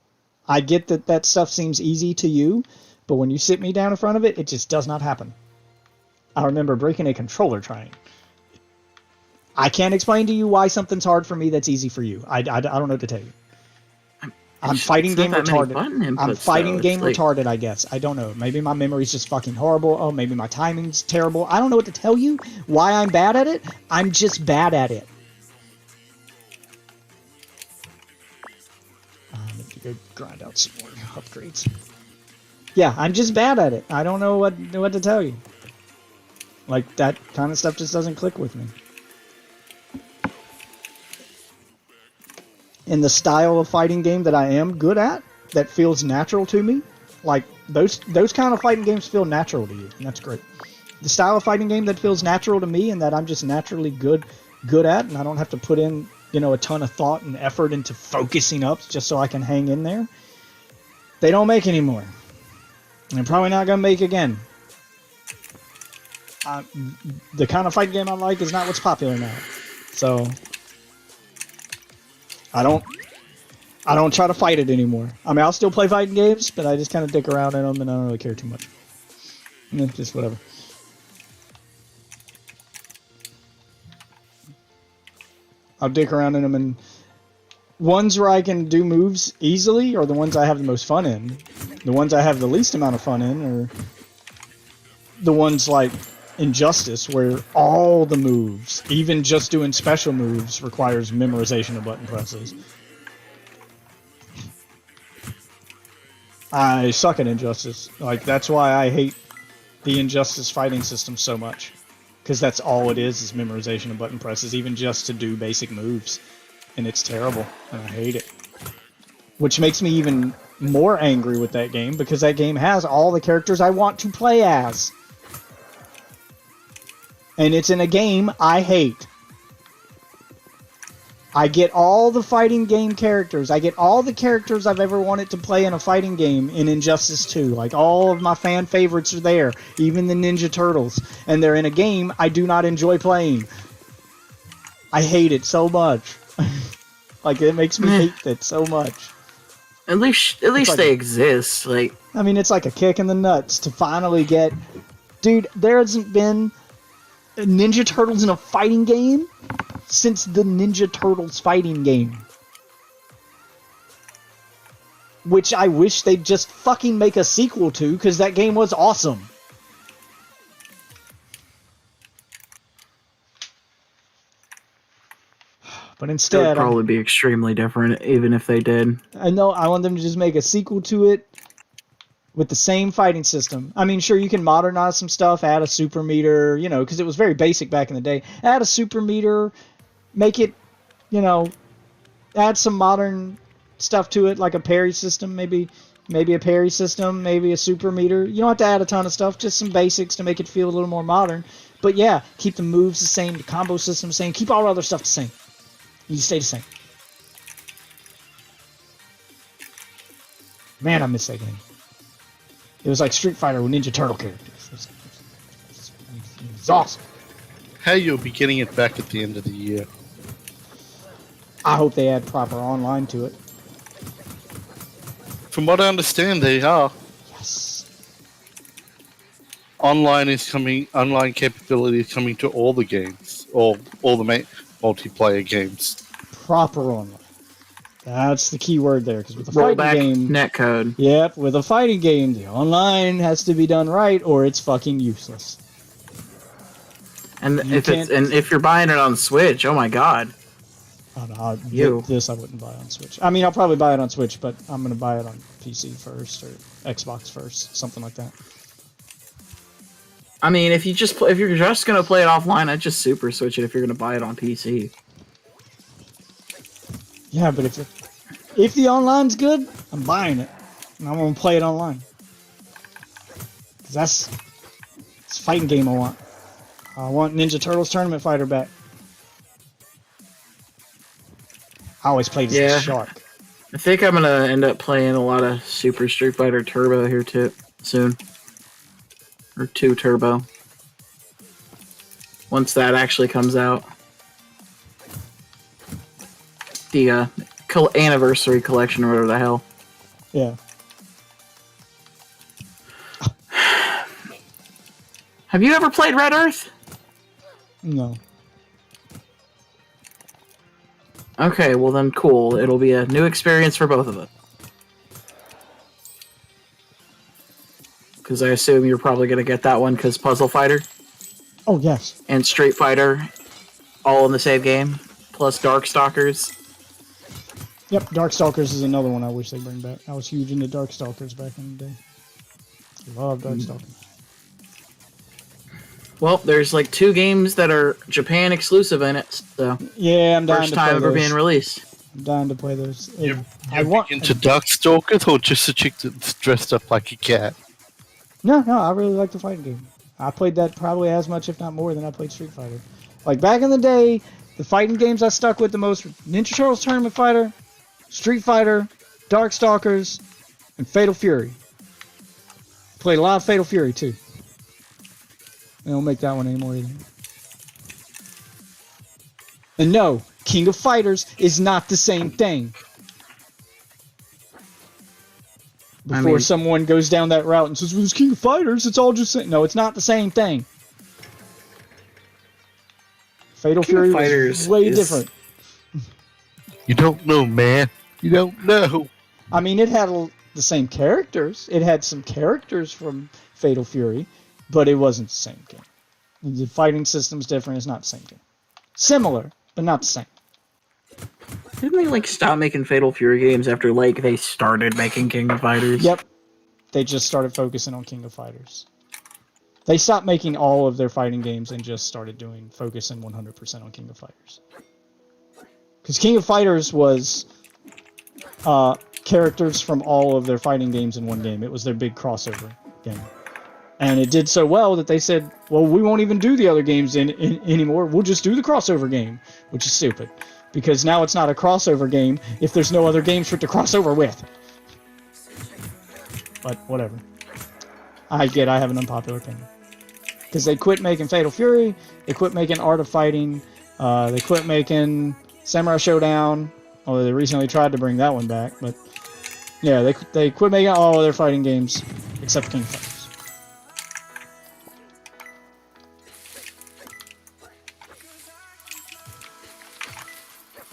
I get that stuff seems easy to you, but when you sit me down in front of it, it just does not happen. I remember breaking a controller trying. I can't explain to you why something's hard for me that's easy for you. I don't know what to tell you. I'm fighting game retarded. I'm fighting game retarded, I guess. I don't know. Maybe my memory's just fucking horrible. Oh, maybe my timing's terrible. I don't know what to tell you. Why I'm bad at it? I'm just bad at it. I need to go grind out some more upgrades. Yeah, I'm just bad at it. I don't know what to tell you. Like, that kind of stuff just doesn't click with me. In the style of fighting game that I am good at, that feels natural to me, like those kind of fighting games feel natural to you, and that's great. The style of fighting game that feels natural to me and that I'm just naturally good at, and I don't have to put in, a ton of thought and effort into focusing up just so I can hang in there, they don't make anymore. And they're probably not gonna make again. The kind of fighting game I like is not what's popular now, so I don't try to fight it anymore. I mean, I'll still play fighting games, but I just kind of dick around in them, and I don't really care too much. Just whatever. I'll dick around in them, and ones where I can do moves easily are the ones I have the most fun in. The ones I have the least amount of fun in are the ones like Injustice, where all the moves, even just doing special moves, requires memorization of button presses. I suck at Injustice. Like, that's why I hate the Injustice fighting system so much. Because that's all it is memorization of button presses, even just to do basic moves. And it's terrible, and I hate it. Which makes me even more angry with that game, because that game has all the characters I want to play as. And it's in a game I hate. I get all the fighting game characters. I get all the characters I've ever wanted to play in a fighting game in Injustice 2. Like, all of my fan favorites are there. Even the Ninja Turtles. And they're in a game I do not enjoy playing. I hate it so much. Like, it makes me hate it so much. At least like they exist. Like, I mean, it's like a kick in the nuts to finally get... Dude, there hasn't been Ninja Turtles in a fighting game since the Ninja Turtles fighting game. Which I wish they'd just fucking make a sequel to, because that game was awesome. But it instead, would probably be extremely different, even if they did. I know, I want them to just make a sequel to it with the same fighting system. I mean, sure, you can modernize some stuff, add a super meter, because it was very basic back in the day. Add a super meter, make it, add some modern stuff to it, like a parry system, maybe a parry system, maybe a super meter. You don't have to add a ton of stuff, just some basics to make it feel a little more modern. But yeah, keep the moves the same, the combo system the same, keep all the other stuff the same. You stay the same. Man, I miss that game. It was like Street Fighter with Ninja Turtle characters. It was awesome. How you'll be getting it back at the end of the year? I hope they add proper online to it. From what I understand, they are. Yes. Online capability is coming to all the games, or all the multiplayer games. Proper online. That's the key word there, because with a fighting game, netcode. Yep, with a fighting game, the online has to be done right, or it's fucking useless. And You can't- if you're buying it on Switch, oh my god. Oh, no, You. this I wouldn't buy on Switch. I mean, I'll probably buy it on Switch, but I'm gonna buy it on PC first or Xbox first, something like that. I mean, if you're just gonna play it offline, I'd just Super Switch it if you're gonna buy it on PC. Yeah, but if the online's good, I'm buying it, and I'm gonna play it online. 'Cause it's a fighting game I want. I want Ninja Turtles Tournament Fighter back. I always played as Yeah. the Shark. I think I'm gonna end up playing a lot of Super Street Fighter Turbo here too soon, or 2 Turbo. Once that actually comes out, the anniversary collection or whatever the hell. Yeah. Have you ever played Red Earth? No. Okay, well then cool. It'll be a new experience for both of us. Because I assume you're probably going to get that one because Puzzle Fighter Oh yes. and Street Fighter all in the same game, plus Darkstalkers. Yep. Darkstalkers is another one I wish they bring back. I was huge into Darkstalkers back in the day. Love Darkstalkers. Well, there's like 2 games that are Japan exclusive in it, so Yeah, I'm dying first to time play ever those. being released. I'm dying to play those. I You want. into Darkstalkers or just a chick that's dressed up like a cat? No, I really like the fighting game. I played that probably as much, if not more, than I played Street Fighter. Like back in the day, the fighting games I stuck with the most were Ninja Turtles Tournament Fighter, Street Fighter, Darkstalkers, and Fatal Fury. Played a lot of Fatal Fury too. They don't make that one anymore either. And no, King of Fighters is not the same thing. I Before mean- someone goes down that route and says, well, it's King of Fighters, it's all just... No, it's not the same thing. Fatal King of Fury Fighters was way is- different. You don't know, man. You don't know. I mean, it had the same characters. It had some characters from Fatal Fury, but it wasn't the same game. The fighting system's different. It's not the same game. Similar, but not the same. Didn't they like stop making Fatal Fury games after like they started making King of Fighters? Yep. They just started focusing on King of Fighters. They stopped making all of their fighting games and just started focusing 100% on King of Fighters. Because King of Fighters was characters from all of their fighting games in one game. It was their big crossover game. And it did so well that they said, well, we won't even do the other games anymore. We'll just do the crossover game, which is stupid. Because now it's not a crossover game if there's no other games for it to cross over with. But whatever. I have an unpopular opinion. Because they quit making Fatal Fury, they quit making Art of Fighting, they quit making Samurai Showdown, although they recently tried to bring that one back, but yeah, they quit making all of their fighting games except King of Fighters.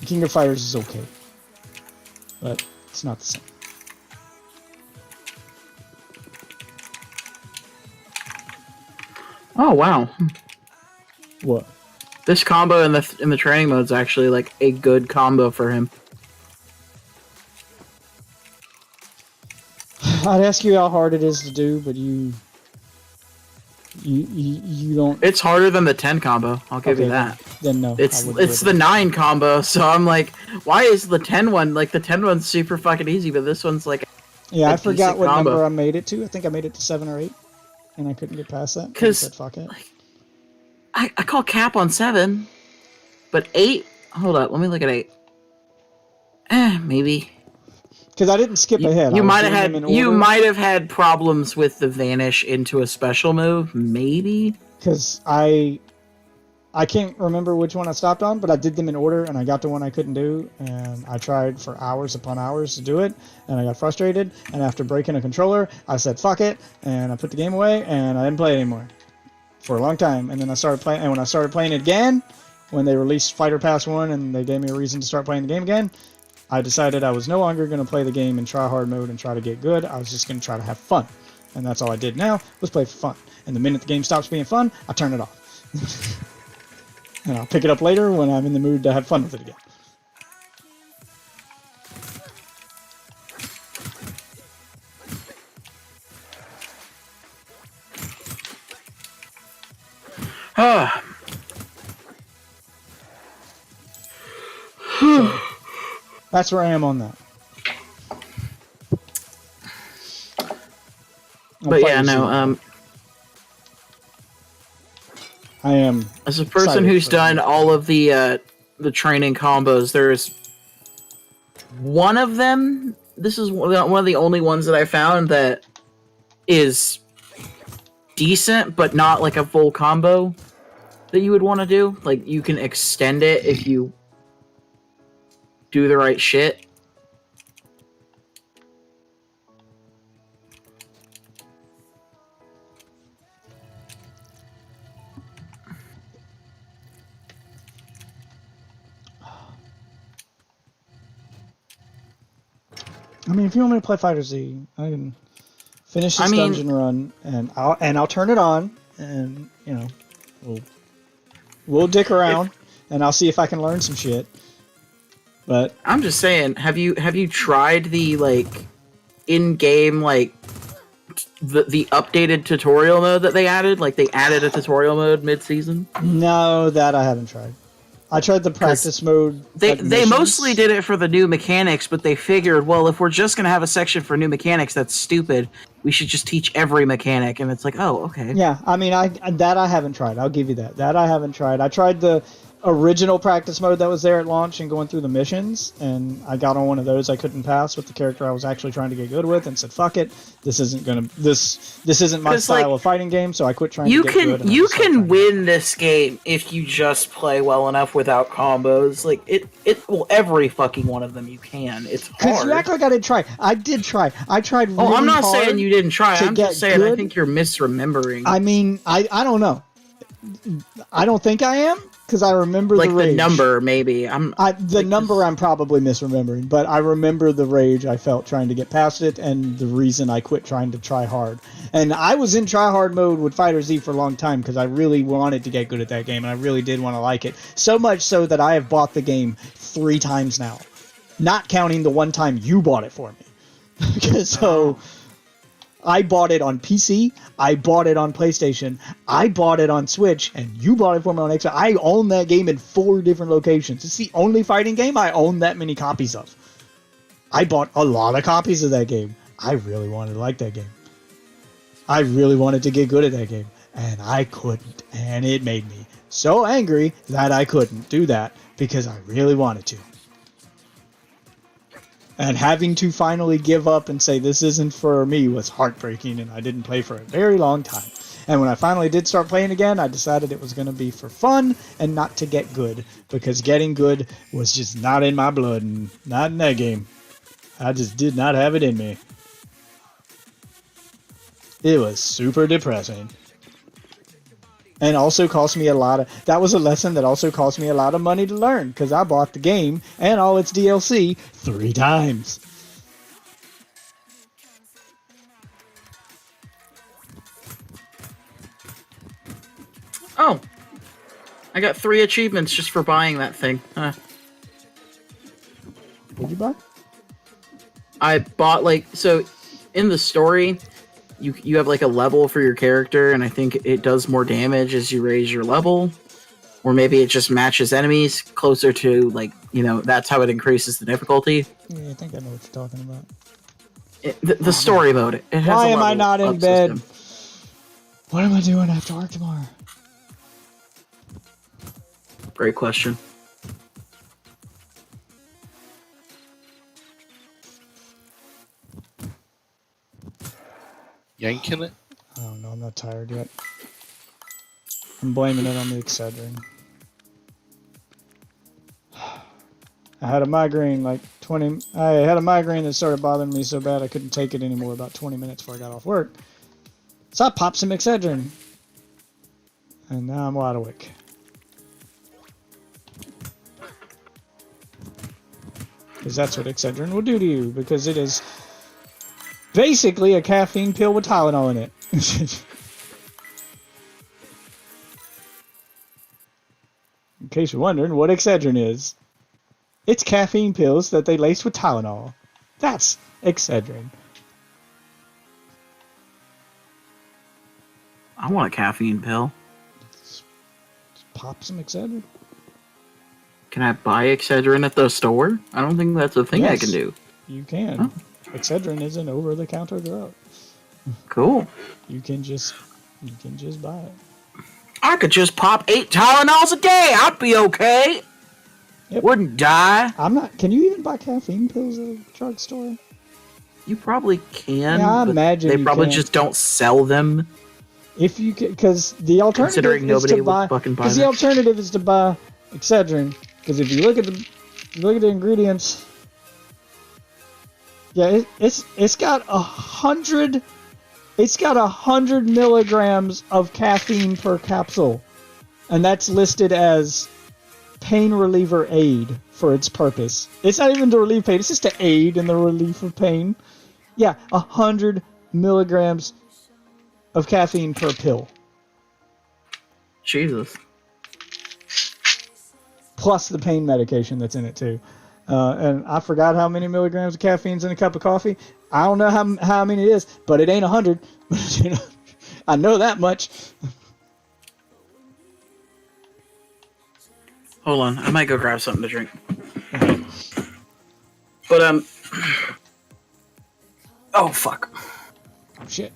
King of Fighters is okay, but it's not the same. Oh wow. What? This combo in the training mode is actually like a good combo for him. I'd ask you how hard it is to do, but you don't. It's harder than the 10 combo. I'll give you that. Then no. It's I wouldn't do the it. 9 combo, so I'm like, why is the 10 one like the 10 one's super fucking easy, but this one's like Yeah, a I forgot decent what combo. number I made it to. I think I made it to 7 or 8, and I couldn't get past that. I 'Cause- said, fuck it. I call cap on 7, but 8. Hold up, let me look at 8. Maybe. Because I didn't skip ahead. I You was might have doing them had in you order. might have had problems with the vanish into a special move, maybe. Because I can't remember which one I stopped on, but I did them in order, and I got to one I couldn't do, and I tried for hours upon hours to do it, and I got frustrated, and after breaking a controller, I said fuck it, and I put the game away, and I didn't play it anymore for a long time, and then I started playing, and when I started playing it again, when they released Fighter Pass 1 and they gave me a reason to start playing the game again, I decided I was no longer going to play the game in try-hard mode and try to get good. I was just going to try to have fun. And that's all I did now, was play for fun. And the minute the game stops being fun, I turn it off. And I'll pick it up later when I'm in the mood to have fun with it again. Ah, So, that's where I am on that. but yeah, no. I am. As a person excited who's for done it. all of the training combos, there's one of them. This is one of the only ones that I found that is decent, but not like a full combo that you would want to do. Like, you can extend it if you do the right shit. I mean, if you want me to play Fighter Z, I can finish this I mean- dungeon run, and I'll turn it on, and you know, we'll dick around, and I'll see if I can learn some shit. But I'm just saying, have you tried the like in-game like the updated tutorial mode that they added? Like, they added a tutorial mode mid-season. no, that I haven't tried. I tried the practice mode. They like, they missions. mostly did it for the new mechanics, but they figured, well, if we're just gonna have a section for new mechanics, that's stupid. We should just teach every mechanic, and it's like, oh, okay. Yeah, I mean, I haven't tried. I'll give you that. That I haven't tried. I tried the original practice mode that was there at launch and going through the missions, and I got on one of those I couldn't pass with the character I was actually trying to get good with, and said, "Fuck it, this isn't my 'Cause, style like, of fighting game." So I quit trying You to get good. can and I you just started can trying to- win this game if you just play well enough without combos. Like, well, every fucking one of them you can. It's Because hard. you act like I didn't try. I did try. I tried really Oh, I'm not hard. saying you didn't try. to I'm get just saying I good. think you're misremembering. I mean, I don't know. I don't think I am, because I remember like the the rage. number, maybe. The number I'm probably misremembering, but I remember the rage I felt trying to get past it, and the reason I quit trying to try hard. And I was in try hard mode with Fighter Z for a long time because I really wanted to get good at that game, and I really did want to like it. So much so that I have bought the game 3 times now, not counting the one time you bought it for me. So I bought it on PC, I bought it on PlayStation, I bought it on Switch, and you bought it for me on Xbox. I own that game in 4 different locations. It's the only fighting game I own that many copies of. I bought a lot of copies of that game. I really wanted to like that game. I really wanted to get good at that game, and I couldn't, and it made me so angry that I couldn't do that because I really wanted to. And having to finally give up and say this isn't for me was heartbreaking, and I didn't play for a very long time. And when I finally did start playing again, I decided it was going to be for fun and not to get good, because getting good was just not in my blood, and not in that game. I just did not have it in me. It was super depressing. And also cost me a lot of... That was a lesson that also cost me a lot of money to learn, because I bought the game and all its DLC 3 times. Oh, I got 3 achievements just for buying that thing. Huh. What'd you buy? I bought so in the story, you have like a level for your character, and I think it does more damage as you raise your level, or maybe it just matches enemies closer to that's how it increases the difficulty. Yeah, I think I know what you're talking about. The story mode. It has Why a am I level not in up bed? system. What am I doing after work tomorrow? Great question. Yanking it? Oh no, I'm not tired yet. I'm blaming it on the Excedrin. I had a migraine I had a migraine that started bothering me so bad I couldn't take it anymore about 20 minutes before I got off work. So I popped some Excedrin. And now I'm wide awake. Because that's what Excedrin will do to you, because it is basically a caffeine pill with Tylenol in it. case you're wondering what Excedrin is, it's caffeine pills that they lace with Tylenol. That's Excedrin. I want a caffeine pill. Just pop some Excedrin. Can I buy Excedrin at the store? I don't think that's a thing I Yes. can do. You can. Oh. Excedrin is an over-the-counter drug. Cool. You can just buy it. I could just pop 8 Tylenols a day. I'd be okay. Yep. Wouldn't die. I'm not. Can you even buy caffeine pills at a drugstore? You probably can. Yeah, I but imagine they you probably can. just don't sell them. If you can, because the alternative Considering is nobody to would buy. fucking buy Because the them. alternative is to buy Excedrin. Because if you look at the ingredients, yeah, it's got 100. It's got 100 milligrams of caffeine per capsule, and that's listed as pain reliever aid for its purpose. It's not even to relieve pain; it's just to aid in the relief of pain. Yeah, 100 milligrams of caffeine per pill, Jesus. plus the pain medication that's in it too. And I forgot how many milligrams of caffeine's in a cup of coffee. I don't know how many it is, but it ain't 100. I know that much. Hold on, I might go grab something to drink. But oh fuck. Oh, shit.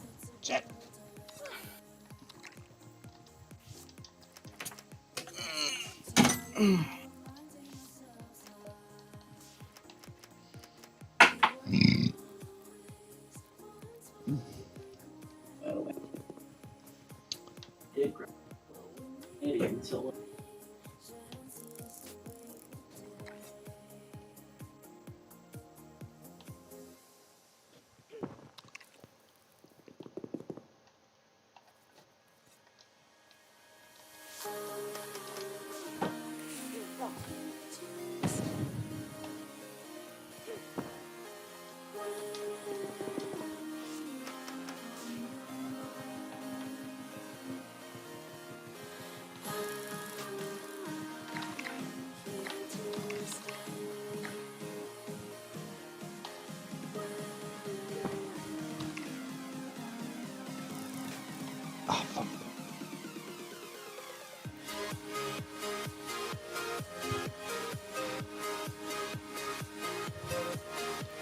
Oh, fuck.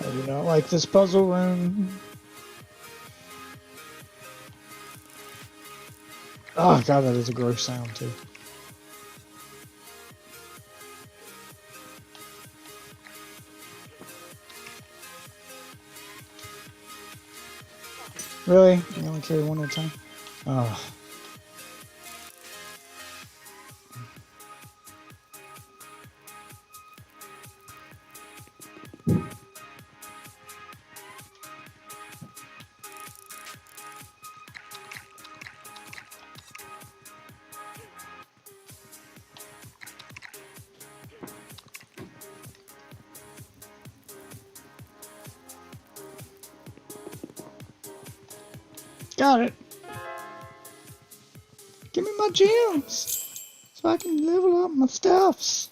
I do not like this puzzle room. Oh god, that is a gross sound too. Really? You only carry one at a time? Oh. Got it. Give me my gems so I can level up my stuffs.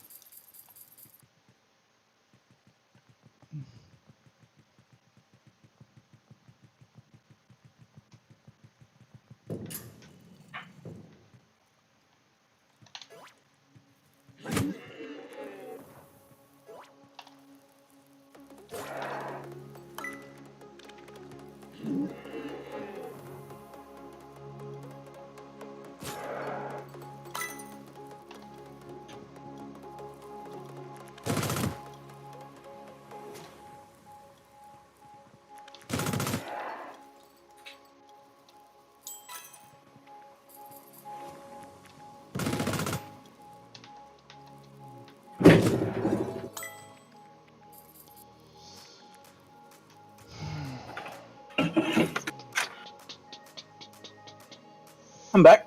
I'm back.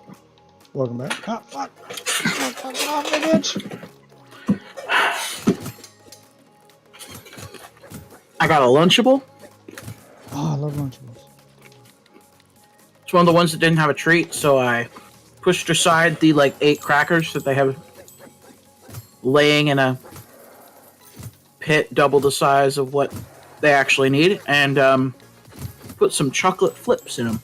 Welcome back. Ah, fuck. Fuck, get off me, bitch. I got a Lunchable. Oh, I love Lunchables. It's one of the ones that didn't have a treat, so I pushed aside the like 8 crackers that they have laying in a pit double the size of what they actually need, and put some chocolate flips in them.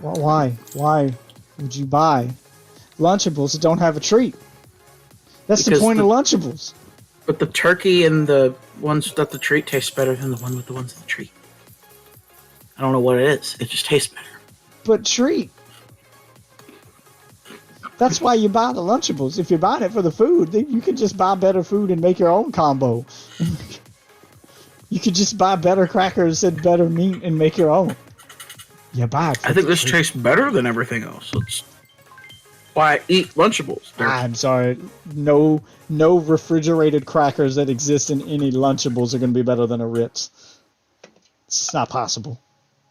Well, why? Why would you buy Lunchables that don't have a treat? That's the Because point of Lunchables. But the turkey and the ones without the treat taste better than the one with the ones with the treat. I don't know what it is. It just tastes better. But treat. That's why you buy the Lunchables. If you're buying it for the food, then you can just buy better food and make your own combo. You could just buy better crackers and better meat and make your own. You buy it for I think the this treat. tastes better than everything else. That's why I eat Lunchables. I'm sorry. No refrigerated crackers that exist in any Lunchables are going to be better than a Ritz. It's not possible.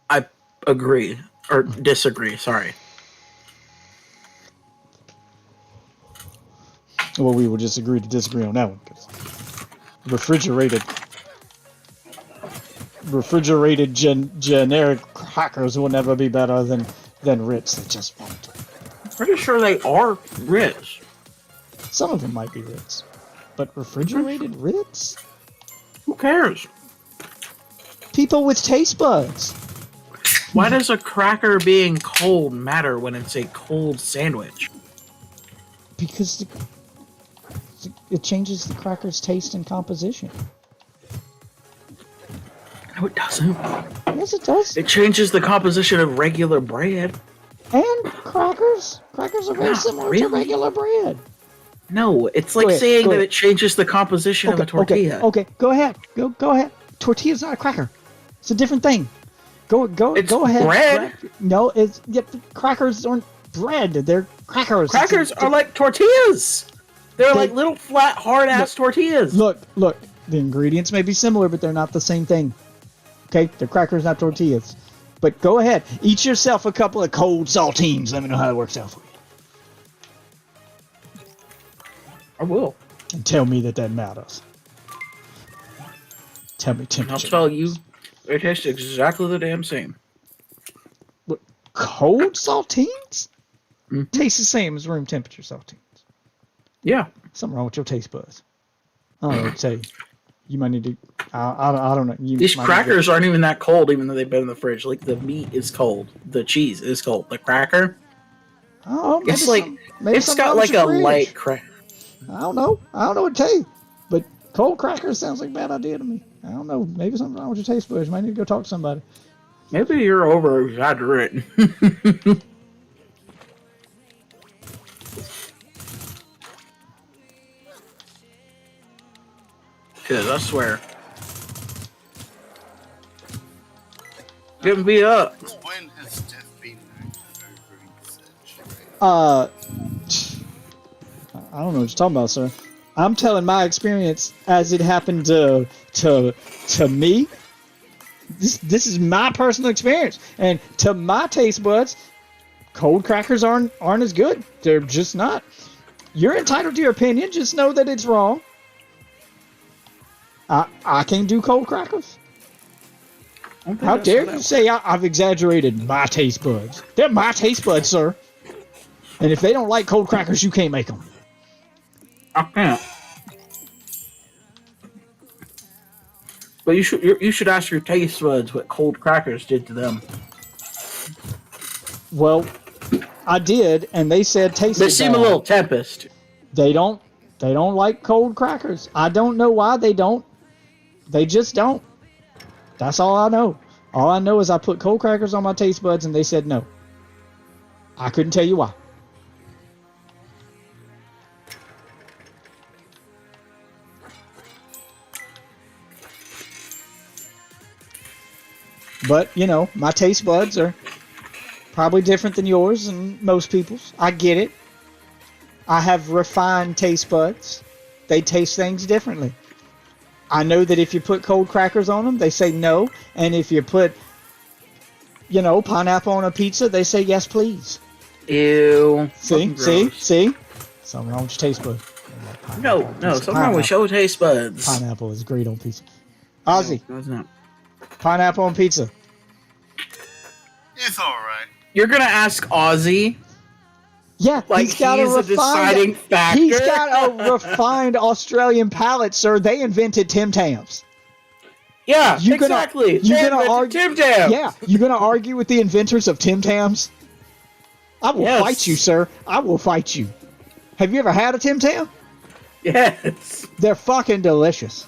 I agree. Or disagree, sorry. Well, we will just agree to disagree on that one. 'Cause refrigerated generic crackers will never be better than Ritz. They just won't. Pretty sure they are Ritz. Some of them might be Ritz. But refrigerated Ritz? Who cares? People with taste buds. Why does a cracker being cold matter when it's a cold sandwich? Because it changes the cracker's taste and composition. No, it doesn't. Yes, it does. It changes the composition of regular bread. And crackers. Crackers are very Not similar to really. regular bread. No, it's like Go ahead, saying go that ahead. it changes the composition of a tortilla. Okay, go ahead. Go ahead. Tortilla's not a cracker. It's a different thing. Go It's ahead. bread. No, it's crackers aren't bread. They're crackers. Crackers It's a- are like tortillas. They're They- like little flat, hard-ass tortillas. Look. The ingredients may be similar, but they're not the same thing. Okay, they're crackers, not tortillas. But go ahead, eat yourself a couple of cold saltines. Let me know how it works out for you, I will. and tell me that matters. Tell me I'll temperature. tell you, they taste exactly the damn same. What, cold saltines? Mhm. Taste the same as room temperature saltines. Yeah. Something wrong with your taste buds. I don't know what to tell you. You might need to. I don't know. You These might need to- crackers aren't even that cold, even though they've been in the fridge. Like, the meat is cold. The cheese is cold. The cracker, Oh, maybe it's like, maybe it's something got wrong with like a your fridge. light crack. I don't know what to tell you. But cold crackers sounds like a bad idea to me. I don't know. Maybe something wrong with your taste buds. You might need to go talk to somebody. Maybe you're over exaggerating. Cause I swear. Getting beat up. When has death been known to over-research? I don't know what you're talking about, sir. I'm telling my experience as it happened to me. This is my personal experience, and to my taste buds, cold crackers aren't as good. They're just not. You're entitled to your opinion. Just know that it's wrong. I can't do cold crackers. How dare you say I've exaggerated my taste buds? They're my taste buds, sir. And if they don't like cold crackers, you can't make them. I can't. But you should ask your taste buds what cold crackers did to them. Well, I did, and they said tasted They seem a bad. little tempest. They don't like cold crackers. I don't know why they don't. They just don't. That's all I know. All I know is I put cold crackers on my taste buds, and they said no. I couldn't tell you why. But, you know, my taste buds are probably different than yours and most people's. I get it. I have refined taste buds. They taste things differently. I know that if you put cold crackers on them, they say no. And if you put, you know, pineapple on a pizza, they say yes, please. Ew. See? Fucking gross. See? Something wrong with your taste buds. No, something wrong with show taste buds. Pineapple is great on pizza. Ozzy, No, it's not. pineapple on pizza. It's alright. You're gonna ask Ozzy Yeah, Like he's got he's a deciding factor. He's got a refined Australian palate, sir. They invented Tim Tams. Yeah, You gonna- exactly. you They gonna invented argue- Tim Tam. Yeah, you gonna argue with the inventors of Tim Tams? I will Yes. fight you, sir. I will fight you. Have you ever had a Tim Tam? Yes. They're fucking delicious.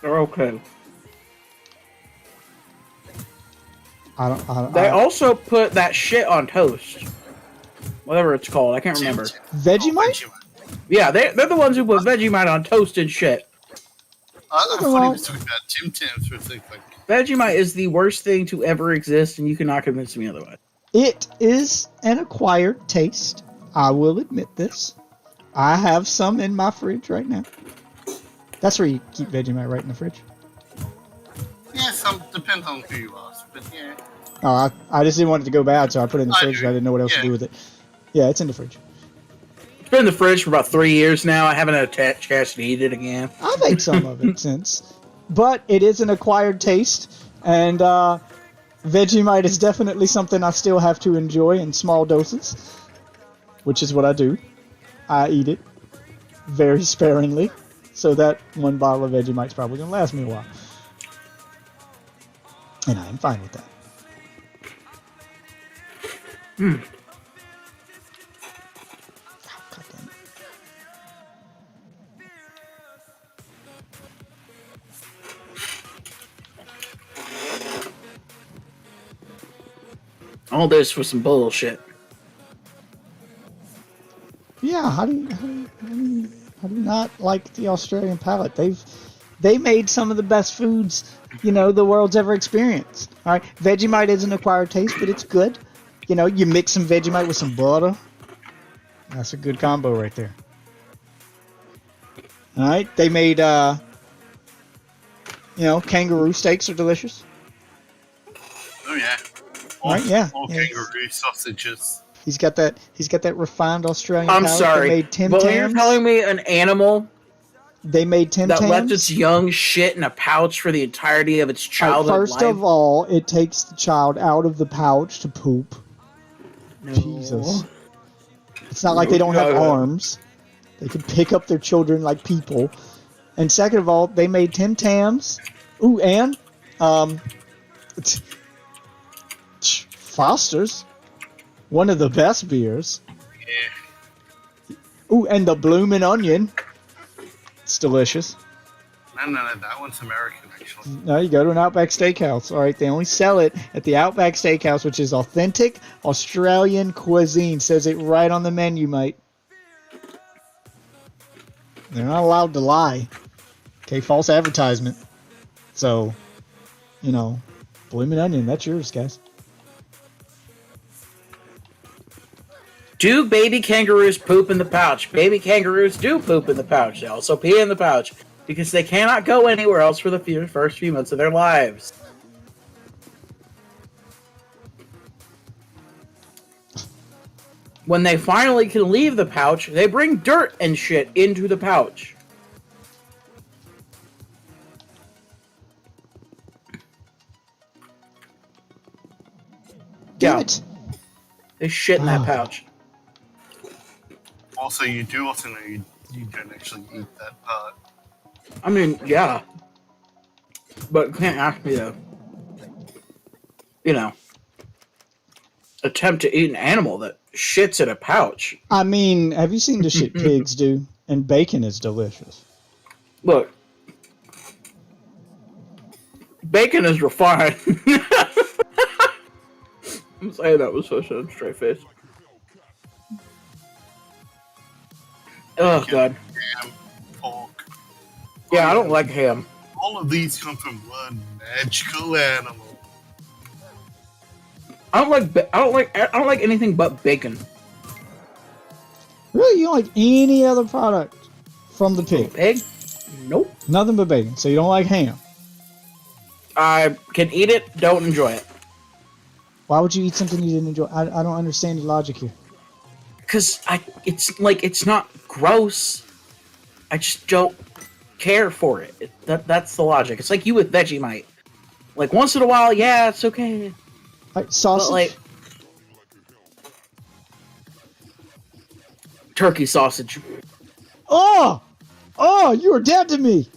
They're okay. They I also put that shit on toast. Whatever it's called. I can't remember. Vegemite? Yeah, they're the ones who put Vegemite on toast and shit. I thought he was talking about Tim Tams for a second. Vegemite is the worst thing to ever exist, and you cannot convince me otherwise. It is an acquired taste. I will admit this. I have some in my fridge right now. That's where you keep Vegemite, right in the fridge. Yeah, some depends on who you ask, but yeah. Oh, I just didn't want it to go bad, so I put it in the I fridge. do. I didn't know what else to Yeah. do with it. Yeah, it's in the fridge. It's been in the fridge for about 3 years now. I haven't had a chance to eat it again. I've ate some of it since. But it is an acquired taste, and Vegemite is definitely something I still have to enjoy in small doses, which is what I do. I eat it very sparingly, so that one bottle of Vegemite's probably going to last me a while. And I am fine with that. God damn it. All this was some bullshit. Yeah, how do you not like the Australian palate? They made some of the best foods, the world's ever experienced. All right, Vegemite is an acquired taste, but it's good. You mix some Vegemite with some butter. That's a good combo right there. All right, they made kangaroo steaks are delicious. Oh yeah. Right, yeah. Or Yeah. kangaroo sausages. He's got that refined Australian I'm palate. sorry, They made Tim but when you're Tams. telling me an animal They made Tim that Tams. left its young shit in a pouch for the entirety of its childhood First life. of all, it takes the child out of the pouch to poop. No. Jesus. It's not like they don't have No. arms. They can pick up their children like people. And second of all, they made Tim Tams. Ooh, and Foster's. One of the best beers. Yeah. Ooh, and the Bloomin' Onion. It's delicious. No, that one's American actually. No, you go to an Outback Steakhouse. All right, they only sell it at the Outback Steakhouse, which is authentic Australian cuisine. Says it right on the menu, mate. They're not allowed to lie. Okay, false advertisement. So, Bloomin' Onion, that's yours, guys. Do baby kangaroos poop in the pouch? Baby kangaroos do poop in the pouch. They also pee in the pouch because they cannot go anywhere else for the first few months of their lives. When they finally can leave the pouch, they bring dirt and shit into the pouch. Damn Yeah. it. They shit in that Oh. pouch. Also, you do also know you don't actually eat that part. I mean, yeah. But you can't ask me to, attempt to eat an animal that shits in a pouch. I mean, have you seen the shit pigs do? And bacon is delicious. Look. Bacon is refined. I'm saying that with such a straight face. Oh, God. Ham, pork. Yeah, I don't like ham. All of these come from one magical animal. I don't like anything but bacon. Really, you don't like any other product from the pig? Pig? Nope. Nothing but bacon. So you don't like ham? I can eat it, don't enjoy it. Why would you eat something you didn't enjoy? I don't understand your logic here. Because it's not gross. I just don't care for it. That's the logic. It's like you with Vegemite. Like, once in a while, yeah, it's okay. Like sausage. But, like, Turkey sausage. Oh! Oh, you are dead to me!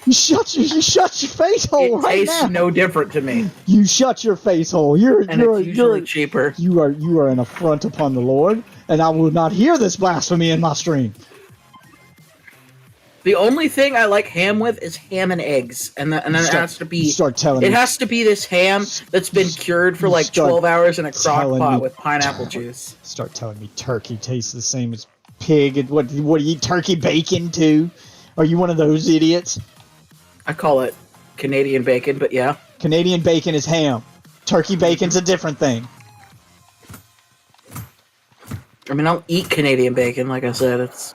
You shut your face hole It right tastes now! no different to me, You shut your face hole. and it's usually cheaper. You are an affront upon the Lord, and I will not hear this blasphemy in my stream. The only thing I like ham with is ham and eggs, and then it has to be. Start telling It me. has to be this ham that's been cured for like Start 12 hours in a crock telling pot me- with pineapple juice. Start telling me turkey tastes the same as pig. And what do you eat turkey bacon too? Are you one of those idiots? I call it Canadian bacon, but yeah. Canadian bacon is ham. Turkey bacon's a different thing. I mean, I'll eat Canadian bacon, like I said. It's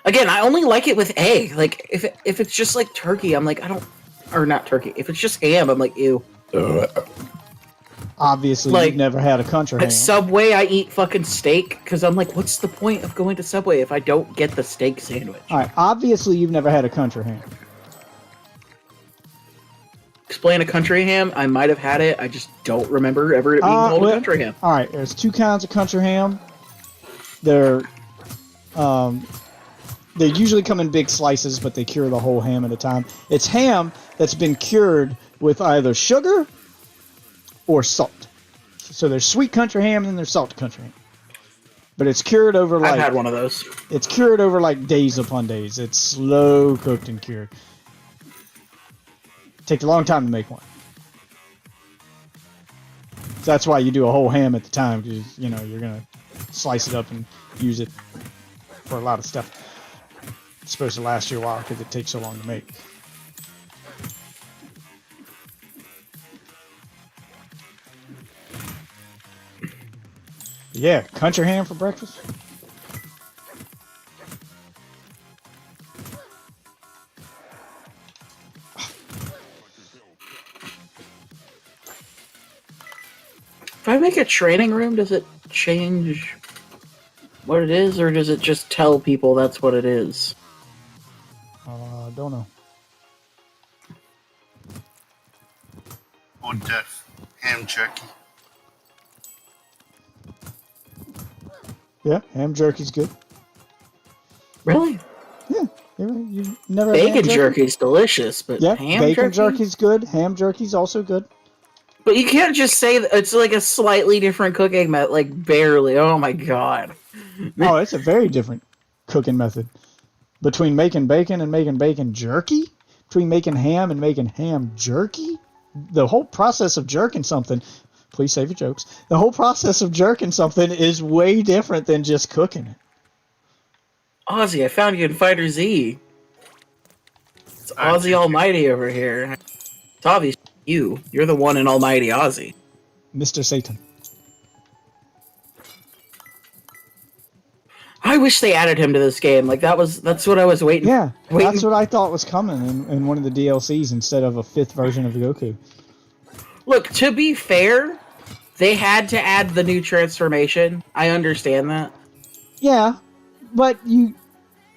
again, I only like it with egg. Like if it's just like turkey, I'm like I don't, or not turkey. If it's just ham, I'm like ew. Obviously, Like, you've never had a country ham. At Subway, I eat fucking steak because I'm like, what's the point of going to Subway if I don't get the steak sandwich? All right. Obviously, you've never had a country ham. Explain a country ham. I might have had it. I just don't remember ever it being called well, a country ham. All right. There's two kinds of country ham. They're they usually come in big slices, but they cure the whole ham at a time. It's ham that's been cured with either sugar or salt. So there's sweet country ham and then there's salt country ham. But it's cured over I've had like one of those. it's cured over like days upon days. It's slow cooked and cured. Takes a long time to make one. So that's why you do a whole ham at the time, because you know you're gonna slice it up and use it for a lot of stuff. It's supposed to last you a while because it takes so long to make. Yeah, country ham for breakfast. If I make a training room, does it change what it is, or does it just tell people that's what it is? Don't know. Or deaf ham jerky. Yeah, ham jerky's good. Really? Yeah, you never had ham Bacon jerky's delicious, but Yeah, ham bacon jerky? jerky's good. Ham jerky's also good. But you can't just say that it's like a slightly different cooking method, like barely. Oh my god. Oh, it's a very different cooking method. Between making bacon and making bacon jerky? Between making ham and making ham jerky? The whole process of jerking something, please save your jokes. The whole process of jerking something is way different than just cooking it. Ozzy, I found you in Fighter Z. It's Ozzy Almighty over here. It's obvious you. You're the one and almighty Ozzy. Mr. Satan. I wish they added him to this game. Like that's what I was waiting. Yeah, waiting. that's what I thought was coming in one of the DLCs instead of a 5th version of Goku. Look, to be fair, they had to add the new transformation. I understand that. Yeah, but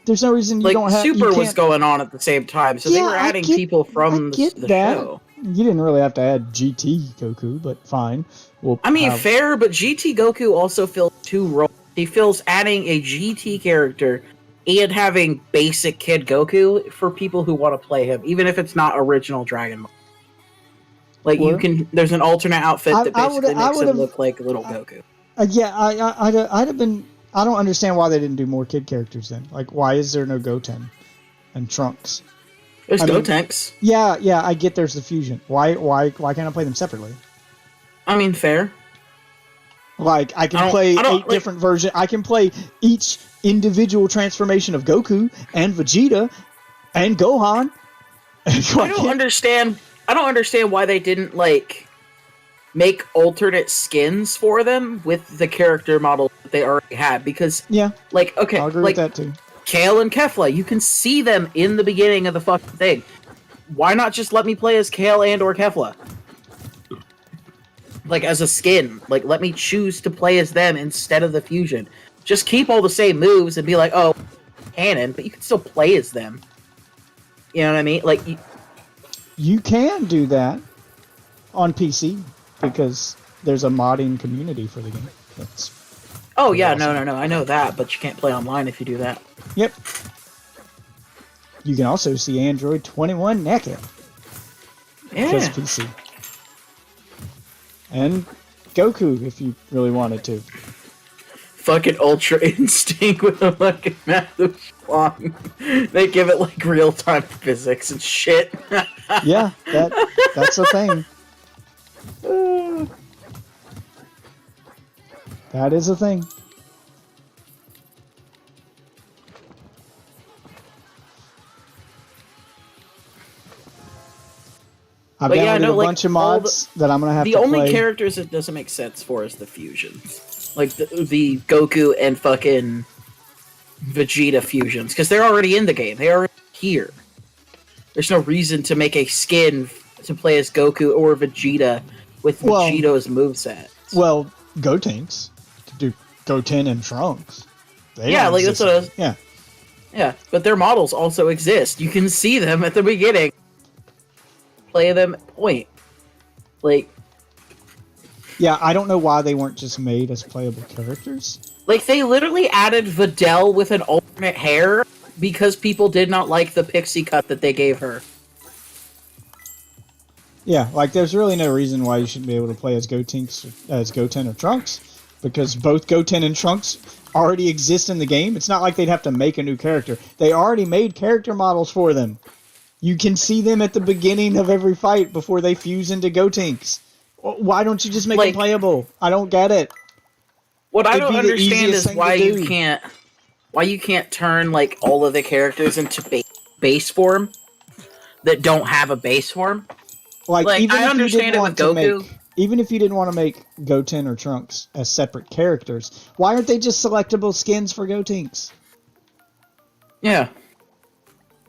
there's no reason you Like don't have... Super you was can't- going on at the same time, so they Yeah, were I adding get- people from I get the that. show. You didn't really have to add GT Goku, but fine. We'll I mean, have- fair, but GT Goku also fills two roles. He fills adding a GT character and having basic Kid Goku for people who want to play him, even if it's not original Dragon Ball. Like Well, you can, there's an alternate outfit that I basically would've- I makes him would've- look like little Goku. Yeah, I'd have been... I don't understand why they didn't do more kid characters then. Like, why is there no Goten and Trunks? There's I mean- Gotenks. Yeah, I get there's the fusion. Why can't I play them separately? I mean, fair. Like, I I can don't- play I don't, 8 different versions. I can play each individual transformation of Goku and Vegeta and Gohan. I don't understand. I don't understand why they didn't like make alternate skins for them with the character model that they already had. Because, Yeah, like, okay, I'll agree like with that too. Kale and Kefla, you can see them in the beginning of the fucking thing. Why not just let me play as Kale and or Kefla? Like, as a skin. Like, let me choose to play as them instead of the fusion. Just keep all the same moves and be like, oh, canon, but you can still play as them. You know what I mean? Like, You can do that on PC because there's a modding community for the game. That's Oh yeah, awesome. no, I know that, but you can't play online if you do that. Yep. You can also see Android 21 naked. Yeah. Just PC. And Goku, if you really wanted to. Fucking Ultra Instinct with a fucking massive schlong. They give it like real time physics and shit. Yeah, that's a thing. That is a thing. I've But yeah, downloaded no, a like, bunch of all mods that I'm gonna have The to only play. characters it doesn't make sense for is the fusions. Like the Goku and fucking Vegeta fusions. Because they're already in the game. They are here. There's no reason to make a skin to play as Goku or Vegeta with Well- Vegito's moveset. Well, Gotenks to do Goten and Trunks. They Yeah, don't like, that's exist. what I was- Yeah, Yeah, but their models also exist. You can see them at the beginning. Play them at point. Like I don't know why they weren't just made as playable characters. they literally added Videl with an alternate hair because people did not like the pixie cut that they gave her. Yeah, like there's really no reason why you shouldn't be able to play as Goten or Trunks, because both Goten and Trunks already exist in the game. It's not like they'd have to make a new character. They already made character models for them. You can see them at the beginning of every fight before they fuse into Gotenks. Why don't you just make them playable? I don't get it. What I It'd don't be the understand easiest is thing to why do. you can't turn like all of the characters into base form that don't have a base form. Like Like, even I if you understand didn't it want with to Goku. make, even if you didn't want to make Goten or Trunks as separate characters, why aren't they just selectable skins for Gotenks? Yeah.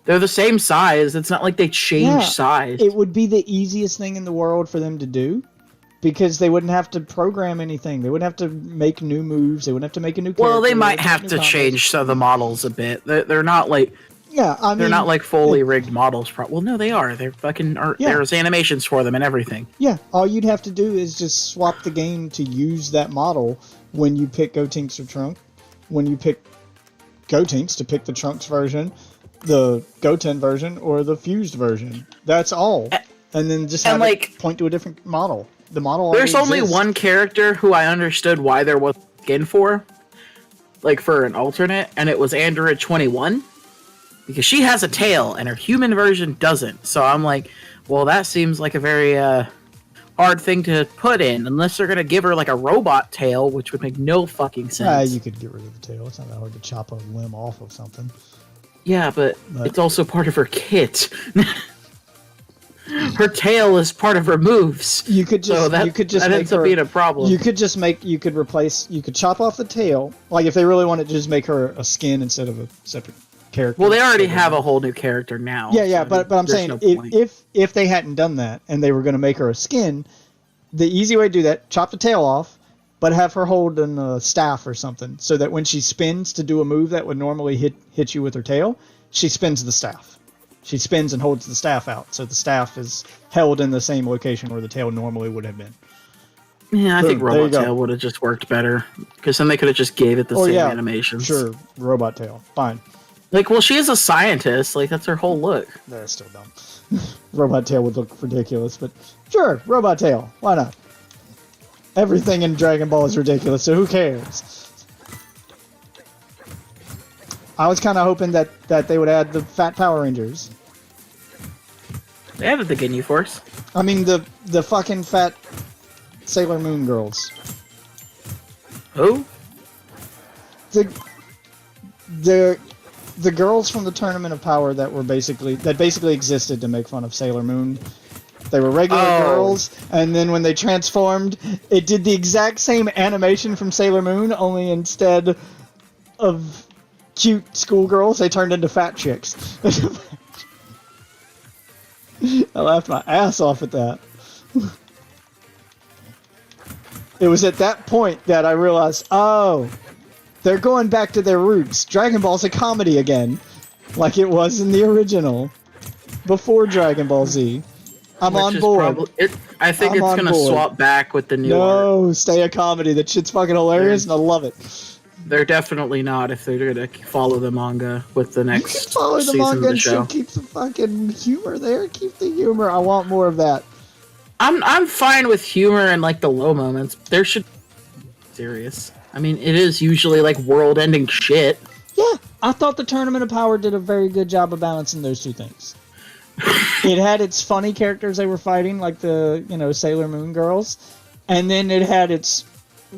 They're the same size. It's not like they change Yeah, size. It would be the easiest thing in the world for them to do, because they wouldn't have to program anything. They wouldn't have to make new moves. They wouldn't have to make a new character. Well, they wouldn't might make have new to combos. change some of the models a bit. They're not like Yeah, I mean, they're not like fully rigged models. Well, no, they are. They're fucking. Yeah. There's animations for them and everything. Yeah, all you'd have to do is just swap the game to use that model when you pick Gotenks or Trunks. When you pick Gotenks, to pick the Trunks version, the Goten version, or the fused version. That's all. And then just and, have like, it point to a different model. The model There's already only exists. one character who I understood why there was skin for, like for an alternate, and it was Android 21. Because she has a tail and her human version doesn't. So I'm like, well, that seems like a very hard thing to put in, unless they're gonna give her like a robot tail, which would make no fucking sense. You could get rid of the tail. It's not that hard to chop a limb off of something. Yeah, but it's also part of her kit. Her tail is part of her moves. You could just So that make ends up her, being a problem. You could chop off the tail. Like if they really wanted to just make her a skin instead of a separate character. Well, they already have a whole new character now. Yeah, so but I'm there's saying no point. if they hadn't done that and they were going to make her a skin, the easy way to do that, chop the tail off, but have her holding a staff or something, so that when she spins to do a move that would normally hit you with her tail, she spins the staff. She spins and holds the staff out, so the staff is held in the same location where the tail normally would have been. Yeah, I think Boom, there you Robot go. Tail would have just worked better. Because then they could have just gave it the same animations. Sure, robot tail, fine. Like, well, she is a scientist. Like, that's her whole look. That's still dumb. Robot tail would look ridiculous, but sure, robot tail. Why not? Everything in Dragon Ball is ridiculous, so who cares? I was kind of hoping that they would add the fat Power Rangers. They added the Ginyu Force. I mean, the fucking fat Sailor Moon girls. Who? The girls from the Tournament of Power that basically existed to make fun of Sailor Moon. They were regular girls, and then when they transformed, it did the exact same animation from Sailor Moon, only instead of cute schoolgirls, they turned into fat chicks. I laughed my ass off at that. It was at that point that I realized, oh, they're going back to their roots. Dragon Ball's a comedy again, like it was in the original, before Dragon Ball Z. I'm which on is board. I think I'm it's on gonna board. swap back with the new art. No, stay a comedy. That shit's fucking hilarious, and I love it. They're definitely not if they're gonna follow the manga with the You can next follow the season manga of the and show. still keep the fucking humor there. Keep the humor. I want more of that. I'm fine with humor and like the low moments. There should serious. I mean, it is usually like world-ending shit. Yeah, I thought the Tournament of Power did a very good job of balancing those two things. It had its funny characters they were fighting, like the Sailor Moon girls, and then it had its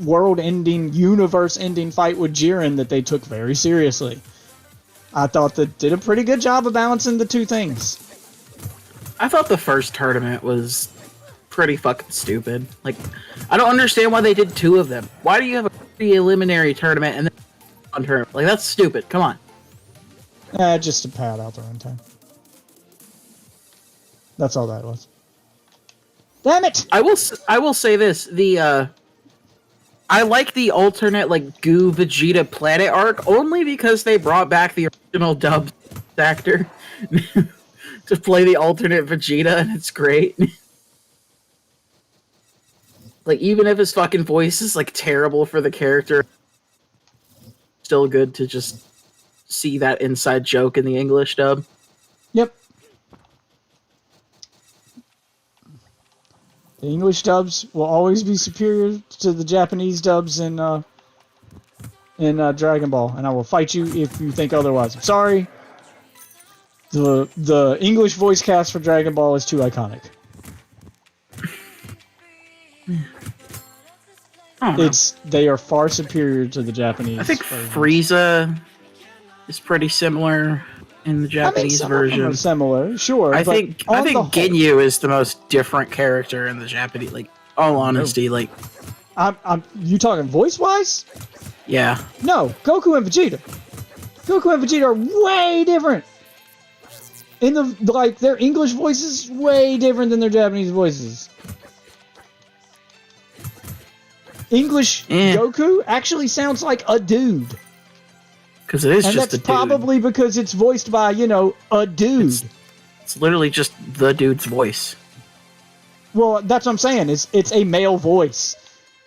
world-ending, universe-ending fight with Jiren that they took very seriously. I thought that did a pretty good job of balancing the two things. I thought the first tournament was pretty fucking stupid. Like, I don't understand why they did 2 of them. Why do you have a preliminary tournament and then one tournament? Like, that's stupid. Come on. Just to pad out the runtime. That's all that was. Damn it! I will say this: I like the alternate like Goo Vegeta Planet arc only because they brought back the original dub actor to play the alternate Vegeta, and it's great. Like, even if his fucking voice is like terrible for the character, still good to just see that inside joke in the English dub. Yep. The English dubs will always be superior to the Japanese dubs in Dragon Ball, and I will fight you if you think otherwise. I'm sorry. The English voice cast for Dragon Ball is too iconic. I don't know. They are far superior to the Japanese. I think versions. Frieza is pretty similar in the Japanese some of them version. are similar, sure. I but think on the whole- Ginyu is the most different character in the Japanese. Like, all honesty, like, You talking voice wise? yeah, No, Goku and Vegeta. Goku and Vegeta are way different. In their English voices way different than their Japanese voices. English Goku actually sounds like a dude. because it is And just that's a dude. probably because it's voiced by, a dude. It's literally just the dude's voice. Well, that's what I'm saying. It's a male voice.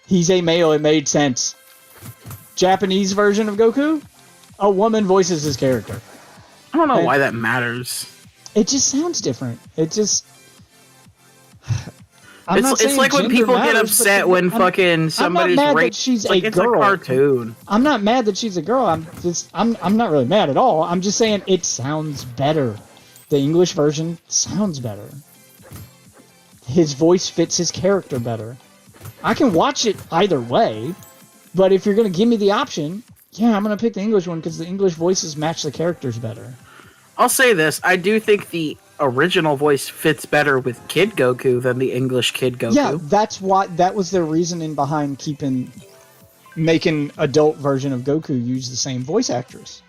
He's a male. It made sense. Japanese version of Goku, a woman voices his character. I don't know And- why that matters. It just sounds different. It just. I'm not It's saying like when gender people get matters, upset but when I'm fucking somebody's mad that raped. she's It's like a it's girl. a cartoon. I'm not mad that she's a girl. I'm not really mad at all. I'm just saying it sounds better. The English version sounds better. His voice fits his character better. I can watch it either way, but if you're gonna give me the option, yeah, I'm gonna pick the English one because the English voices match the characters better. I'll say this: I do think the original voice fits better with Kid Goku than the English Kid Goku. Yeah, that was their reasoning behind making adult version of Goku use the same voice actress.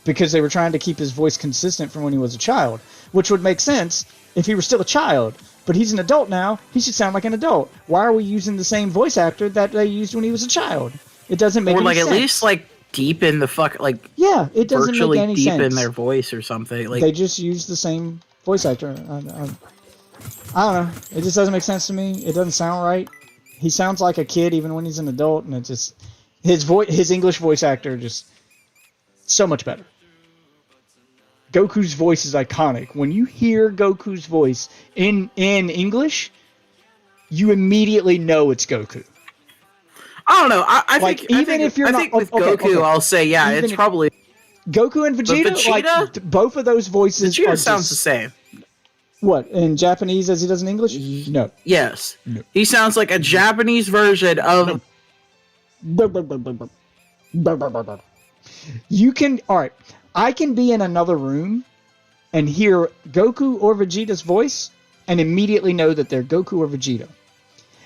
Because they were trying to keep his voice consistent from when he was a child, which would make sense if he were still a child. But he's an adult now, he should sound like an adult. Why are we using the same voice actor that they used when he was a child? It doesn't make or any like sense. at least like deep in the yeah, it doesn't virtually make any deep sense. in their voice or something. Like, They just use the same voice actor. I don't know. It just doesn't make sense to me. It doesn't sound right. He sounds like a kid even when he's an adult, and it just his English voice actor just so much better. Goku's voice is iconic. When you hear Goku's voice in English, you immediately know it's Goku. I don't know. I Like, think even think, if you're I not- think with okay, Goku, okay. I'll say yeah, Even it's if- probably Goku and Vegeta, Vegeta? like both of those voices are Vegeta sounds the just, same. what, in Japanese as he does in English? No. Yes, No. he sounds like a Japanese version of. You can, alright, I can be in another room and hear Goku or Vegeta's voice and immediately know that they're Goku or Vegeta.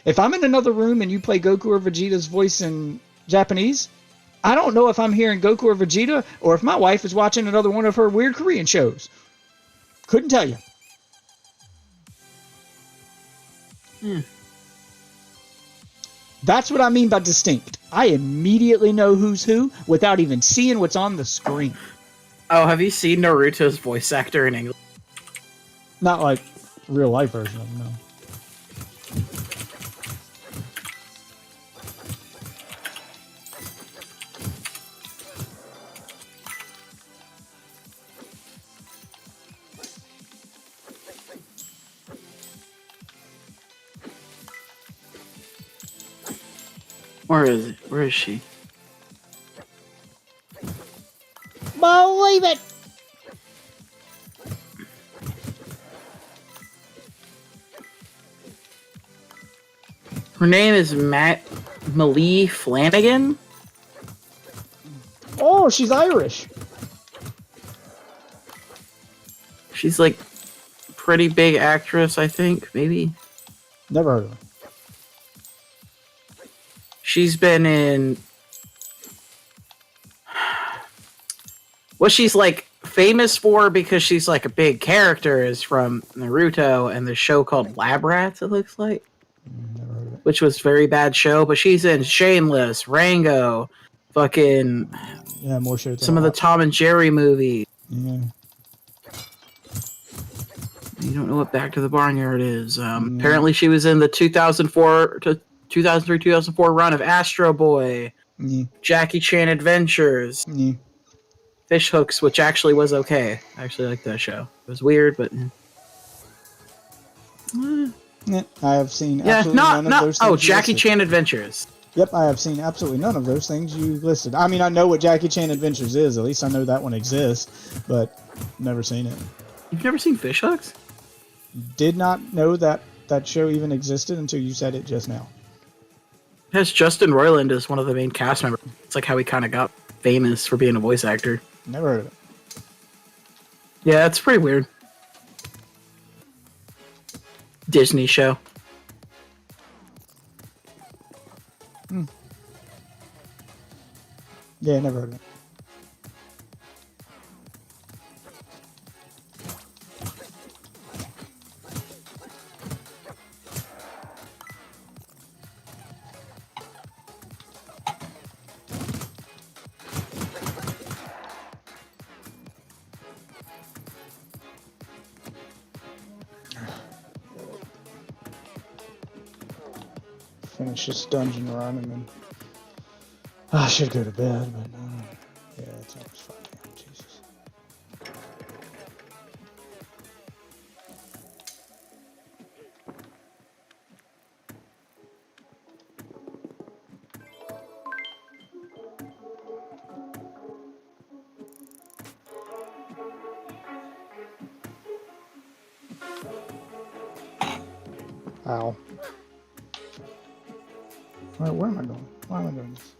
If I'm in another room and you play Goku or Vegeta's voice in Japanese, I don't know if I'm hearing Goku or Vegeta or if my wife is watching another one of her weird Korean shows. Couldn't tell you. That's what I mean by distinct. I immediately know who's who without even seeing what's on the screen. Oh, have you seen Naruto's voice actor in English? Not like real life version of him, no. Where is it? Where is she? Believe it! Her name is Malie Flanagan. Oh, she's Irish. She's like pretty big actress, I think. Maybe Never heard of her. she's been in. What she's like famous for because she's like a big character is from Naruto and the show called Lab Rats. It looks like. Never heard of it. Which was a very bad show, but she's in Shameless, Rango, fucking Yeah, more shows. some of the Tom and Jerry movies. Yeah. You don't know what Back to the Barnyard is. Apparently she was in the 2004 to 2003, 2004 run of Astro Boy, Yeah. Jackie Chan Adventures, Yeah. Fish Hooks, which actually was okay. I actually liked that show. It was weird, but Yeah, I have seen yeah, absolutely none of those things. oh, you Jackie listed. Chan Adventures. Yep, I have seen absolutely none of those things you listed. I mean, I know what Jackie Chan Adventures is. At least I know that one exists, but never seen it. You've never seen Fish Hooks? Did not know that that show even existed until you said it just now. It has Justin Roiland as one of the main cast members. It's like how he kind of got famous for being a voice actor. Never heard of it. Yeah, it's pretty weird. Disney show. Yeah, never heard of it. Finish this dungeon run and then I should go to bed, but yeah, it's almost 5 a.m. Jesus. Ow. Where am I going? Why am I doing this?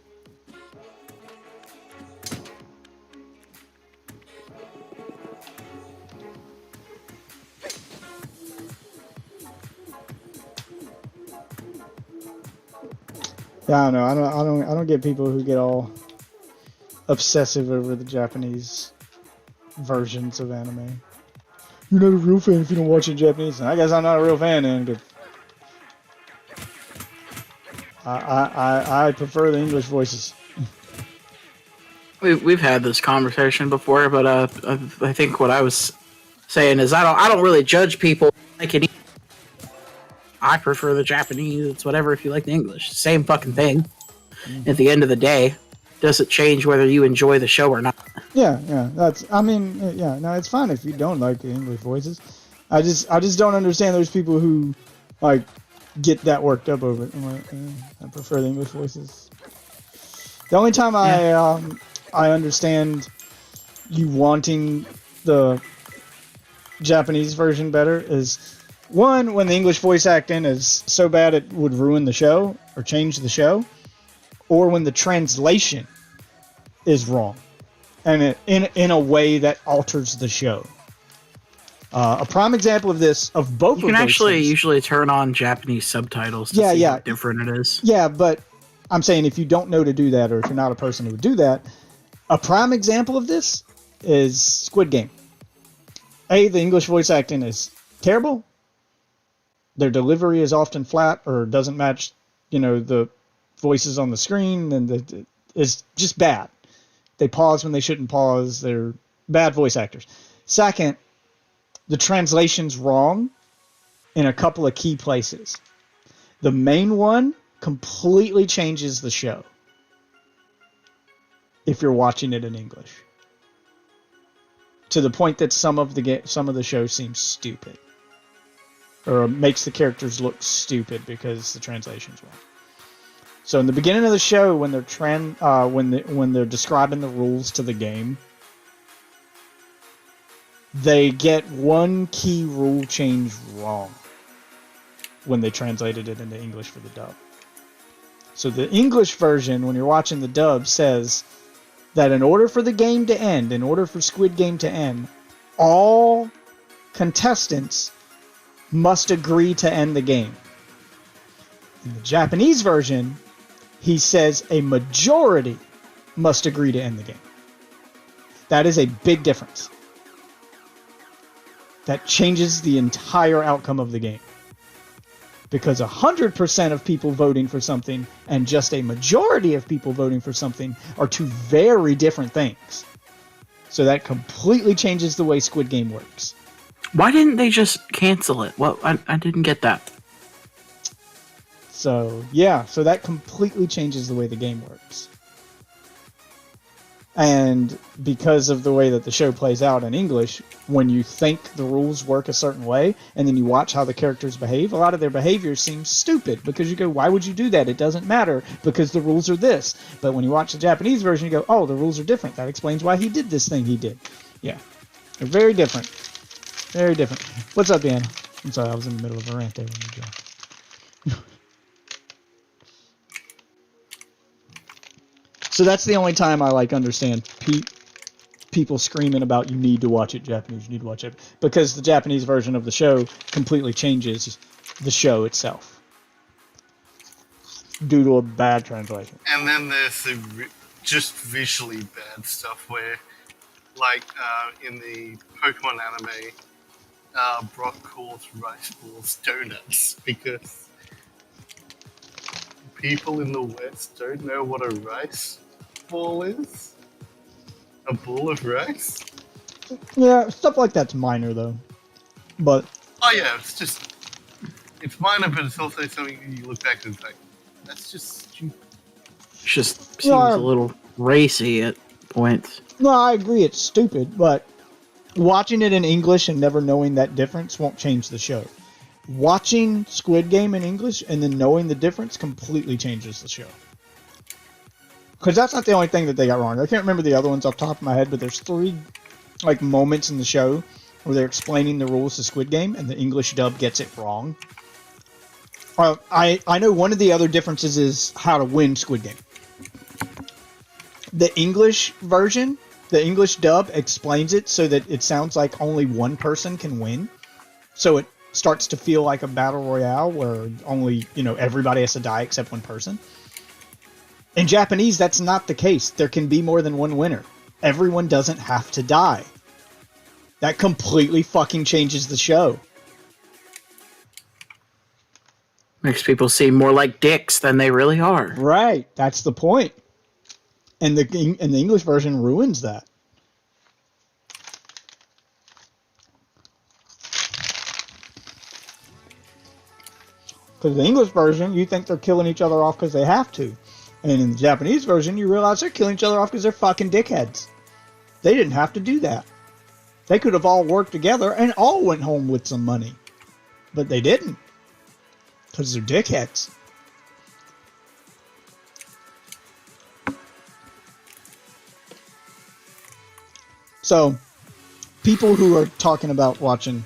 Yeah, I don't know. I don't get people who get all obsessive over the Japanese versions of anime. You're not a real fan if you don't watch it in Japanese. I guess I'm not a real fan then. 'Cause I prefer the English voices. We've had this conversation before, but I think what I was saying is I don't really judge people like it. I prefer the Japanese. It's whatever if you like the English. Same fucking thing. At the end of the day, does it change whether you enjoy the show or not? Yeah, I mean, no, it's fine if you don't like the English voices. I just don't understand those people who like get that worked up over it. I'm like, I prefer the English voices. The only time I understand you wanting the Japanese version better is one, when the English voice acting is so bad it would ruin the show or change the show, or when the translation is wrong and in a way that alters the show. A prime example of this, of both of those You can actually things, usually turn on Japanese subtitles to see how different it is. yeah, but I'm saying if you don't know to do that, or if you're not a person who would do that, a prime example of this is Squid Game. The English voice acting is terrible. Their delivery is often flat or doesn't match, the voices on the screen, and it's just bad. They pause when they shouldn't pause. They're bad voice actors. Second, the translation's wrong in a couple of key places. The main one completely changes the show if you're watching it in English, to the point that some of the show seems stupid, or makes the characters look stupid because the translation's wrong. So in the beginning of the show, when they're describing the rules to the game, they get one key rule change wrong when they translated it into English for the dub. So the English version, when you're watching the dub, says that in order for the game to end, in order for Squid Game to end, all contestants must agree to end the game. In the Japanese version, he says a majority must agree to end the game. That is a big difference. That changes the entire outcome of the game. Because 100% of people voting for something and just a majority of people voting for something are two very different things. So that completely changes the way Squid Game works. Why didn't they just cancel it? Well, I didn't get that. So, yeah, so that completely changes the way the game works. And because of the way that the show plays out in English, when you think the rules work a certain way, and then you watch how the characters behave, a lot of their behavior seems stupid, because you go, why would you do that? It doesn't matter, because the rules are this. But when you watch the Japanese version, you go, oh, the rules are different. That explains why he did this thing he did. Yeah. They're very different. Very different. What's up, Dan? I'm sorry, I was in the middle of a rant there when you joined. So that's the only time I understand people screaming about you need to watch it Japanese, you need to watch it, because the Japanese version of the show completely changes the show itself due to a bad translation. And then there's the just visually bad stuff where, like in the Pokemon anime, Brock calls rice balls donuts because people in the West don't know what a rice ball is. A ball of rice? Yeah, stuff like that's minor though. But Oh yeah, it's minor, but it's also something you look back and it's like, that's just stupid. It just seems a little racy at points. no, I agree it's stupid, but watching it in English and never knowing that difference won't change the show. Watching Squid Game in English and then knowing the difference completely changes the show. Because that's not the only thing that they got wrong. I can't remember the other ones off the top of my head, but there's 3 moments in the show where they're explaining the rules to Squid Game and the English dub gets it wrong. I know one of the other differences is how to win Squid Game. The English version, the English dub explains it so that it sounds like only one person can win. So it starts to feel like a battle royale where only, everybody has to die except one person. In Japanese, that's not the case. There can be more than one winner. Everyone doesn't have to die. That completely fucking changes the show. Makes people seem more like dicks than they really are. Right. That's the point. And the English version ruins that. Because the English version, you think they're killing each other off because they have to. And in the Japanese version, you realize they're killing each other off because they're fucking dickheads. They didn't have to do that. They could have all worked together and all went home with some money. But they didn't. Because they're dickheads. So, people who are talking about watching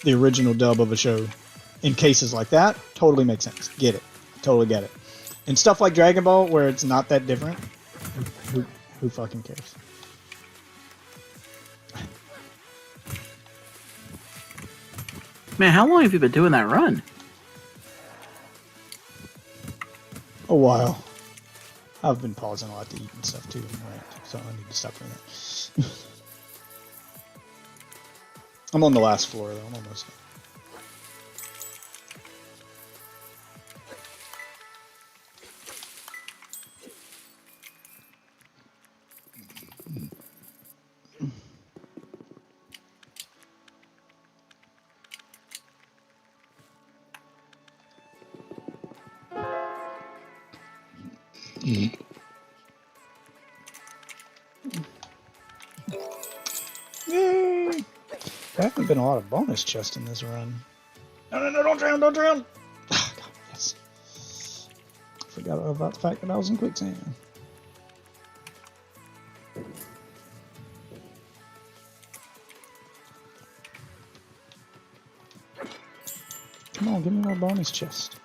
the original dub of a show in cases like that, totally makes sense. Get it. Totally get it. And stuff like Dragon Ball, where it's not that different, who fucking cares? Man, how long have you been doing that run? A while. I've been pausing a lot to eat and stuff too, right? So I need to stop doing that. I'm on the last floor though. I'm almost done. Yay! There haven't been a lot of bonus chests in this run. No, don't drown, don't drown! Ah, God, yes. Forgot about the fact that I was in quicksand. Come on, give me more bonus chest.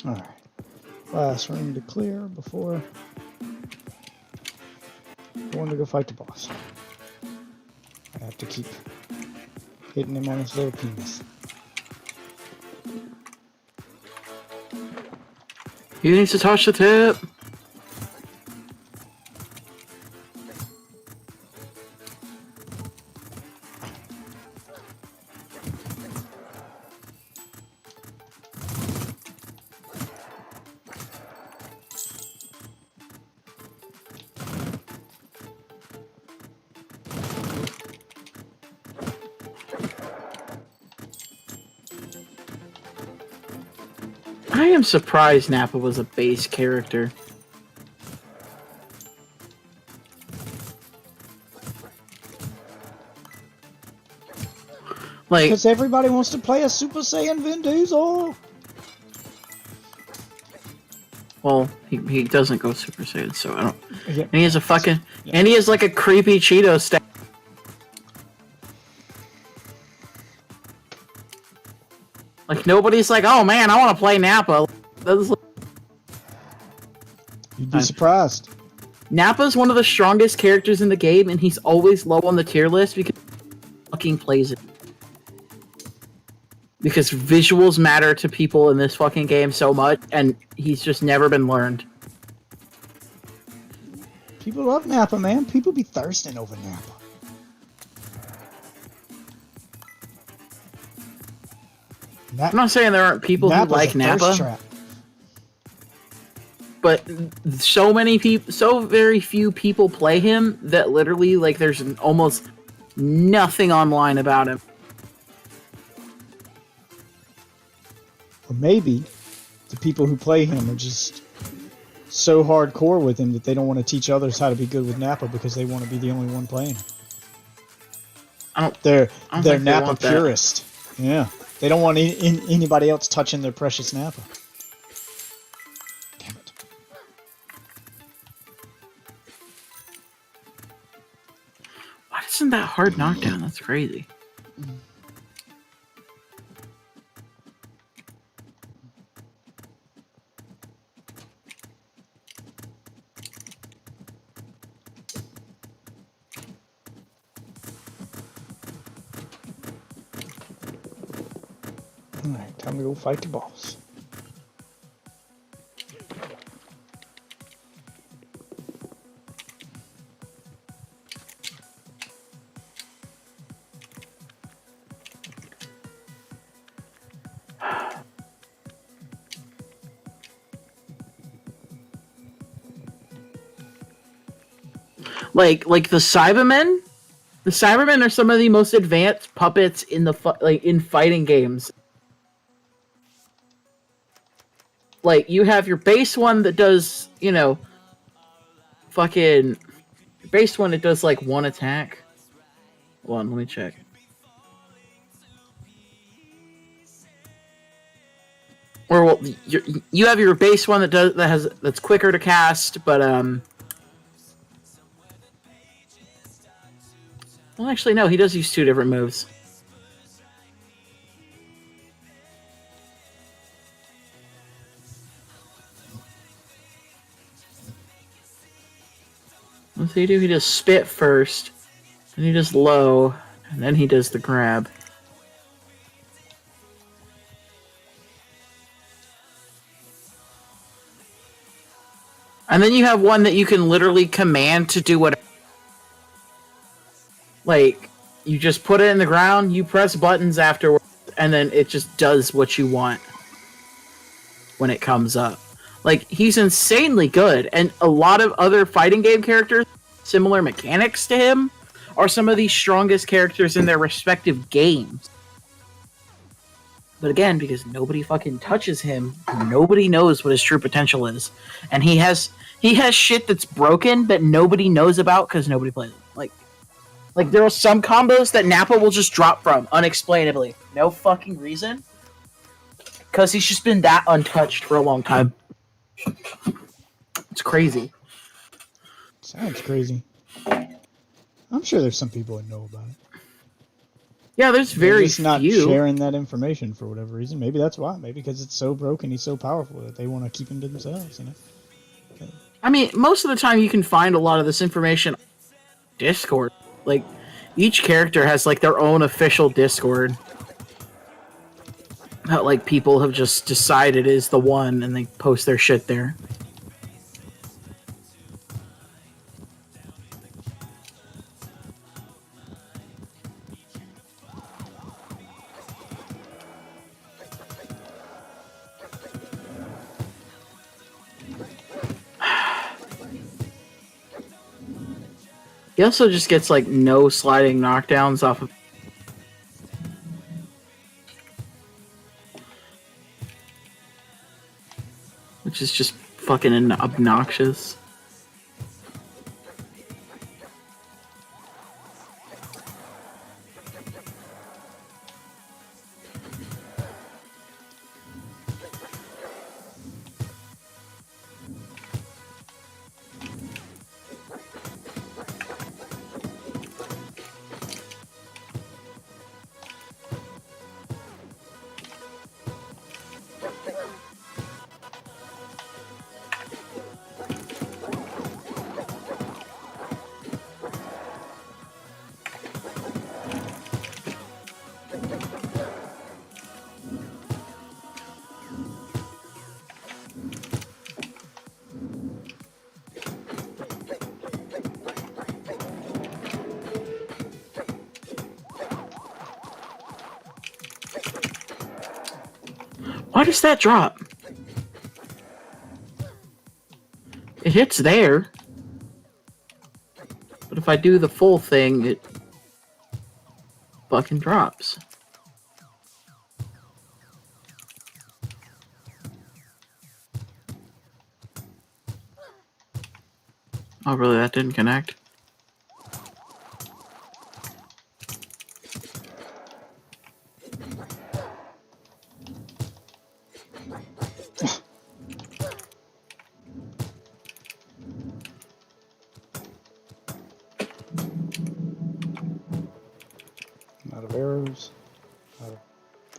Alright. Last room to clear before going to go fight the boss. I have to keep hitting him on his little penis. He needs to touch the tip. I am surprised Nappa was a base character. Like, Because everybody wants to play a Super Saiyan Vin Diesel. well, he doesn't go Super Saiyan, so I don't. Yeah. And he has a fucking, and he has like a creepy Cheeto stack. Like nobody's like, oh man, I want to play Nappa. That's You'd be surprised. Nappa's one of the strongest characters in the game, and he's always low on the tier list because he fucking plays it. Because visuals matter to people in this fucking game so much, and he's just never been learned. People love Nappa, man. People be thirsting over Nappa. I'm not saying there aren't people who like Nappa, but so many people, so very few people play him that literally, like, there's almost nothing online about him. Or maybe the people who play him are just so hardcore with him that they don't want to teach others how to be good with Nappa because they want to be the only one playing. They're Nappa purist. Yeah. They don't want anybody else touching their precious Nappa. Damn it. wasn't that hard knockdown. That's crazy. Alright, time to go fight the boss. Like the Cybermen. The Cybermen are some of the most advanced puppets in the in fighting games. Like, you have your base one that does, you know, fucking base one that does like one attack. Hold on, let me check. Or well, you have your base one that's quicker to cast, but well, actually no, he does use 2 different moves. What's he do? He does spit first, then he does low, and then he does the grab. And then you have one that you can literally command to do whatever. Like, you just put it in the ground, you press buttons afterwards, and then it just does what you want when it comes up. Like, he's insanely good, and a lot of other fighting game characters, similar mechanics to him, are some of the strongest characters in their respective games. But again, because nobody fucking touches him, nobody knows what his true potential is. And he has shit that's broken that nobody knows about because nobody plays it. Like there are some combos that Nappa will just drop from unexplainably. No fucking reason. Because he's just been that untouched for a long time. It's crazy. Sounds crazy. I'm sure there's some people that know about it. Yeah, there's They're very just not few. sharing that information for whatever reason. Maybe that's why. Maybe because it's so broken, he's so powerful that they want to keep him to themselves, you know? I mean, most of the time you can find a lot of this information on Discord. Like, each character has, like, their own official Discord. That, like, people have just decided is the one, and they post their shit there. He also just gets, like, no sliding knockdowns off of... Which is just fucking obnoxious. Why does that drop? It hits there. But if I do the full thing, it fucking drops. Oh, really? That didn't connect?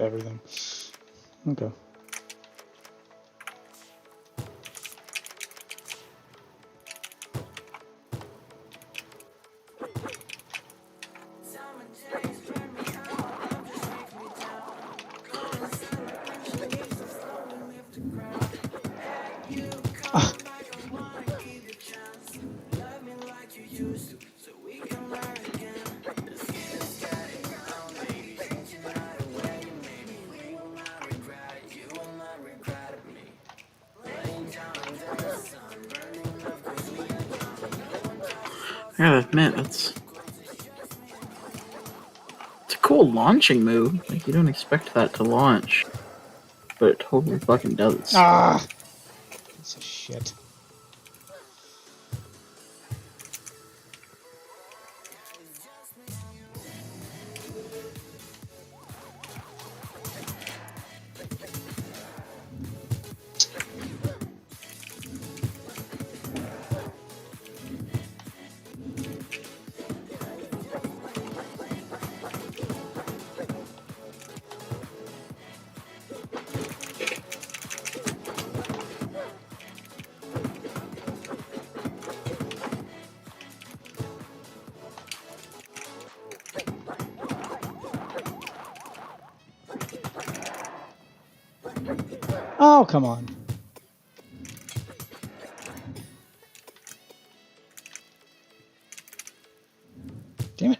everything. Okay. Ah, I gotta admit, it's a cool launching move. Like, you don't expect that to launch, but it totally fucking does. ah, piece of shit. Oh, come on. Damn it.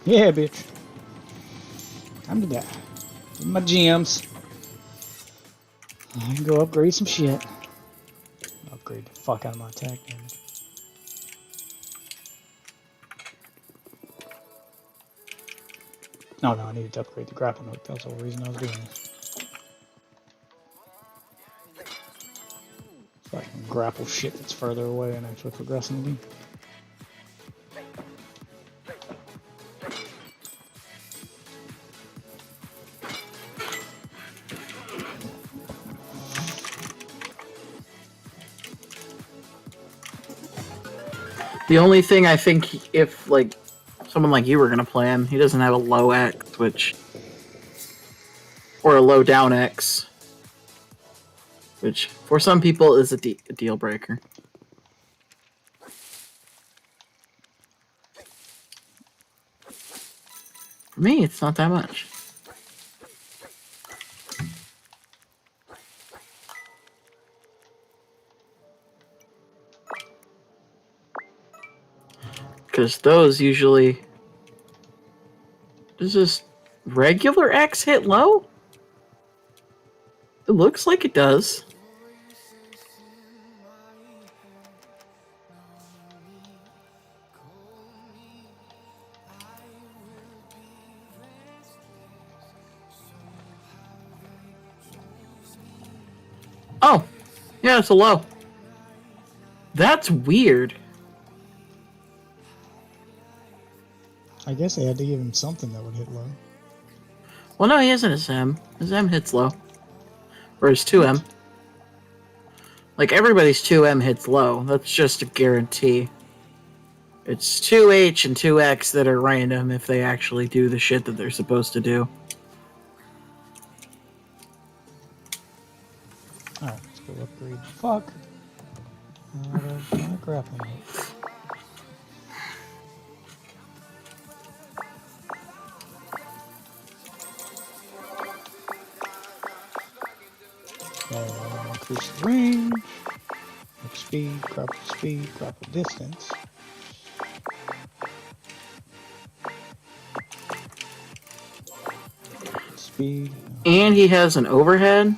Yeah, bitch. Time to die. Give me my gems. I can go upgrade some shit. Upgrade the fuck out of my attack damage. No, I needed to upgrade the grappling hook. That's the whole reason I was doing this. So I can grapple shit that's further away and actually progress in the game. The only thing I think, if like someone like you were gonna play him, he doesn't have a low X, or a low down X, which for some people is a deal breaker. For me, it's not that much. Because those usually... Does this regular X hit low? It looks like it does. Oh, yeah, it's a low. That's weird. I guess they had to give him something that would hit low. Well, no, he isn't his M. His M hits low. Or his 2M. Like, everybody's 2M hits low. That's just a guarantee. It's 2H and 2X that are random if they actually do the shit that they're supposed to do. Alright, let's go upgrade. Fuck. Out of my grappling hook. Increase the range, up speed, grapple distance. Speed. And he has an overhead.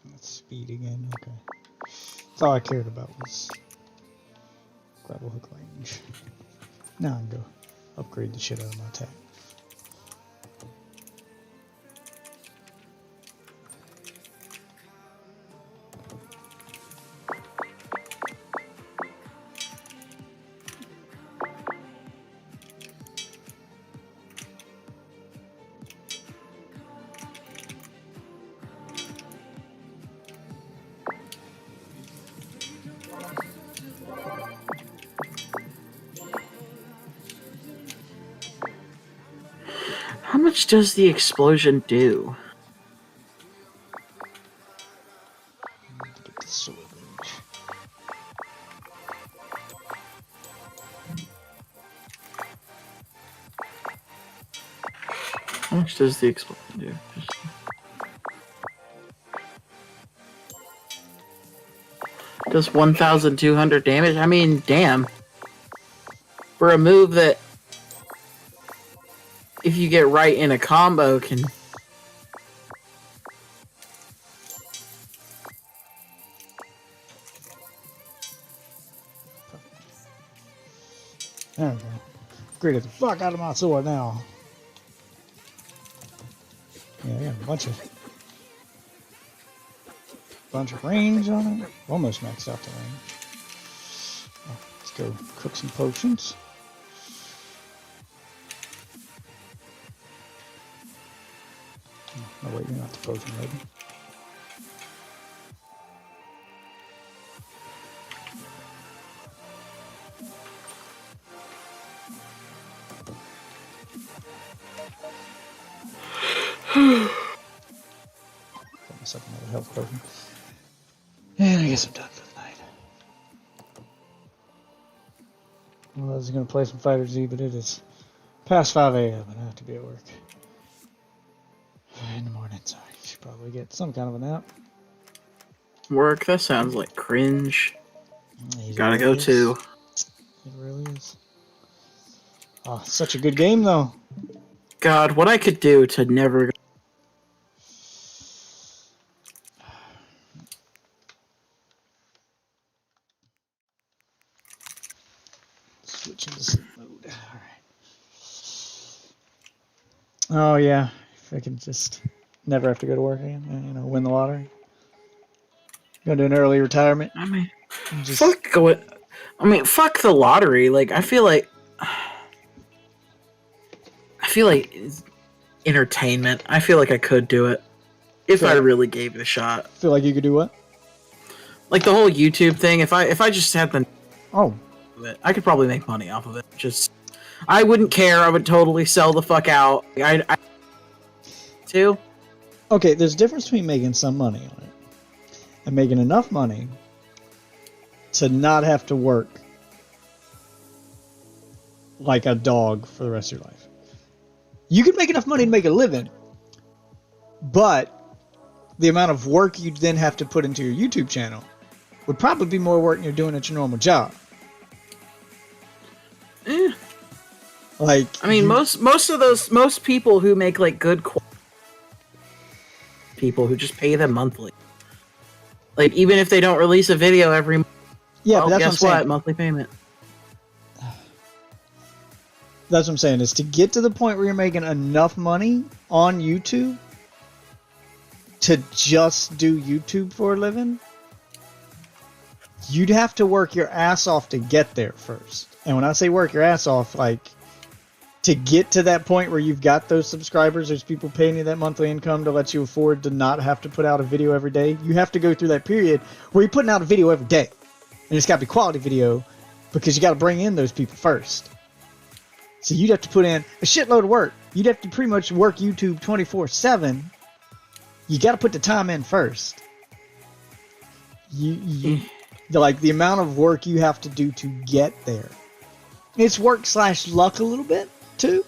That's speed again, okay. That's all I cared about was grapple hook range. Now I can go upgrade the shit out of my attack. much does the explosion do? Get the sword range. How much does the explosion do? Does 1,200 damage? I mean, damn. For a move that, if you get right in a combo, can... There we go. Upgraded the fuck out of my sword now. Yeah, I got a bunch of range on it. Almost maxed out the range. Oh, let's go cook some potions. Oh, no, wait, you're not the potion lady. Got myself another health potion. And I guess I'm done for the night. Well, I was going to play some Fighter Z, but it is past 5 a.m. and I have to be at work. In the morning, so I should probably get some kind of a nap. Work? That sounds like cringe. It Gotta really go is. too. It really is. Oh, such a good game, though. God, what I could do to never go. Switch into sleep mode. Alright. Oh, yeah. If I could just never have to go to work again, you know, win the lottery. Gonna do an early retirement. I mean, And just, fuck going. I mean, fuck the lottery. Like, I feel like it's entertainment. I feel like I could do it if I Sure. really gave it a shot. feel like you could do what? Like the whole YouTube thing. If I just had the Oh, I could probably make money off of it. Just, I wouldn't care. I would totally sell the fuck out. I too. okay, there's a difference between making some money on it and making enough money to not have to work like a dog for the rest of your life. You can make enough money to make a living, but the amount of work you'd then have to put into your YouTube channel would probably be more work than you're doing at your normal job. Eh. Like, I mean, most people who make like good people who just pay them monthly. Like, even if they don't release a video every month, yeah, well, but that's guess what I'm what? saying. Monthly payment. That's what I'm saying, is to get to the point where you're making enough money on YouTube to just do YouTube for a living, you'd have to work your ass off to get there first. And when I say work your ass off, like, to get to that point where you've got those subscribers, there's people paying you that monthly income to let you afford to not have to put out a video every day, you have to go through that period where you're putting out a video every day. And it's got to be quality video because you got to bring in those people first. So you'd have to put in a shitload of work. You'd have to pretty much work YouTube 24/7. You got to put the time in first. Like the amount of work you have to do to get there. It's work / luck a little bit too.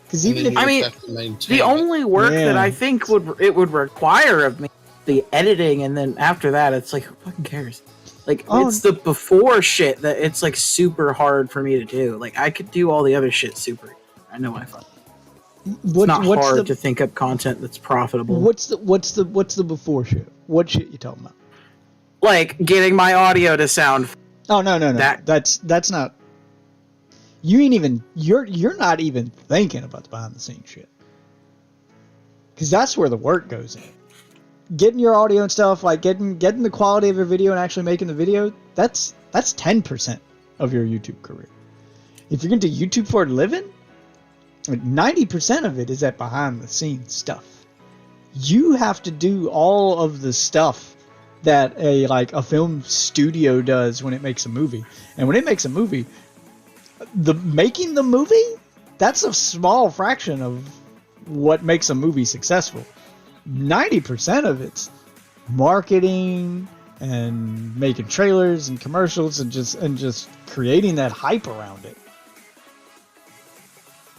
Because even if I mean, the only work that I think would require of me the editing, and then after that, it's like, who fucking cares? Like, it's the before shit that it's like super hard for me to do. Like, I could do all the other shit super. I know I fuck. It's not hard to think up content that's profitable. What's the before shit? What shit you talking about? Like getting my audio to sound. Oh no. That's not. You ain't even. You're not even thinking about the behind the scenes shit. Because that's where the work goes in. Getting your audio and stuff, like getting the quality of your video and actually making the video, that's 10% of your YouTube career. If you're going to do YouTube for a living, 90% of it is that behind the scenes stuff. You have to do all of the stuff that a film studio does when it makes a movie. And when it makes a movie, making the movie That's a small fraction of what makes a movie successful. 90% of it's marketing and making trailers and commercials and just creating that hype around it.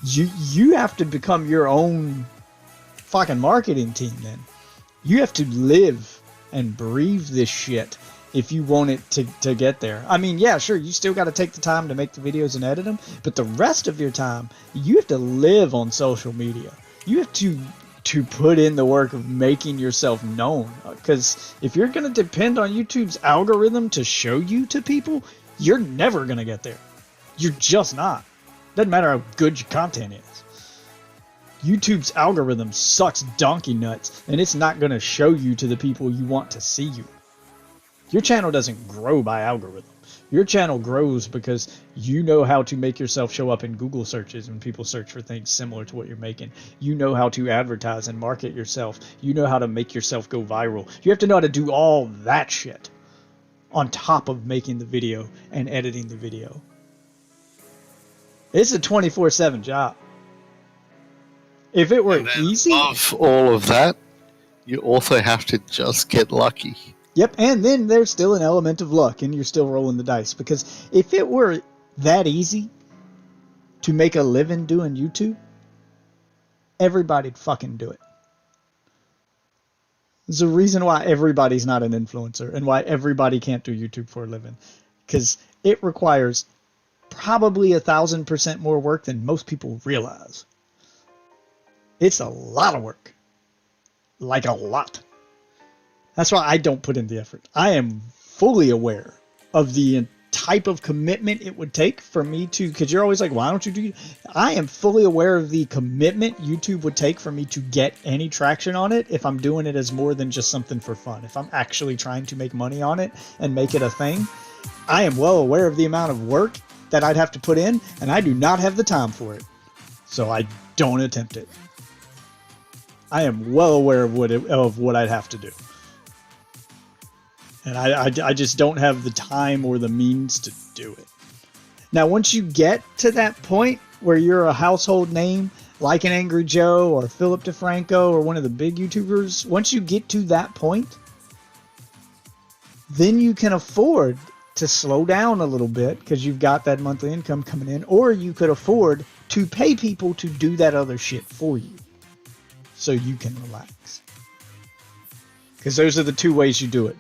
You have to become your own fucking marketing team then. You have to live and breathe this shit if you want it to get there. I mean, yeah, sure, you still got to take the time to make the videos and edit them, but the rest of your time, you have to live on social media. You have to put in the work of making yourself known. Because if you're going to depend on YouTube's algorithm to show you to people, you're never going to get there. You're just not. Doesn't matter how good your content is. YouTube's algorithm sucks donkey nuts, and it's not going to show you to the people you want to see you. Your channel doesn't grow by algorithm. Your channel grows because you know how to make yourself show up in Google searches when people search for things similar to what you're making. You know how to advertise and market yourself. You know how to make yourself go viral. You have to know how to do all that shit on top of making the video and editing the video. It's a 24/7 job. If it were easy... Above all of that, you also have to just get lucky. Yep, and then there's still an element of luck, and you're still rolling the dice. Because if it were that easy to make a living doing YouTube, everybody'd fucking do it. There's a reason why everybody's not an influencer, and why everybody can't do YouTube for a living. Because it requires probably 1,000% more work than most people realize. It's a lot of work. Like a lot. That's why I don't put in the effort. I am fully aware of the type of commitment it would take for me to, because you're always like, why don't you do? I am fully aware of the commitment YouTube would take for me to get any traction on it if I'm doing it as more than just something for fun. If I'm actually trying to make money on it and make it a thing, I am well aware of the amount of work that I'd have to put in, and I do not have the time for it. So I don't attempt it. I am well aware of what I'd have to do. And I just don't have the time or the means to do it. Now, once you get to that point where you're a household name, like an Angry Joe or Philip DeFranco or one of the big YouTubers, once you get to that point, then you can afford to slow down a little bit because you've got that monthly income coming in, or you could afford to pay people to do that other shit for you so you can relax. Because those are the two ways you do it.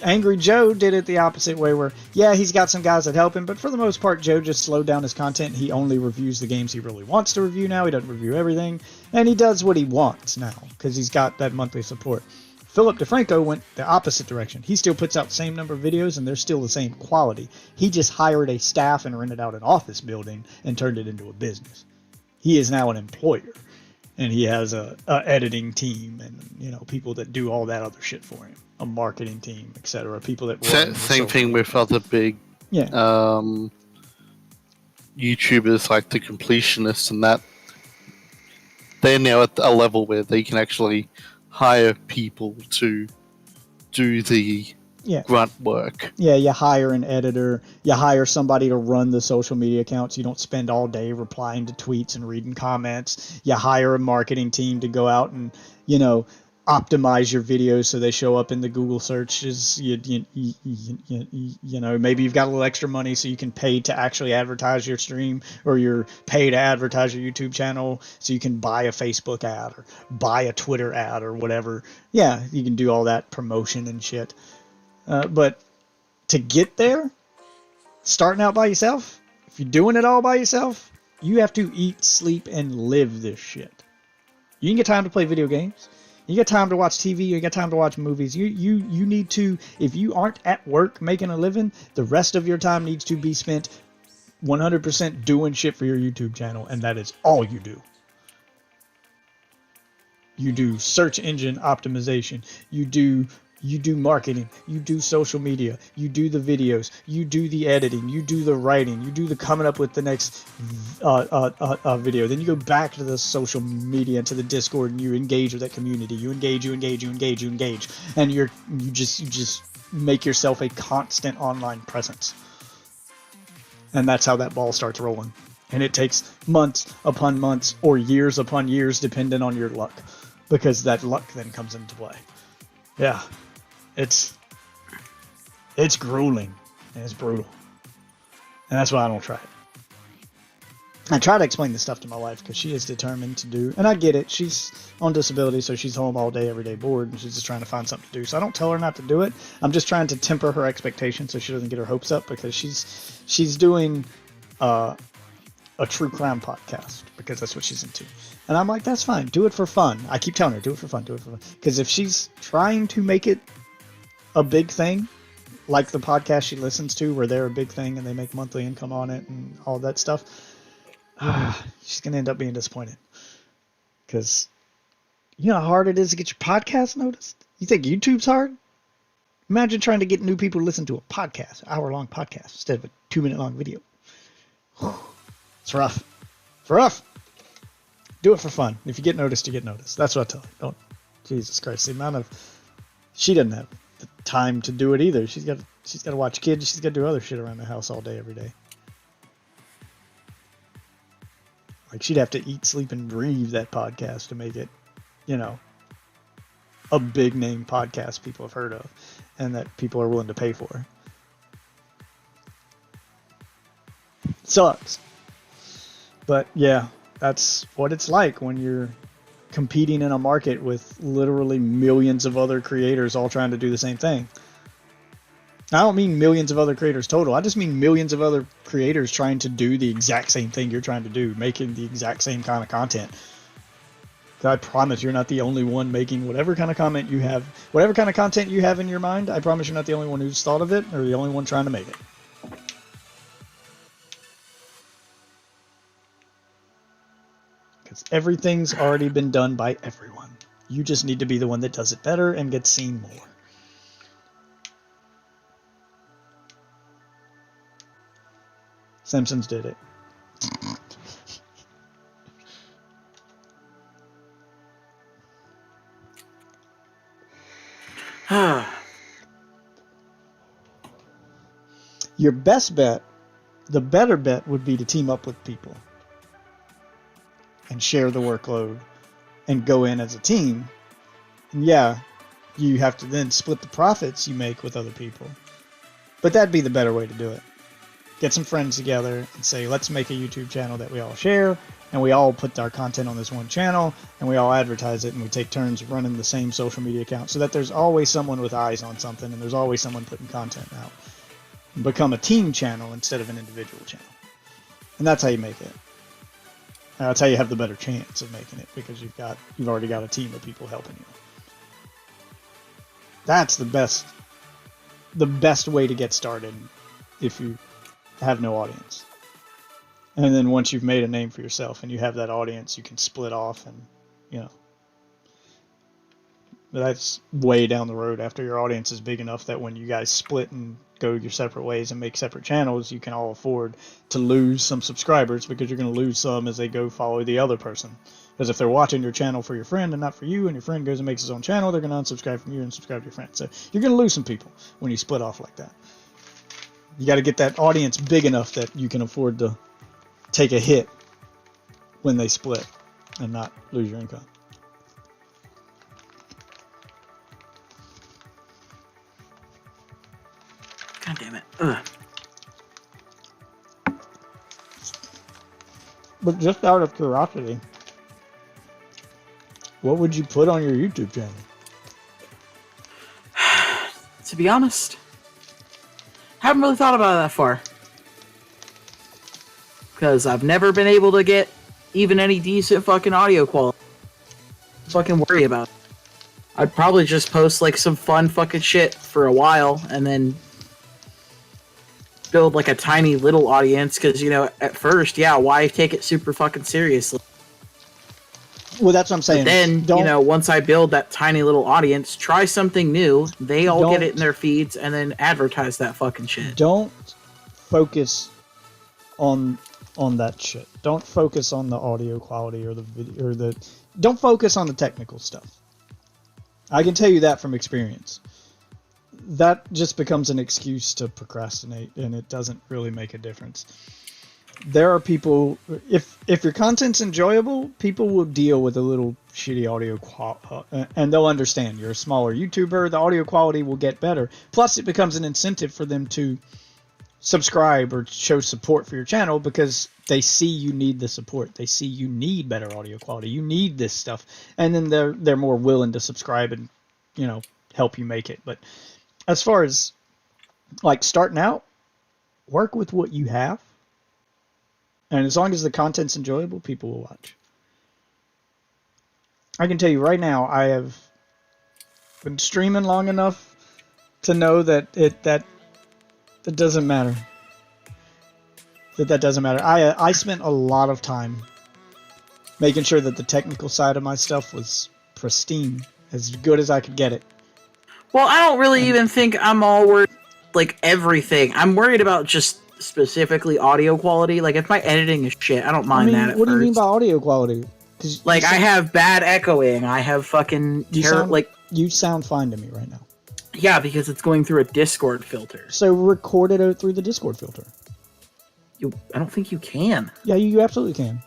Angry Joe did it the opposite way where, yeah, he's got some guys that help him, but for the most part, Joe just slowed down his content. He only reviews the games he really wants to review now. He doesn't review everything, and he does what he wants now because he's got that monthly support. Philip DeFranco went the opposite direction. He still puts out the same number of videos, and they're still the same quality. He just hired a staff and rented out an office building and turned it into a business. He is now an employer, and he has a editing team and people that do all that other shit for him. A marketing team, etc. People that same thing with other big YouTubers like the Completionists and that. They're now at a level where they can actually hire people to do the grunt work. Yeah, you hire an editor. You hire somebody to run the social media accounts. You don't spend all day replying to tweets and reading comments. You hire a marketing team to go out and optimize your videos so they show up in the Google searches. Maybe you've got a little extra money so you can pay to actually advertise your stream, or you're pay to advertise your YouTube channel so you can buy a Facebook ad or buy a Twitter ad or whatever. Yeah, you can do all that promotion and shit. But to get there, starting out by yourself, if you're doing it all by yourself, you have to eat, sleep, and live this shit. You can get time to play video games. You got time to watch TV. You got time to watch movies. You need to, if you aren't at work making a living, the rest of your time needs to be spent 100% doing shit for your YouTube channel, and that is all you do. You do search engine optimization. You do marketing. You do social media. You do the videos. You do the editing. You do the writing. You do the coming up with the next video. Then you go back to the social media, to the Discord, and you engage with that community. You engage, and you just make yourself a constant online presence. And that's how that ball starts rolling. And it takes months upon months or years upon years, depending on your luck, because that luck then comes into play. Yeah, it's grueling and it's brutal, and that's why I don't try it. I try to explain this stuff to my wife because she is determined to do, and I get it. She's on disability, so she's home all day, every day, bored, and she's just trying to find something to do. So I don't tell her not to do it. I'm just trying to temper her expectations so she doesn't get her hopes up, because she's doing a true crime podcast because that's what she's into. And I'm like, that's fine. Do it for fun. I keep telling her, do it for fun, do it for fun. Because if she's trying to make it a big thing, like the podcast she listens to, where they're a big thing and they make monthly income on it and all that stuff, she's going to end up being disappointed. Because you know how hard it is to get your podcast noticed? You think YouTube's hard? Imagine trying to get new people to listen to a podcast, an hour-long podcast, instead of a 2-minute-long video. It's rough. It's rough. Do it for fun. If you get noticed, you get noticed. That's what I tell her. Don't. Jesus Christ. The amount of... She doesn't have the time to do it either. She's got to watch kids. She's got to do other shit around the house all day, every day. Like, she'd have to eat, sleep, and breathe that podcast to make it, you know, a big name podcast people have heard of and that people are willing to pay for. Sucks. But yeah, that's what it's like when you're competing in a market with literally millions of other creators all trying to do the same thing. I don't mean millions of other creators total. I just mean millions of other creators trying to do the exact same thing you're trying to do, making the exact same kind of content. I promise you're not the only one making whatever kind of content you have in your mind. I promise you're not the only one who's thought of it or the only one trying to make it. Because everything's already been done by everyone. You just need to be the one that does it better and gets seen more. Simpsons did it. Your best bet, the better bet, would be to team up with people and share the workload and go in as a team. And yeah, you have to then split the profits you make with other people. But that'd be the better way to do it. Get some friends together and say, let's make a YouTube channel that we all share, and we all put our content on this one channel, and we all advertise it, and we take turns running the same social media account so that there's always someone with eyes on something, and there's always someone putting content out. Become a team channel instead of an individual channel. And that's how you make it. And that's how you have the better chance of making it, because you've already got a team of people helping you. That's the best way to get started if you have no audience. And then once you've made a name for yourself and you have that audience, you can split off and, you know, that's way down the road after your audience is big enough that when you guys split and go your separate ways and make separate channels, you can all afford to lose some subscribers, because you're going to lose some as they go follow the other person. Because if they're watching your channel for your friend and not for you, and your friend goes and makes his own channel, they're going to unsubscribe from you and subscribe to your friend. So you're going to lose some people when you split off like that. You got to get that audience big enough that you can afford to take a hit when they split and not lose your income. God damn it. Ugh. But just out of curiosity, what would you put on your YouTube channel? To be honest, haven't really thought about it that far. Because I've never been able to get even any decent fucking audio quality. Fucking worry about it. I'd probably just post like some fun fucking shit for a while and then build like a tiny little audience, because, you know, at first, yeah, why take it super fucking seriously? Well, that's what I'm saying. But then, you know, once I build that tiny little audience, try something new, they all get it in their feeds, and then advertise that fucking shit. Don't focus on that shit. Don't focus on the audio quality or the video or the. Don't focus on the technical stuff. I can tell you that from experience. That just becomes an excuse to procrastinate, and it doesn't really make a difference. there are people. If your content's enjoyable, people will deal with a little shitty audio and they'll understand. You're a smaller YouTuber, the audio quality will get better. Plus, it becomes an incentive for them to subscribe or show support for your channel because they see you need the support. They see you need better audio quality. You need this stuff, and then they're more willing to subscribe and help you make it. But as far as like starting out, work with what you have, and as long as the content's enjoyable, people will watch. I can tell you right now, I have been streaming long enough to know that that doesn't matter. That doesn't matter. I spent a lot of time making sure that the technical side of my stuff was pristine, as good as I could get it. Well, I don't really even think I'm all worried, like, everything. I'm worried about just specifically audio quality. Like, if my editing is shit, I don't mind that at what do you mean first. by audio quality? Like, I have bad echoing. I have fucking... You sound fine to me right now. Yeah, because it's going through a Discord filter. So record it out through the Discord filter. I don't think you can. Yeah, you absolutely can.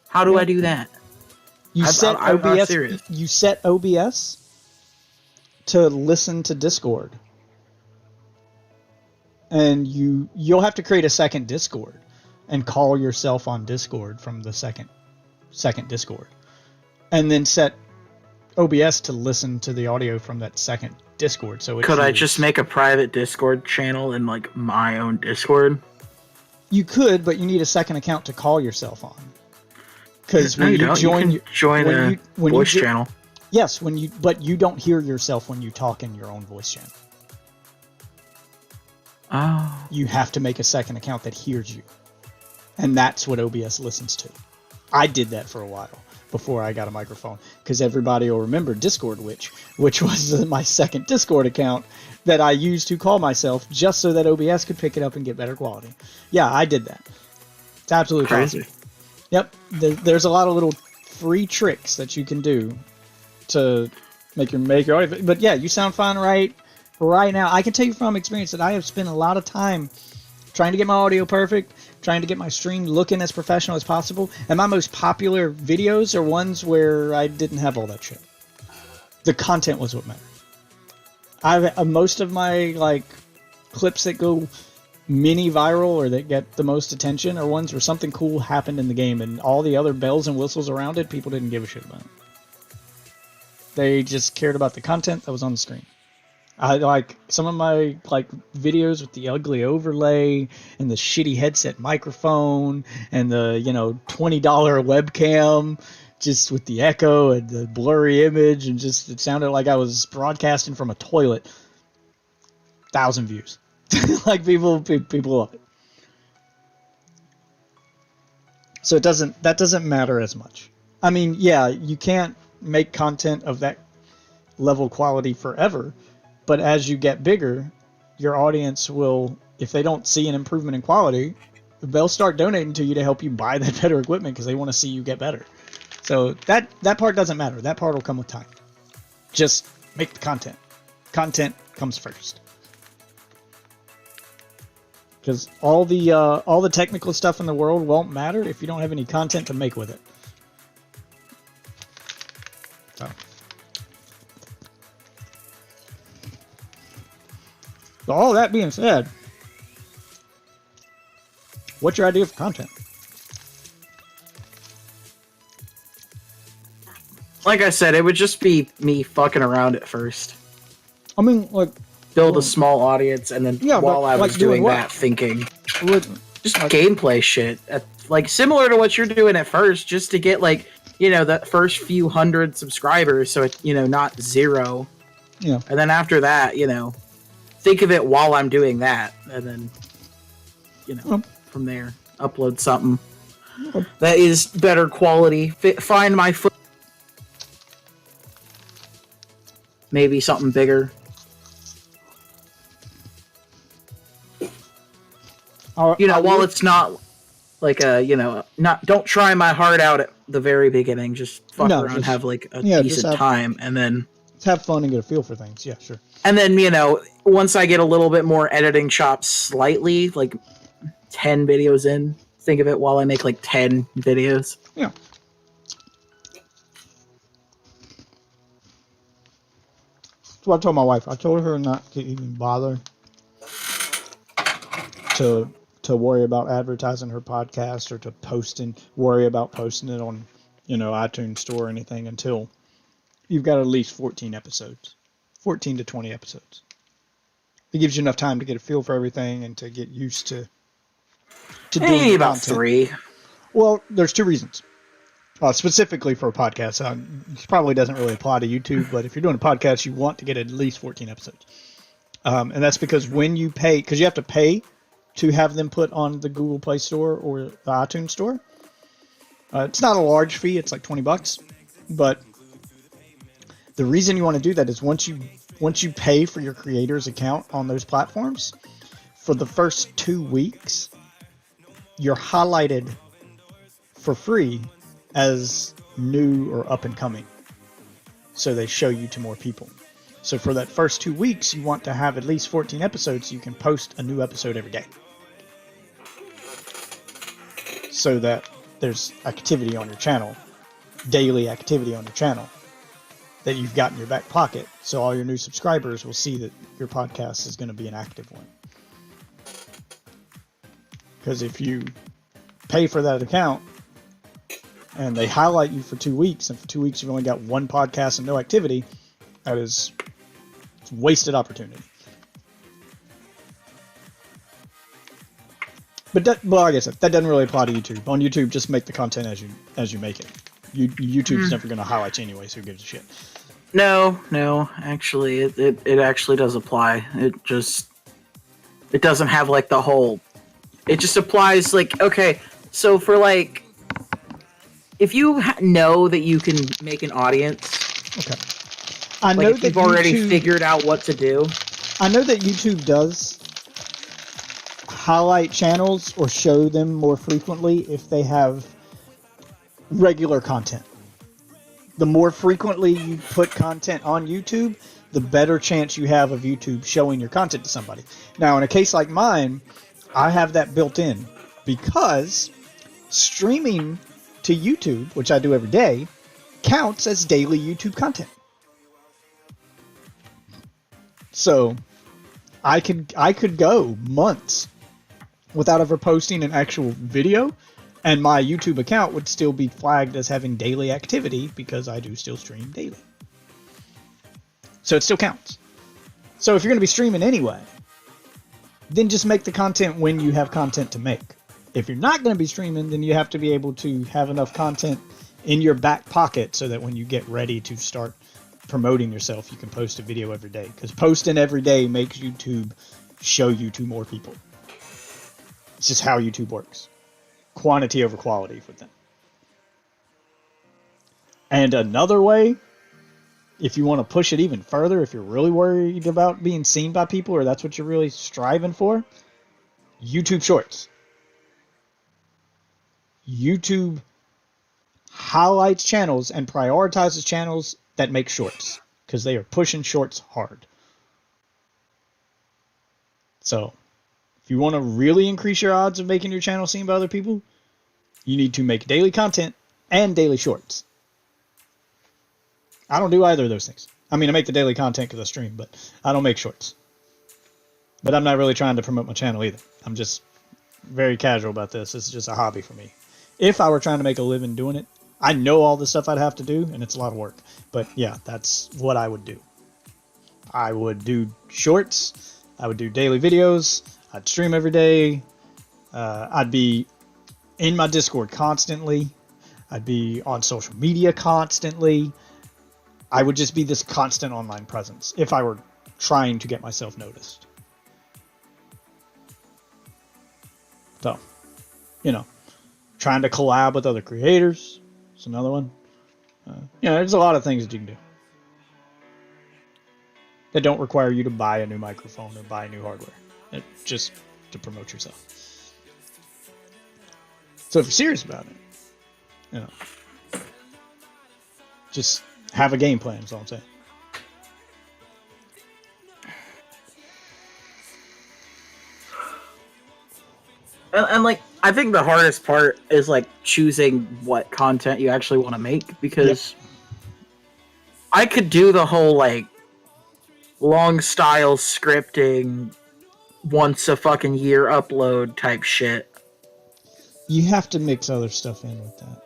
How do I do that? You set I'm not OBS. serious. You set OBS to listen to Discord, and you'll have to create a second Discord and call yourself on Discord from the second Discord, and then set OBS to listen to the audio from that second Discord. So could I just make a private Discord channel in like my own Discord? You could, but you need a second account to call yourself on. Because when you join a voice channel. Yes, but you don't hear yourself when you talk in your own voice channel. Oh. You have to make a second account that hears you. And that's what OBS listens to. I did that for a while before I got a microphone, because everybody will remember Discord Witch, which was my second Discord account that I used to call myself just so that OBS could pick it up and get better quality. Yeah, I did that. It's absolutely Crazy. crazy. Yep, there's a lot of little free tricks that you can do to make your audio. But yeah, you sound fine right now. I can tell you from experience that I have spent a lot of time trying to get my audio perfect, trying to get my stream looking as professional as possible, and my most popular videos are ones where I didn't have all that shit. The content was what mattered. Most of my clips that go mini viral or that get the most attention are ones where something cool happened in the game, and all the other bells and whistles around it, people didn't give a shit about it. They just cared about the content that was on the screen. I like some of my videos with the ugly overlay and the shitty headset microphone and the $20 webcam, just with the echo and the blurry image, and just it sounded like I was broadcasting from a toilet. 1,000 views. People love it. So that doesn't matter as much. I mean, yeah, you can't make content of that level quality forever, but as you get bigger, your audience will, if they don't see an improvement in quality, they'll start donating to you to help you buy that better equipment because they want to see you get better. So that part doesn't matter. That part will come with time. Just make the content. Content comes first. Because all the technical stuff in the world won't matter if you don't have any content to make with it. So all that being said, what's your idea for content? Like I said, it would just be me fucking around at first. I mean, build a small audience, and then while I was doing that, thinking just gameplay shit, similar to what you're doing at first, just to get the first few hundred subscribers, so it's not zero. Yeah. And then after that, think of it while I'm doing that, and then from there, upload something that is better quality. Find my foot. Maybe something bigger. While it's not don't try my heart out at the very beginning. Just fuck around, have a decent time, and then have fun and get a feel for things. Yeah, sure. And then, once I get a little bit more editing chops slightly, like 10 videos in, think of it while I make like 10 videos. Yeah. So I told my wife. I told her not to even bother to worry about advertising her podcast or to worry about posting it on, iTunes Store or anything until you've got at least 14 episodes, 14 to 20 episodes. It gives you enough time to get a feel for everything and to get used to doing Maybe about content. 3. Well, there's 2 reasons. Specifically for a podcast, this probably doesn't really apply to YouTube, but if you're doing a podcast, you want to get at least 14 episodes. And that's because when you pay, because you have to pay to have them put on the Google Play Store or the iTunes Store. It's not a large fee; it's like $20. But the reason you want to do that is once you pay for your creator's account on those platforms, for the first 2 weeks, you're highlighted for free as new or up and coming. So they show you to more people. So for that first 2 weeks, you want to have at least 14 episodes so you can post a new episode every day. So that there's activity on your channel, daily activity on your channel that you've got in your back pocket. So all your new subscribers will see that your podcast is going to be an active one. Because if you pay for that account and they highlight you for 2 weeks, and for 2 weeks you've only got one podcast and no activity, that is wasted opportunity. But like I said, that doesn't really apply to YouTube. On YouTube, just make the content as you make it. YouTube's never going to highlight you anyway, so who gives a shit? No, actually, it actually does apply. It doesn't have like the whole. It just applies like, okay, so for like, if you know that you can make an audience, okay, I like know if that you've already YouTube, figured out what to do. I know that YouTube does highlight channels or show them more frequently if they have regular content. The more frequently you put content on YouTube, the better chance you have of YouTube showing your content to somebody. Now, in a case like mine, I have that built in because streaming to YouTube, which I do every day, counts as daily YouTube content. So I could go months without ever posting an actual video, and my YouTube account would still be flagged as having daily activity because I do still stream daily. So it still counts. So if you're going to be streaming anyway, then just make the content when you have content to make. If you're not going to be streaming, then you have to be able to have enough content in your back pocket so that when you get ready to start promoting yourself, you can post a video every day. Because posting every day makes YouTube show you to more people. It's just how YouTube works. Quantity over quality with them. And another way, if you want to push it even further, if you're really worried about being seen by people or that's what you're really striving for, YouTube Shorts. YouTube highlights channels and prioritizes channels that make shorts because they are pushing shorts hard. So, if you want to really increase your odds of making your channel seen by other people, you need to make daily content and daily shorts. I don't do either of those things. I mean, I make the daily content because I stream, but I don't make shorts. But I'm not really trying to promote my channel either. I'm just very casual about this. This is just a hobby for me. If I were trying to make a living doing it, I know all the stuff I'd have to do, and it's a lot of work. But yeah, that's what I would do. I would do shorts. I would do daily videos. I'd stream every day. I'd be in my Discord constantly. I'd be on social media constantly. I would just be this constant online presence if I were trying to get myself noticed. So, trying to collab with other creators is another one. There's a lot of things that you can do that don't require you to buy a new microphone or buy new hardware. It's just to promote yourself. So if you're serious about it, just have a game plan, is all I'm saying. And like, I think the hardest part is like choosing what content you actually want to make, because I could do the whole like long style scripting, once a fucking year upload type shit. You have to mix other stuff in with that.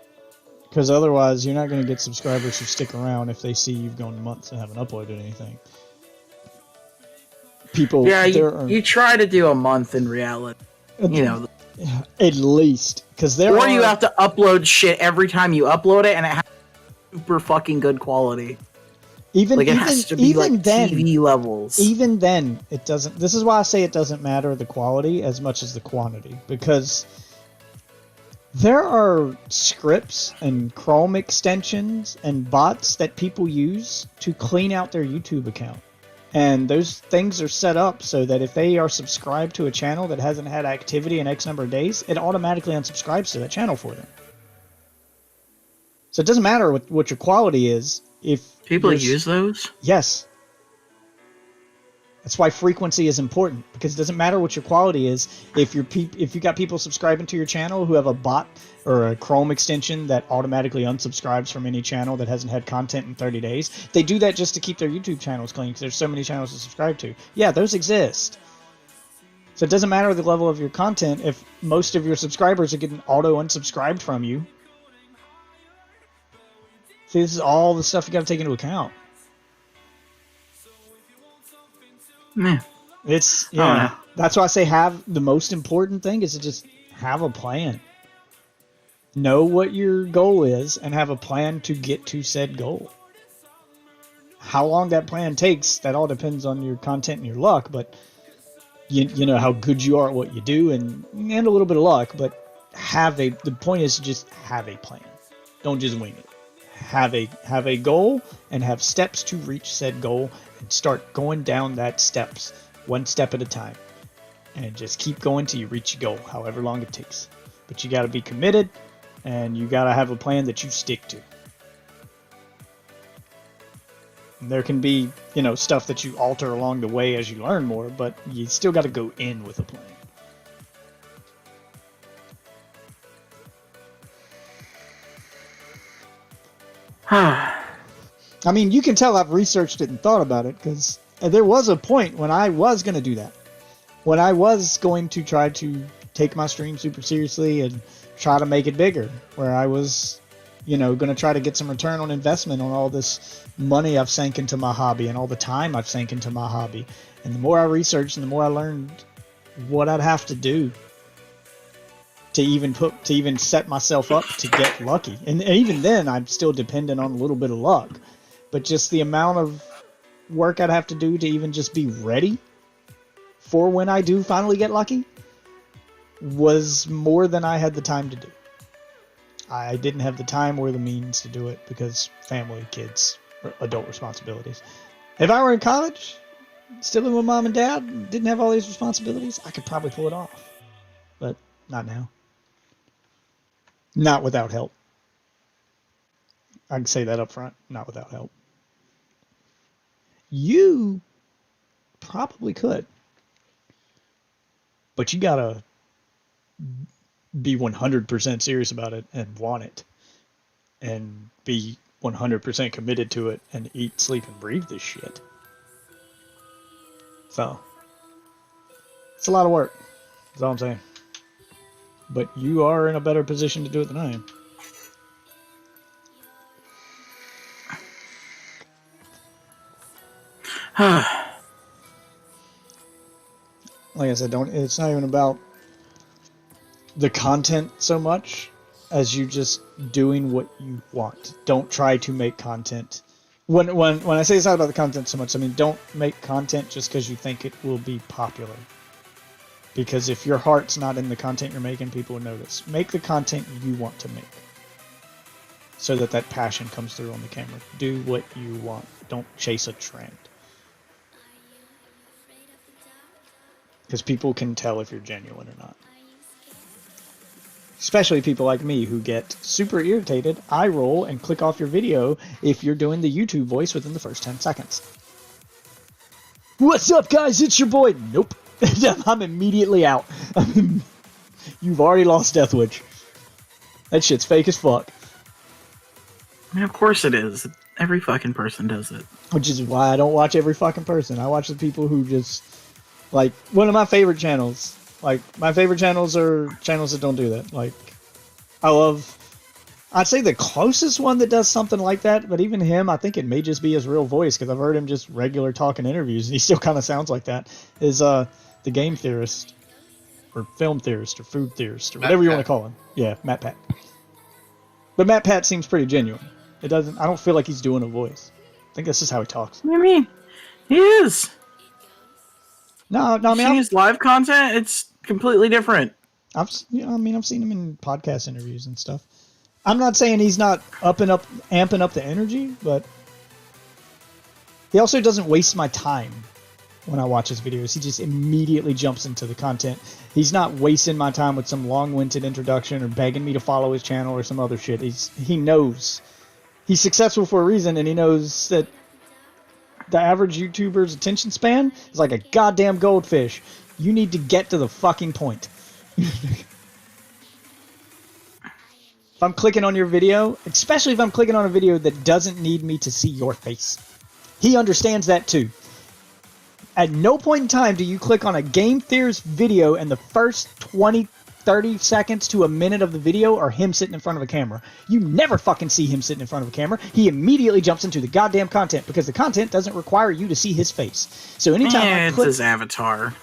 Because otherwise, you're not going to get subscribers who stick around if they see you've gone months and haven't uploaded anything. People, Yeah, you try to do a month in reality. You know, at least. Because there or are... you have to upload shit every time you upload it, and it has super fucking good quality. Even, Like, it has to be like then, TV levels. Even then, it doesn't... This is why I say it doesn't matter the quality as much as the quantity. Because there are scripts and Chrome extensions and bots that people use to clean out their YouTube account. And those things are set up so that if they are subscribed to a channel that hasn't had activity in X number of days, it automatically unsubscribes to that channel for them. So it doesn't matter what your quality is. If People use those? Yes. That's why frequency is important, because it doesn't matter what your quality is. If you got people subscribing to your channel who have a bot or a Chrome extension that automatically unsubscribes from any channel that hasn't had content in 30 days, they do that just to keep their YouTube channels clean, because there's so many channels to subscribe to. Yeah, those exist. So it doesn't matter the level of your content if most of your subscribers are getting auto unsubscribed from you. See, this is all the stuff you got to take into account. Meh. It's, know. yeah. That's why I say the most important thing is to just have a plan. Know what your goal is and have a plan to get to said goal. How long that plan takes, that all depends on your content and your luck, but you know how good you are at what you do and a little bit of luck, but the point is to just have a plan. Don't just wing it. Have a goal and have steps to reach said goal, and start going down that steps one step at a time, and just keep going till you reach your goal, however long it takes. But you got to be committed, and you got to have a plan that you stick to. And there can be, stuff that you alter along the way as you learn more, but you still got to go in with a plan. I mean, you can tell I've researched it and thought about it, because there was a point when I was going to do that. When I was going to try to take my stream super seriously and try to make it bigger. Where I was, going to try to get some return on investment on all this money I've sank into my hobby and all the time I've sank into my hobby. And the more I researched and the more I learned what I'd have to do to even set myself up to get lucky. And even then, I'm still dependent on a little bit of luck. But just the amount of work I'd have to do to even just be ready for when I do finally get lucky was more than I had the time to do. I didn't have the time or the means to do it because family, kids, adult responsibilities. If I were in college, still living with mom and dad, didn't have all these responsibilities, I could probably pull it off. But not now. Not without help. I can say that up front. Not without help. You probably could. But you gotta be 100% serious about it and want it. And be 100% committed to it and eat, sleep, and breathe this shit. So, it's a lot of work. That's all I'm saying. But you are in a better position to do it than I am. Like I said, it's not even about the content so much as you just doing what you want. Don't try to make content. When I say it's not about the content so much, I mean don't make content just because you think it will be popular. Because if your heart's not in the content you're making, people will notice. Make the content you want to make. So that passion comes through on the camera. Do what you want. Don't chase a trend. Because people can tell if you're genuine or not. Especially people like me who get super irritated, eye roll, and click off your video if you're doing the YouTube voice within the first 10 seconds. What's up, guys? It's your boy. Nope. I'm immediately out. You've already lost Deathwitch. That shit's fake as fuck. And of course it is. Every fucking person does it. Which is why I don't watch every fucking person. I watch the people who just, like, one of my favorite channels. Like, my favorite channels are channels that don't do that. Like, I'd say the closest one that does something like that, but even him, I think it may just be his real voice, because I've heard him just regular talking interviews, and he still kind of sounds like that, is the game theorist, or film theorist, or food theorist, or whatever you want to call him. Yeah, Matt Pat. But Matt Pat seems pretty genuine. I don't feel like he's doing a voice. I think that's just how he talks. What do you mean? He is. No, I mean, His live content, it's completely different. I've seen him in podcast interviews and stuff. I'm not saying he's not amping up the energy, but he also doesn't waste my time when I watch his videos. He just immediately jumps into the content. He's not wasting my time with some long-winded introduction or begging me to follow his channel or some other shit. He knows he's successful for a reason, and he knows that the average YouTuber's attention span is like a goddamn goldfish. You need to get to the fucking point. If I'm clicking on your video, especially if I'm clicking on a video that doesn't need me to see your face, he understands that too. At no point in time do you click on a Game Theorist video and the first 20, 30 seconds to a minute of the video are him sitting in front of a camera. You never fucking see him sitting in front of a camera. He immediately jumps into the goddamn content because the content doesn't require you to see his face. So anytime I click, it's his avatar.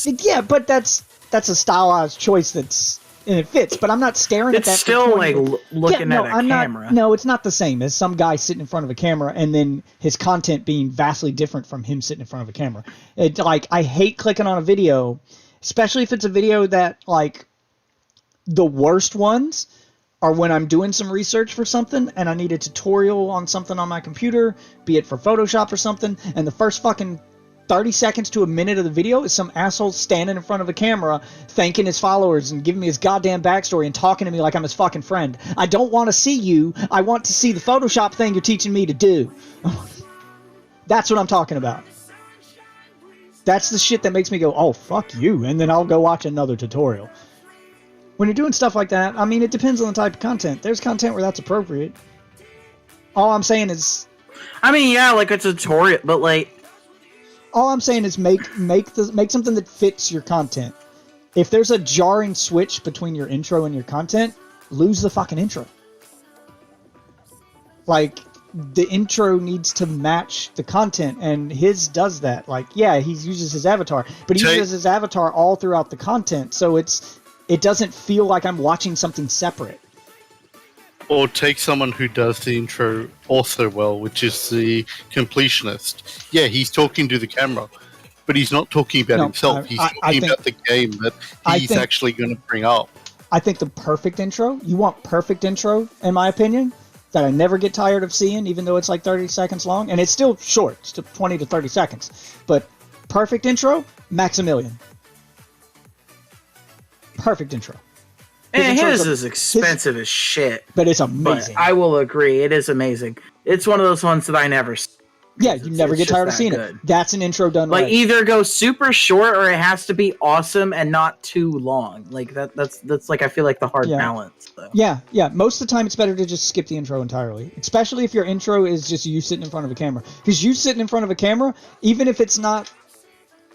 yeah, but that's a stylized choice and it fits, but I'm not staring at that. It's still like looking at a camera. No, it's not the same as some guy sitting in front of a camera and then his content being vastly different from him sitting in front of a camera. I hate clicking on a video, especially if it's a video that, like, the worst ones are when I'm doing some research for something and I need a tutorial on something on my computer, be it for Photoshop or something, and the first fucking 30 seconds to a minute of the video is some asshole standing in front of a camera thanking his followers and giving me his goddamn backstory and talking to me like I'm his fucking friend. I don't want to see you. I want to see the Photoshop thing you're teaching me to do. That's what I'm talking about. That's the shit that makes me go, oh, fuck you, and then I'll go watch another tutorial. When you're doing stuff like that, I mean, it depends on the type of content. There's content where that's appropriate. All I'm saying is... I mean, yeah, like a tutorial, but like... All I'm saying is make something that fits your content. If there's a jarring switch between your intro and your content, lose the fucking intro. Like, the intro needs to match the content, and his does that. Like, yeah, he uses his avatar, but he uses his avatar all throughout the content, so it doesn't feel like I'm watching something separate. Or take someone who does the intro also well, which is the completionist. Yeah, he's talking to the camera, but he's not talking about himself. He's talking about the game that he's actually going to bring up. I think the perfect intro, you want perfect intro, in my opinion, that I never get tired of seeing, even though it's like 30 seconds long, and it's still short, it's still 20 to 30 seconds. But perfect intro, Maximilian. Perfect intro. His is expensive as shit. But it's amazing. But I will agree, it is amazing. It's one of those ones that I never... Yeah, you never get tired of seeing it. That's an intro done like right. Either go super short or it has to be awesome and not too long. Like that's like I feel like the hard balance. Though. Yeah. Most of the time it's better to just skip the intro entirely. Especially if your intro is just you sitting in front of a camera. Because you sitting in front of a camera, even if it's not,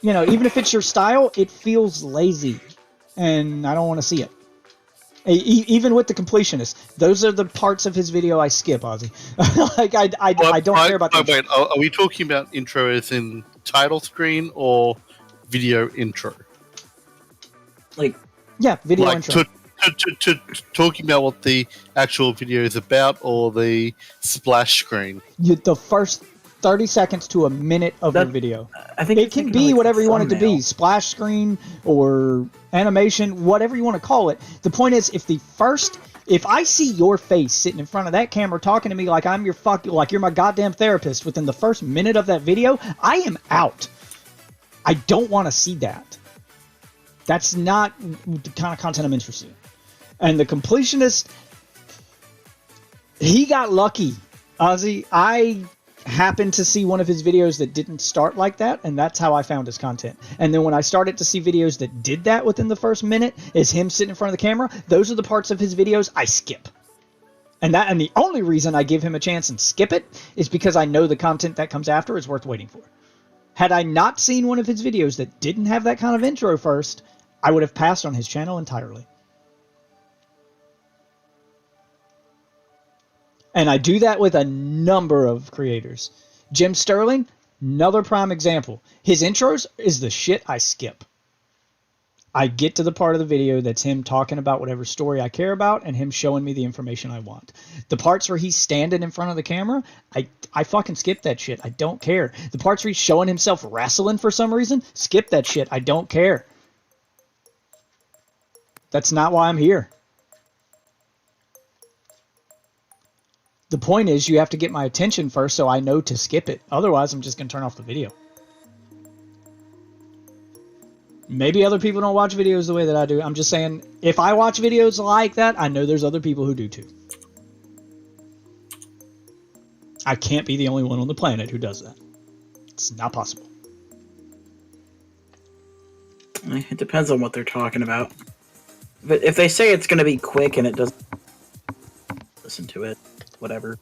even if it's your style, it feels lazy. And I don't want to see it. Even with the completionist, those are the parts of his video I skip, Ozzy. Like I don't care about. Wait, are we talking about intro as in title screen or video intro? Like, yeah, video intro. Talking about what the actual video is about, or the splash screen. The first 30 seconds to a minute of your video. I think it can be whatever you want it to be, splash screen or animation, whatever you want to call it. The point is, if I see your face sitting in front of that camera talking to me like I'm like you're my goddamn therapist within the first minute of that video, I am out. I don't want to see that. That's not the kind of content I'm interested in. And the completionist, he got lucky, Ozzy. happened to see one of his videos that didn't start like that, and that's how I found his content. And then when I started to see videos that did that within the first minute, is him sitting in front of the camera, those are the parts of his videos I skip. And the only reason I give him a chance and skip it is because I know the content that comes after is worth waiting for. Had I not seen one of his videos that didn't have that kind of intro first, I would have passed on his channel entirely. And I do that with a number of creators. Jim Sterling, another prime example. His intros is the shit I skip. I get to the part of the video that's him talking about whatever story I care about and him showing me the information I want. The parts where he's standing in front of the camera, I fucking skip that shit. I don't care. The parts where he's showing himself wrestling for some reason, skip that shit. I don't care. That's not why I'm here. The point is you have to get my attention first so I know to skip it. Otherwise, I'm just going to turn off the video. Maybe other people don't watch videos the way that I do. I'm just saying, if I watch videos like that, I know there's other people who do too. I can't be the only one on the planet who does that. It's not possible. It depends on what they're talking about. But if they say it's going to be quick and it doesn't, listen to it. Whatever.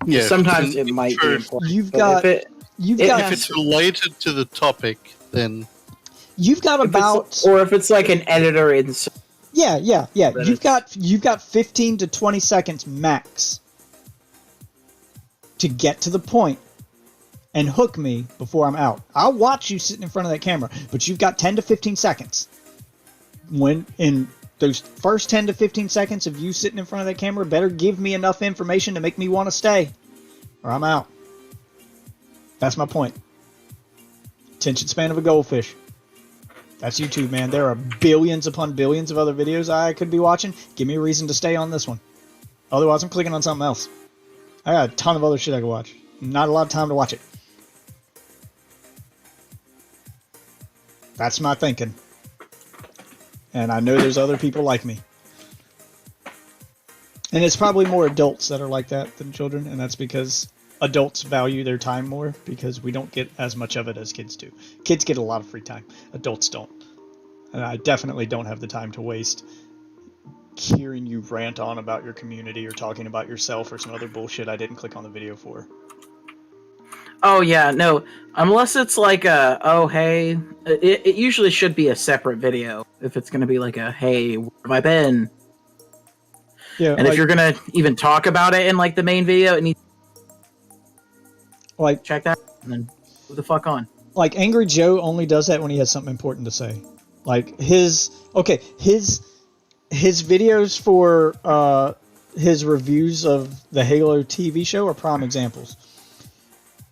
Yeah, Sometimes it it's might true. be important. You've but got, If it's related to the topic, then you've got about, or if it's like an editor in. yeah. Then You've got 15 to 20 seconds max to get to the point and hook me before I'm out. I'll watch you sitting in front of that camera, but you've got 10 to 15 seconds. When in those first 10 to 15 seconds of you sitting in front of that camera, better give me enough information to make me want to stay, or I'm out. That's my point. Attention span of a goldfish. That's YouTube, man. There are billions upon billions of other videos I could be watching. Give me a reason to stay on this one. Otherwise, I'm clicking on something else. I got a ton of other shit I could watch. Not a lot of time to watch it. That's my thinking. And I know there's other people like me. And it's probably more adults that are like that than children, and that's because adults value their time more because we don't get as much of it as kids do. Kids get a lot of free time. Adults don't. And I definitely don't have the time to waste hearing you rant on about your community or talking about yourself or some other bullshit I didn't click on the video for. Oh yeah, no. Unless it's like a, oh hey, it usually should be a separate video if it's gonna be like a, hey, where have I been? Yeah, And if you're gonna even talk about it in like the main video, it needs like check that and then move the fuck on. like Angry Joe only does that when he has something important to say. Like his videos for his reviews of the Halo TV show are prime examples.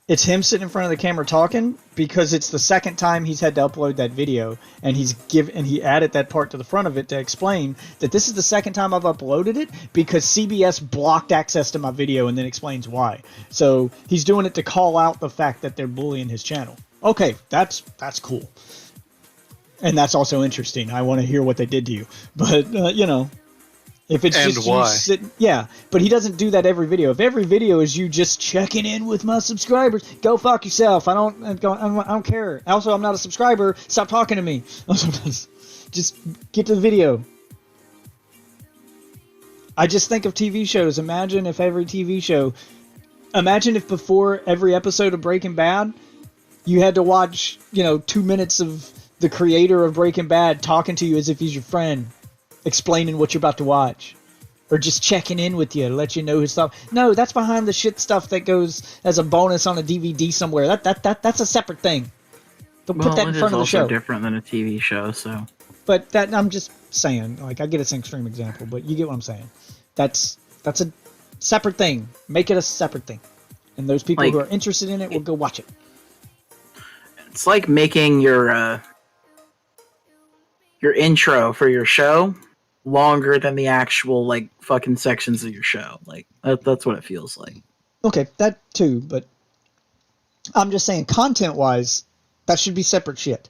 It's him sitting in front of the camera talking because it's the second time he's had to upload that video, and he added that part to the front of it to explain that this is the second time I've uploaded it because CBS blocked access to my video, and then explains why. So he's doing it to call out the fact that they're bullying his channel. Okay, that's cool. And that's also interesting. I want to hear what they did to you. But, if it's And just why. you sitting... Yeah, but he doesn't do that every video. If every video is you just checking in with my subscribers, go fuck yourself. I don't care. Also, I'm not a subscriber. Stop talking to me. Just get to the video. I just think of TV shows. Imagine if before every episode of Breaking Bad, you had to watch, 2 minutes of the creator of Breaking Bad talking to you as if he's your friend, explaining what you're about to watch, or just checking in with you to let you know his stuff. No, that's behind the shit stuff that goes as a bonus on a DVD somewhere. That's a separate thing. Don't put that in front of the show. It's also different than a TV show, so. But that, I'm just saying, like, I get it's an extreme example, but you get what I'm saying. That's a separate thing. Make it a separate thing, and those people who are interested in it will go watch it. It's like making your intro for your show longer than the actual like fucking sections of your show. Like that's what it feels like. Okay, that too, but I'm just saying content-wise, that should be separate shit.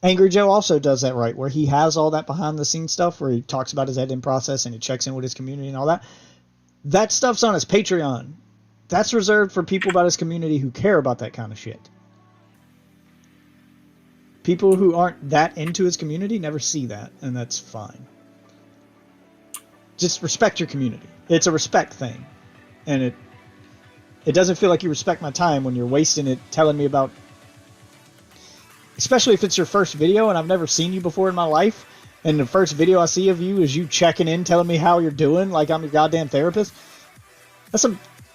Angry Joe also does that, right, where he has all that behind-the-scenes stuff where he talks about his editing process and he checks in with his community and all that. That stuff's on his Patreon. That's reserved for people about his community who care about that kind of shit. People who aren't that into his community never see that, and that's fine. Just respect your community. It's a respect thing. And it doesn't feel like you respect my time when you're wasting it telling me about... Especially if it's your first video and I've never seen you before in my life, and the first video I see of you is you checking in, telling me how you're doing, like I'm your goddamn therapist. It's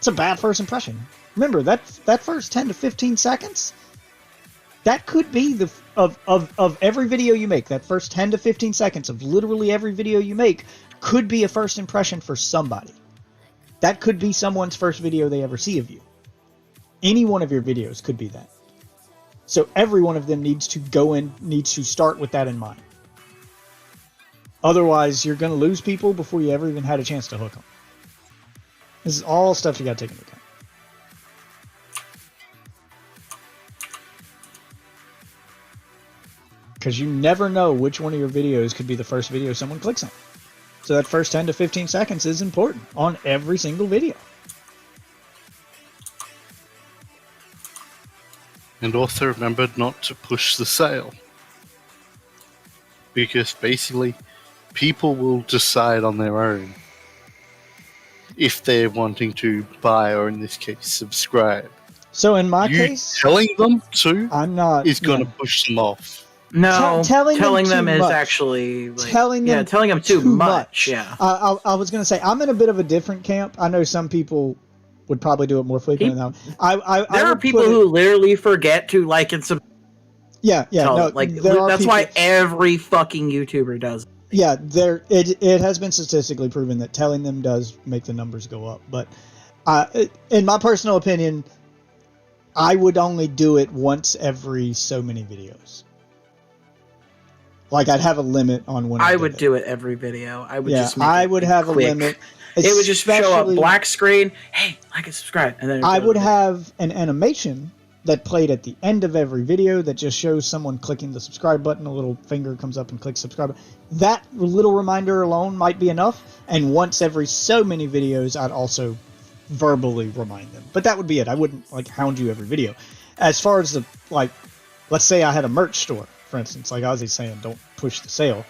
a bad first impression. Remember, that first 10 to 15 seconds, that could be of every video you make. That first 10 to 15 seconds of literally every video you make could be a first impression for somebody. That could be someone's first video they ever see of you. Any one of your videos could be that. So every one of them needs to start with that in mind. Otherwise, you're going to lose people before you ever even had a chance to hook them. This is all stuff you got to take into account. Because you never know which one of your videos could be the first video someone clicks on. So that first 10 to 15 seconds is important on every single video. And also remember not to push the sale. Because basically, people will decide on their own if they're wanting to buy, or in this case, subscribe. So in my case, telling them to I'm not is going to push them off. No, telling them them too is much. actually like, telling them too much. Yeah, I was going to say I'm in a bit of a different camp. I know some people would probably do it more frequently than I. There are people who literally forget to like and subscribe. Yeah. No, like there are that's people, why every fucking YouTuber does. Yeah, it has been statistically proven that telling them does make the numbers go up. But in my personal opinion, I would only do it once every so many videos. Like I'd have a limit on when I would do it every video. I would just make I it would have quick. a limit. It would just show up especially- black screen. Hey, like and subscribe, and then I would have an animation that played at the end of every video that just shows someone clicking the subscribe button. A little finger comes up and clicks subscribe. That little reminder alone might be enough. And once every so many videos, I'd also verbally remind them. But that would be it. I wouldn't like hound you every video. As far as the like, let's say I had a merch store, for instance, like Ozzy's saying, don't push the sale.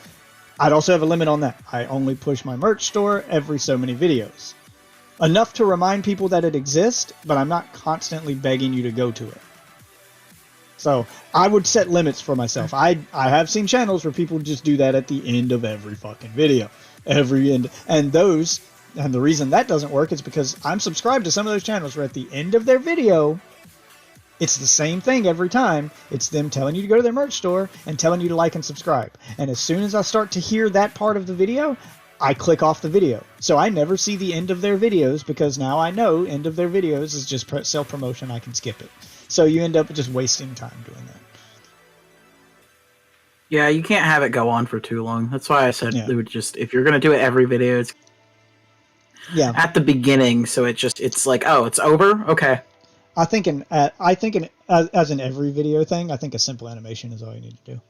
I'd also have a limit on that. I only push my merch store every so many videos. Enough to remind people that it exists, but I'm not constantly begging you to go to it. So I would set limits for myself. I have seen channels where people just do that at the end of every fucking video. Every end. And the reason that doesn't work is because I'm subscribed to some of those channels where at the end of their video, it's the same thing every time. It's them telling you to go to their merch store and telling you to like and subscribe. And as soon as I start to hear that part of the video, I click off the video. So I never see the end of their videos because now I know end of their videos is just self-promotion. I can skip it. So you end up just wasting time doing that. Yeah, you can't have it go on for too long. That's why I said Yeah. it would just, if you're going to do it every video, it's Yeah. at the beginning. So it's like, oh, it's over. Okay. I think as in every video thing, I think a simple animation is all you need to do.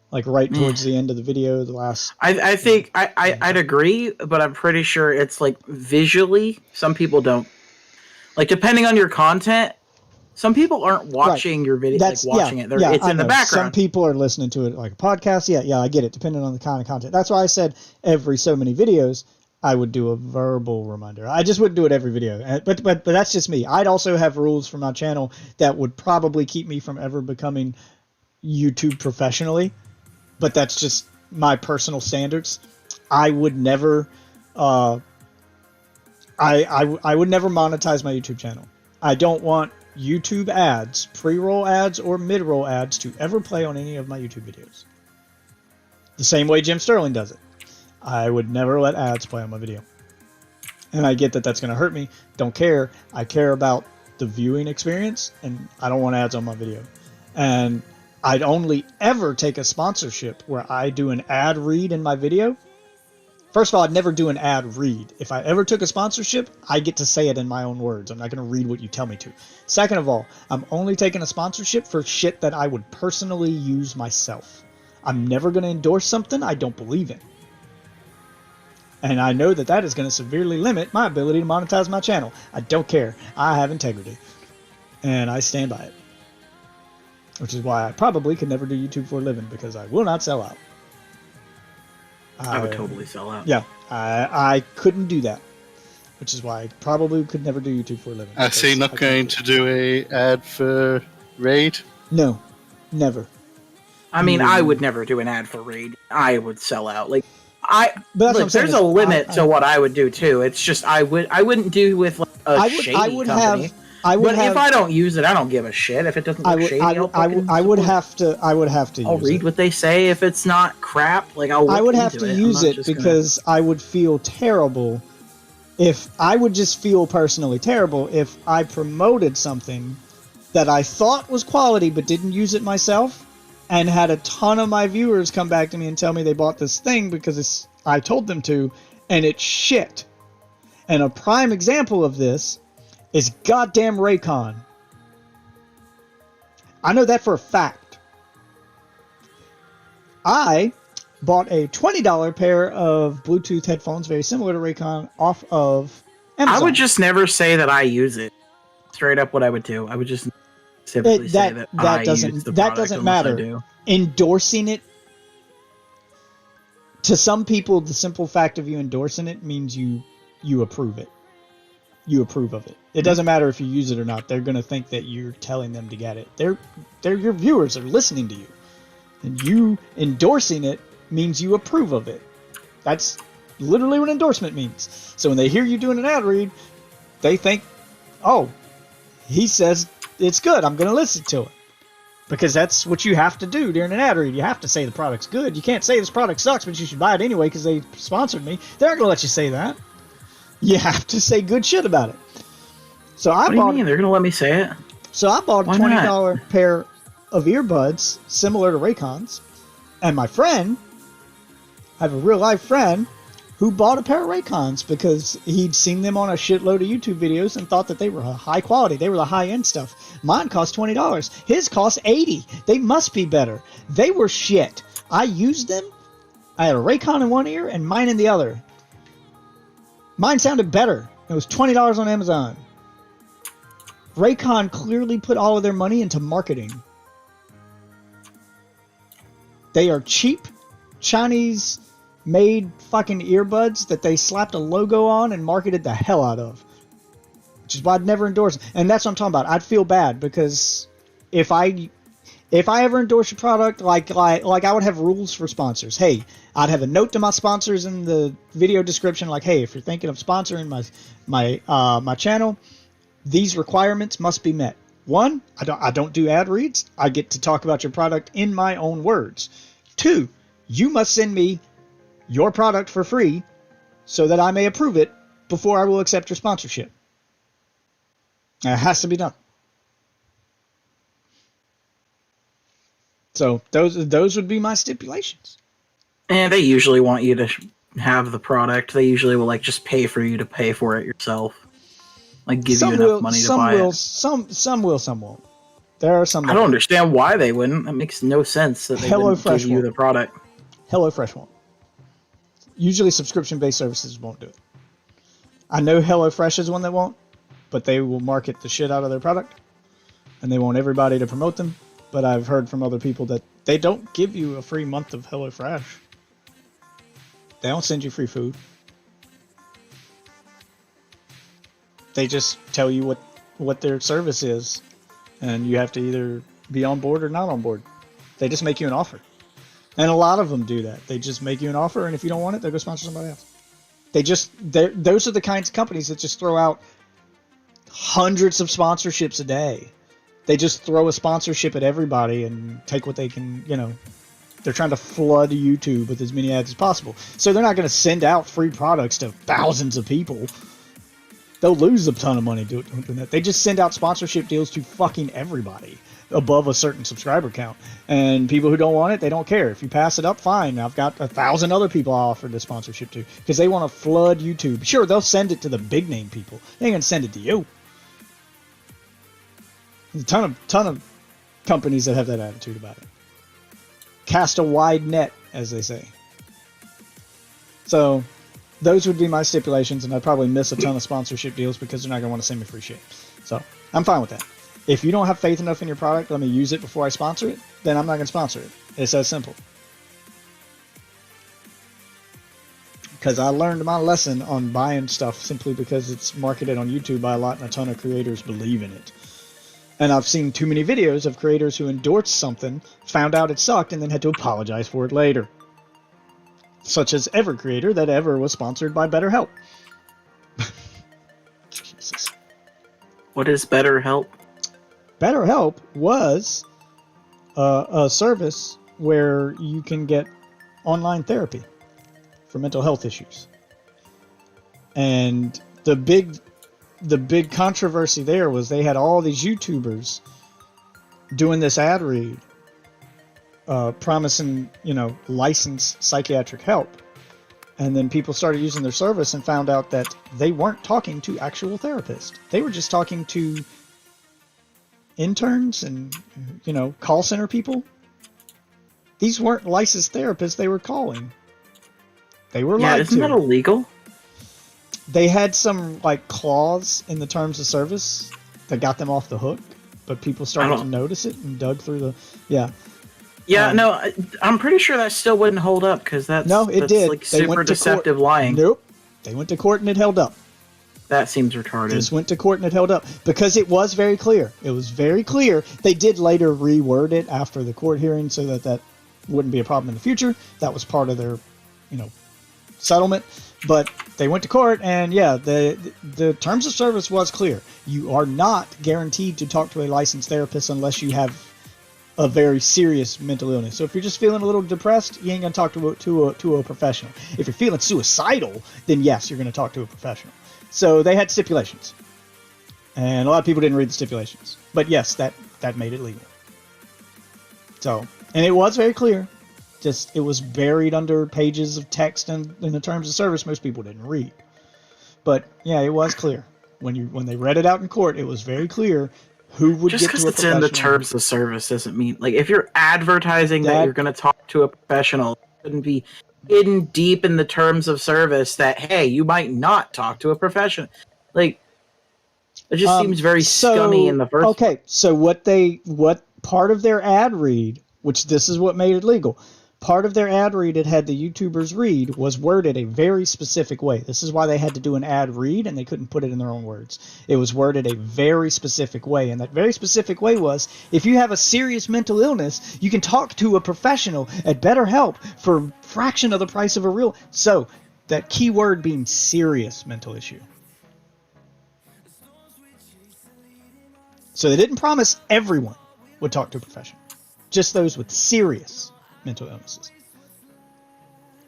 Like right towards the end of the video, the last. I think I'd agree, but I'm pretty sure it's like visually, some people don't. Like depending on your content, some people aren't watching your video, like watching it. It's I in the know. background. Some people are listening to it like a podcast. Yeah, I get it. Depending on the kind of content. That's why I said every so many videos, I would do a verbal reminder. I just wouldn't do it every video. But that's just me. I'd also have rules for my channel that would probably keep me from ever becoming YouTube professionally. But that's just my personal standards. I would never, I would never monetize my YouTube channel. I don't want YouTube ads, pre-roll ads, or mid-roll ads to ever play on any of my YouTube videos. The same way Jim Sterling does it. I would never let ads play on my video. And I get that that's going to hurt me. Don't care. I care about the viewing experience, and I don't want ads on my video. And I'd only ever take a sponsorship where I do an ad read in my video. First of all, I'd never do an ad read. If I ever took a sponsorship, I get to say it in my own words. I'm not going to read what you tell me to. Second of all, I'm only taking a sponsorship for shit that I would personally use myself. I'm never going to endorse something I don't believe in. And I know that that is going to severely limit my ability to monetize my channel. I don't care. I have integrity. And I stand by it. Which is why I probably could never do YouTube for a living, because I will not sell out. I would totally sell out. Yeah, I couldn't do that. Which is why I probably could never do YouTube for a living. I see. Not going to do a ad for Raid. No, never. I mean, I would never do an ad for Raid. I would sell out. Like, But that's what I'm look, saying there's is a limit I- to what I would do too. It's just I wouldn't do with like a shady company. But if I don't use it, I don't give a shit. If it doesn't look shady, I would have to. I would have to. I'll use read it. what they say. If it's not crap, like I would have to use it because I would feel terrible if I would just feel personally terrible if I promoted something that I thought was quality but didn't use it myself, and had a ton of my viewers come back to me and tell me they bought this thing because I told them to, and it's shit. And a prime example of this is goddamn Raycon. I know that for a fact. I bought a $20 pair of Bluetooth headphones very similar to Raycon off of Amazon. I would just never say that I use it. Straight up, what I would do, I would just simply say that I use the that product doesn't unless I matter. do. Endorsing it, to some people, the simple fact of you endorsing it means you approve it. You approve of it. It doesn't matter if you use it or not. They're gonna think that you're telling them to get it. They're your viewers are listening to you, and you endorsing it means you approve of it. That's literally what endorsement means. So when they hear you doing an ad read, they think, "Oh, he says it's good. I'm gonna listen to it." Because that's what you have to do during an ad read. You have to say the product's good. You can't say this product sucks, but you should buy it anyway because they sponsored me. They're not gonna let you say that. You have to say good shit about it. So What do you mean? They're gonna let me say it? So I bought a Why $20 pair of earbuds similar to Raycons, and my friend, I have a real life friend, who bought a pair of Raycons because he'd seen them on a shitload of YouTube videos and thought that they were high quality. They were the high end stuff. Mine cost $20. His cost $80. They must be better. They were shit. I used them. I had a Raycon in one ear and mine in the other. Mine sounded better. It was $20 on Amazon. Raycon clearly put all of their money into marketing. They are cheap, Chinese-made fucking earbuds that they slapped a logo on and marketed the hell out of. Which is why I'd never endorse. And that's what I'm talking about. I'd feel bad because if I ever endorse a product, like I would have rules for sponsors. Hey, I'd have a note to my sponsors in the video description, like, hey, if you're thinking of sponsoring my channel, these requirements must be met. One, I don't do ad reads. I get to talk about your product in my own words. Two, you must send me your product for free so that I may approve it before I will accept your sponsorship. It has to be done. So those would be my stipulations. And they usually want you to have the product. They usually will like just pay for you to pay for it yourself. Like give you enough money to buy it. Some will, some won't. There are some. I don't understand why they wouldn't. That makes no sense that they wouldn't give you the product. HelloFresh won't. Usually subscription-based services won't do it. I know HelloFresh is one that won't, but they will market the shit out of their product, and they want everybody to promote them. But I've heard from other people that they don't give you a free month of HelloFresh. They don't send you free food. They just tell you what their service is, and you have to either be on board or not on board. They just make you an offer. And a lot of them do that. They just make you an offer, and if you don't want it, they'll go sponsor somebody else. Those are the kinds of companies that just throw out hundreds of sponsorships a day. They just throw a sponsorship at everybody and take what they can, They're trying to flood YouTube with as many ads as possible. So they're not going to send out free products to thousands of people. They'll lose a ton of money doing that. They just send out sponsorship deals to fucking everybody above a certain subscriber count. And people who don't want it, they don't care. If you pass it up, fine. I've got 1,000 other people I offered the sponsorship to because they want to flood YouTube. Sure, they'll send it to the big name people. They ain't going to send it to you. There's a ton of companies that have that attitude about it. Cast a wide net, as they say. So, those would be my stipulations, and I'd probably miss a ton of sponsorship deals because they're not going to want to send me free shit. So I'm fine with that. If you don't have faith enough in your product, let me use it before I sponsor it, then I'm not going to sponsor it. It's that simple. Because I learned my lesson on buying stuff simply because it's marketed on YouTube by a lot, and a ton of creators believe in it. And I've seen too many videos of creators who endorsed something, found out it sucked, and then had to apologize for it later. Such as every creator that ever was sponsored by BetterHelp. Jesus. What is BetterHelp? BetterHelp was a service where you can get online therapy for mental health issues. And the big controversy there was they had all these YouTubers doing this ad read, promising, licensed psychiatric help. And then people started using their service and found out that they weren't talking to actual therapists. They were just talking to interns and, call center people. These weren't licensed therapists they were calling. They were lied to. Isn't that illegal? They had some clause in the terms of service that got them off the hook, but people started to notice it and dug through the no, I'm pretty sure that still wouldn't hold up because that's did. Like They super went to deceptive court. lying. Nope, they went to court and it held up. That seems retarded. Just went to court and it held up because it was very clear. It was very clear. They did later reword it after the court hearing so that wouldn't be a problem in the future. That was part of their, settlement. But they went to court, and the terms of service was clear. You are not guaranteed to talk to a licensed therapist unless you have a very serious mental illness. So if you're just feeling a little depressed, you ain't gonna talk to a professional. If you're feeling suicidal, then yes, you're gonna talk to a professional. So they had stipulations, and a lot of people didn't read the stipulations. But yes, that made it legal. So, and it was very clear. Just it was buried under pages of text and in the terms of service most people didn't read. But yeah, it was clear when they read it out in court. It was very clear who would just get to a because it's professional. in the terms of service doesn't mean if you're advertising that you're going to talk to a professional, it shouldn't be hidden deep in the terms of service that hey, you might not talk to a professional. It just seems very scummy in the first. Okay, so what part of their ad read, which this is what made it legal. Part of their ad read it had the YouTubers read was worded a very specific way. This is why they had to do an ad read and they couldn't put it in their own words. It was worded a very specific way, and that very specific way was if you have a serious mental illness, you can talk to a professional at BetterHelp for a fraction of the price of a real. So that key word being serious mental issue. So they didn't promise everyone would talk to a professional, just those with serious mental illnesses.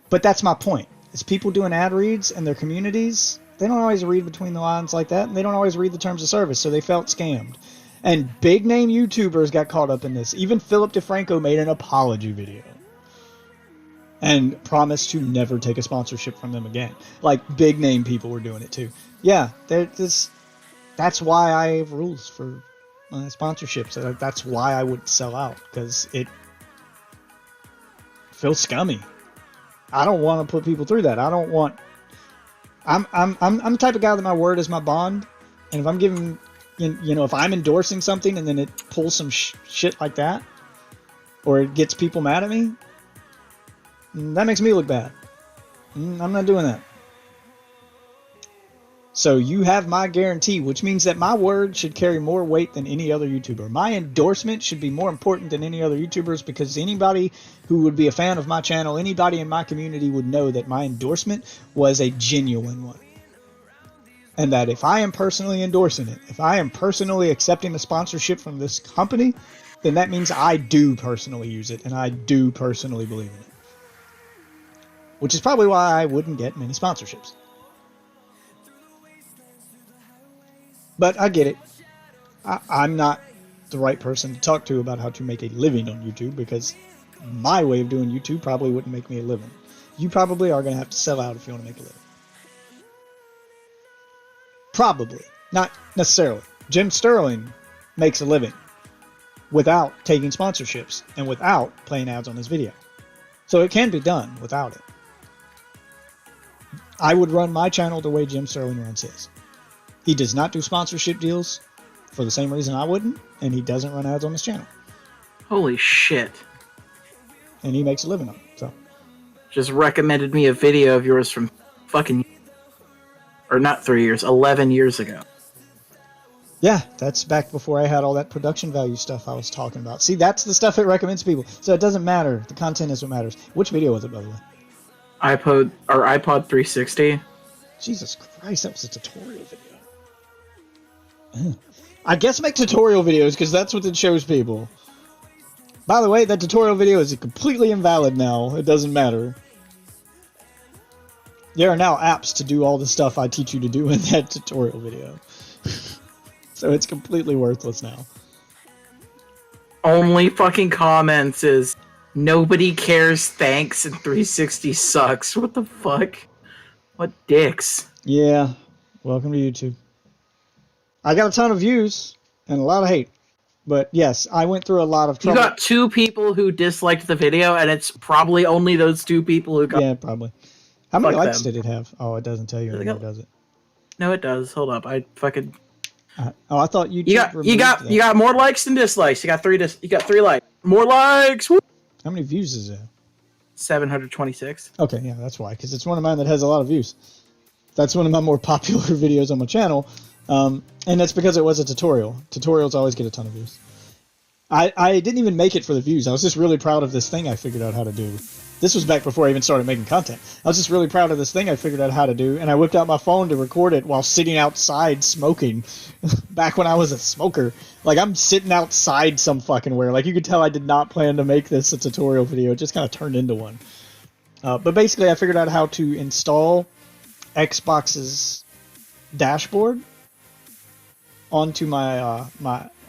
But that's my point. Is people doing ad reads in their communities, they don't always read between the lines like that, and they don't always read the terms of service, so they felt scammed. And big name YouTubers got caught up in this. Even Philip DeFranco made an apology video and promised to never take a sponsorship from them again. Big name people were doing it too. Yeah, that's why I have rules for sponsorships. That's why I wouldn't sell out, because it feels scummy. I don't want to put people through that. I don't want. I'm the type of guy that my word is my bond, and if I'm giving, if I'm endorsing something and then it pulls some shit like that, or it gets people mad at me, that makes me look bad. I'm not doing that. So you have my guarantee, which means that my word should carry more weight than any other YouTuber. My endorsement should be more important than any other YouTubers, because anybody who would be a fan of my channel, anybody in my community would know that my endorsement was a genuine one. And that if I am personally endorsing it, if I am personally accepting the sponsorship from this company, then that means I do personally use it and I do personally believe in it. Which is probably why I wouldn't get many sponsorships. But I get it. I'm not the right person to talk to about how to make a living on YouTube, because my way of doing YouTube probably wouldn't make me a living. You probably are going to have to sell out if you want to make a living. Probably. Not necessarily. Jim Sterling makes a living without taking sponsorships and without playing ads on his video. So it can be done without it. I would run my channel the way Jim Sterling runs his. He does not do sponsorship deals for the same reason I wouldn't, and he doesn't run ads on his channel. Holy shit. And he makes a living on it. So Just recommended me a video of yours from fucking... Or not 3 years, 11 years ago. yeah, that's back before I had all that production value stuff I was talking about. See, that's the stuff it recommends people. So it doesn't matter. The content is what matters. Which video was it, by the way? iPod 360. Jesus Christ, that was a tutorial video. I guess make tutorial videos because that's what it shows people. By the way, that tutorial video is completely invalid now. It doesn't matter. There are now apps to do all the stuff I teach you to do in that tutorial video. So it's completely worthless now. Only fucking comments is nobody cares, thanks, and 360 sucks. What the fuck? What dicks? Yeah, welcome to YouTube. I got a ton of views and a lot of hate. But yes, I went through a lot of You trouble. got 2 people who disliked the video, and it's probably only those 2 people who got... Yeah, probably. How many Fuck likes them. did it have? Oh, it doesn't tell you Does it anymore, go- does it? No, it does. Hold up. I fucking... I thought You got you more likes than dislikes. You got 3 likes. More likes! Woo! How many views is it? 726. Okay, yeah, that's why. Because it's one of mine that has a lot of views. That's one of my more popular videos on my channel. And that's because it was a tutorial. Tutorials always get a ton of views. I didn't even make it for the views. I was just really proud of this thing I figured out how to do. This was back before I even started making content. I was just really proud of this thing I figured out how to do, and I whipped out my phone to record it while sitting outside smoking. Back when I was a smoker. Like, I'm sitting outside some fucking where. Like, you could tell I did not plan to make this a tutorial video. It just kind of turned into one. But basically, I figured out how to install Xbox's dashboard onto my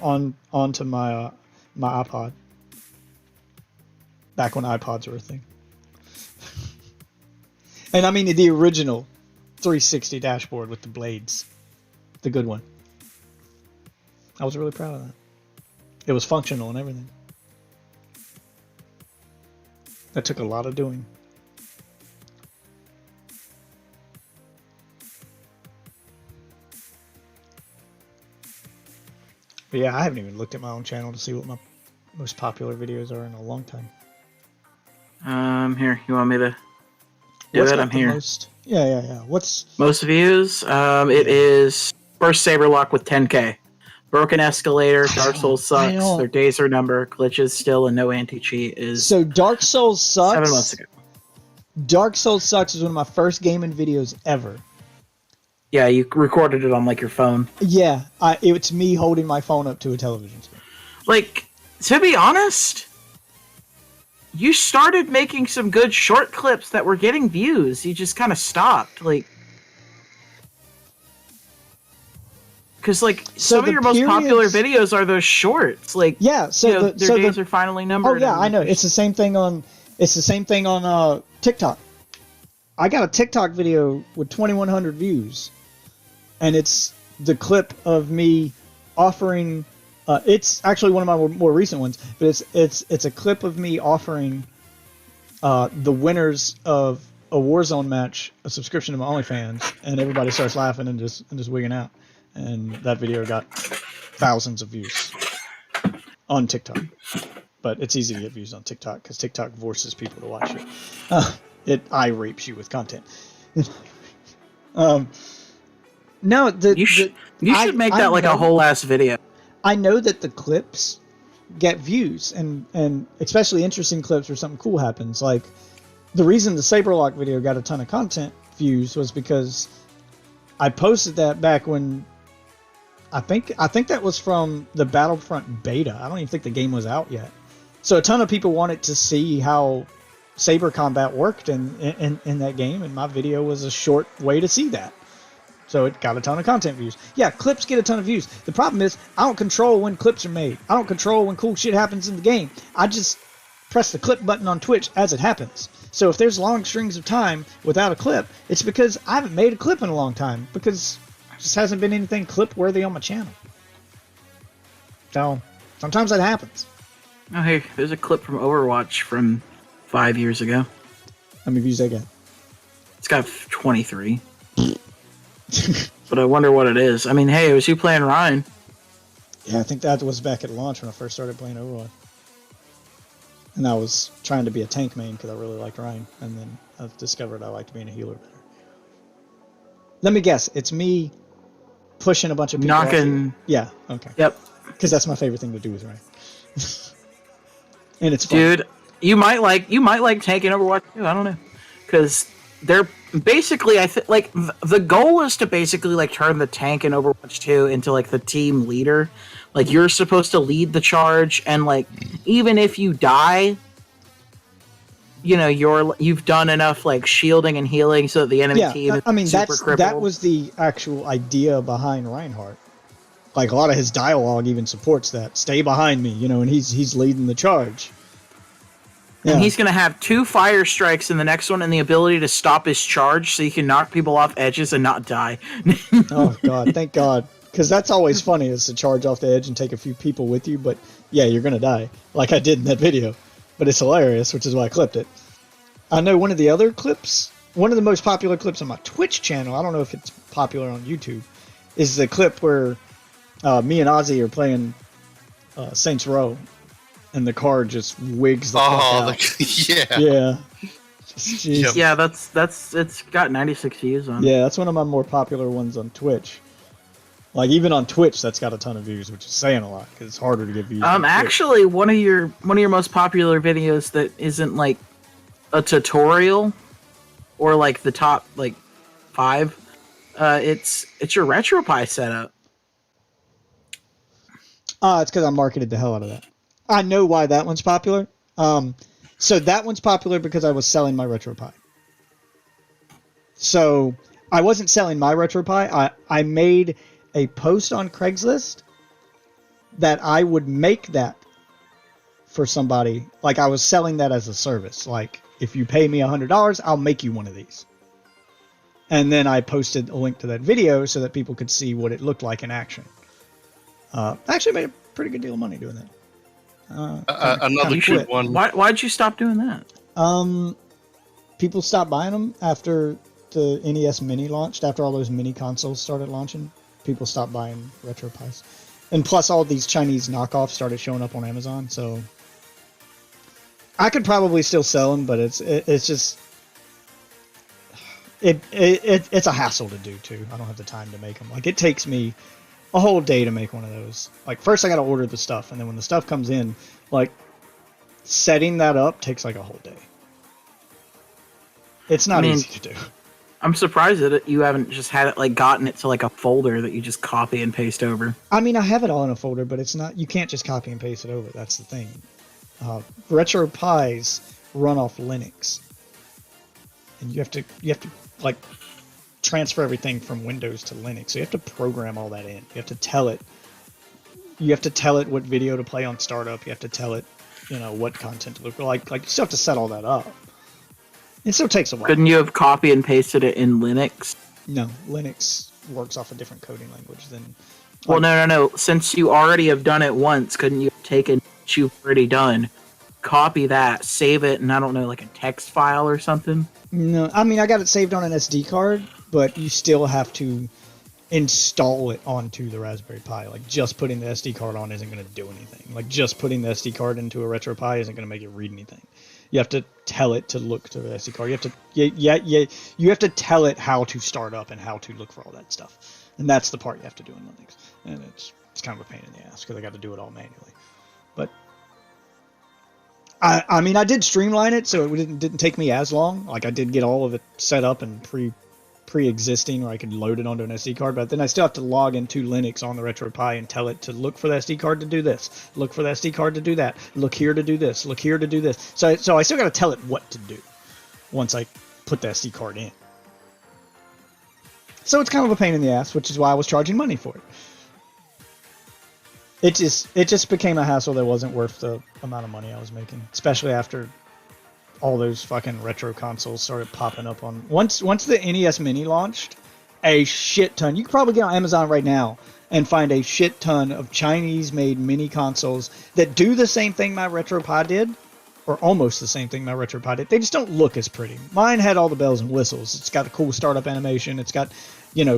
onto my iPod. Back when iPods were a thing. And I mean the original 360 dashboard with the blades. The good one. I was really proud of that. It was functional and everything. That took a lot of doing. But yeah, I haven't even looked at my own channel to see what my most popular videos are in a long time. Here, you want me to do What's it? got I'm the here. Most? Yeah. What's Most views? It is First Saberlock with 10k. Broken Escalator, Dark Souls I sucks, don't- their days are numbered, glitches still, and no anti-cheat is so Dark Souls sucks? 7 months ago. Dark Souls sucks is one of my first gaming videos ever. Yeah, you recorded it on like your phone. Yeah, it's me holding my phone up to a television screen. Like, to be honest, you started making some good short clips that were getting views. You just kind of stopped, like, because like So some of the your most popular periods- videos are those shorts. Like, Yeah, so you know, the, their so days the, are finally numbered. oh yeah, and I know. It's the same thing on TikTok. I got a TikTok video with 2,100 views, and it's the clip of me offering. It's actually one of my more recent ones, but it's a clip of me offering the winners of a Warzone match a subscription to my OnlyFans, and everybody starts laughing and just wigging out, and that video got thousands of views on TikTok. But it's easy to get views on TikTok because TikTok forces people to watch it. It rapes you with content. No, you should make that like a know- whole ass video. I know that the clips get views, and especially interesting clips where something cool happens. Like the reason the Saberlock video got a ton of content views was because I posted that back when I think that was from the Battlefront beta. I don't even think the game was out yet. So a ton of people wanted to see how saber combat worked in that game, and my video was a short way to see that. So it got a ton of content views. Yeah, clips get a ton of views. The problem is I don't control when clips are made. I don't control when cool shit happens in the game. I just press the clip button on Twitch as it happens. So if there's long strings of time without a clip, it's because I haven't made a clip in a long time, because there just hasn't been anything clip worthy on my channel. So sometimes that happens. Oh, hey, there's a clip from Overwatch from 5 years ago. How many views I get? It's got 23. But I wonder what it is. I mean, hey, it was you playing Ryan. Yeah, I think that was back at launch when I first started playing Overwatch. And I was trying to be a tank main because I really liked Ryan. And then I discovered I liked being a healer better. Let me guess. It's me pushing a bunch of people. Knocking. Yeah, okay. Yep. Because that's my favorite thing to do with Ryan. And it's fun. Dude, you might like tanking Overwatch too. I don't know, because they're basically the goal is to basically like turn the tank in Overwatch 2 into like the team leader. Like you're supposed to lead the charge, and like even if you die, you know you've done enough like shielding and healing so that the enemy team is I mean super crippled. that was the actual idea behind Reinhardt. Like a lot of his dialogue even supports that. Stay behind me, you know, and he's leading the charge. Yeah. And he's going to have 2 fire strikes in the next one and the ability to stop his charge so you can knock people off edges and not die. Oh, God. Thank God. Because that's always funny is to charge off the edge and take a few people with you. But, yeah, you're going to die. Like I did in that video. But it's hilarious, which is why I clipped it. I know one of the other clips, one of the most popular clips on my Twitch channel, I don't know if it's popular on YouTube, is the clip where me and Ozzy are playing Saints Row. And the car just wigs the fuck out. Yeah. Yeah. Jeez. Yep. Yeah, it's got 96 views on. Yeah, that's one of my more popular ones on Twitch. Like even on Twitch, that's got a ton of views, which is saying a lot because it's harder to get views. on Twitch. Actually, one of your most popular videos that isn't like a tutorial or like the top like 5, it's your RetroPie setup. It's because I marketed the hell out of that. I know why that one's popular. So that one's popular because I was selling my RetroPie. So I wasn't selling my RetroPie. I made a post on Craigslist that I would make that for somebody. Like I was selling that as a service. Like if you pay me $100, I'll make you one of these. And then I posted a link to that video so that people could see what it looked like in action. I actually made a pretty good deal of money doing that. Another good one. Why'd you stop doing that? People stopped buying them after the NES Mini launched. After all those mini consoles started launching, people stopped buying RetroPies. And plus all these Chinese knockoffs started showing up on Amazon, so I could probably still sell them, but it's just it's a hassle to do too. I don't have the time to make them. Like it takes me a whole day to make one of those. Like first I got to order the stuff, and then when the stuff comes in, like setting that up takes like a whole day. It's not easy to do. I'm surprised that you haven't just had it like gotten it to like a folder that you just copy and paste over. I mean, I have it all in a folder, but it's not. You can't just copy and paste it over. That's the thing. RetroPies run off Linux, and you have to like transfer everything from Windows to Linux. So you have to program all that in. You have to tell it. You have to tell it what video to play on startup. You have to tell it, you know, what content to look like. Like you still have to set all that up. It still takes a while. Couldn't you have copy and pasted it in Linux? No, Linux works off a different coding language than. Well, no. Since you already have done it once, couldn't you have taken what you've already done, copy that, save it, and I don't know, like a text file or something? No, I mean, I got it saved on an SD card, but you still have to install it onto the Raspberry Pi. Like, just putting the SD card on isn't going to do anything. Like, just putting the SD card into a RetroPie isn't going to make it read anything. You have to tell it to look to the SD card. You have to, you have to tell it how to start up and how to look for all that stuff. And that's the part you have to do in Linux. And it's kind of a pain in the ass because I got to do it all manually. But I mean, I did streamline it, so it didn't take me as long. Like, I did get all of it set up and pre-existing where I could load it onto an SD card, but then I still have to log into Linux on the RetroPie and tell it to look for the SD card to do this, look for the SD card to do that, look here to do this, look here to do this. So I still got to tell it what to do once I put the SD card in. So it's kind of a pain in the ass, which is why I was charging money for it. It just became a hassle that wasn't worth the amount of money I was making, especially after all those fucking retro consoles started popping up on. Once the NES Mini launched, a shit ton. You can probably get on Amazon right now and find a shit ton of Chinese-made mini consoles that do the same thing my RetroPie did, or almost the same thing my RetroPie did. They just don't look as pretty. Mine had all the bells and whistles. It's got a cool startup animation. It's got,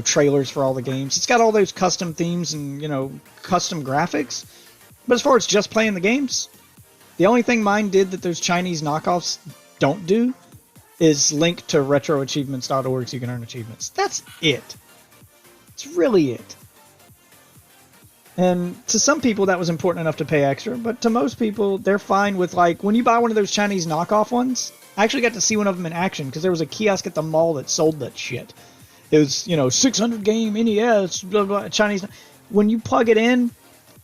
trailers for all the games. It's got all those custom themes and, custom graphics. But as far as just playing the games, the only thing mine did that those Chinese knockoffs don't do is link to retroachievements.org so you can earn achievements. That's it. It's really it. And to some people that was important enough to pay extra, but to most people they're fine with, like, when you buy one of those Chinese knockoff ones. I actually got to see one of them in action because there was a kiosk at the mall that sold that shit. It was 600 game NES blah blah Chinese. When you plug it in,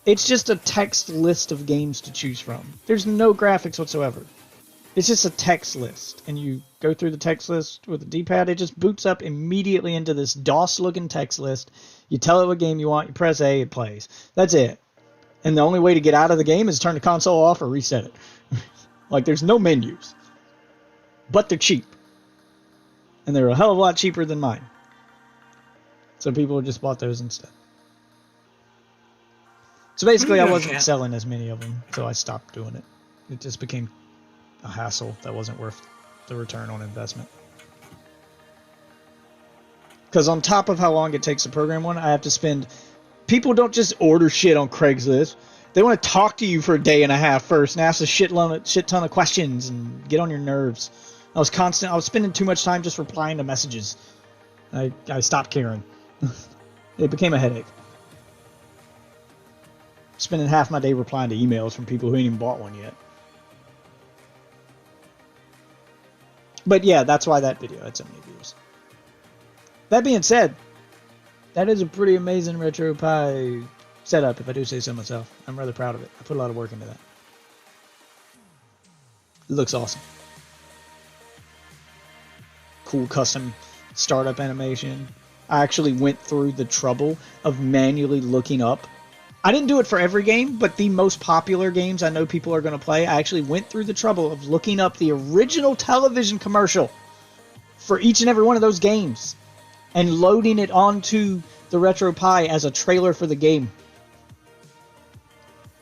it's just a text list of games to choose from. There's no graphics whatsoever. It's just a text list, and you go through the text list with the D-pad. It just boots up immediately into this DOS-looking text list. You tell it what game you want, you press A, it plays. That's it. And the only way to get out of the game is turn the console off or reset it. Like, there's no menus. But they're cheap. And they're a hell of a lot cheaper than mine. So people just bought those instead. So basically, I wasn't selling as many of them, so I stopped doing it. It just became a hassle that wasn't worth the return on investment. Because on top of how long it takes to program one, I have to spend... People don't just order shit on Craigslist. They want to talk to you for a day and a half first and ask a shit ton of questions and get on your nerves. I was spending too much time just replying to messages. I stopped caring. It became a headache. Spending half my day replying to emails from people who ain't even bought one yet. But yeah, that's why that video had so many views. That being said, that is a pretty amazing RetroPie setup, if I do say so myself. I'm rather proud of it. I put a lot of work into that. It looks awesome. Cool custom startup animation. I actually went through the trouble of manually looking up. I didn't do it for every game, but the most popular games I know people are going to play, I actually went through the trouble of looking up the original television commercial for each and every one of those games and loading it onto the RetroPie as a trailer for the game.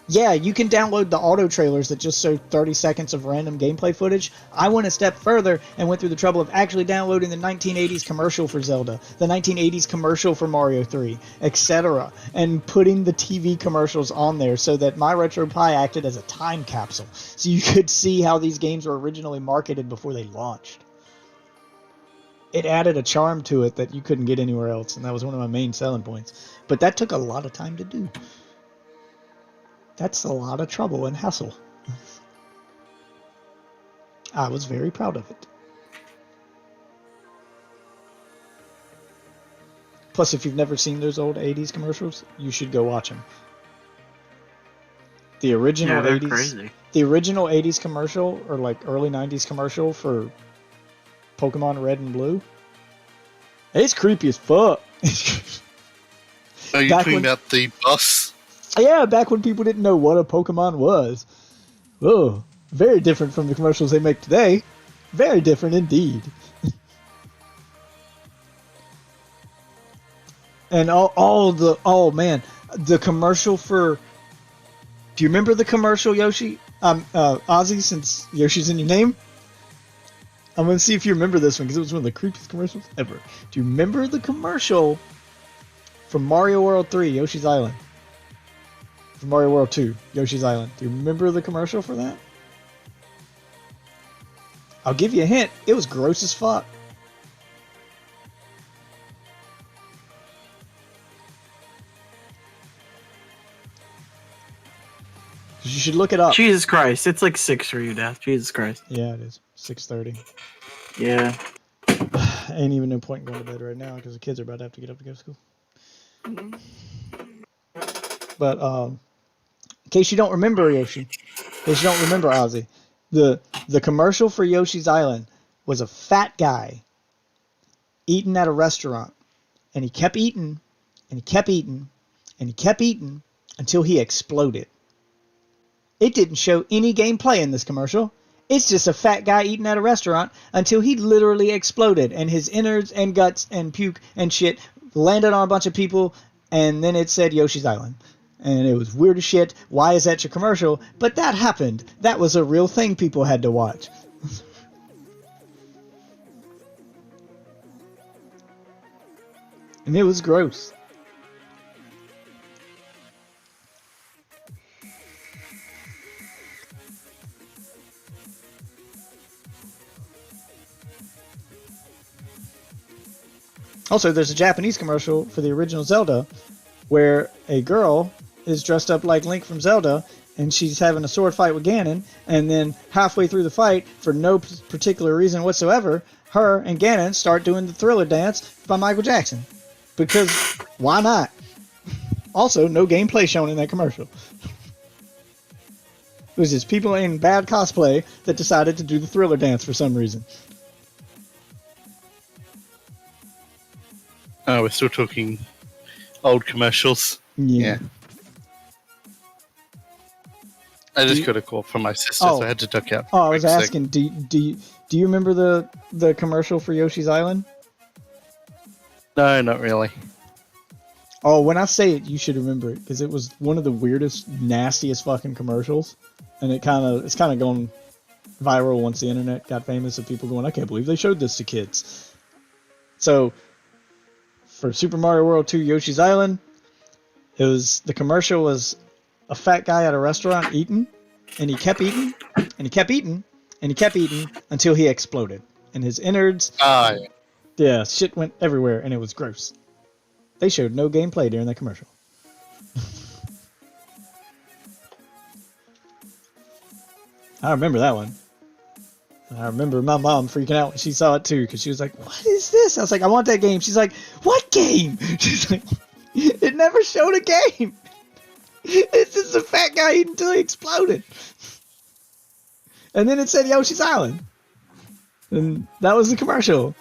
Yeah, you can download the auto trailers that just show 30 seconds of random gameplay footage. I went a step further and went through the trouble of actually downloading the 1980s commercial for Zelda, the 1980s commercial for Mario 3, etc., and putting the TV commercials on there so that my RetroPie acted as a time capsule, so you could see how these games were originally marketed before they launched. It added a charm to it that you couldn't get anywhere else, and that was one of my main selling points. But that took a lot of time to do. That's a lot of trouble and hassle. I was very proud of it. Plus, if you've never seen those old 80s commercials, you should go watch them. The original 80s, crazy. The original 80s commercial, or like early 90s commercial for Pokemon Red and Blue, it's creepy as fuck. Are you talking about the bus? Yeah, back when people didn't know what a Pokemon was. Oh, very different from the commercials they make today. Very different indeed. And the commercial for... Do you remember the commercial, Yoshi? Ozzy, since Yoshi's in your name? I'm going to see if you remember this one, because it was one of the creepiest commercials ever. Do you remember the commercial from Mario World 3, Yoshi's Island? From Mario World 2, Yoshi's Island. Do you remember the commercial for that? I'll give you a hint. It was gross as fuck. You should look it up. Jesus Christ. It's like 6 for you, Death. Jesus Christ. Yeah, it is. 6:30. Yeah. Ain't even no point in going to bed right now because the kids are about to have to get up to go to school. But in case you don't remember Yoshi, in case you don't remember Ozzy, the commercial for Yoshi's Island was a fat guy eating at a restaurant, and he kept eating, and he kept eating, and he kept eating until he exploded. It didn't show any gameplay in this commercial. It's just a fat guy eating at a restaurant until he literally exploded, and his innards and guts and puke and shit landed on a bunch of people, and then it said Yoshi's Island. and it was weird as shit. Why is that your commercial? But that happened. That was a real thing people had to watch. And it was gross. Also, there's a Japanese commercial for the original Zelda where a girl is dressed up like Link from Zelda and she's having a sword fight with Ganon, and then halfway through the fight, for no particular reason whatsoever, her and Ganon start doing the Thriller dance by Michael Jackson. Because why not? Also, no gameplay shown in that commercial. It was just people in bad cosplay that decided to do the Thriller dance for some reason. Oh, we're still talking old commercials. Yeah. I just got a call from my sister, so I had to duck out. Oh, I was Quick sec. asking, do you remember the commercial for Yoshi's Island? No, not really. Oh, when I say it, you should remember it, because it was one of the weirdest, nastiest fucking commercials, and it's kind of gone viral once the internet got famous of people going, I can't believe they showed this to kids. So, for Super Mario World 2 Yoshi's Island, the commercial was a fat guy at a restaurant eating, and he kept eating, and he kept eating, and he kept eating until he exploded. And his innards, yeah, shit went everywhere, and it was gross. They showed no gameplay during that commercial. I remember that one. I remember my mom freaking out when she saw it too, because she was like, what is this? I was like, I want that game. She's like, what game? She's like, it never showed a game. It's just a fat guy eating until he exploded. And then it said Yoshi's Island. And that was the commercial.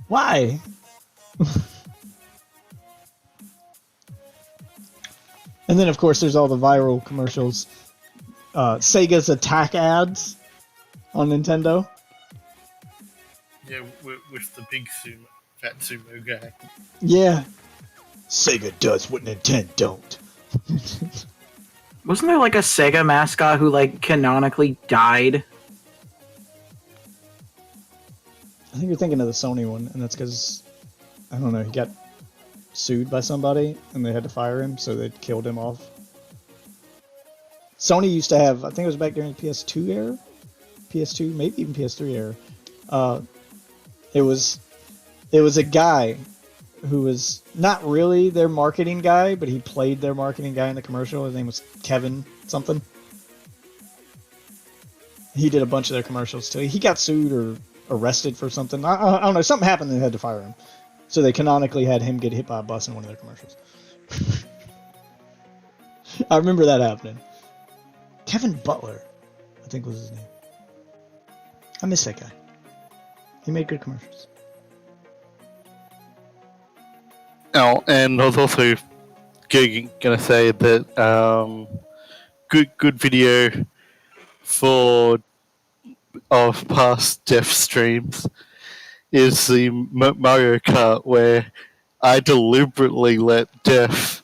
Why? And then, of course, there's all the viral commercials. Sega's attack ads on Nintendo. Yeah, with the big fat sumo guy. Yeah. Sega does what Nintendo don't. Wasn't there like a Sega mascot who like canonically died? I think you're thinking of the Sony one, and that's because, I don't know, he got sued by somebody, and they had to fire him, so they killed him off. Sony used to have, I think it was back during the PS2 era? PS2, maybe even PS3 era. It was a guy who was not really their marketing guy, but he played their marketing guy in the commercial. His name was Kevin something. He did a bunch of their commercials too. He got sued or arrested for something. I don't know. Something happened and they had to fire him. So they canonically had him get hit by a bus in one of their commercials. I remember that happening. Kevin Butler, I think was his name. I miss that guy. He made good commercials. Oh, and I was also gonna say that good video of past Def streams is the Mario Kart where I deliberately let Def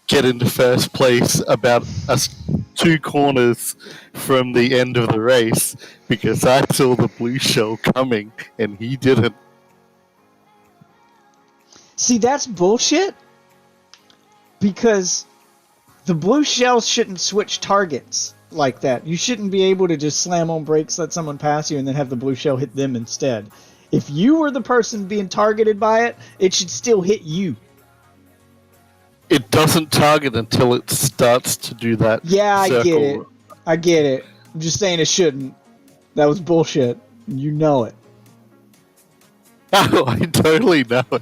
get into first place about us 2 corners from the end of the race because I saw the blue shell coming and he didn't. See, that's bullshit. Because the blue shells shouldn't switch targets like that. You shouldn't be able to just slam on brakes, let someone pass you, and then have the blue shell hit them instead. If you were the person being targeted by it, it should still hit you. It doesn't target until it starts to do that. Yeah, I circle. get it. I get it. I'm just saying it shouldn't. That was bullshit. You know it. Oh, I totally know it.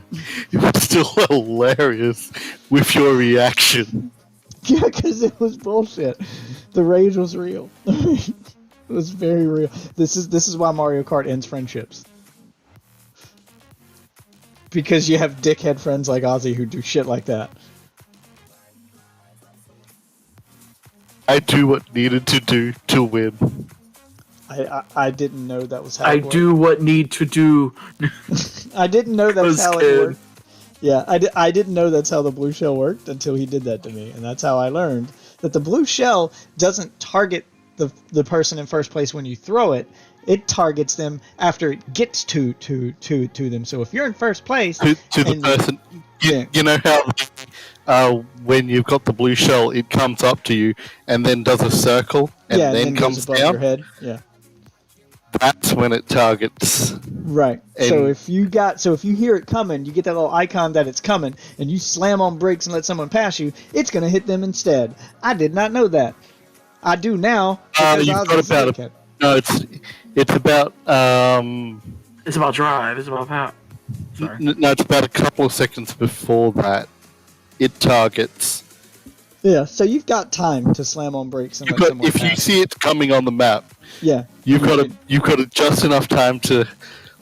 It was still hilarious with your reaction. Yeah, because it was bullshit. The rage was real. It was very real. This is why Mario Kart ends friendships. Because you have dickhead friends like Ozzy who do shit like that. I do what needed to do to win. I didn't know that was how I it worked. do what need to do. I didn't know that was Those how it kids. worked. Yeah, I didn't know that's how the blue shell worked until he did that to me, and that's how I learned that the blue shell doesn't target the person in first place when you throw it. It targets them after it gets to them. So if you're in first place, To the and person, yeah, you know how when you've got the blue shell, it comes up to you and then does a circle and yeah, and then then goes comes above your down. head. Yeah. That's when it targets. Right. So And if you hear it coming, you get that little icon that it's coming, and you slam on brakes and let someone pass you, it's gonna hit them instead. I did not know that. I do now because I you've was got a Zero about Cat. no, it's about It's about drive. It's about power. Sorry. no, it's about a couple of seconds before that. It targets. Yeah. So you've got time to slam on brakes and let someone If you pass. see it coming on the map, Yeah. you've You got just enough time to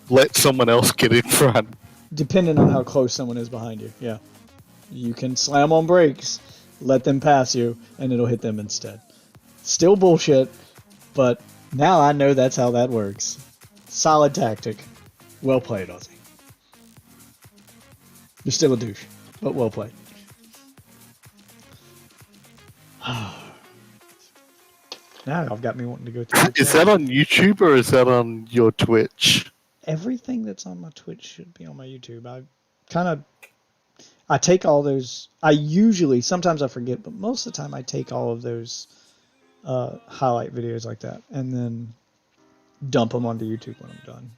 let someone else get in front. depending on how close someone is behind you. Yeah. You can slam on brakes, let them pass you, and it'll hit them instead. Still bullshit, but now I know that's how that works. Solid tactic. Well played, Ozzy. You're still a douche, but well played. Now y'all got me wanting to go through. the Is chat. that on YouTube or is that on your Twitch? Everything that's on my Twitch should be on my YouTube. I take all those. I usually, sometimes I forget, but most of the time I take all of those highlight videos like that and then dump them onto YouTube when I'm done.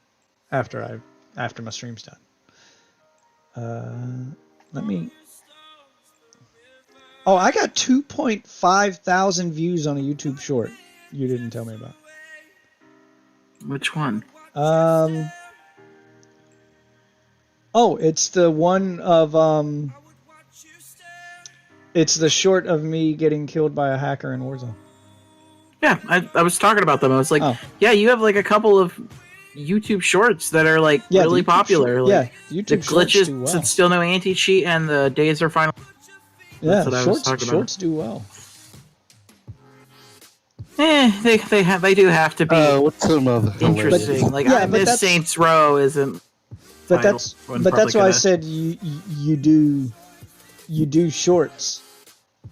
After my stream's done. Let me. Oh, I got 2.5 thousand views on a YouTube short. You didn't tell me about. Which one? Oh, it's the one of it's the short of me getting killed by a hacker in Warzone. Yeah, I was talking about them. I was like, Oh. yeah, you have like a couple of YouTube shorts that are like Yeah, the really YouTube popular. short- Like yeah, YouTube the shorts glitches do well. and still no anti-cheat and the days are final. Yeah, That's what I was talking about. shorts do well. They do have to be What's some other interesting. hilarious- Like Yeah, I but miss that's- Saints Row isn't. But title. that's Wasn't but that's probably why I gonna- said you do shorts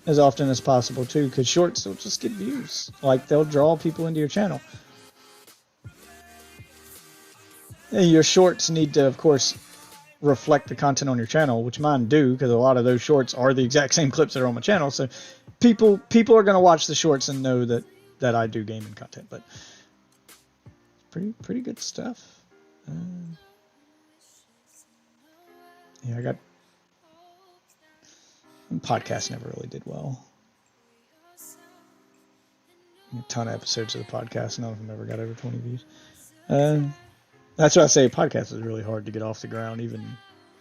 as often as possible too, because shorts will just get views. Like they'll draw people into your channel. And your shorts need to, of course, reflect the content on your channel, which mine do, because a lot of those shorts are the exact same clips that are on my channel. So people are going to watch the shorts and know that I do gaming content. But pretty good stuff. Yeah, I got podcast never really did well. A ton of episodes of the podcast, none of them ever got over 20 views. That's why I say podcast is really hard to get off the ground, even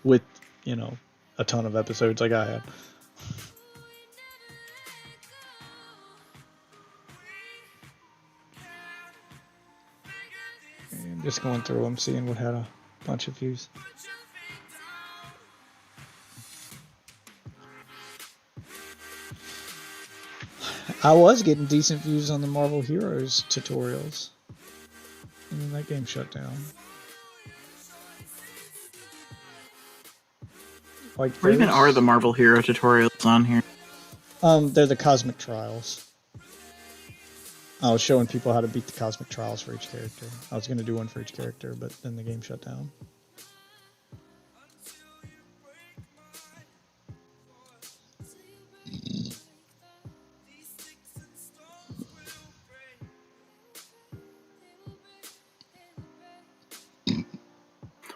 with, a ton of episodes like I had. And just going through them, seeing what had a bunch of views. I was getting decent views on the Marvel Heroes tutorials. And then that game shut down. Like What even those- are the Marvel Hero tutorials on here? They're the Cosmic Trials. I was showing people how to beat the Cosmic Trials for each character. I was going to do one for each character, but then the game shut down.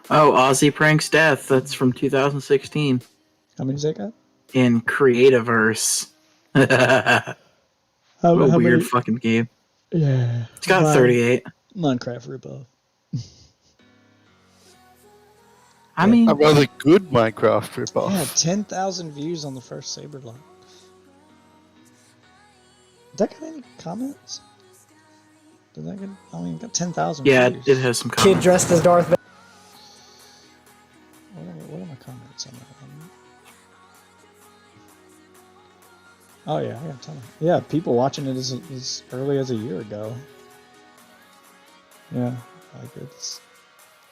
Oh, Aussie Pranks Death. That's from 2016 How many's that got? in Creativerse. What a weird many? fucking game. Yeah. It's got Mine- 38. Minecraft ripoff. I mean, A rather good Minecraft ripoff. Yeah, 10,000 views on the first Saberlock. Did that get any comments? Did that get? I mean, it got 10,000 yeah, views. it has some Kid comments. dressed as Darth Vader. What are my comments on that one? Oh yeah, I got a ton of. Yeah, people watching it as early as a year ago. Yeah, like it's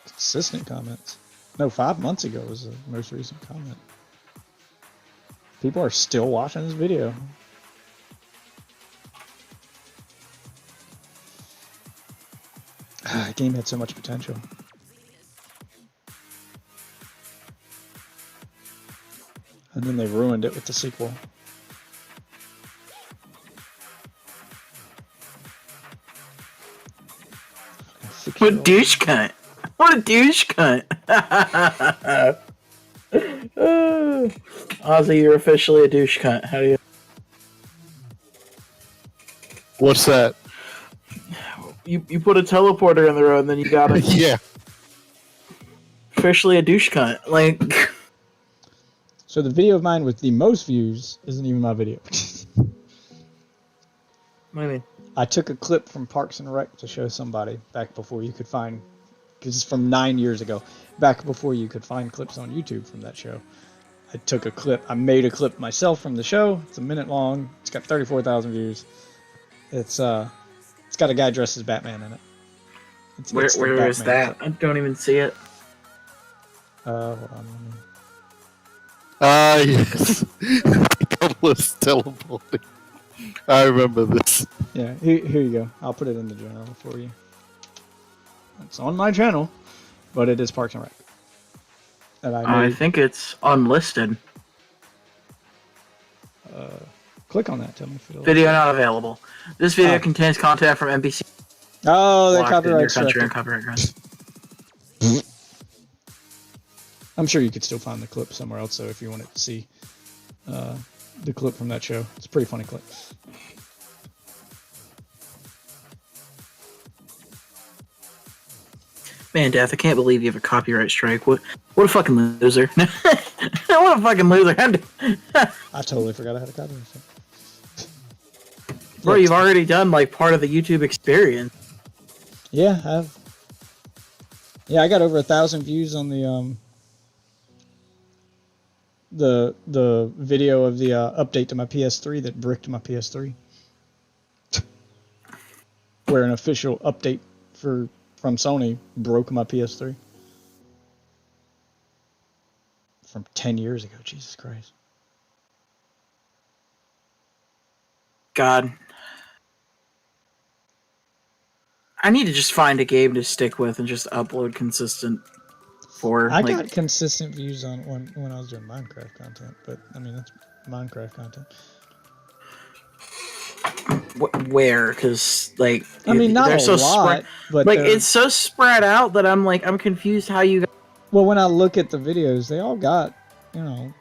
consistent comments. No, 5 months ago was the most recent comment. People are still watching this video. The game had so much potential. And then they ruined it with the sequel. What a douche cunt. What a douche cunt. Ozzy, you're officially a douche cunt. How do you... What's that? You put a teleporter in the road and then you got it. Yeah. Officially a douche cunt. Like... So the video of mine with the most views isn't even my video. What do you mean? I took a clip from Parks and Rec to show somebody back before you could find, because it's from 9 years ago, back before you could find clips on YouTube from that show. I took a clip, I made a clip myself from the show. It's a minute long. It's got 34,000 views. It's got a guy dressed as Batman in it. Where the is Batman that? clip. I don't even see it. Hold on. Let me... Ah, yes. God was teleporting. I remember this. Yeah, here you go. I'll put it in the general for you. It's on my channel, but it is Parks and Rec. And I think it's unlisted. Click on that. Tell me if it'll... Video not available. This video Oh. contains content from NBC. Oh, they blocked in your copyright country struck and it. copyright grounds. I'm sure you could still find the clip somewhere else, though, if you wanted to see the clip from that show. It's a pretty funny clip. Man, Death, I can't believe you have a copyright strike. What a fucking loser. What a fucking loser. I totally forgot I had a copyright strike. Bro, you've already done like part of the YouTube experience. Yeah, I got over 1,000 views on the video of the update to my PS3 that bricked my PS3. Where an official update from Sony broke my PS3. From 10 years ago, Jesus Christ. God. I need to just find a game to stick with and just upload consistent for. I like, got consistent views on when I was doing Minecraft content, but I mean that's Minecraft content. where? Because like, I mean, not they're a so lot, but like they're- it's so spread out that I'm confused how you. Well, when I look at the videos, they all got 30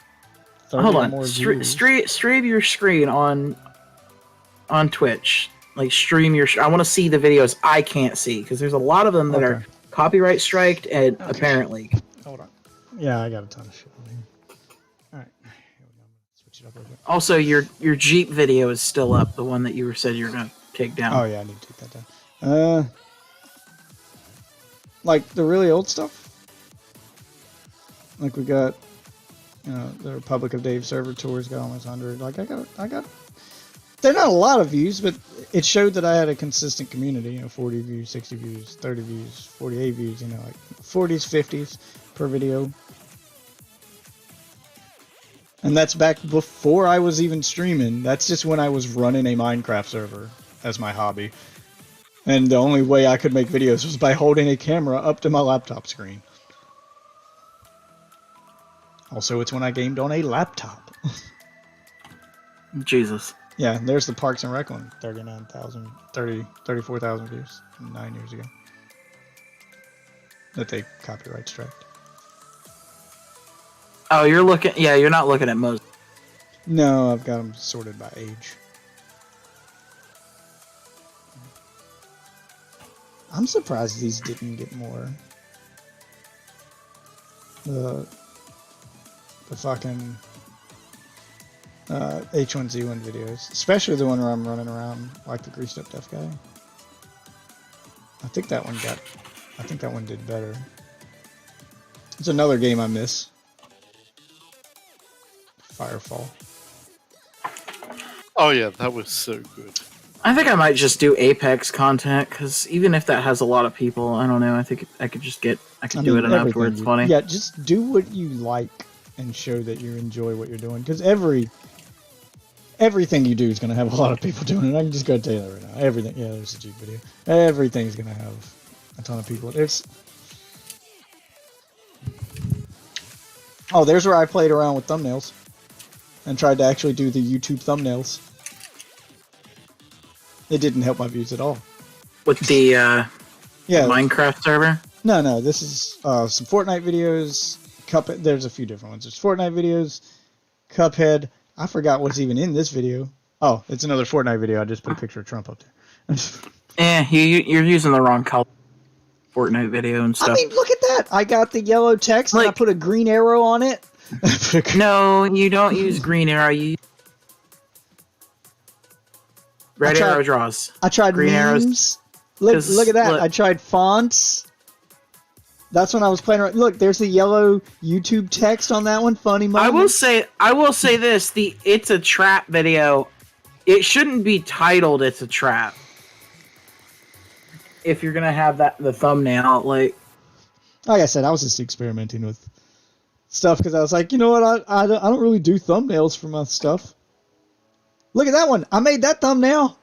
Hold or on, more views. stream your screen on Twitch. Like stream your. I want to see the videos I can't see because there's a lot of them that are Okay. copyright striked and Okay. apparently. Hold on. Yeah, I got a ton of shit on here. All right, here we go. Switch it up real quick. Also, your Jeep video is still up. The one that you said you're gonna take down. Oh yeah, I need to take that down. Like the really old stuff. Like we got, the Republic of Dave server tours got almost 100. Like I got. They're not a lot of views, but it showed that I had a consistent community. 40 views, 60 views, 30 views, 48 views. Like 40s, 50s per video. And that's back before I was even streaming. That's just when I was running a Minecraft server as my hobby. And the only way I could make videos was by holding a camera up to my laptop screen. Also, it's when I gamed on a laptop. Jesus. Yeah, there's the Parks and Rec one. 34,000 views 9 years ago. That they copyright striked. Oh, you're looking. Yeah, you're not looking at most. No, I've got them sorted by age. I'm surprised these didn't get more. The fucking H1Z1 videos, especially the one where I'm running around like the greased up deaf guy. I think that one did better. It's another game I miss. Firefall. Oh yeah, that was so good. I think I might just do Apex content because even if that has a lot of people, I don't know. I think I could just get. I could do it enough to where it's funny. Yeah, just do what you like and show that you enjoy what you're doing. Because everything you do is going to have a lot of people doing it. I can just go tell you that right now. Everything. Yeah, there's a Jeep video. Everything's going to have a ton of people. Oh, there's where I played around with thumbnails and tried to actually do the YouTube thumbnails. It didn't help my views at all. With the Yeah. Minecraft server. No. This is some Fortnite videos. Cuphead. There's a few different ones. There's Fortnite videos. Cuphead. I forgot what's even in this video. Oh, it's another Fortnite video. I just put a picture of Trump up there. You're using the wrong color. Fortnite video and stuff. I mean, look at that. I got the yellow text and I put a green arrow on it. No, you don't use green arrow. You red arrow draws. I tried green memes. Look at that. I tried fonts. That's when I was playing around. Look, there's the yellow YouTube text on that one. Funny moments. I will say this: the "It's a Trap" video, it shouldn't be titled "It's a Trap." If you're gonna have the thumbnail, like I said, I was just experimenting with stuff because I was like, you know what? I don't really do thumbnails for my stuff. Look at that one. I made that thumbnail.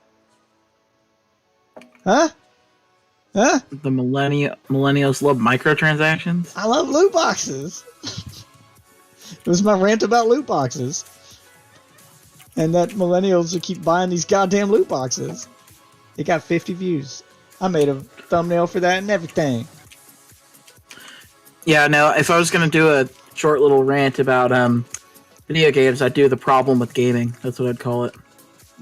Huh? the millennials love microtransactions. I love loot boxes. It was my rant about loot boxes. And that millennials will keep buying these goddamn loot boxes. It got 50 views. I made a thumbnail for that and everything. Yeah, no, if I was gonna do a short little rant about video games, I'd do the problem with gaming. That's what I'd call it.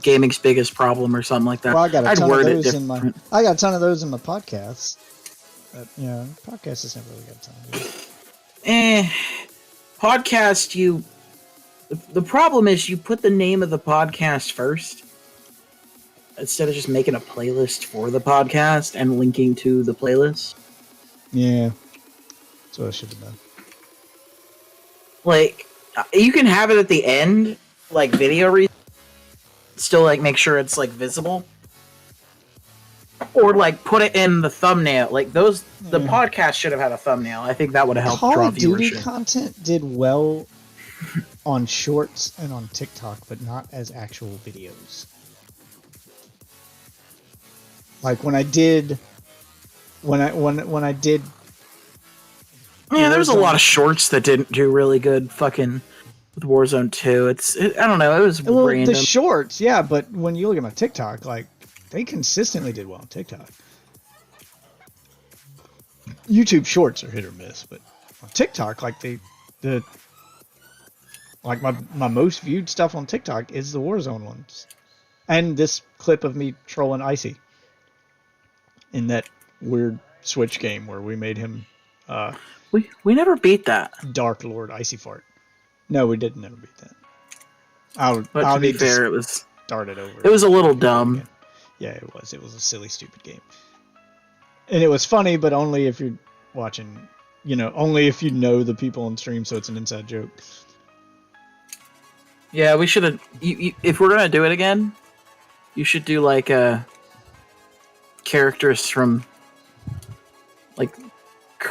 Gaming's biggest problem or something like that. Well, I got a I'd ton word of it those in different. I got a ton of those in my podcasts. But, podcasts has never really got a ton of those. Podcast, the problem is you put the name of the podcast first instead of just making a playlist for the podcast and linking to the playlist. Yeah. That's what I should have done. Like, you can have it at the end, like video still like make sure it's like visible. Or like put it in the thumbnail. Like the podcast should have had a thumbnail. I think that would have helped Call draw of Duty viewership. content did well on shorts and on TikTok, but not as actual videos. Like when I did Yeah, there was a lot of shorts that didn't do really good fucking with Warzone 2. I don't know, it was random. The shorts, yeah, but when you look at my TikTok, like they consistently did well on TikTok. YouTube shorts are hit or miss, but on TikTok, like my most viewed stuff on TikTok is the Warzone ones. And this clip of me trolling Icy in that weird Switch game where we made him we never beat that. Dark Lord Icy Fart. No, we didn't never beat that. But I'll to be need fair, to it was start it over. it was a little dumb. Yeah, it was. It was a silly, stupid game. And it was funny, but only if you're watching, only if you know the people on stream, so it's an inside joke. Yeah, we should have. If we're gonna do it again, you should do like characters from like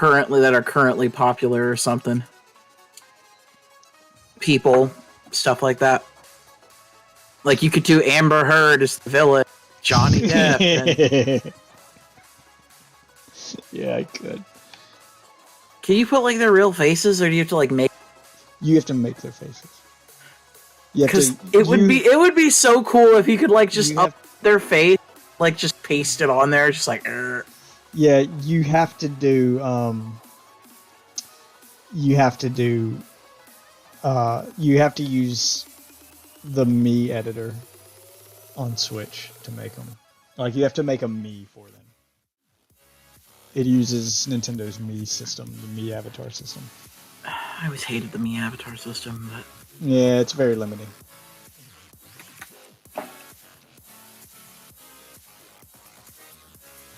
that are currently popular or something. People, stuff like that. Like you could do Amber Heard as the villain, Johnny Depp. And Yeah, I could. can you put like their real faces, or do you have to like make? You have to make their faces. Because it would be so cool if you could like just up their face, like just paste it on there, just like. Yeah, you have to do. You have to use the Me editor on Switch to make them. Like you have to make a Me for them. It uses Nintendo's Mii system, the Mii Avatar system. I always hated the Mii Avatar system, but Yeah, it's very limiting.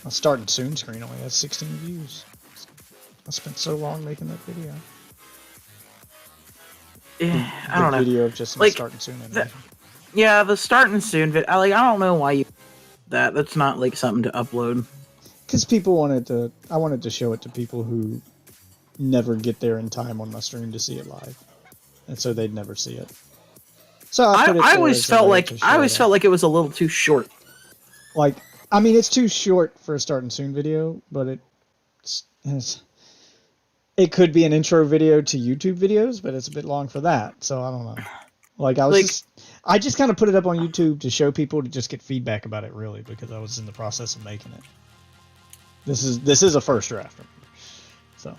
My starting soon screen only has 16 views. I spent so long making that video. yeah, I The don't know. video of just my Like, starting soon animation. Yeah, the starting soon vid. I don't know why you that. That's not like something to upload. Because I wanted to show it to people who never get there in time on my stream to see it live, and so they'd never see it. So I always felt like it was a little too short. Like, I mean, it's too short for a starting soon video, but it could be an intro video to YouTube videos, but it's a bit long for that. So I don't know. Like I just kind of put it up on YouTube to show people, to just get feedback about it, really, because I was in the process of making it. This is a first draft, so.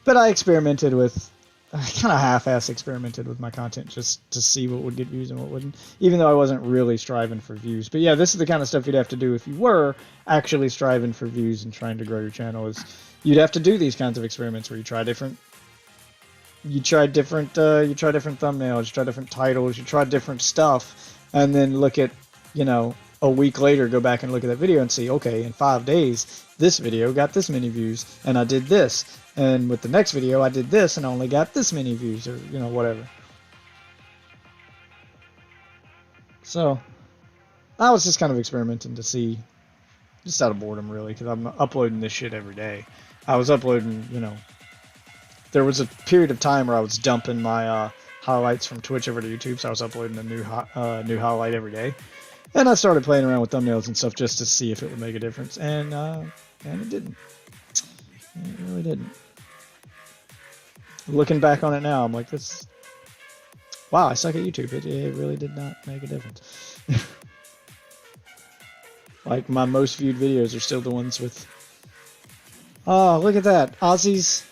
But I experimented with, kind of half-ass experimented with my content just to see what would get views and what wouldn't, even though I wasn't really striving for views. But yeah, this is the kind of stuff you'd have to do if you were actually striving for views and trying to grow your channel. Is you'd have to do these kinds of experiments where you try different thumbnails, you try different titles, you try different stuff, and then look at, a week later, go back and look at that video and see, okay, in 5 days, this video got this many views, and I did this. And with the next video, I did this and only got this many views, or, whatever. So, I was just kind of experimenting to see, just out of boredom, really, because I'm uploading this shit every day. I was uploading, there was a period of time where I was dumping my highlights from Twitch over to YouTube, so I was uploading a new highlight every day. And I started playing around with thumbnails and stuff just to see if it would make a difference, and it didn't. It really didn't. Looking back on it now, I'm like, wow, I suck at YouTube. It really did not make a difference. Like, my most viewed videos are still the ones with, oh, look at that, Ozzy's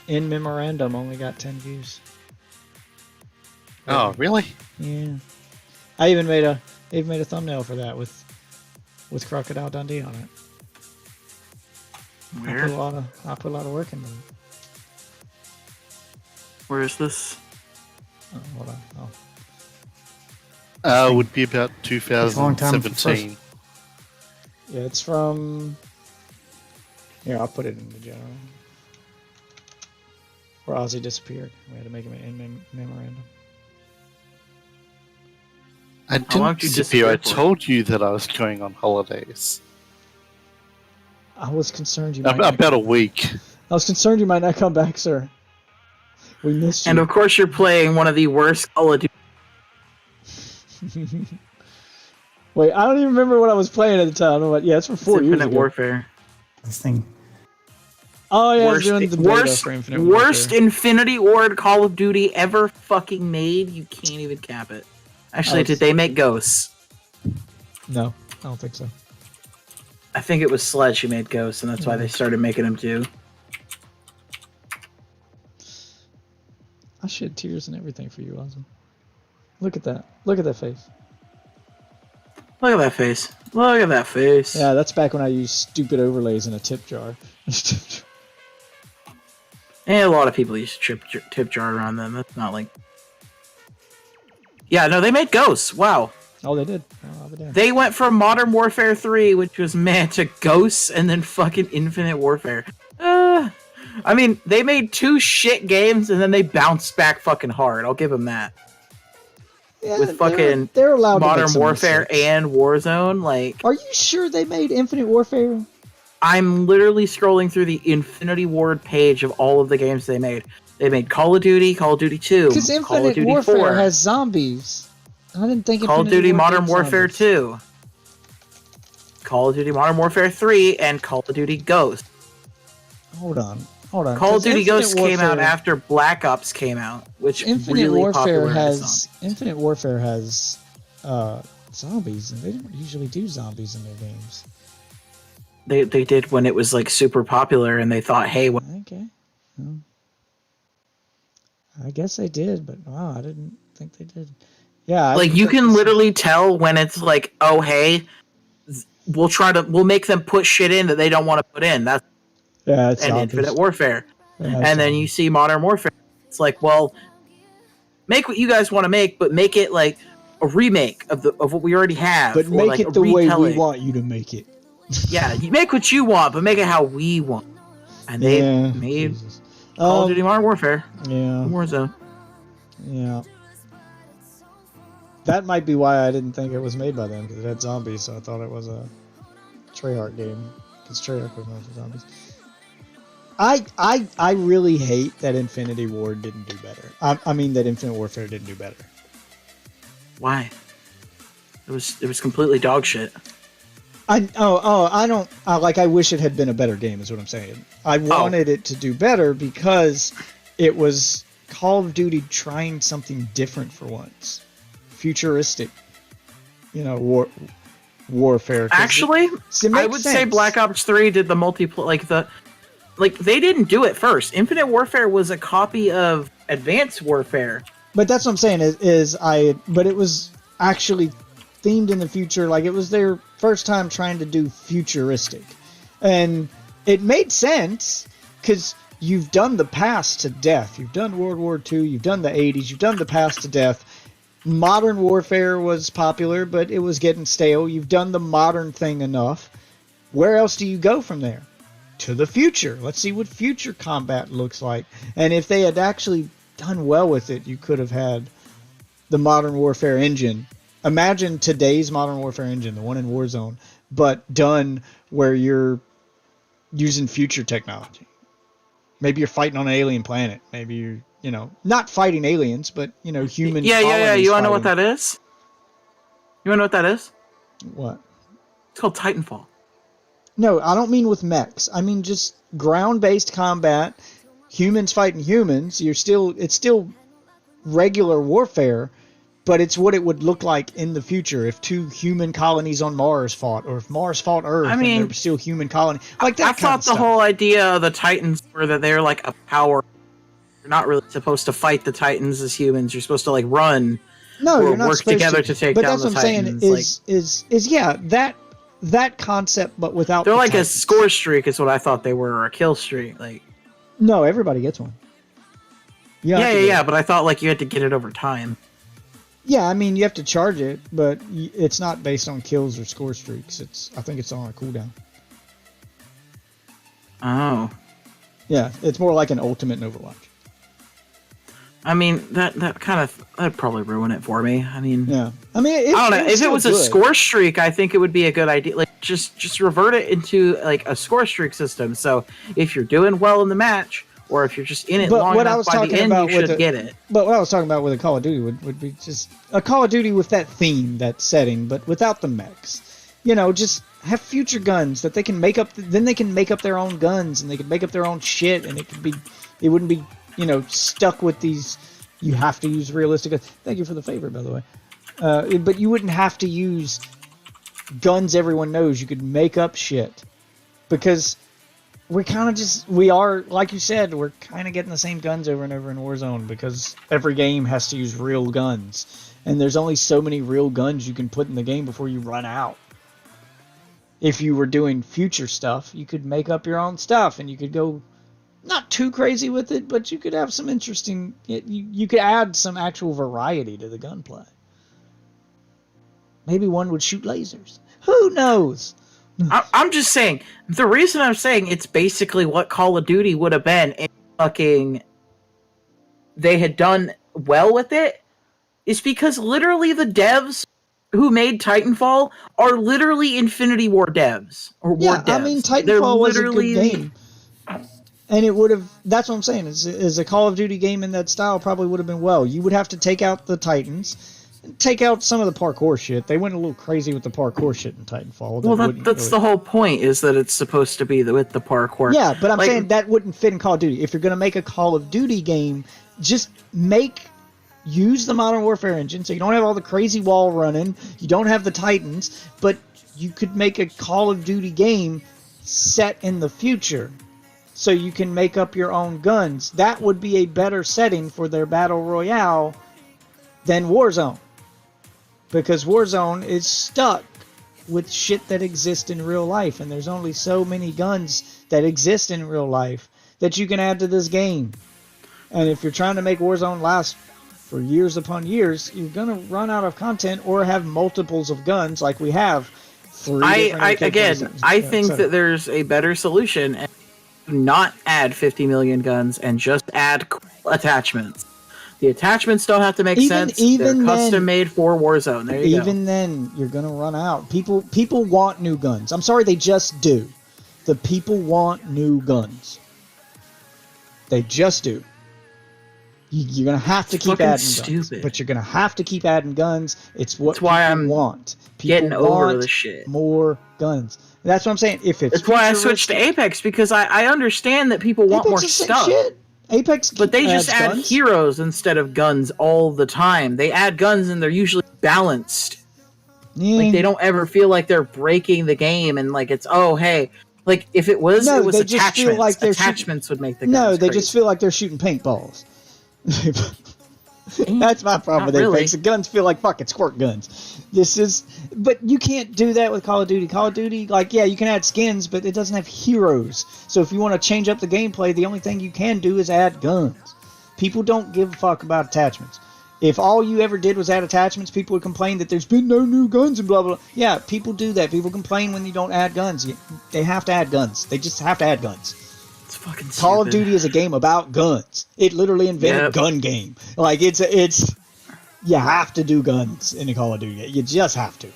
In Memorandum only got 10 views. Oh, really? Yeah. I even made a thumbnail for that with Crocodile Dundee on it. Where? I put a lot of work into it. Where is this? Oh, hold on. Oh. It would be about It's a long time for 2017. Yeah, it's from. Here, I'll put it in the general. Where Ozzy disappeared. We had to make him an memorandum. I How long didn't did you disappear. I disappear for? told you that I was going on holidays. I was concerned you might. Not, About a week. I was concerned you might not come back, sir. We missed you. And of course, you're playing one of the worst Call of Duty. Wait, I don't even remember what I was playing at the time. Yeah, it's from 4 years Infinite ago. Warfare. This thing. Oh yeah, I was Worst, doing the beta worst, for Infinite worst Warfare. Infinity Ward Call of Duty ever fucking made. You can't even cap it. Actually, Oh, did they make Ghosts? No, I don't think so. I think it was Sledge who made Ghosts, and that's why they started making them too. I shed tears and everything for you, Ozzy. Look at that. Look at that face. Look at that face. Look at that face. Yeah, that's back when I used stupid overlays in a tip jar. And a lot of people used to tip jar around them. That's not like... Yeah, no, they made Ghosts. Wow. Oh, they did. Oh, I'll be damned. They went from Modern Warfare 3, which was meh, to Ghosts, and then fucking Infinite Warfare. I mean, they made 2 shit games, and then they bounced back fucking hard. I'll give them that. Yeah, With fucking they're allowed to Modern make some Warfare mistakes. and Warzone, like... Are you sure they made Infinite Warfare? I'm literally scrolling through the Infinity Ward page of all of the games they made. They made Call of Duty, Call of Duty 2, Because Call of Infinite Duty Warfare 4, has zombies. I didn't think Call of Infinite Duty War Modern did Warfare zombies. 2, Call of Duty Modern Warfare 3, and Call of Duty Ghost. Hold on. Call Call of Duty Ghost came out after Black Ops came out, which Infinite really Warfare popularized has zombies. Infinite Warfare has zombies, and they don't usually do zombies in their games. They did when it was like super popular, and they thought, hey, what? Okay. Well, I guess they did, but wow, I didn't think they did. Yeah, I Like didn't you think can this- literally tell when it's like, oh hey, we'll make them put shit in that they don't want to put in. That's Yeah, it's an zombies. Infinite Warfare. Yeah, And then you see Modern Warfare. It's like, well, make what you guys want to make, but make it like a remake of what we already have. but or make like it a the way we retelling. want you to make it. Yeah, you make what you want, but make it how we want. And they Yeah, made Jesus. Call of Duty Modern Warfare. Yeah, Warzone. yeah. That might be why I didn't think it was made by them, because it had zombies, so I thought it was a Treyarch game, because Treyarch was known for zombies. I really hate that Infinity Ward didn't do better. I mean that Infinite Warfare didn't do better. Why? It was completely dog shit. I don't like. I wish it had been a better game. Is what I'm saying. I wanted it to do better because it was Call of Duty trying something different for once, futuristic. You know, warfare. Actually, I would say sense. Black Ops 3 did the multiplayer, they didn't do it first. Infinite Warfare was a copy of Advanced Warfare. But that's what I'm saying but it was actually themed in the future. Like, it was their first time trying to do futuristic. And it made sense because you've done the past to death. You've done World War II, you've done the 80s, you've done the past to death. Modern Warfare was popular, but it was getting stale. You've done the modern thing enough. Where else do you go from there? To the future. Let's see what future combat looks like. And if they had actually done well with it, you could have had the Modern Warfare engine. Imagine today's Modern Warfare engine, the one in Warzone, but done where you're using future technology. Maybe you're fighting on an alien planet. Maybe you're, not fighting aliens, but, human Yeah. You want to know what fighting. that is? You want to know what that is? What? It's called Titanfall. No, I don't mean with mechs. I mean just ground-based combat, humans fighting humans. It's still regular warfare, but it's what it would look like in the future if two human colonies on Mars fought, or if Mars fought Earth and there were still human colony. Like that I kind thought of the stuff. whole idea of the Titans were that they're like a power. You're not really supposed to fight the Titans as humans. You're supposed to run. No, or you're not work supposed together to take but down that's the what I'm Titans. saying that concept, but without. They're the like a Titans. score streak, is what I thought they were, or a kill streak. No, everybody gets one. Yeah. But I thought you had to get it over time. Yeah, I mean you have to charge it, but it's not based on kills or score streaks. I think it's on a cooldown. Oh, Yeah, it's more like an ultimate in Overwatch. I mean that'd probably ruin it for me. I mean, Yeah, I mean, I don't know. If it was a good. score streak, I think it would be a good idea. Just revert it into a score streak system. So if you're doing well in the match, or if you're just in it But long what I enough was by the talking end, about you with should get it. But what I was talking about with a Call of Duty would be just a Call of Duty with that theme, that setting, but without the mechs. Just have future guns that they can make up. Then they can make up their own guns and they can make up their own shit, and it wouldn't be stuck with these. You have to use realistic guns. Thank you for the favor, by the way. But you wouldn't have to use guns everyone knows. You could make up shit because we are, like you said, we're kind of getting the same guns over and over in Warzone because every game has to use real guns. And there's only so many real guns you can put in the game before you run out. If you were doing future stuff, you could make up your own stuff and you could go not too crazy with it, but you could have some interesting, you could add some actual variety to the gunplay. Maybe one would shoot lasers. Who knows? I'm just saying. The reason I'm saying it's basically what Call of Duty would have been if they had done well with it is because literally the devs who made Titanfall are literally Infinity War devs or war devs. I mean, They're Titanfall was a good literally- game. And it would have, that's what I'm saying, is a Call of Duty game in that style probably would have been well. You would have to take out the Titans, take out some of the parkour shit. They went a little crazy with the parkour shit in Titanfall. Well, that's the whole point, is that it's supposed to be with the parkour. Yeah, but I'm saying that wouldn't fit in Call of Duty. If you're going to make a Call of Duty game, just use the Modern Warfare engine, so you don't have all the crazy wall running, you don't have the Titans, but you could make a Call of Duty game set in the future. So you can make up your own guns. That would be a better setting for their Battle Royale than Warzone. Because Warzone is stuck with shit that exists in real life. And there's only so many guns that exist in real life that you can add to this game. And if you're trying to make Warzone last for years upon years, you're going to run out of content or have multiples of guns like we have. I think that there's a better solution. And Do not add 50 million guns and just add cool attachments. The attachments don't have to make sense. They're custom made for Warzone. There you go. Even then, you're gonna run out. People want new guns. I'm sorry, they just do. The people want new guns. They just do. You're gonna have to keep adding guns, but you're gonna have to keep adding guns. It's what people want. People getting over want the shit. More guns. That's what I'm saying. If it's that's why I switched to Apex, because I understand that people want more stuff. Shit. Apex, but they just add guns. Heroes instead of guns all the time. They add guns and they're usually balanced. Yeah. Like they don't ever feel like they're breaking the game and like it's hey. Like if it was attachments. Like attachments would make the guns. No, they crazy. just feel like they're shooting paintballs. That's my problem with Apex. The guns feel like fucking squirt guns. But you can't do that with Call of Duty. Call of Duty, you can add skins, but it doesn't have heroes. So if you want to change up the gameplay, the only thing you can do is add guns. People don't give a fuck about attachments. If all you ever did was add attachments, people would complain that there's been no new guns and blah, blah, blah. Yeah, people do that. People complain when you don't add guns. They have to add guns. They just have to add guns. It's fucking stupid. Call of Duty is a game about guns. It literally invented gun game. Like it's you have to do guns in a Call of Duty. You just have to.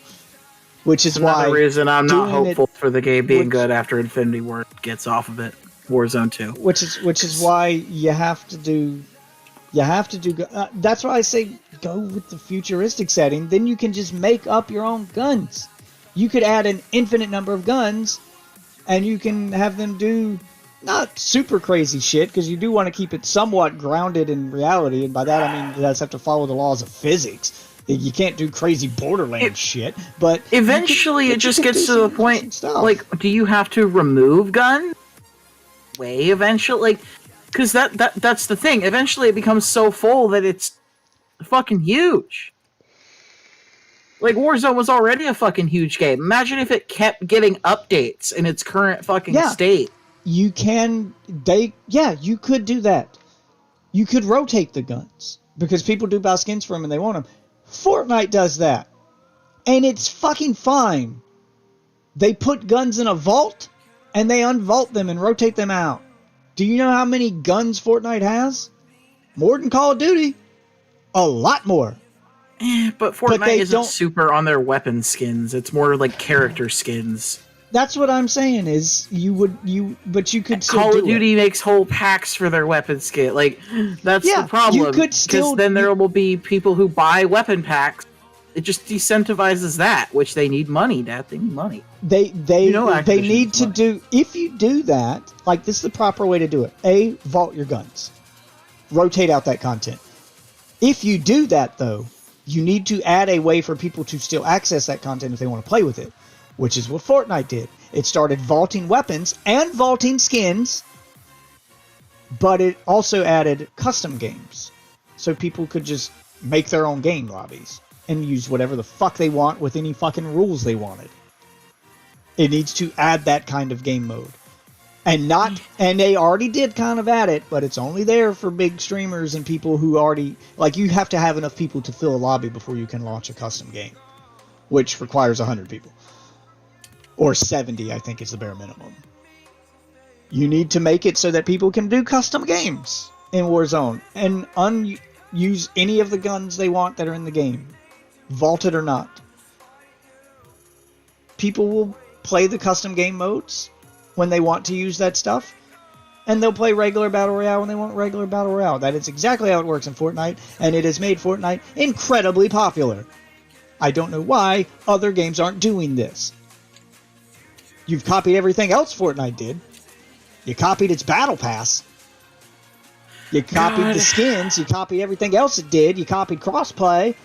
Which is another why reason I'm not hopeful for the game being good after Infinity Ward gets off of it. Warzone 2. Which is why you have to do. That's why I say go with the futuristic setting. Then you can just make up your own guns. You could add an infinite number of guns, and you can have them do. Not super crazy shit, because you do want to keep it somewhat grounded in reality, and by that I mean you guys have to follow the laws of physics. You can't do crazy Borderlands shit, but eventually it just gets to the point, like, do you have to remove guns? Eventually, because that's the thing. Eventually it becomes so full that it's fucking huge. Like, Warzone was already a fucking huge game. Imagine if it kept getting updates in its current fucking state. You could do that. You could rotate the guns because people do buy skins for them and they want them. Fortnite does that. And it's fucking fine. They put guns in a vault and they unvault them and rotate them out. Do you know how many guns Fortnite has? More than Call of Duty. A lot more. But Fortnite isn't super on their weapon skins. It's more like character skins. That's what I'm saying is but you could still Call of Duty makes whole packs for their weapon skin. Like, that's the problem. You could still, because then there will be people who buy weapon packs. It just decentivizes that, which they need money. Dad, they need money. They need to do. If you do that, like this is the proper way to do it. Vault your guns, rotate out that content. If you do that though, you need to add a way for people to still access that content if they want to play with it. Which is what Fortnite did. It started vaulting weapons and vaulting skins, but it also added custom games. So people could just make their own game lobbies and use whatever the fuck they want with any fucking rules they wanted. It needs to add that kind of game mode. And they already did kind of add it, but it's only there for big streamers and people who already, like, you have to have enough people to fill a lobby before you can launch a custom game, which requires 100 people. Or 70, I think, is the bare minimum. You need to make it so that people can do custom games in Warzone and use any of the guns they want that are in the game, vaulted or not. People will play the custom game modes when they want to use that stuff, and they'll play regular Battle Royale when they want regular Battle Royale. That is exactly how it works in Fortnite, and it has made Fortnite incredibly popular. I don't know why other games aren't doing this. You've copied everything else Fortnite did. You copied its battle pass. You copied the skins. You copied everything else it did. You copied crossplay.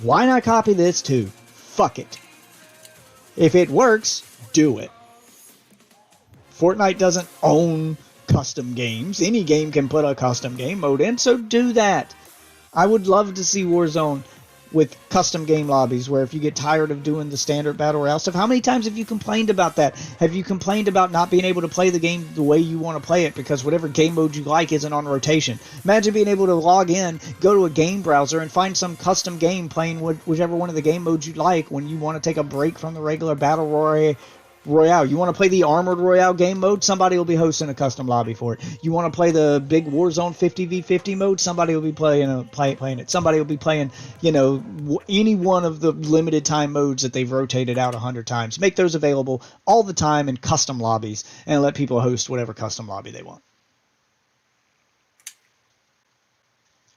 Why not copy this too? Fuck it. If it works, do it. Fortnite doesn't own custom games. Any game can put a custom game mode in, so do that. I would love to see Warzone with custom game lobbies where if you get tired of doing the standard Battle Royale stuff, how many times have you complained about that? Have you complained about not being able to play the game the way you want to play it because whatever game mode you like isn't on rotation? Imagine being able to log in, go to a game browser, and find some custom game playing whichever one of the game modes you like when you want to take a break from the regular Battle Royale. You want to play the Armored Royale game mode? Somebody will be hosting a custom lobby for it. You want to play the big Warzone 50v50 mode? Somebody will be playing it. Somebody will be playing, any one of the limited time modes that they've rotated out 100 times. Make those available all the time in custom lobbies and let people host whatever custom lobby they want.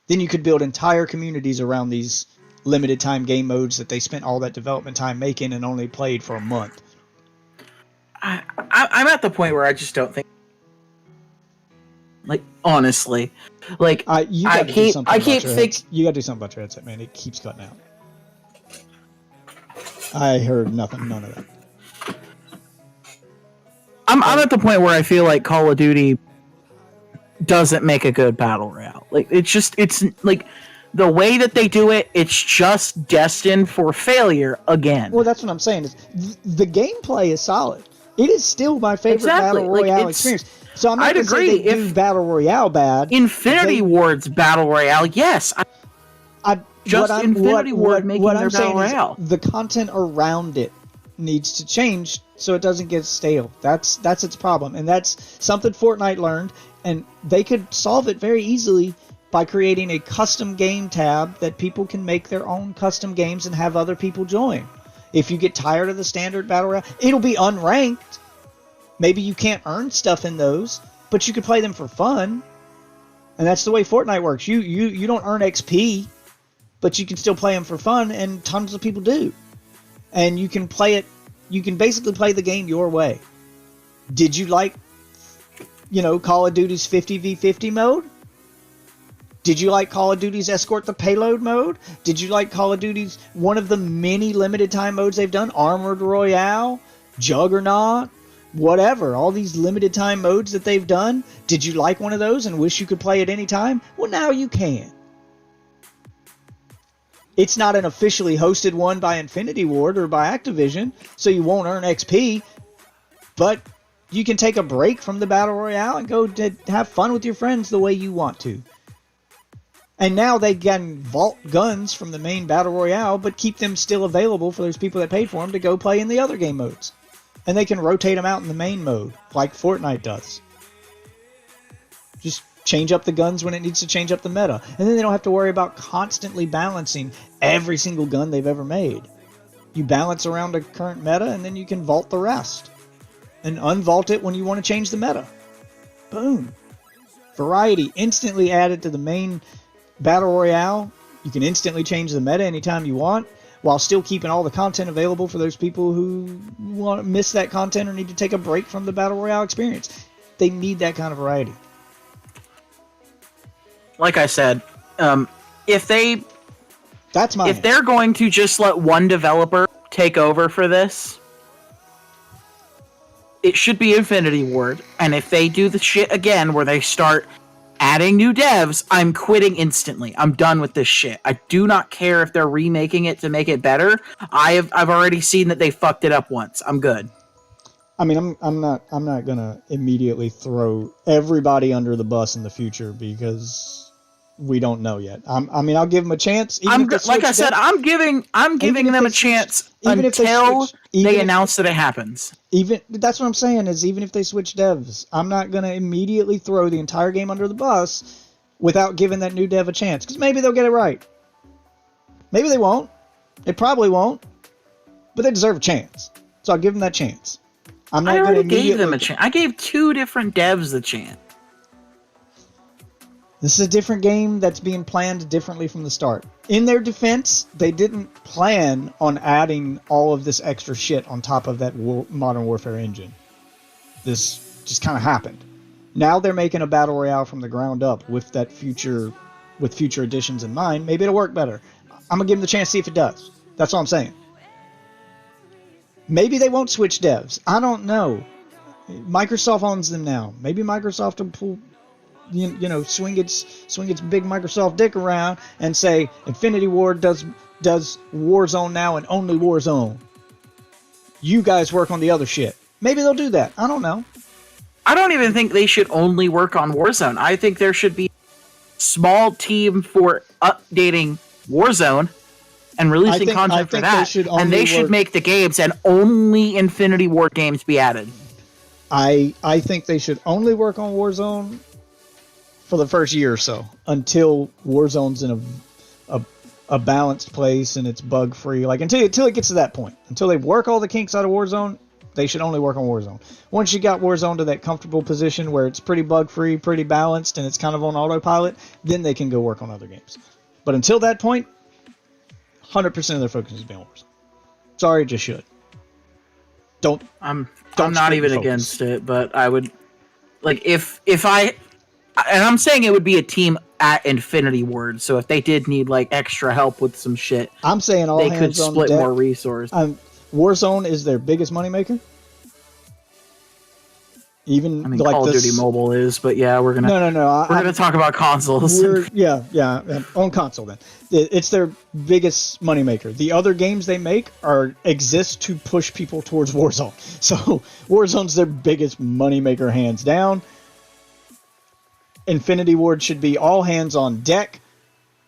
Then you could build entire communities around these limited time game modes that they spent all that development time making and only played for a month. I'm at the point where I just don't think, like, honestly, like, I can't think. You gotta do something about your headset, man. It keeps cutting out. I heard none of that. I'm at the point where I feel like Call of Duty doesn't make a good battle royale. Like, it's like the way that they do it, it's just destined for failure again. Well, that's what I'm saying. The gameplay is solid. It is still my favorite battle royale experience. So I'm not going to say they do battle royale bad. Infinity Ward's battle royale, yes. Infinity Ward making their battle royale. The content around it needs to change so it doesn't get stale. That's its problem, and that's something Fortnite learned, and they could solve it very easily by creating a custom game tab that people can make their own custom games and have other people join. If you get tired of the standard battle royale, it'll be unranked. Maybe you can't earn stuff in those, but you can play them for fun. And that's the way Fortnite works. You don't earn XP, but you can still play them for fun, and tons of people do. And you can play it. You can basically play the game your way. Did you like, Call of Duty's 50v50 mode? Did you like Call of Duty's Escort the Payload mode? Did you like Call of Duty's one of the many limited time modes they've done? Armored Royale, Juggernaut, whatever. All these limited time modes that they've done. Did you like one of those and wish you could play it anytime? Well, now you can. It's not an officially hosted one by Infinity Ward or by Activision, so you won't earn XP, but you can take a break from the Battle Royale and go to have fun with your friends the way you want to. And now they can vault guns from the main Battle Royale, but keep them still available for those people that paid for them to go play in the other game modes. And they can rotate them out in the main mode, like Fortnite does. Just change up the guns when it needs to change up the meta. And then they don't have to worry about constantly balancing every single gun they've ever made. You balance around the current meta, and then you can vault the rest. And unvault it when you want to change the meta. Boom. Variety instantly added to the main Battle Royale. You can instantly change the meta anytime you want, while still keeping all the content available for those people who want to miss that content or need to take a break from the Battle Royale experience. They need that kind of variety. Like I said, if they're going to just let one developer take over for this, it should be Infinity Ward. And if they do the shit again where they start adding new devs, I'm quitting instantly. I'm done with this shit. I do not care if they're remaking it to make it better. I've already seen that they fucked it up once. I'm good. I mean, I'm not gonna immediately throw everybody under the bus in the future because we don't know yet. I'll give them a chance. I'm giving them a chance until they announce that it happens. That's what I'm saying, is even if they switch devs, I'm not going to immediately throw the entire game under the bus without giving that new dev a chance. Because maybe they'll get it right. Maybe they won't. They probably won't. But they deserve a chance. So I'll give them that chance. I already gave them a chance. I gave 2 different devs the chance. This is a different game that's being planned differently from the start. In their defense, they didn't plan on adding all of this extra shit on top of that Modern Warfare engine. This just kind of happened. Now they're making a battle royale from the ground up with future additions in mind. Maybe it'll work better. I'm gonna give them the chance to see if it does. That's all I'm saying. Maybe they won't switch devs. I don't know. Microsoft owns them now. Maybe Microsoft will pull, swing its big Microsoft dick around and say Infinity Ward does Warzone now and only Warzone. You guys work on the other shit. Maybe they'll do that. I don't know. I don't even think they should only work on Warzone. I think there should be a small team for updating Warzone and releasing I content for think they that. should And only they should work- make the games and only Infinity Ward games be added. I think they should only work on Warzone for the first year or so until Warzone's in a balanced place and it's bug free. Like until it gets to that point, until they work all the kinks out of Warzone, they should only work on Warzone. Once you got Warzone to that comfortable position where it's pretty bug free, pretty balanced, and it's kind of on autopilot, then they can go work on other games. But until that point, 100% of their focus is being on Warzone. Sorry, it just should. I'm Don't not split even the focus. against it, but I would like if I, and I'm saying it would be a team at Infinity Ward. So if they did need like extra help with some shit, I'm saying all they could hands on split deck. more resources. Warzone is their biggest moneymaker. Even I mean, like Call of this, Duty Mobile is, but yeah, we're gonna No. we're gonna talk about consoles. Yeah, on console then. It's their biggest moneymaker. The other games they make exist to push people towards Warzone. So Warzone's their biggest moneymaker, hands down. Infinity Ward should be all hands on deck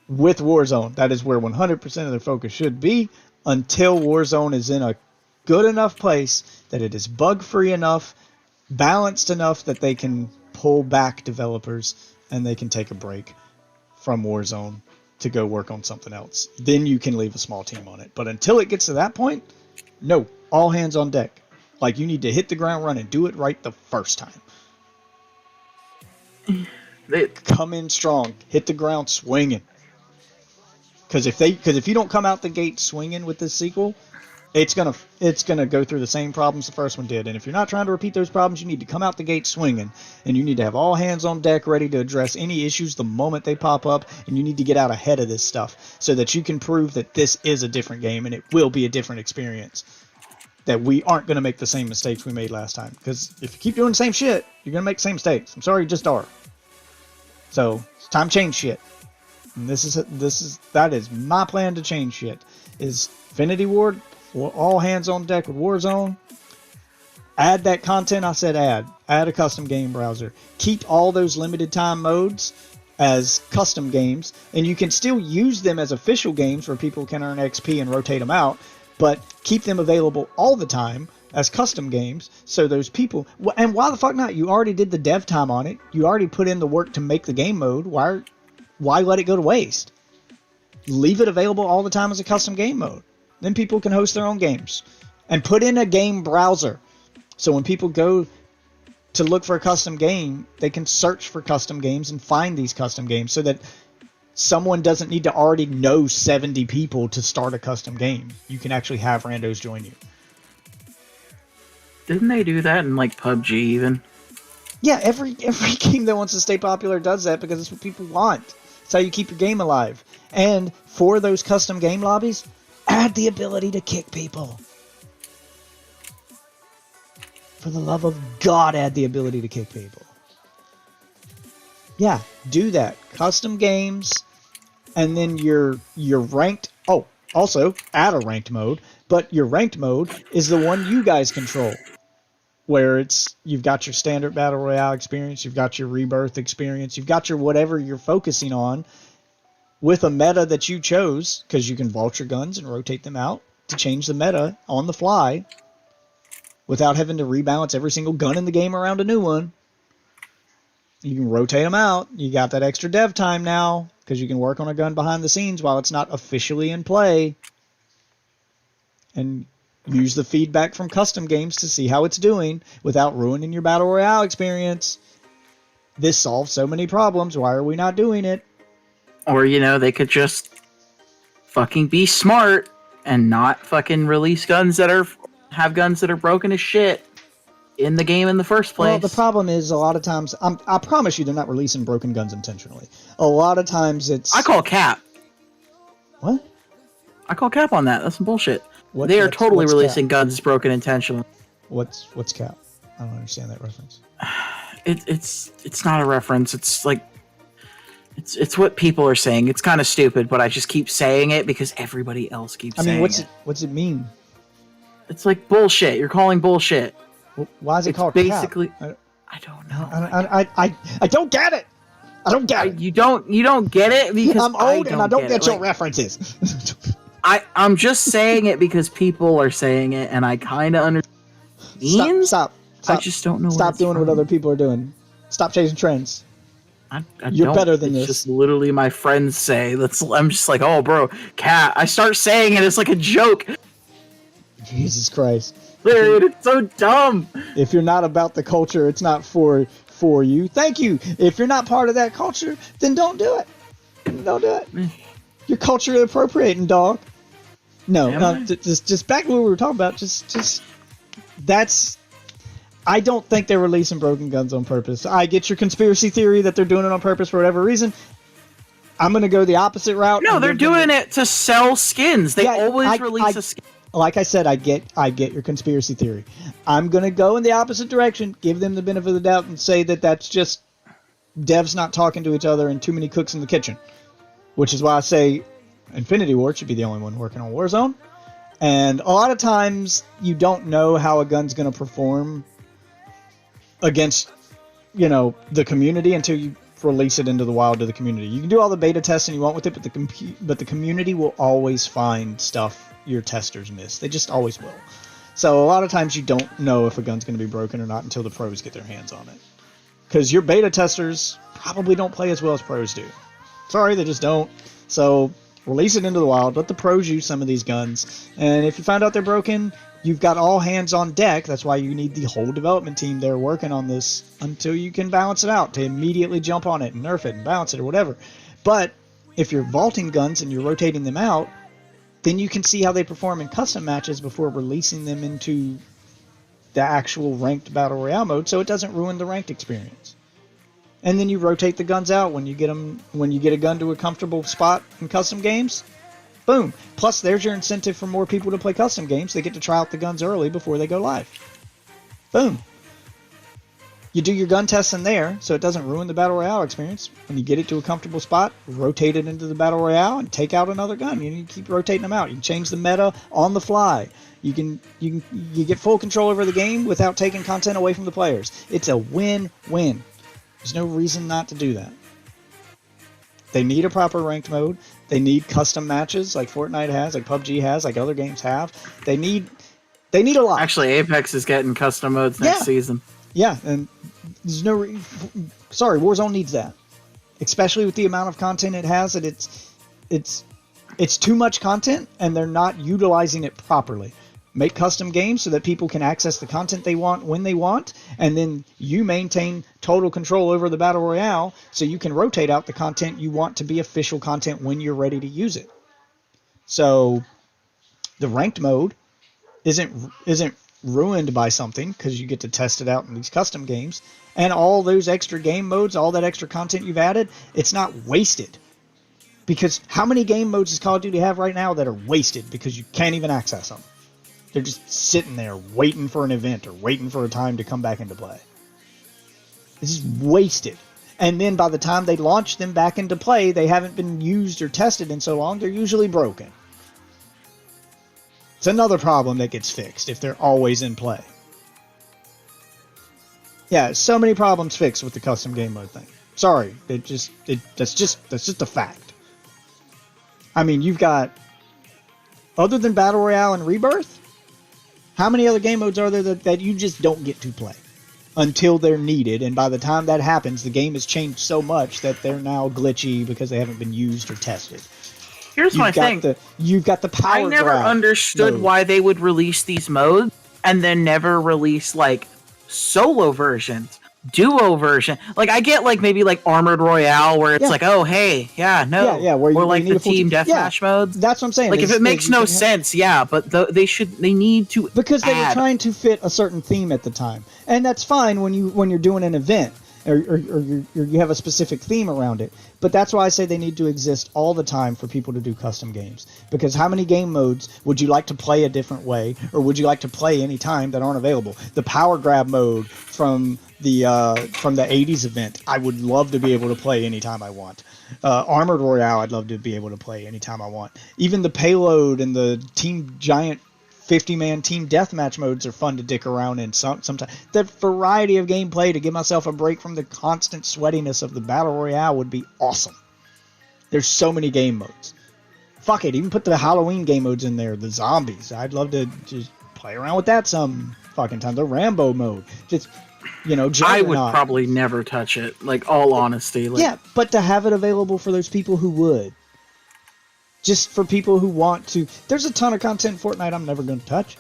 with Warzone. That is where 100% of their focus should be until Warzone is in a good enough place that it is bug-free enough, balanced enough that they can pull back developers and they can take a break from Warzone to go work on something else. Then you can leave a small team on it. But until it gets to that point, no, all hands on deck. Like, you need to hit the ground running, do it right the first time. Come in strong, hit the ground swinging. Because if you don't come out the gate swinging with this sequel, it's gonna go through the same problems the first one did. And if you're not trying to repeat those problems, you need to come out the gate swinging, and you need to have all hands on deck ready to address any issues the moment they pop up. And you need to get out ahead of this stuff so that you can prove that this is a different game and it will be a different experience. That we aren't going to make the same mistakes we made last time. Because if you keep doing the same shit, you're going to make the same mistakes. I'm sorry, you just are. So it's time to change shit. And that is my plan to change shit. Is Infinity Ward, all hands on deck with Warzone. Add that content I said add. Add a custom game browser. Keep all those limited time modes as custom games. And you can still use them as official games where people can earn XP and rotate them out. But keep them available all the time as custom games, so those people... And why the fuck not? You already did the dev time on it. You already put in the work to make the game mode. Why let it go to waste? Leave it available all the time as a custom game mode. Then people can host their own games. And put in a game browser. So when people go to look for a custom game, they can search for custom games and find these custom games so that someone doesn't need to already know 70 people to start a custom game. You can actually have randos join you. Didn't they do that in like PUBG even? Yeah, every game that wants to stay popular does that because it's what people want. It's how you keep your game alive. And for those custom game lobbies, add the ability to kick people. For the love of God, add the ability to kick people. Yeah, do that. Custom games, and then your ranked... Oh, also, add a ranked mode, but your ranked mode is the one you guys control. Where you've got your standard Battle Royale experience, you've got your Rebirth experience, you've got your whatever you're focusing on with a meta that you chose, because you can vault your guns and rotate them out to change the meta on the fly without having to rebalance every single gun in the game around a new one. You can rotate them out. You got that extra dev time now because you can work on a gun behind the scenes while it's not officially in play. And use the feedback from custom games to see how it's doing without ruining your Battle Royale experience. This solves so many problems. Why are we not doing it? Or, they could just fucking be smart and not fucking release guns that have guns that are broken as shit in the game in the first place. Well, the problem is a lot of times, I promise you they're not releasing broken guns intentionally. A lot of times it's... I call cap. What? I call cap on that. That's some bullshit. What- They are what's- totally what's releasing cap? guns broken intentionally. What's cap? I don't understand that reference. It's not a reference. It's like it's what people are saying. It's kind of stupid, but I just keep saying it because everybody else keeps saying it. What's it mean? It's like bullshit. You're calling bullshit. Why is it It's called basically- cap? I don't know. I don't get it. I don't get it. You don't get it because I'm old and I don't it. get your Like, references. I'm just saying it because people are saying it, and I kind of understand. Stop. I just don't know. Stop doing what other people are doing. Stop chasing trends. You're don't. better than it's this. Just literally my friends say. I'm just like, oh, bro, cat. I start saying it. It's like a joke. Jesus Christ. Dude, it's so dumb. If you're not about the culture, it's not for you. Thank you. If you're not part of that culture, then don't do it. Don't do it. You're culturally appropriating, dog. No, just back to what we were talking about. Just that's. I don't think they're releasing Broken Guns on purpose. I get your conspiracy theory that they're doing it on purpose for whatever reason. I'm going to go the opposite route. No, they're doing it to sell skins. They always release a skin. Like I said, I get your conspiracy theory. I'm going to go in the opposite direction, give them the benefit of the doubt, and say that that's just devs not talking to each other and too many cooks in the kitchen. Which is why I say Infinity Ward should be the only one working on Warzone. And a lot of times you don't know how a gun's going to perform against, the community until you release it into the wild to the community. You can do all the beta testing you want with it, but the community will always find stuff your testers miss. They just always will. So a lot of times you don't know if a gun's going to be broken or not until the pros get their hands on it. Because your beta testers probably don't play as well as pros do. Sorry, they just don't. So release it into the wild. Let the pros use some of these guns. And if you find out they're broken, you've got all hands on deck. That's why you need the whole development team there working on this until you can balance it out to immediately jump on it and nerf it and balance it or whatever. But if you're vaulting guns and you're rotating them out, then you can see how they perform in custom matches before releasing them into the actual ranked battle royale mode, so it doesn't ruin the ranked experience. And then you rotate the guns out when you get a gun to a comfortable spot in custom games. Boom. Plus, there's your incentive for more people to play custom games. They get to try out the guns early before they go live. Boom. You do your gun tests in there, so it doesn't ruin the Battle Royale experience. When you get it to a comfortable spot, rotate it into the Battle Royale and take out another gun. You keep rotating them out. You can change the meta on the fly. You get full control over the game without taking content away from the players. It's a win-win. There's no reason not to do that. They need a proper ranked mode. They need custom matches like Fortnite has, like PUBG has, like other games have. They need a lot. Actually, Apex is getting custom modes next season. Yeah, and there's no sorry, Warzone needs that. Especially with the amount of content it has, that it's too much content and they're not utilizing it properly. Make custom games so that people can access the content they want when they want, and then you maintain total control over the Battle Royale so you can rotate out the content you want to be official content when you're ready to use it. So the ranked mode isn't ruined by something because you get to test it out in these custom games, and all those extra game modes, all that extra content you've added, it's not wasted. Because how many game modes does Call of Duty have right now that are wasted because you can't even access them? They're just sitting there waiting for an event or waiting for a time to come back into play. It's just wasted. And then by the time they launch them back into play, they haven't been used or tested in so long, they're usually broken. It's another problem that gets fixed if they're always in play. Yeah, so many problems fixed with the custom game mode thing. Sorry, that's just a fact. I mean, you've got, other than Battle Royale and Rebirth, how many other game modes are there that you just don't get to play until they're needed? And by the time that happens, the game has changed so much that they're now glitchy because they haven't been used or tested. Here's my thing. You've got the power. I never understood why they would release these modes and then never release like solo versions, duo version. Like I get like maybe like Armored Royale where it's like, oh hey, or like the team deathmatch modes. That's what I'm saying. Like if it makes no sense, but they need to, because they were trying to fit a certain theme at the time, and that's fine when you're doing an event. Or you have a specific theme around it. But that's why I say they need to exist all the time for people to do custom games. Because how many game modes would you like to play a different way, or would you like to play any time that aren't available? The power grab mode from the 80s event, I would love to be able to play anytime I want. Armored Royale, I'd love to be able to play anytime I want. Even the payload and the Team Giant 50-man team deathmatch modes are fun to dick around in sometimes. The variety of gameplay to give myself a break from the constant sweatiness of the Battle Royale would be awesome. There's so many game modes. Fuck it, even put the Halloween game modes in there. The zombies. I'd love to just play around with that some fucking time. The Rambo mode. Just, I would Juggernaut. probably never touch it. Like, all honesty. Like, Yeah, but to have it available for those people who would. Just for people who want to. There's a ton of content in Fortnite I'm never going to touch.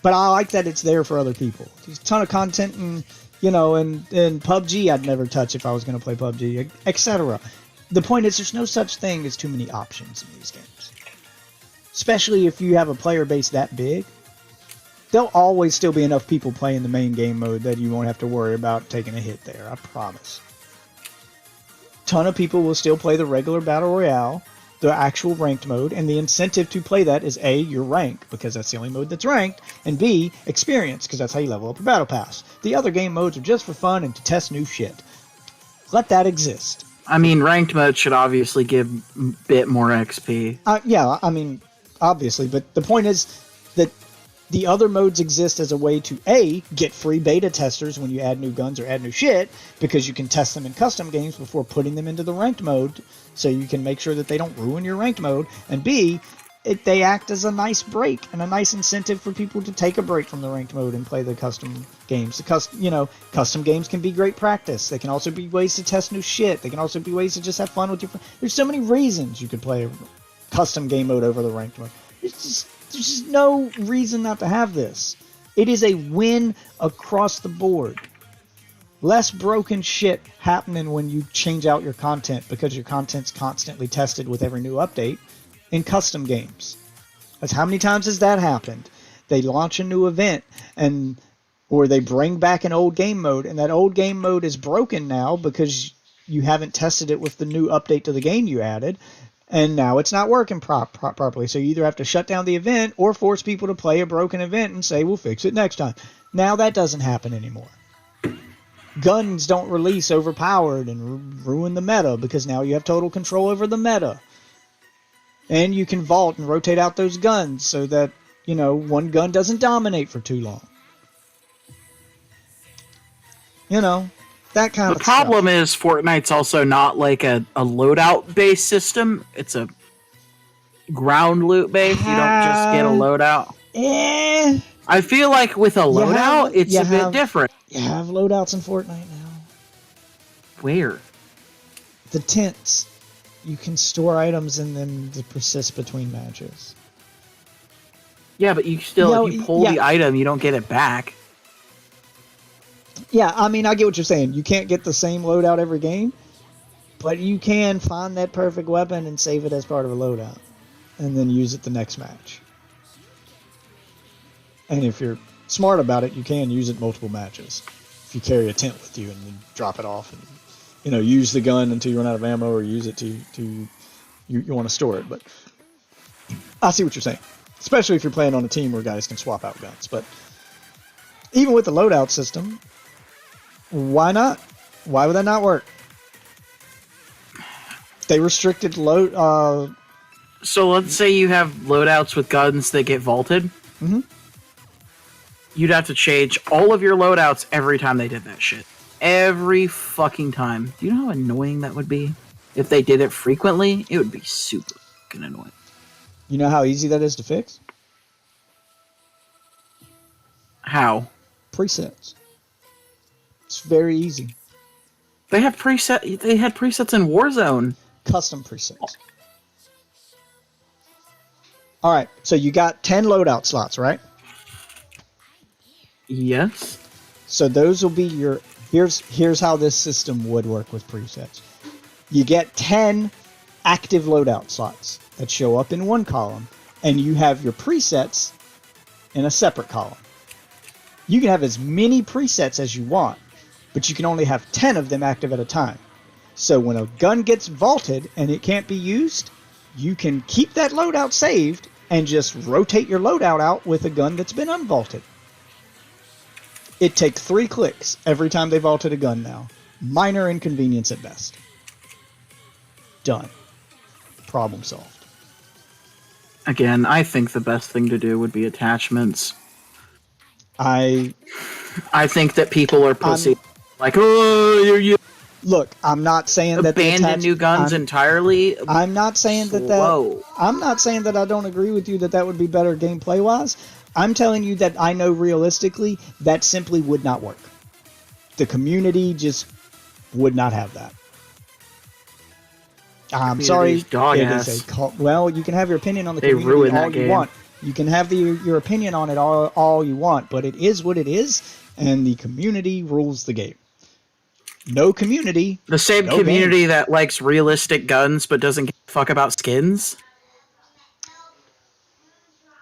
But I like that it's there for other people. There's a ton of content in PUBG I'd never touch if I was going to play PUBG, etc. The point is, there's no such thing as too many options in these games. Especially if you have a player base that big. There'll always still be enough people playing the main game mode that you won't have to worry about taking a hit there, I promise. Ton of people will still play the regular Battle Royale, the actual ranked mode, and the incentive to play that is A, your rank, because that's the only mode that's ranked, and B, experience, because that's how you level up your Battle Pass. The other game modes are just for fun and to test new shit. Let that exist. I mean, ranked mode should obviously give a bit more XP. Yeah, I mean, obviously, but the point is that the other modes exist as a way to A, get free beta testers when you add new guns or add new shit, because you can test them in custom games before putting them into the ranked mode, so you can make sure that they don't ruin your ranked mode, and B, they act as a nice break and a nice incentive for people to take a break from the ranked mode and play the custom games. Custom games can be great practice. They can also be ways to test new shit. They can also be ways to just have fun with your friends. There's so many reasons you could play a custom game mode over the ranked mode. There's just no reason not to have this. It is a win across the board. Less broken shit happening when you change out your content because your content's constantly tested with every new update in custom games. That's how many times has that happened? They launch a new event or they bring back an old game mode, and that old game mode is broken now because you haven't tested it with the new update to the game you added. And now it's not working properly. So you either have to shut down the event or force people to play a broken event and say, we'll fix it next time. Now that doesn't happen anymore. Guns don't release overpowered and ruin the meta because now you have total control over the meta. And you can vault and rotate out those guns so that, one gun doesn't dominate for too long. That kind of The problem is Fortnite's also not like a loadout-based system. It's a ground loot base. You don't just get a loadout. I feel like with a loadout, it's a bit different. You have loadouts in Fortnite now. Where? The tents. You can store items in them to persist between matches. Yeah, but you still, if you pull the item, you don't get it back. Yeah, I mean, I get what you're saying. You can't get the same loadout every game, but you can find that perfect weapon and save it as part of a loadout, and then use it the next match. And if you're smart about it, you can use it multiple matches. If you carry a tent with you and then drop it off and, use the gun until you run out of ammo, or use it to you want to store it. But I see what you're saying, especially if you're playing on a team where guys can swap out guns. But even with the loadout system, why not? Why would that not work? They restricted load. So let's say you have loadouts with guns that get vaulted. Mm-hmm. You'd have to change all of your loadouts every time they did that shit. Every fucking time. Do you know how annoying that would be? If they did it frequently, it would be super fucking annoying. You know how easy that is to fix? How? Presets. It's very easy. They had presets in Warzone. Custom presets. Alright, so you got 10 loadout slots, right? Yes. So those will be your... Here's how this system would work with presets. You get 10 active loadout slots that show up in one column, and you have your presets in a separate column. You can have as many presets as you want, but you can only have 10 of them active at a time. So when a gun gets vaulted and it can't be used, you can keep that loadout saved and just rotate your loadout out with a gun that's been unvaulted. It takes 3 clicks every time they vaulted a gun now. Minor inconvenience at best. Done. Problem solved. Again, I think the best thing to do would be attachments. I think that people are pussy. Like, oh, you Look, I'm not saying that abandon new guns entirely. I'm not saying that Slow. I'm not saying that I don't agree with you that would be better gameplay wise. I'm telling you that I know realistically that simply would not work. The community just would not have that. I'm sorry. Dog It ass. is well, you can have your opinion on the They community ruined all that you game. want. You can have your opinion on it all you want, but it is what it is, and the community rules the game. No community. The same No community game. that likes realistic guns but doesn't give a fuck about skins.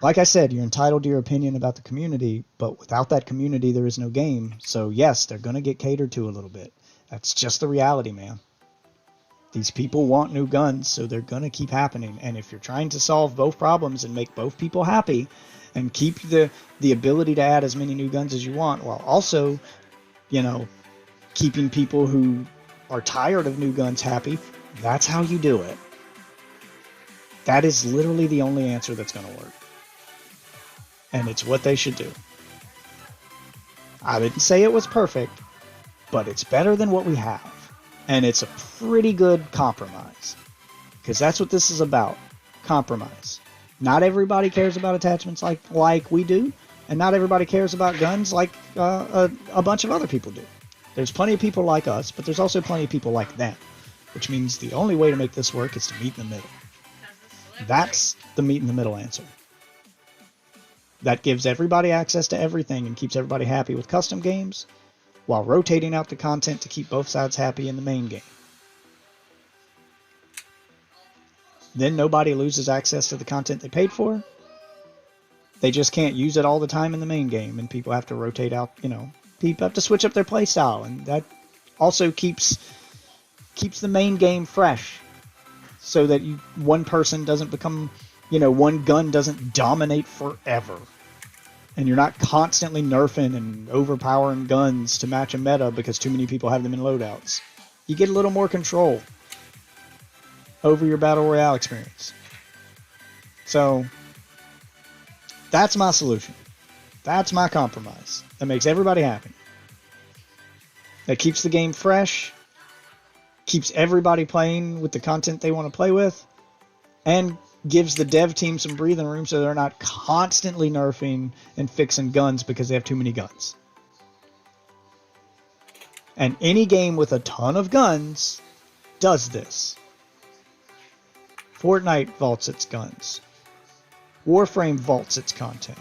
Like I said, you're entitled to your opinion about the community, but without that community, there is no game. So yes, they're going to get catered to a little bit. That's just the reality, man. These people want new guns, so they're going to keep happening. And if you're trying to solve both problems and make both people happy and keep the ability to add as many new guns as you want, while also, keeping people who are tired of new guns happy, that's how you do it. That is literally the only answer that's going to work. And it's what they should do. I didn't say it was perfect, but it's better than what we have. And it's a pretty good compromise. Because that's what this is about. Compromise. Not everybody cares about attachments like we do. And not everybody cares about guns like a bunch of other people do. There's plenty of people like us, but there's also plenty of people like them. Which means the only way to make this work is to meet in the middle. That's the meet in the middle answer. That gives everybody access to everything and keeps everybody happy with custom games, while rotating out the content to keep both sides happy in the main game. Then nobody loses access to the content they paid for. They just can't use it all the time in the main game, and people have to rotate out, people have to switch up their playstyle, and that also keeps the main game fresh, so that one person doesn't become, one gun doesn't dominate forever. And you're not constantly nerfing and overpowering guns to match a meta because too many people have them in loadouts. You get a little more control over your Battle Royale experience. So, that's my solution. That's my compromise. That makes everybody happy. That keeps the game fresh, keeps everybody playing with the content they want to play with, and gives the dev team some breathing room so they're not constantly nerfing and fixing guns because they have too many guns. And any game with a ton of guns does this. Fortnite vaults its guns. Warframe vaults its content.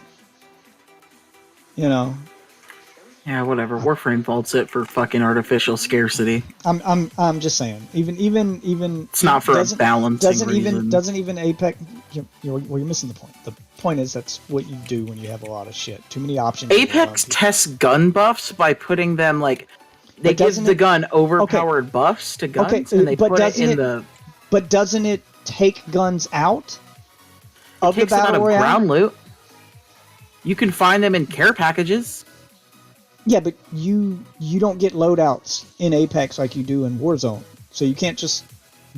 Yeah, whatever. Warframe vaults it for fucking artificial scarcity. I'm just saying. Even It's not for a balancing reason. Doesn't even Apex. You're missing the point. The point is that's what you do when you have a lot of shit. Too many options. Apex tests gun buffs by putting them they give the gun overpowered buffs to guns, and they put it in the. But doesn't it take guns out of the Takes it out battle of royale? ground loot. You can find them in care packages. Yeah, but you don't get loadouts in Apex like you do in Warzone. So you can't just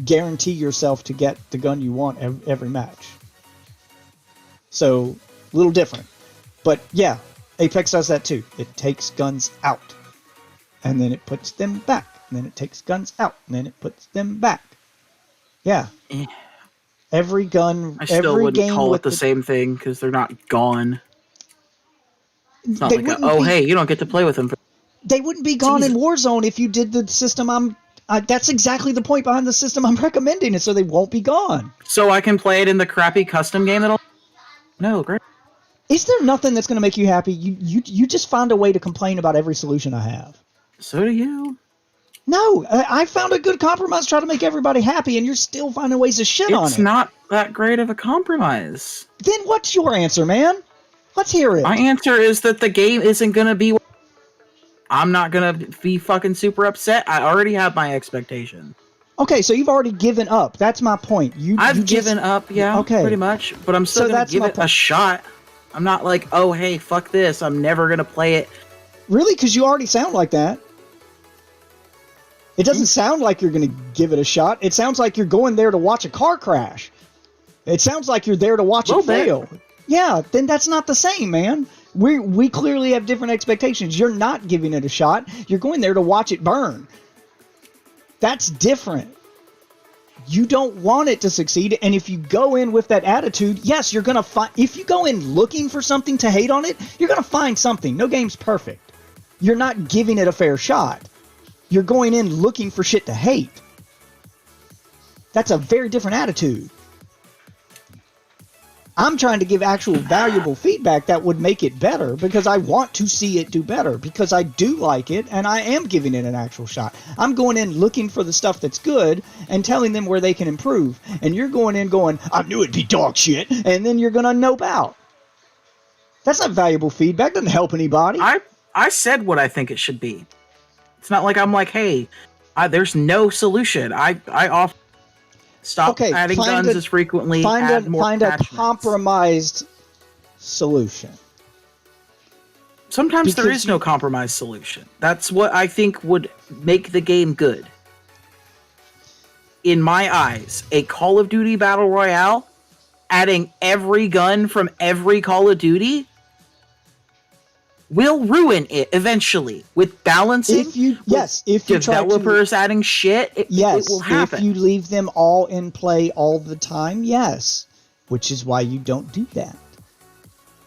guarantee yourself to get the gun you want every match. So, a little different. But yeah, Apex does that too. It takes guns out. And then it puts them back. And then it takes guns out. And then it puts them back. Yeah. Every gun, I still every wouldn't game call with it the same thing because they're not gone. It's not They like, wouldn't be- hey, you don't get to play with them. They wouldn't be gone in Jesus. Warzone if you did the system that's exactly the point behind the system I'm recommending, is so they won't be gone. So I can play it in the crappy custom game that'll. No, great. Is there nothing that's going to make you happy? You just find a way to complain about every solution I have. So do you. No, I found a good compromise to try to make everybody happy, and you're still finding ways to shit on It's it. not that great of a compromise. Then what's your answer, man? Let's hear it. My answer is that the game isn't gonna be. I'm not gonna be fucking super upset. I already have my expectation. Okay, so you've already given up. That's my point. I've given up, yeah, Okay. pretty much. But I'm still So gonna that's give my it a shot. I'm not like, oh hey, fuck this. I'm never gonna play it. Really? Because you already sound like that. It doesn't sound like you're going to give it a shot. It sounds like you're going there to watch a car crash. It sounds like you're there to watch it Little bit. fail. Yeah, then that's not the same, man. We clearly have different expectations. You're not giving it a shot. You're going there to watch it burn. That's different. You don't want it to succeed, and if you go in with that attitude, yes, you're gonna find. If you go in looking for something to hate on it, you're gonna find something. No game's perfect. You're not giving it a fair shot. You're going in looking for shit to hate. That's a very different attitude. I'm trying to give actual valuable feedback that would make it better because I want to see it do better because I do like it and I am giving it an actual shot. I'm going in looking for the stuff that's good and telling them where they can improve. And you're going in going, I knew it'd be dog shit, and then you're going to nope out. That's not valuable feedback. Doesn't help anybody. I said what I think it should be. It's not like I'm like, hey, there's no solution. I offer stop adding guns as frequently. Add more find a attachments. compromised solution. Sometimes there is no compromised solution. That's what I think would make the game good. In my eyes, a Call of Duty Battle Royale, adding every gun from every Call of Duty will ruin it eventually. With balancing, If you try developers adding shit, it will happen. if you leave them all in play all the time, yes. Which is why you don't do that.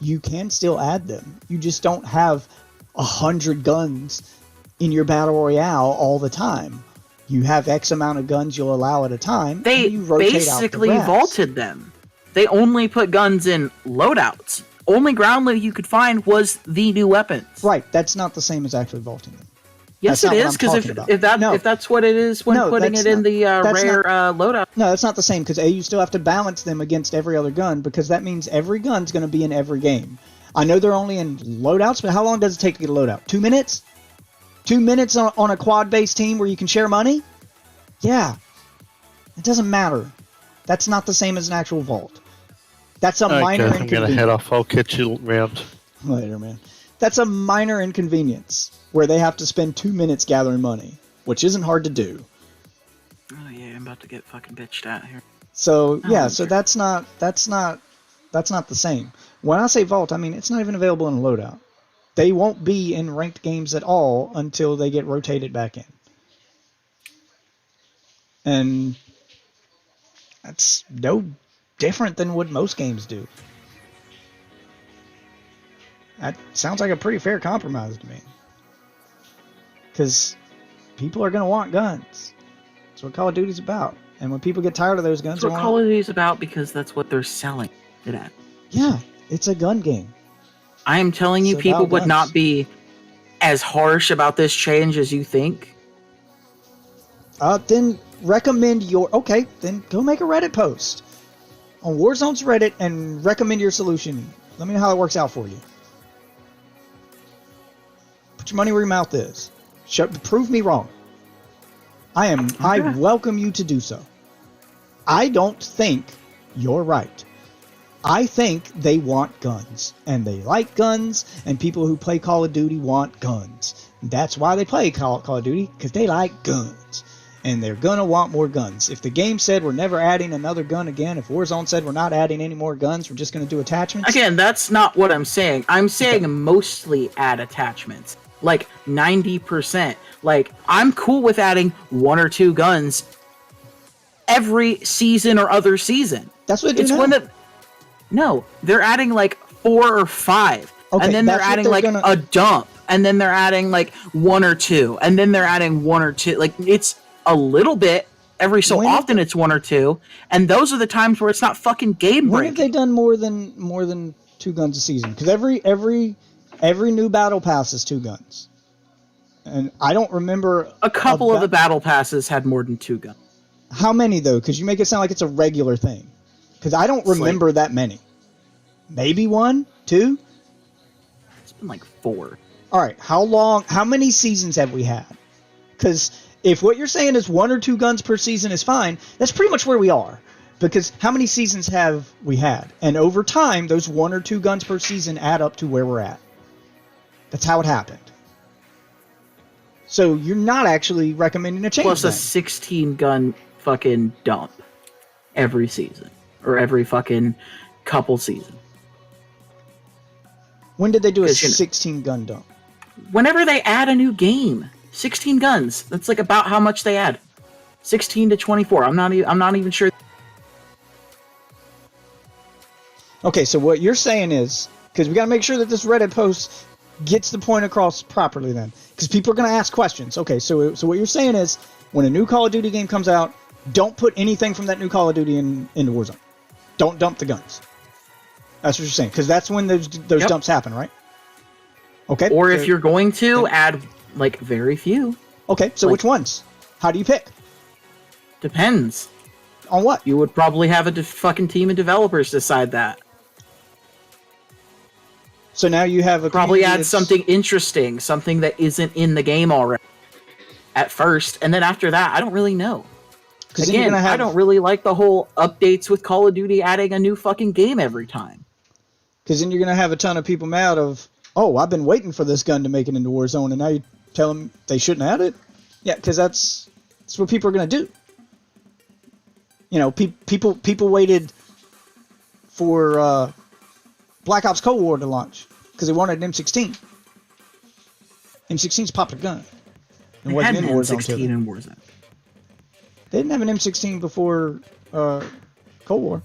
You can still add them. You just don't have 100 guns in your battle royale all the time. You have X amount of guns you'll allow at a time. They and you rotate basically out the rest. vaulted them. They only put guns in loadouts. Only ground loot you could find was the new weapons. Right, that's not the same as actually vaulting them. Yes, That's it not what is, I'm because talking about. if that's what it is when putting that's it in the rare loadout. No, that's not the same, because you still have to balance them against every other gun, because that means every gun's going to be in every game. I know they're only in loadouts, but how long does it take to get a loadout? 2 minutes? 2 minutes on a quad-based team where you can share money? Yeah. It doesn't matter. That's not the same as an actual vault. That's a minor I'm inconvenience. going to head off. I'll catch you around. Later, man. That's a minor inconvenience where they have to spend 2 minutes gathering money, which isn't hard to do. Oh yeah, I'm about to get fucking bitched at here. So yeah, so that's not the same. When I say vault, I mean it's not even available in a loadout. They won't be in ranked games at all until they get rotated back in. And that's no different than what most games do. That sounds like a pretty fair compromise to me. Because people are going to want guns. That's what Call of Duty's about. And when people get tired of those guns, That's what Call of Duty's about, because that's what they're selling it at. yeah, it's a gun game. I am telling you, It's people about would guns. not be as harsh about this change as you think. Then recommend then go make a Reddit post on Warzone's Reddit and recommend your solution. Let me know how it works out for you. Put your money where your mouth is. Prove me wrong. I welcome you to do so. I don't think you're right. I think they want guns, and they like guns, and people who play Call of Duty want guns. That's why they play Call of Duty, because they like guns. And they're going to want more guns. If the game said we're never adding another gun again, if Warzone said we're not adding any more guns, we're just going to do attachments. Again, that's not what I'm saying. I'm saying mostly add attachments. Like 90%. Like, I'm cool with adding 1 or 2 guns every season or other season. That's what they do now. No, they're adding like 4 or 5. Okay, and then they're that's what adding they're like gonna- a dump. And then they're adding like 1 or 2. And then they're adding 1 or 2. Like, it's a little bit. Every so often it's 1 or 2. And those are the times where it's not fucking game When have breaking. they done more than 2 guns a season? Because every new battle pass is 2 guns. And I don't remember A couple of the battle passes had more than 2 guns. How many though? Because you make it sound like it's a regular thing. Because I don't remember that many. Maybe 1, 2. It's been like 4. All right. How many seasons have we had? Because if what you're saying is 1 or 2 guns per season is fine, that's pretty much where we are. Because how many seasons have we had? And over time, those 1 or 2 guns per season add up to where we're at. That's how it happened. So you're not actually recommending a change. Plus a then. 16 gun fucking dump every season. Or every fucking couple seasons. When did they do a 'Cause, you know- 16 gun dump? Whenever they add a new game, 16 guns. That's like about how much they add. 16 to 24. I'm not even sure. Okay, so what you're saying is, because we got to make sure that this Reddit post gets the point across properly then, because people are going to ask questions. Okay, so what you're saying is, when a new Call of Duty game comes out, don't put anything from that new Call of Duty into Warzone. Don't dump the guns. That's what you're saying, because that's when those Yep. dumps happen, right? Okay. Or if so- you're going to add like very few, Okay, so like- which ones? How do you pick? depends. On what? You would probably have a fucking team of developers decide that. So now you have a Probably community add that's- something interesting, something that isn't in the game already at first, and then after that, I don't really know. 'cause then you're Again, gonna have- I don't really like the whole updates with Call of Duty adding a new fucking game every time. Because then you're going to have a ton of people mad of, oh, I've been waiting for this gun to make it into Warzone, and now you tell them they shouldn't add it? Yeah, because that's what people are going to do. You know, people waited for Black Ops Cold War to launch because they wanted an M16. M16's a popular gun. It They wasn't had in an Warzone till M16 then. in Warzone. They didn't have an M16 before Cold War.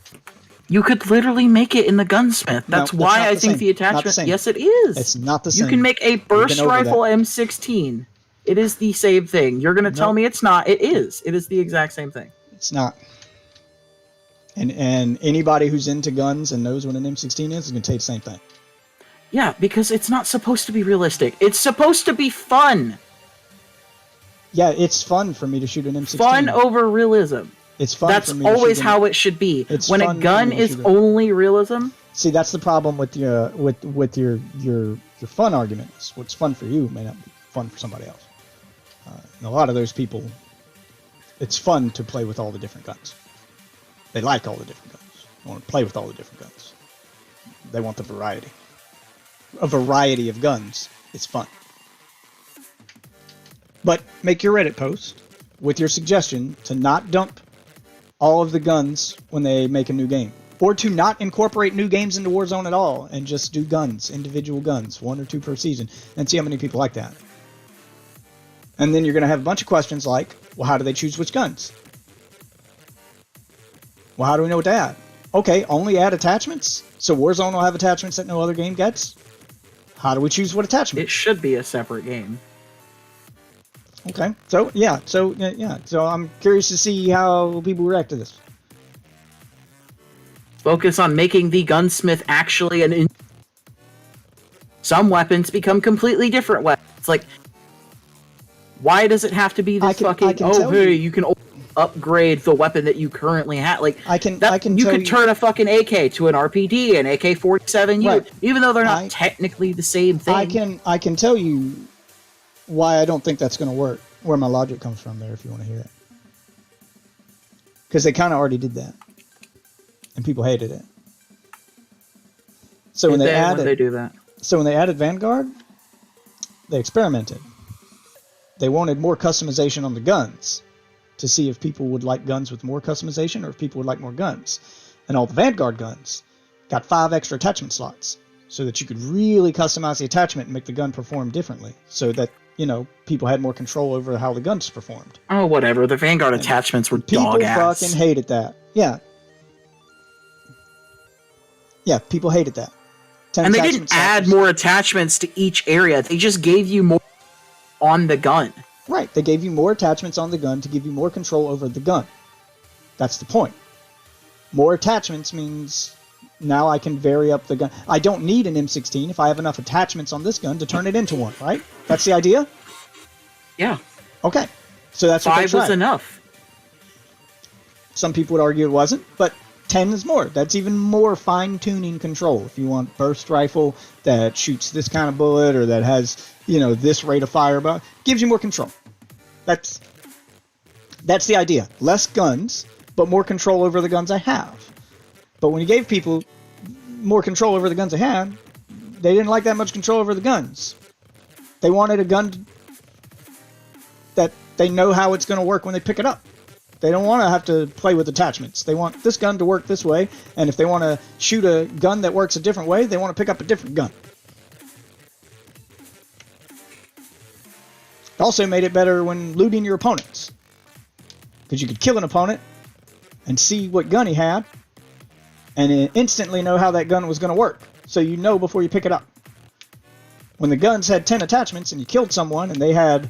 You could literally make it in the gunsmith. No, That's that's why not I the think same. the Not the attachment. same. Yes, it is. It's not the same. You can make a burst over rifle that. M16. It is the same thing. You're gonna tell Nope. me it's not. It is. It is the exact same thing. It's not. And anybody who's into guns and knows what an M16 is going to tell you the same thing. Yeah, because it's not supposed to be realistic. It's supposed to be fun. Yeah, it's fun for me to shoot an M16. Fun over realism. It's fun That's for me to always shoot how it should be. It's When a fun for gun me to is shoot it. only realism, See, that's the problem with your with your fun arguments. What's fun for you may not be fun for somebody else. And a lot of those people, it's fun to play with all the different guns. They like all the different guns. They want to play with all the different guns. They want the variety. A variety of guns. It's fun. But make your Reddit post with your suggestion to not dump all of the guns when they make a new game. Or to not incorporate new games into Warzone at all and just do guns, individual guns, 1 or 2 per season, and see how many people like that. And then you're going to have a bunch of questions like, well, how do they choose which guns? Well, how do we know what to add? Okay, only add attachments? So Warzone will have attachments that no other game gets? How do we choose what attachment? it should be a separate game. Okay, so I'm curious to see how people react to this. Focus on making the gunsmith actually some weapons become completely different weapons. It's like, why does it have to be I this can fucking? tell Oh, hey, you- you can upgrade the weapon that you currently have. Like I can you tell could turn a fucking AK to an RPD, an AK-47, Right. even though they're not I- technically the same thing. I can tell you why I don't think that's going to work. Where my logic comes from there, if you want to hear it. Because they kind of already did that, and people hated it. So when Did they when they added, do that. so when they added Vanguard, they experimented. They wanted more customization on the guns to see if people would like guns with more customization or if people would like more guns. And all the Vanguard guns got 5 extra attachment slots so that you could really customize the attachment and make the gun perform differently so that, you know, people had more control over how the guns performed. Oh, whatever. The Vanguard attachments were People dog ass. fucking hated that. Yeah. Yeah, people hated that. 10 And they attachment didn't add slots. more attachments to each area. They just gave you more on the gun. Right, they gave you more attachments on the gun to give you more control over the gun. That's the point. More attachments means now I can vary up the gun. I don't need an M16 if I have enough attachments on this gun to turn it into one, right? That's the idea? Yeah. Okay. So that's what they 5 was tried. enough. Some people would argue it wasn't, but 10 is more. That's even more fine-tuning control. If you want burst rifle that shoots this kind of bullet or that has, you know, this rate of fire, but gives you more control. That's the idea. Less guns, but more control over the guns I have. But when you gave people more control over the guns they had, they didn't like that much control over the guns. They wanted a gun that they know how it's going to work when they pick it up. They don't want to have to play with attachments. They want this gun to work this way, and if they want to shoot a gun that works a different way, they want to pick up a different gun. It also made it better when looting your opponents. Because you could kill an opponent and see what gun he had, and then instantly know how that gun was going to work. So you know before you pick it up. When the guns had 10 attachments and you killed someone and they had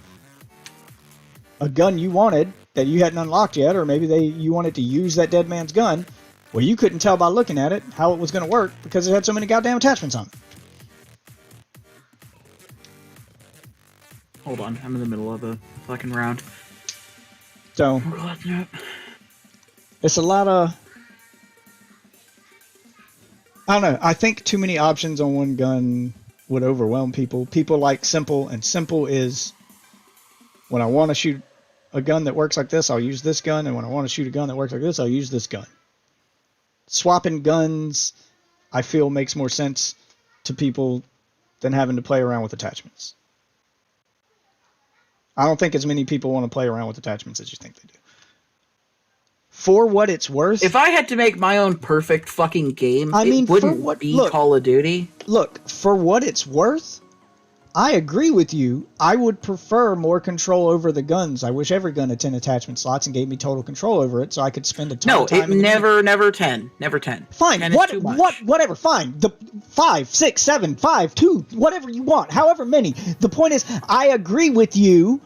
a gun you wanted that you hadn't unlocked yet, or maybe you wanted to use that dead man's gun, well, you couldn't tell by looking at it how it was going to work because it had so many goddamn attachments on it. Hold on, I'm in the middle of a fucking round. So it's a lot of, I don't know, I think too many options on one gun would overwhelm people. People like simple, and simple is when I want to shoot a gun that works like this, I'll use this gun, and when I want to shoot a gun that works like this, I'll use this gun. Swapping guns, I feel, makes more sense to people than having to play around with attachments. I don't think as many people want to play around with attachments as you think they do. For what it's worth... If I had to make my own perfect fucking game, it wouldn't be look, Call of Duty. Look, for what it's worth, I agree with you. I would prefer more control over the guns. I wish every gun had 10 attachment slots and gave me total control over it so I could spend a ton of time... Never 10. Never 10. Fine, 10 is too much. whatever, fine. The 5, 6, 7, 5, 2, whatever you want, however many. The point is, I agree with you.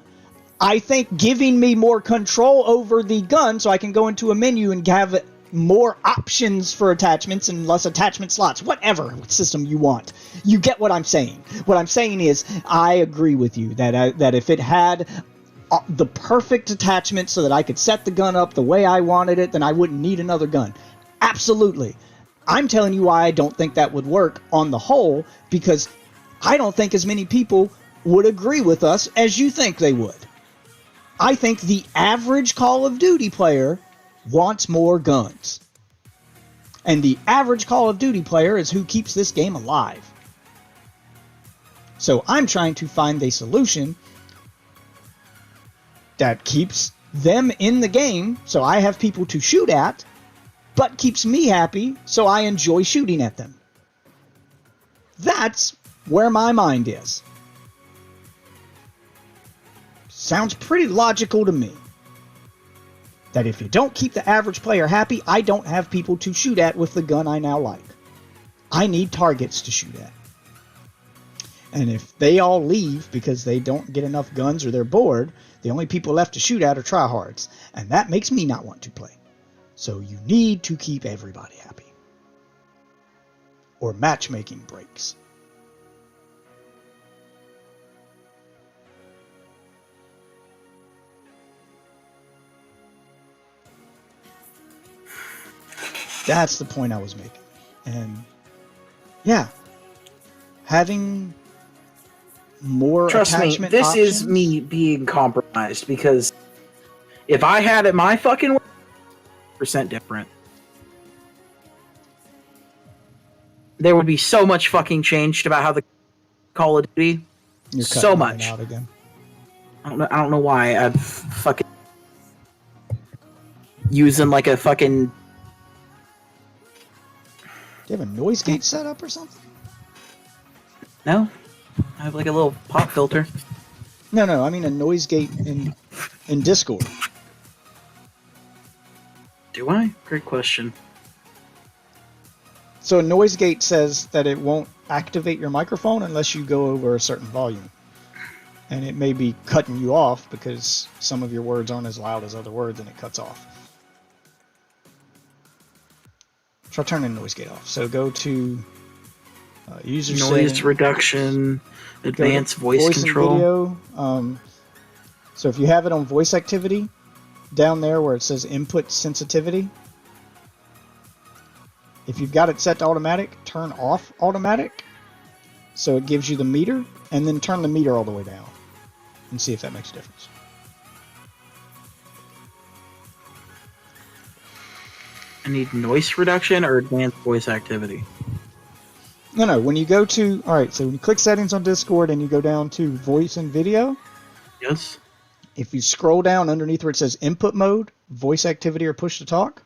I think giving me more control over the gun so I can go into a menu and have more options for attachments and less attachment slots, whatever system you want. You get what I'm saying. What I'm saying is I agree with you that if it had the perfect attachment so that I could set the gun up the way I wanted it, then I wouldn't need another gun. Absolutely. I'm telling you why I don't think that would work on the whole, because I don't think as many people would agree with us as you think they would. I think the average Call of Duty player wants more guns. And the average Call of Duty player is who keeps this game alive. So I'm trying to find a solution that keeps them in the game so I have people to shoot at, but keeps me happy so I enjoy shooting at them. That's where my mind is. Sounds pretty logical to me. That if you don't keep the average player happy, I don't have people to shoot at with the gun I now like. I need targets to shoot at. And if they all leave because they don't get enough guns or they're bored, the only people left to shoot at are tryhards. And that makes me not want to play. So you need to keep everybody happy. Or matchmaking breaks. That's the point I was making. And yeah, having more Trust me, this options, is me being compromised, because if I had it my fucking way, percent different. There would be so much fucking changed about how the Call of Duty. You're So cutting much. out again. I don't know why I've fucking using like a fucking. Do you have a noise gate set up or something? No, I have like a little pop filter. No, I mean a noise gate in Discord. Do I? Great question. So a noise gate says that it won't activate your microphone unless you go over a certain volume. And it may be cutting you off because some of your words aren't as loud as other words and it cuts off. Try turning noise gate off. So go to user Noise setting, reduction, go to advanced voice and control. video. So if you have it on voice activity, down there where it says input sensitivity, if you've got it set to automatic, turn off automatic so it gives you the meter, and then turn the meter all the way down and see if that makes a difference. I need noise reduction or advanced voice activity. No, when you go to, alright, so when you click settings on Discord and you go down to voice and video, Yes. if you scroll down underneath where it says input mode, voice activity or push to talk,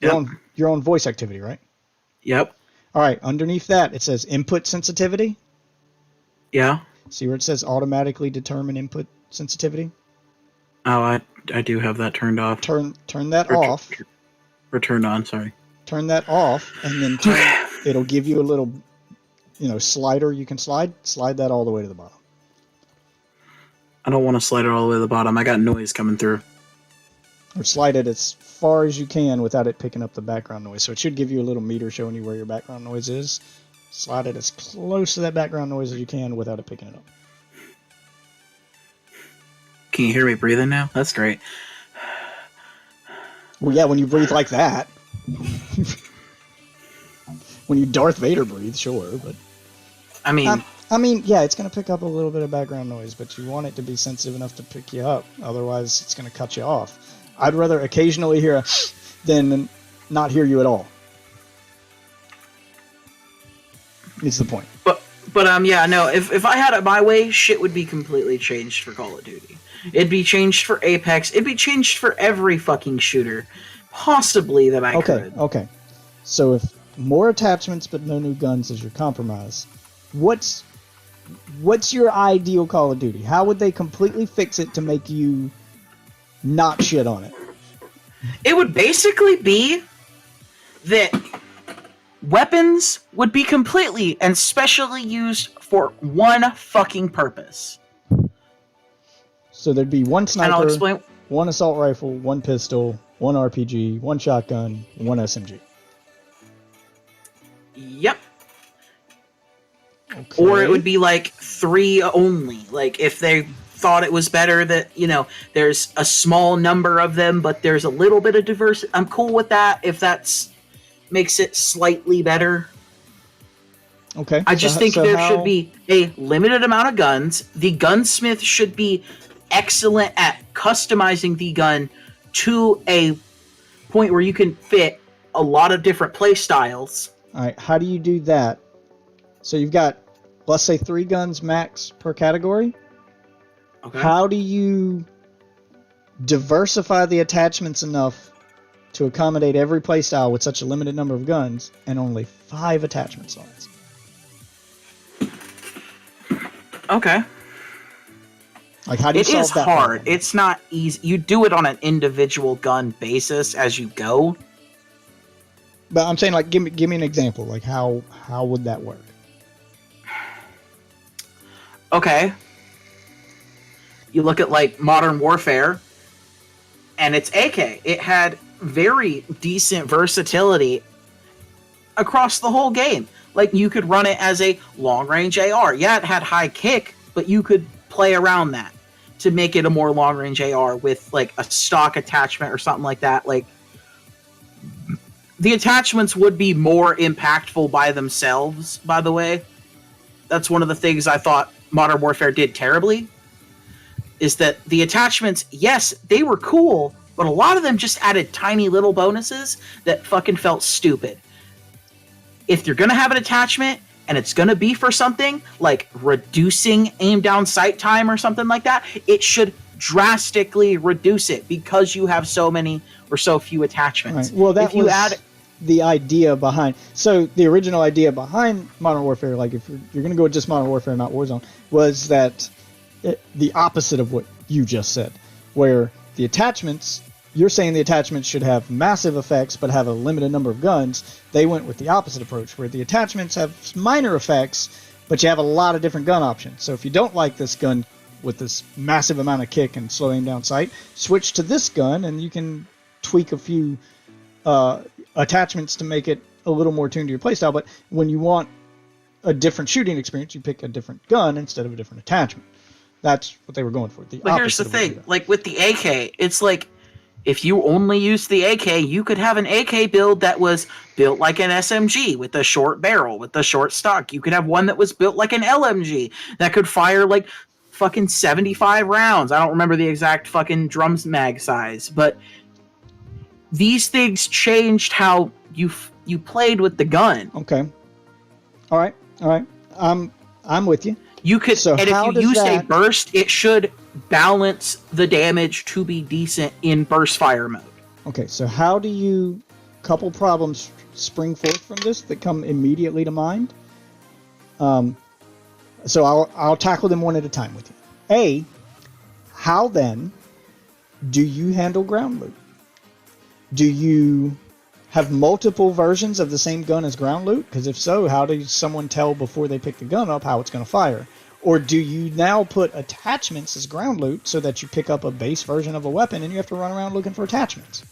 Yep. you're on voice activity, right? Yep. Alright, underneath that it says input sensitivity. Yeah. See where it says automatically determine input sensitivity? Oh, I do have that turned off. Turn that Or off. Or turned on, sorry. Turn that off, and then it'll give you a little, slider you can slide. Slide that all the way to the bottom. I don't want to slide it all the way to the bottom. I got noise coming through. Or slide it as far as you can without it picking up the background noise. So it should give you a little meter showing you where your background noise is. Slide it as close to that background noise as you can without it picking it up. Can you hear me breathing now? That's great. Well, yeah, when you breathe like that. When you Darth Vader breathe, sure, but... I mean... yeah, it's going to pick up a little bit of background noise, but you want it to be sensitive enough to pick you up. Otherwise, it's going to cut you off. I'd rather occasionally hear a than not hear you at all. Is the point. But yeah, no, if I had it my way, shit would be completely changed for Call of Duty. It'd be changed for Apex. It'd be changed for every fucking shooter. Possibly that I could. Okay. So if more attachments but no new guns is your compromise, what's your ideal Call of Duty? How would they completely fix it to make you not shit on it? It would basically be that weapons would be completely and specially used for one fucking purpose. So there'd be one And sniper, I'll explain. one assault rifle, one pistol, one RPG, one shotgun, one SMG. Yep. Okay. Or it would be like 3 only. Like if they thought it was better that, there's a small number of them, but there's a little bit of diversity. I'm cool with that if that's makes it slightly better. Okay. I just think there should be a limited amount of guns. The gunsmith should be excellent at customizing the gun to a point where you can fit a lot of different play styles. All right. How do you do that? So you've got, let's say, 3 guns max per category. Okay. How do you diversify the attachments enough to accommodate every playstyle with such a limited number of guns and only 5 attachment slots? Okay. Like, how do you It solve is that hard. problem? It's not easy. You do it on an individual gun basis as you go. But I'm saying, like, give me an example. Like, how would that work? Okay. You look at like Modern Warfare, and it's AK. It had very decent versatility across the whole game. Like you could run it as a long-range AR. Yeah, it had high kick, but you could play around that to make it a more long-range AR with like a stock attachment or something like that. Like the attachments would be more impactful by themselves, by the way. That's one of the things I thought Modern Warfare did terribly, is that the attachments, yes, they were cool, but a lot of them just added tiny little bonuses that fucking felt stupid. If you're going to have an attachment and it's going to be for something like reducing aim down sight time or something like that, it should drastically reduce it because you have so many or so few attachments. Right. Well, that if you was add the idea behind. So the original idea behind Modern Warfare, like if you're going to go with just Modern Warfare, not Warzone, was that the opposite of what you just said, where the attachments, you're saying the attachments should have massive effects but have a limited number of guns. They went with the opposite approach, where the attachments have minor effects, but you have a lot of different gun options. So if you don't like this gun with this massive amount of kick and slow aim down sight, switch to this gun and you can tweak a few attachments to make it a little more tuned to your playstyle. But when you want a different shooting experience, you pick a different gun instead of a different attachment. That's what they were going for. But here's the thing, like with the AK, it's like if you only use the AK, you could have an AK build that was built like an SMG with a short barrel, with a short stock. You could have one that was built like an LMG that could fire like fucking 75 rounds. I don't remember the exact fucking drums mag size, but these things changed how you played with the gun. Okay. All right. I'm with you. You could, So and if how you does used a that- burst, it should balance the damage to be decent in burst fire mode. Okay, so how do you couple problems spring forth from this that come immediately to mind? So I'll tackle them one at a time with you. A, how then Do you handle ground loot? Do you have multiple versions of the same gun as ground loot? Because if so, how does someone tell before they pick the gun up how it's going to fire? Or do you now put attachments as ground loot so that you pick up a base version of a weapon and you have to run around looking for attachments?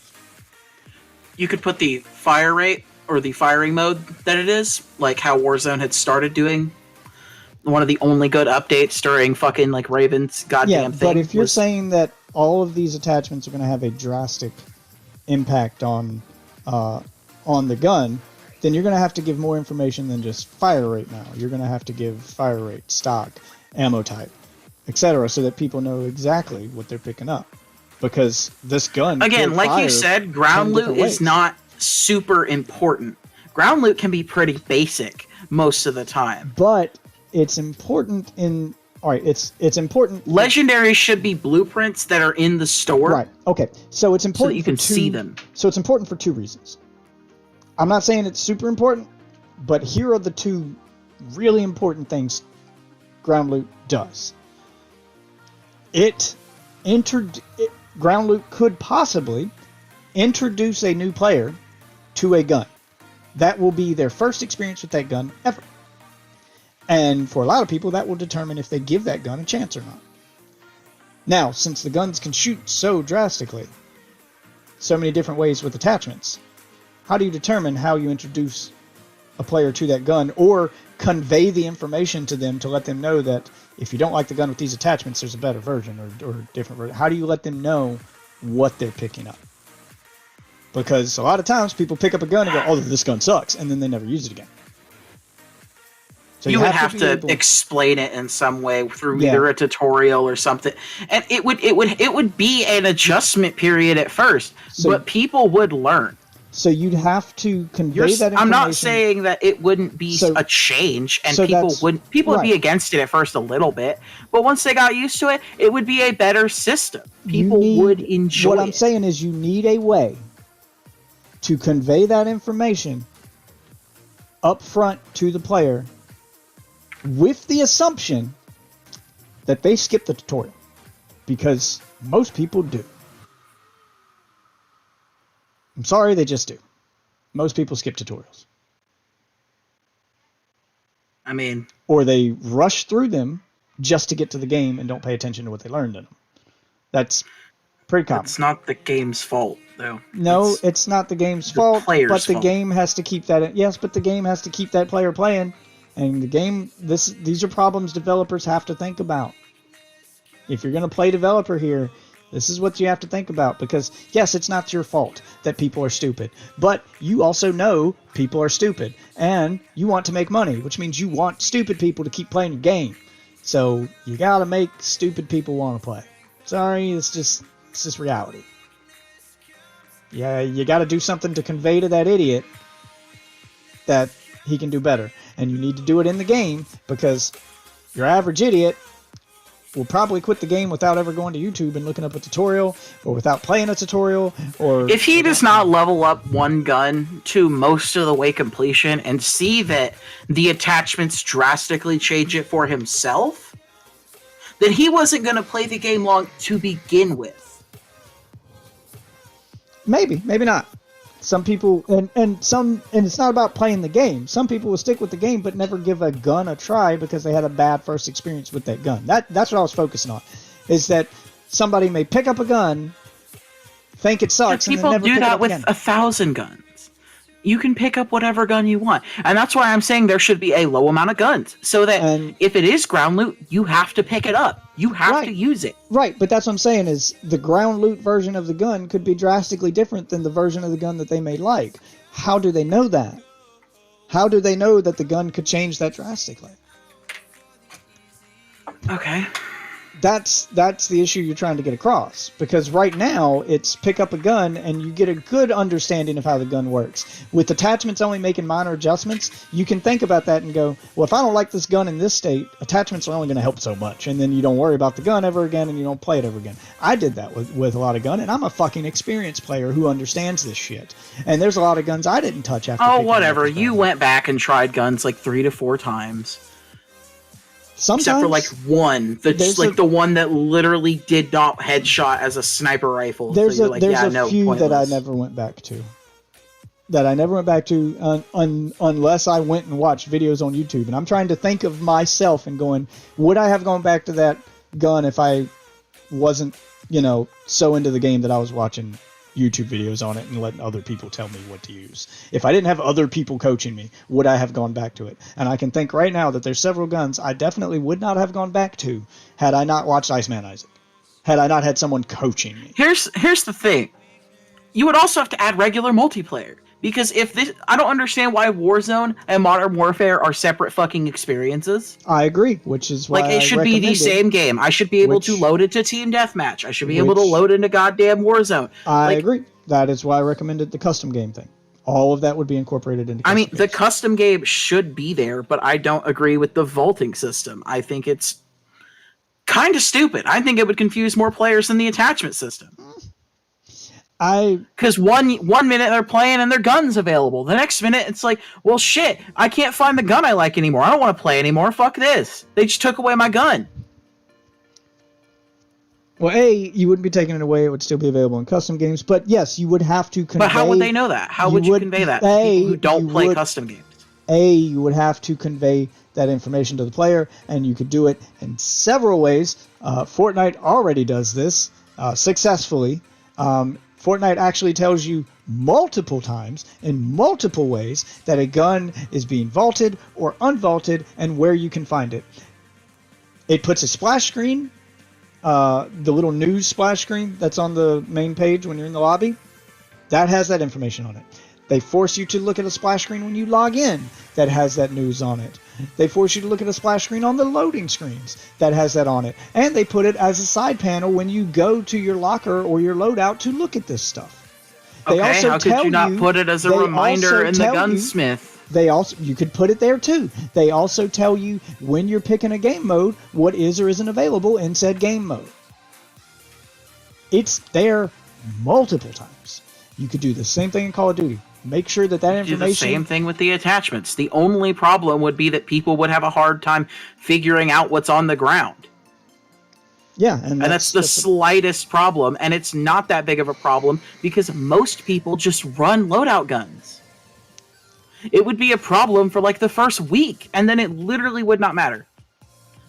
You could put the fire rate or the firing mode that it is, like how Warzone had started doing. One of the only good updates during fucking like Raven's goddamn thing. Yeah, but if you're was- saying that all of these attachments are going to have a drastic impact on the gun, then you're going to have to give more information than just fire rate now. You're going to have to give fire rate, stock, ammo type, etc., so that people know exactly what they're picking up. Because this gun, again, could like you fire said, ground 10 loot different is ways. not super important. Ground loot can be pretty basic most of the time. But it's important in. All right, it's important. Legendary should be blueprints that are in the store. Right. Okay. So it's important So that you for can two, see them. So it's important for two reasons. I'm not saying it's super important, but here are the two really important things ground loot does. Ground loot could possibly introduce a new player to a gun. That will be their first experience with that gun ever. And for a lot of people, that will determine if they give that gun a chance or not. Now, since the guns can shoot so drastically, so many different ways with attachments, how do you determine how you introduce a player to that gun or convey the information to them to let them know that if you don't like the gun with these attachments, there's a better version or different version? How do you let them know what they're picking up? Because a lot of times people pick up a gun and go, oh, this gun sucks, and then they never use it again. So You would have be to able- explain it in some way through Yeah. either a tutorial or something, and it would be an adjustment period at first, So- but people would learn. So you'd have to convey that information. I'm not saying that it wouldn't be So- a change, and so people that's- would right. be against it at first a little bit, but once they got used to it, it would be a better system. People would enjoy What I'm it. saying is you need a way to convey that information up front to the player with the assumption that they skip the tutorial. Because most people do. I'm sorry, they just do. Most people skip tutorials. I mean, Or they rush through them just to get to the game and don't pay attention to what they learned in them. That's pretty common. it's not the game's fault, though. No, It's- it's not the game's fault, player's but the fault. game has to keep that. Yes, but the game has to keep that player playing, and the game. These are problems developers have to think about. If you're going to play developer here, this is what you have to think about. Because yes, it's not your fault that people are stupid, but you also know people are stupid, and you want to make money, which means you want stupid people to keep playing your game. So you got to make stupid people want to play. Sorry, it's just reality. Yeah, you got to do something to convey to that idiot that he can do better. And you need to do it in the game, because your average idiot will probably quit the game without ever going to YouTube and looking up a tutorial, or without playing a tutorial, or If he does not level up one gun to most of the way completion and see that the attachments drastically change it for himself, then he wasn't going to play the game long to begin with. maybe not. Some people, and it's not about playing the game. Some people will stick with the game but never give a gun a try because they had a bad first experience with that gun. That's what I was focusing on, is that somebody may pick up a gun, think it sucks, and then People never do pick it that up with again. 1,000 guns. You can pick up whatever gun you want. And that's why I'm saying there should be a low amount of guns. So that And- if it is ground loot, you have to pick it up. You have Right. to use it. Right, but that's what I'm saying, is the ground loot version of the gun could be drastically different than the version of the gun that they may like. How do they know that? How do they know that the gun could change that drastically? Okay. That's the issue you're trying to get across. Because right now, it's pick up a gun and you get a good understanding of how the gun works. With attachments only making minor adjustments, you can think about that and go, well, if I don't like this gun in this state, attachments are only going to help so much. And then you don't worry about the gun ever again and you don't play it ever again. I did that with a lot of gun, and I'm a fucking experienced player who understands this shit. And there's a lot of guns I didn't touch after Oh, picking them up whatever. with You ground went back and tried guns like 3 to 4 times. Sometimes, except for like one, There's like a- the one that literally did not headshot as a sniper rifle. there's so a you're like, there's yeah, a no, few that I pointless. never went back to. Unless I went and watched videos on YouTube. And I'm trying to think of myself and going, would I have gone back to that gun if I wasn't, so into the game that I was watching YouTube videos on it and letting other people tell me what to use? If I didn't have other people coaching me, would I have gone back to it? And I can think right now that there's several guns I definitely would not have gone back to had I not watched Iceman Isaac. Had I not had someone coaching me. Here's the thing. You would also have to add regular multiplayer. Because I don't understand why Warzone and Modern Warfare are separate fucking experiences. I agree, which is why Like, it should be the same game. I should be able to load it to Team Deathmatch. I should be able to load into goddamn Warzone. I agree. That is why I recommended the custom game thing. All of that would be incorporated into custom the games. custom game should be there, but I don't agree with the vaulting system. I think it's kind of stupid. I think it would confuse more players than the attachment system. Because one minute they're playing and their gun's available. The next minute it's like, well, shit, I can't find the gun I like anymore. I don't want to play anymore. Fuck this. They just took away my gun. Well, you wouldn't be taking it away. It would still be available in custom games. But yes, you would have to convey... But how would they know that? How would you convey that to people who don't play custom games? You would have to convey that information to the player, and you could do it in several ways. Fortnite already does this successfully. Fortnite actually tells you multiple times, in multiple ways, that a gun is being vaulted or unvaulted and where you can find it. It puts a splash screen, the little news splash screen that's on the main page when you're in the lobby, that has that information on it. They force you to look at a splash screen when you log in that has that news on it. They force you to look at a splash screen on the loading screens that has that on it. And they put it as a side panel when you go to your locker or your loadout to look at this stuff. They Okay, also how could you not put it as a reminder in the gunsmith? You could put it there too. They also tell you when you're picking a game mode what is or isn't available in said game mode. It's there multiple times. You could do the same thing in Call of Duty. Make sure that information... Do the same thing with the attachments. The only problem would be that people would have a hard time figuring out what's on the ground. Yeah, and that's the slightest problem, and it's not that big of a problem because most people just run loadout guns. It would be a problem for like the first week, and then it literally would not matter.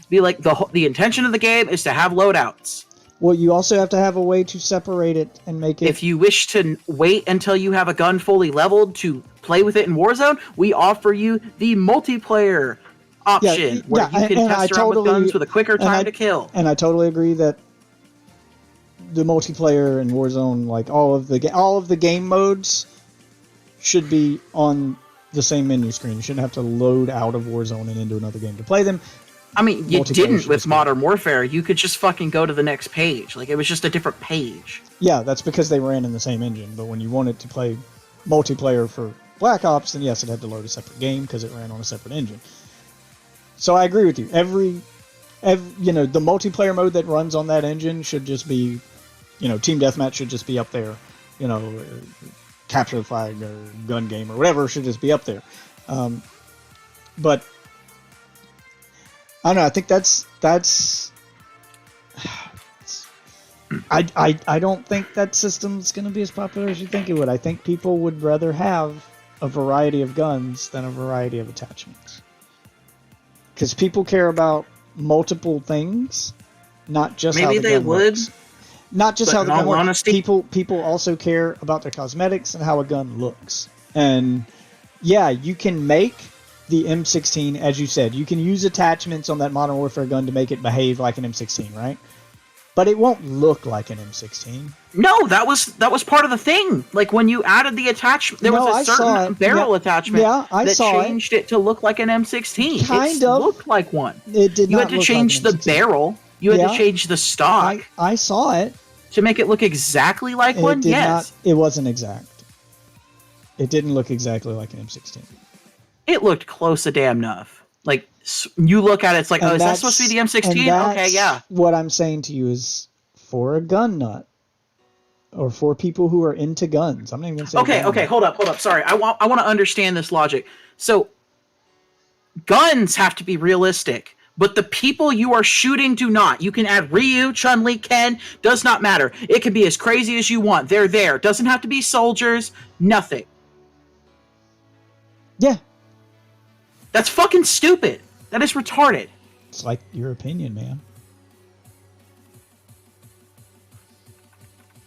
Be like, the intention of the game is to have loadouts. Well, you also have to have a way to separate it and make it... If you wish to wait until you have a gun fully leveled to play with it in Warzone, we offer you the multiplayer option where you can test around with guns with a quicker time to kill. And I totally agree that the multiplayer in Warzone, like all of the game modes, should be on the same menu screen. You shouldn't have to load out of Warzone and into another game to play them. I mean, you didn't with Modern Warfare. You could just fucking go to the next page. Like, it was just a different page. Yeah, that's because they ran in the same engine. But when you wanted to play multiplayer for Black Ops, then yes, it had to load a separate game because it ran on a separate engine. So I agree with you. Every the multiplayer mode that runs on that engine should just be, Team Deathmatch should just be up there. Capture the Flag or Gun Game or whatever should just be up there. But I don't know. I think that's. I don't think that system's going to be as popular as you think it would. I think people would rather have a variety of guns than a variety of attachments. Because people care about multiple things, not just how the gun looks. Not just how the gun works. People also care about their cosmetics and how a gun looks. And yeah, you can make the M16, as you said. You can use attachments on that Modern Warfare gun to make it behave like an M16, right? But it won't look like an M16. No, that was part of the thing. Like, when you added the attachment, there was a certain barrel attachment that changed it to look like an M16. It looked like one. It did not. You had to change the barrel. You had to change the stock. I saw it. To make it look exactly like one? Yes. It wasn't exact. It didn't look exactly like an M16. It looked close to damn enough. Like, you look at it, it's like, is that supposed to be the M16? Okay, yeah. What I'm saying to you is, for a gun nut, or for people who are into guns, I'm not even going to say Okay, hold up. Sorry, I want to understand this logic. So, guns have to be realistic, But the people you are shooting do not. You can add Ryu, Chun-Li, Ken, does not matter. It can be as crazy as you want. They're there. Doesn't have to be soldiers, nothing. Yeah, That's fucking stupid. That is retarded. it's like your opinion, man.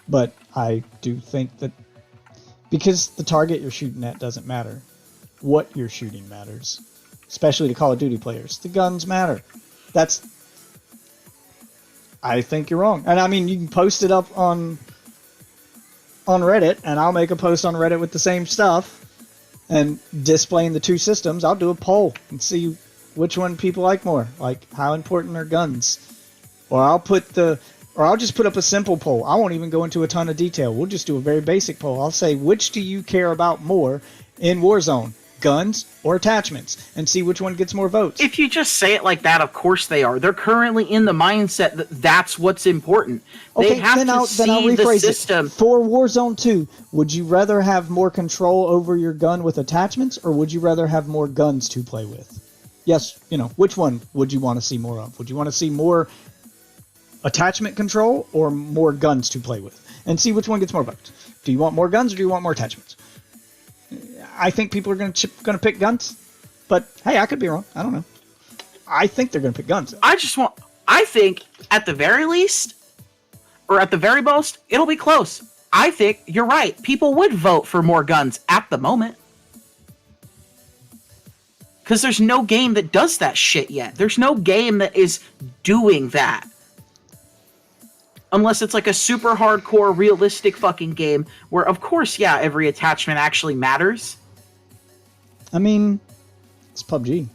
But I do think that because the target you're shooting at doesn't matter, what you're shooting matters. Especially to Call of Duty players. The guns matter. I think you're wrong. And I mean, you can post it up on Reddit, and I'll make a post on Reddit with the same stuff and displaying the two systems. I'll do a poll and see which one people like more. Like, how important are guns? Or I'll just put up a simple poll. I won't even go into a ton of detail. We'll just do a very basic poll. I'll say, which do you care about more in Warzone? Guns or attachments? And see which one gets more votes. If you just say it like that, of course they are. They're currently in the mindset that that's what's important. They have then to I'll see rephrase the system. it. For Warzone 2, would you rather have more control over your gun with attachments, or would you rather have more guns to play with? Yes, which one would you want to see more of? Would you want to see more attachment control or more guns to play with? And see which one gets more votes. Do you want more guns or do you want more attachments? I think people are going to pick guns, but hey, I could be wrong. I don't know. I think they're going to pick guns. I think at the very least, or at the very most, it'll be close. I think you're right. People would vote for more guns at the moment. Because there's no game that does that shit yet. There's no game that is doing that. Unless it's like a super hardcore, realistic fucking game where, of course, yeah, every attachment actually matters. I mean, it's PUBG.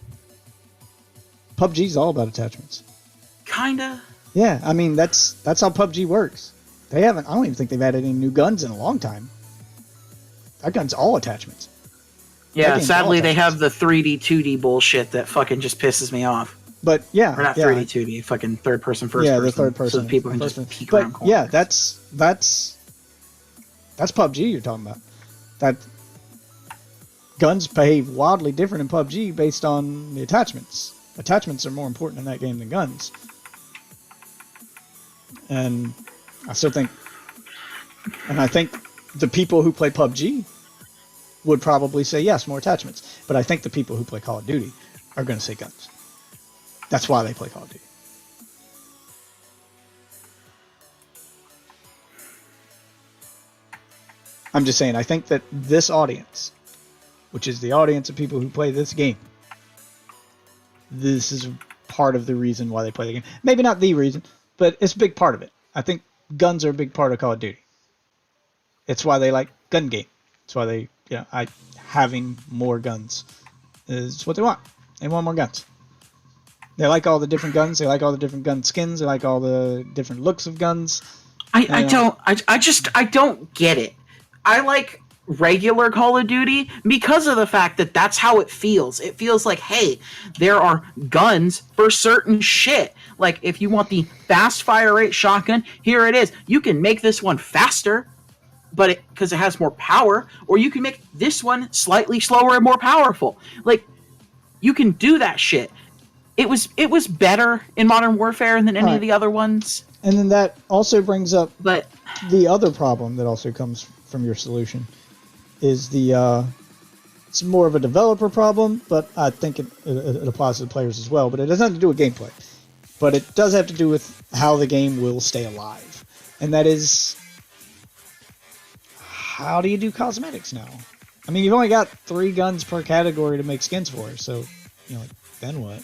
PUBG's all about attachments. Kinda. Yeah, I mean, that's how PUBG works. I don't even think they've added any new guns in a long time. That gun's all attachments. Yeah, sadly they have the 3D, 2D bullshit that fucking just pisses me off. But yeah, Or not 3D, 2D, fucking third person, first person. the third person. So that people can just peek but around corners. yeah, that's PUBG you're talking about. That guns behave wildly different in PUBG based on the attachments. Attachments are more important in that game than guns. And I think the people who play PUBG would probably say yes, more attachments. But I think the people who play Call of Duty are going to say guns. That's why they play Call of Duty. I'm just saying, I think that this audience, which is the audience of people who play this game, this is part of the reason why they play the game. Maybe not the reason, but it's a big part of it. I think guns are a big part of Call of Duty. It's why they like gun game. It's why they, having more guns is what they want. They want more guns. They like all the different guns. They like all the different gun skins. They like all the different looks of guns. I don't get it. I like regular Call of Duty because of the fact that that's how it feels. It feels like, hey, there are guns for certain shit. Like, if you want the fast fire rate shotgun, here it is. You can make this one faster, but because it has more power, or you can make this one slightly slower and more powerful. Like, you can do that shit. It was better in Modern Warfare than any of the other ones. And then that also brings up But the other problem that also comes from your solution is it's more of a developer problem, but I think it applies to the players as well. But it has nothing to do with gameplay. But it does have to do with how the game will stay alive. And that is, how do you do cosmetics now? I mean, you've only got 3 guns per category to make skins for, so, then what?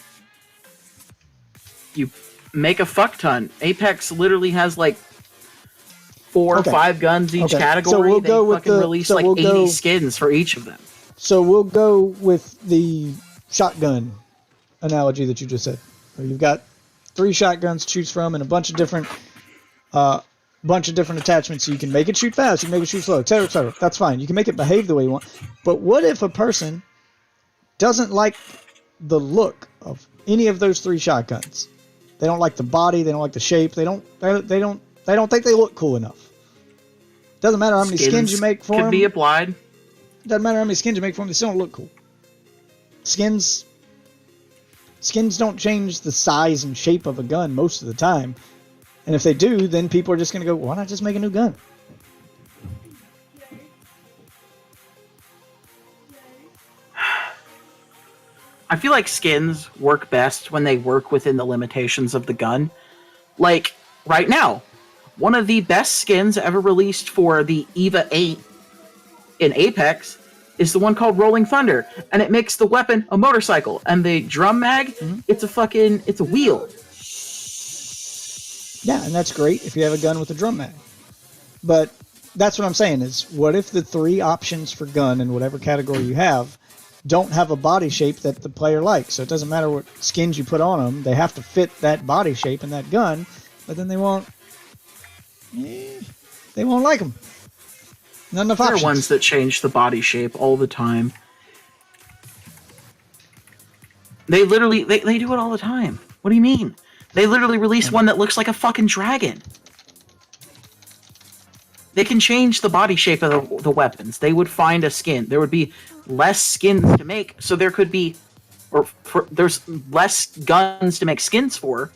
you make a fuck ton. Apex literally has like 4 or 5 guns each category. So we'll they go with fucking release like 80 skins for each of them. So we'll go with the shotgun analogy that you just said. Where you've got 3 shotguns to choose from and a bunch of different attachments. So you can make it shoot fast, you can make it shoot slow, etc., etc. That's fine. You can make it behave the way you want. But what if a person doesn't like the look of any of those 3 shotguns? They don't like the body. They don't like the shape. They don't think they look cool enough. Doesn't matter how many skins you make for them. Could be applied. Doesn't matter how many skins you make for them. They still don't look cool. Skins Skins don't change the size and shape of a gun most of the time. And if they do, then people are just going to go, why not just make a new gun? I feel like skins work best when they work within the limitations of the gun. Like, right now, one of the best skins ever released for the EVA 8 in Apex is the one called Rolling Thunder. And it makes the weapon a motorcycle. And the drum mag, it's a wheel. Yeah, and that's great if you have a gun with a drum mag. But that's what I'm saying is, what if the 3 options for gun in whatever category you have don't have a body shape that the player likes? So it doesn't matter what skins you put on them, they have to fit that body shape and that gun, but then they won't like them. Not enough There options. are ones that change the body shape all the time. They literally, they do it all the time. What do you mean? They literally release one that looks like a fucking dragon. They can change the body shape of the weapons. They would find a skin. There would be less skins to make, so there could be, there's less guns to make skins for.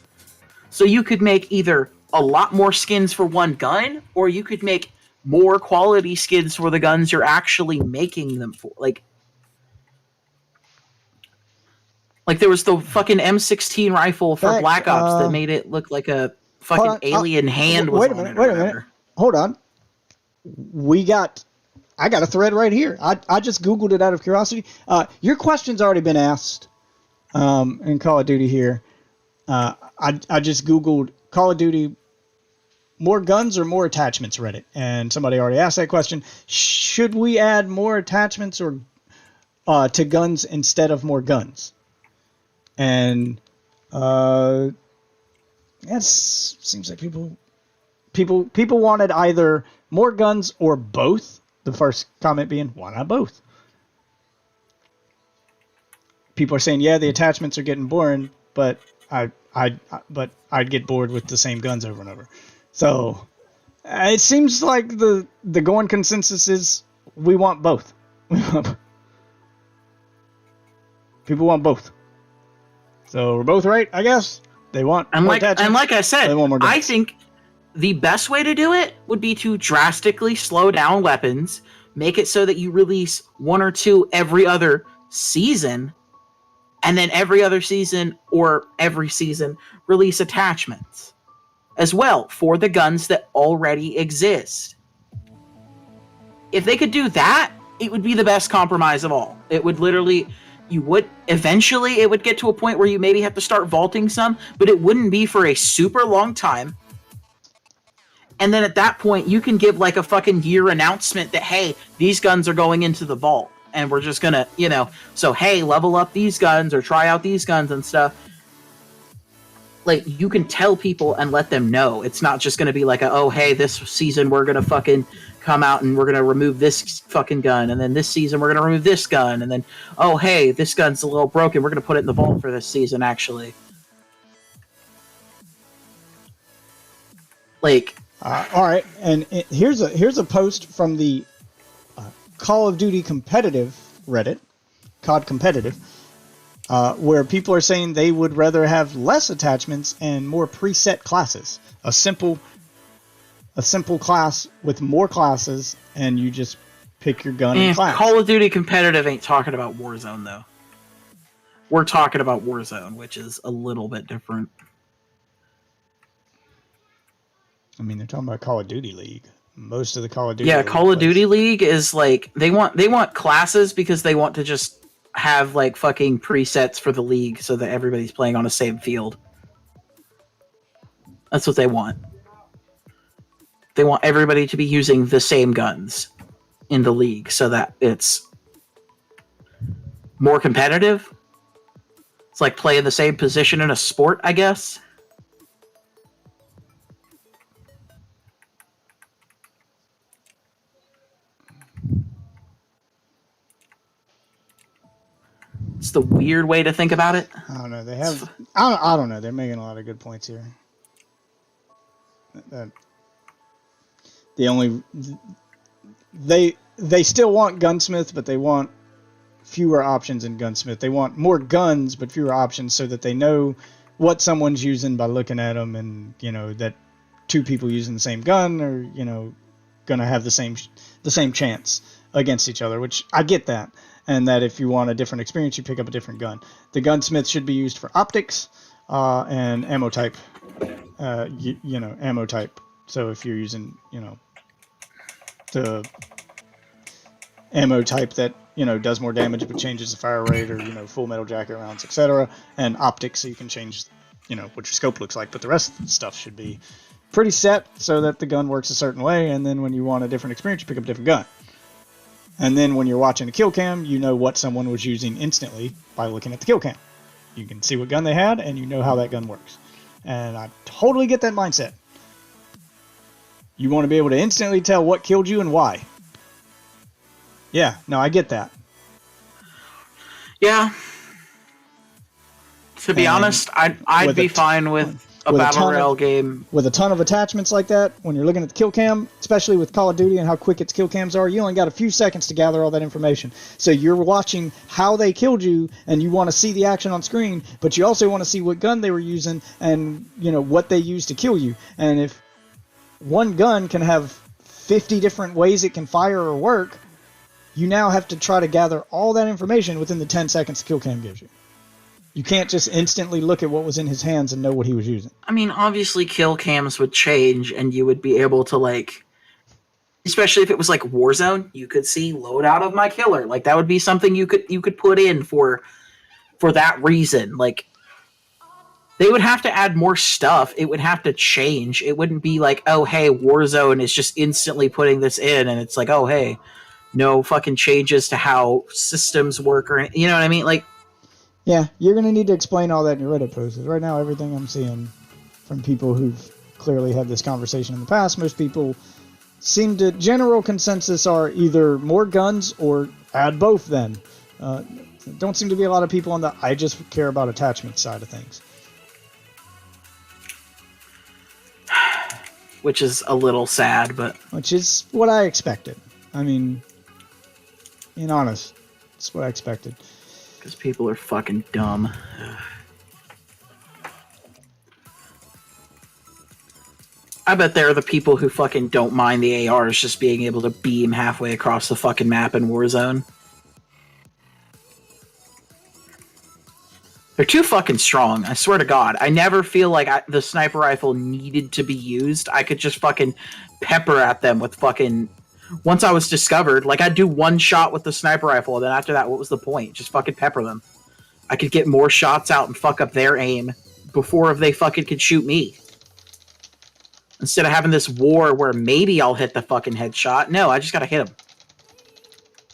So you could make either a lot more skins for one gun, or you could make more quality skins for the guns you're actually making them for. Like there was the fucking M16 rifle for Fact, Black Ops that made it look like a fucking alien hand was on it or whatever. Hold on. I got a thread right here. I just Googled it out of curiosity. Your question's already been asked in Call of Duty here. I just Googled Call of Duty more guns or more attachments Reddit, and somebody already asked that question. Should we add more attachments or to guns instead of more guns? And seems like people wanted either more guns or both. The first comment being, why not both? People are saying, yeah, the attachments are getting boring, but I'd get bored with the same guns over and over. So it seems like the going consensus is we want both. People want both. So we're both right, I guess. They want more attachments. And like I said, they want more guns. I think the best way to do it would be to drastically slow down weapons, make it so that you release 1 or 2 every other season, and then every other season or every season release attachments as well for the guns that already exist. If they could do that, it would be the best compromise of all. It would literally, eventually it would get to a point where you maybe have to start vaulting some, but it wouldn't be for a super long time. And then at that point, you can give like a fucking year announcement that, hey, these guns are going into the vault. And we're just gonna, so hey, level up these guns or try out these guns and stuff. Like, you can tell people and let them know. It's not just gonna be like, oh, hey, this season we're gonna fucking come out and we're gonna remove this fucking gun. And then this season we're gonna remove this gun. And then, oh, hey, this gun's a little broken. We're gonna put it in the vault for this season, actually. Like... all right, and here's a post from the Call of Duty competitive Reddit, COD competitive, where people are saying they would rather have less attachments and more preset classes. A simple class with more classes, and you just pick your gun and class. Call of Duty competitive ain't talking about Warzone though. We're talking about Warzone, which is a little bit different. I mean, they're talking about Call of Duty League. Most of the Call of Duty. Yeah, League Call of Duty League is like they want classes because they want to just have like fucking presets for the league so that everybody's playing on the same field. That's what they want. They want everybody to be using the same guns in the league so that it's more competitive. It's like playing the same position in a sport, I guess. It's the weird way to think about it. I don't know. They have. I don't know. They're making a lot of good points here. They still want Gunsmith, but they want fewer options in Gunsmith. They want more guns, but fewer options, so that they know what someone's using by looking at them, and that two people using the same gun are gonna have the same chance against each other. Which I get that, and that if you want a different experience, you pick up a different gun. The Gunsmith should be used for optics and ammo type. Ammo type. So if you're using the ammo type that does more damage but changes the fire rate, or full metal jacket rounds, etc., and optics, so you can change what your scope looks like, but the rest of the stuff should be pretty set so that the gun works a certain way, and then when you want a different experience, you pick up a different gun. And then when you're watching a kill cam, you know what someone was using instantly by looking at the kill cam. You can see what gun they had, and you know how that gun works. And I totally get that mindset. You want to be able to instantly tell what killed you and why. Yeah, no, I get that. Yeah. To be honest, I'd be fine with a battle royale game. With a ton of attachments like that, when you're looking at the kill cam, especially with Call of Duty and how quick its kill cams are, you only got a few seconds to gather all that information. So you're watching how they killed you, and you want to see the action on screen, but you also want to see what gun they were using and what they used to kill you. And if one gun can have 50 different ways it can fire or work, you now have to try to gather all that information within the 10 seconds the kill cam gives you. You can't just instantly look at what was in his hands and know what he was using. I mean, obviously kill cams would change, and you would be able to, especially if it was like Warzone, you could see loadout of my killer. Like, that would be something you could put in for that reason. Like, they would have to add more stuff. It would have to change. It wouldn't be like, oh, hey, Warzone is just instantly putting this in, and it's like, oh, hey, no fucking changes to how systems work, or you know what I mean? Like, yeah, you're going to need to explain all that in your Reddit posts. Right now, everything I'm seeing from people who've clearly had this conversation in the past, most people seem to, general consensus are either more guns or add both then. Don't seem to be a lot of people on the I just care about attachment side of things. Which is a little sad, but... Which is what I expected. I mean, being honest, it's what I expected. Because people are fucking dumb. I bet they're the people who fucking don't mind the ARs just being able to beam halfway across the fucking map in Warzone. They're too fucking strong, I swear to God. I never feel like the sniper rifle needed to be used. I could just fucking pepper at them with fucking... Once I was discovered, I'd do one shot with the sniper rifle, and then after that, what was the point? Just fucking pepper them. I could get more shots out and fuck up their aim before they fucking could shoot me. Instead of having this war where maybe I'll hit the fucking headshot. No, I just gotta hit them.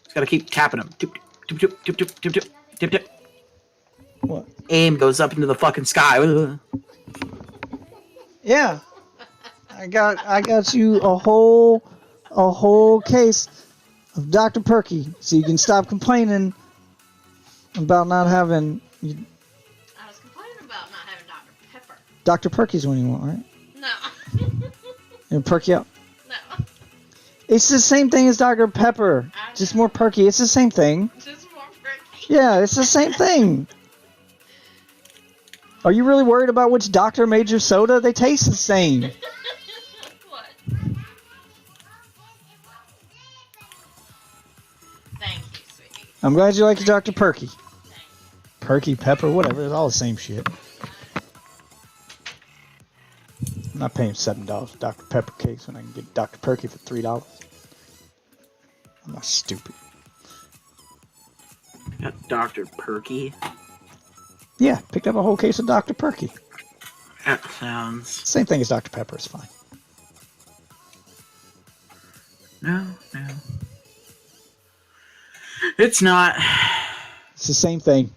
Just gotta keep tapping them. Tip, tip, tip, tip, tip, tip, tip, tip. What? Aim goes up into the fucking sky. Yeah. I got you a whole case of Dr. Perky, so you can stop complaining about not having... I was complaining about not having Dr. Pepper. Dr. Perky's one you want, right? No. And perky up. No. It's the same thing as Dr. Pepper, just more perky. It's the same thing. Just more perky. Yeah, it's the same thing. Are you really worried about which doctor made your soda? They taste the same. What? Thank you, sweetie. I'm glad you like your Dr. Perky. Thanks. Perky, pepper, whatever. It's all the same shit. I'm not paying $7 for Dr. Pepper cakes when I can get Dr. Perky for $3. I'm not stupid. Got Dr. Perky. Yeah, picked up a whole case of Dr. Perky. That sounds... Same thing as Dr. Pepper, it's fine. No. It's not. It's the same thing.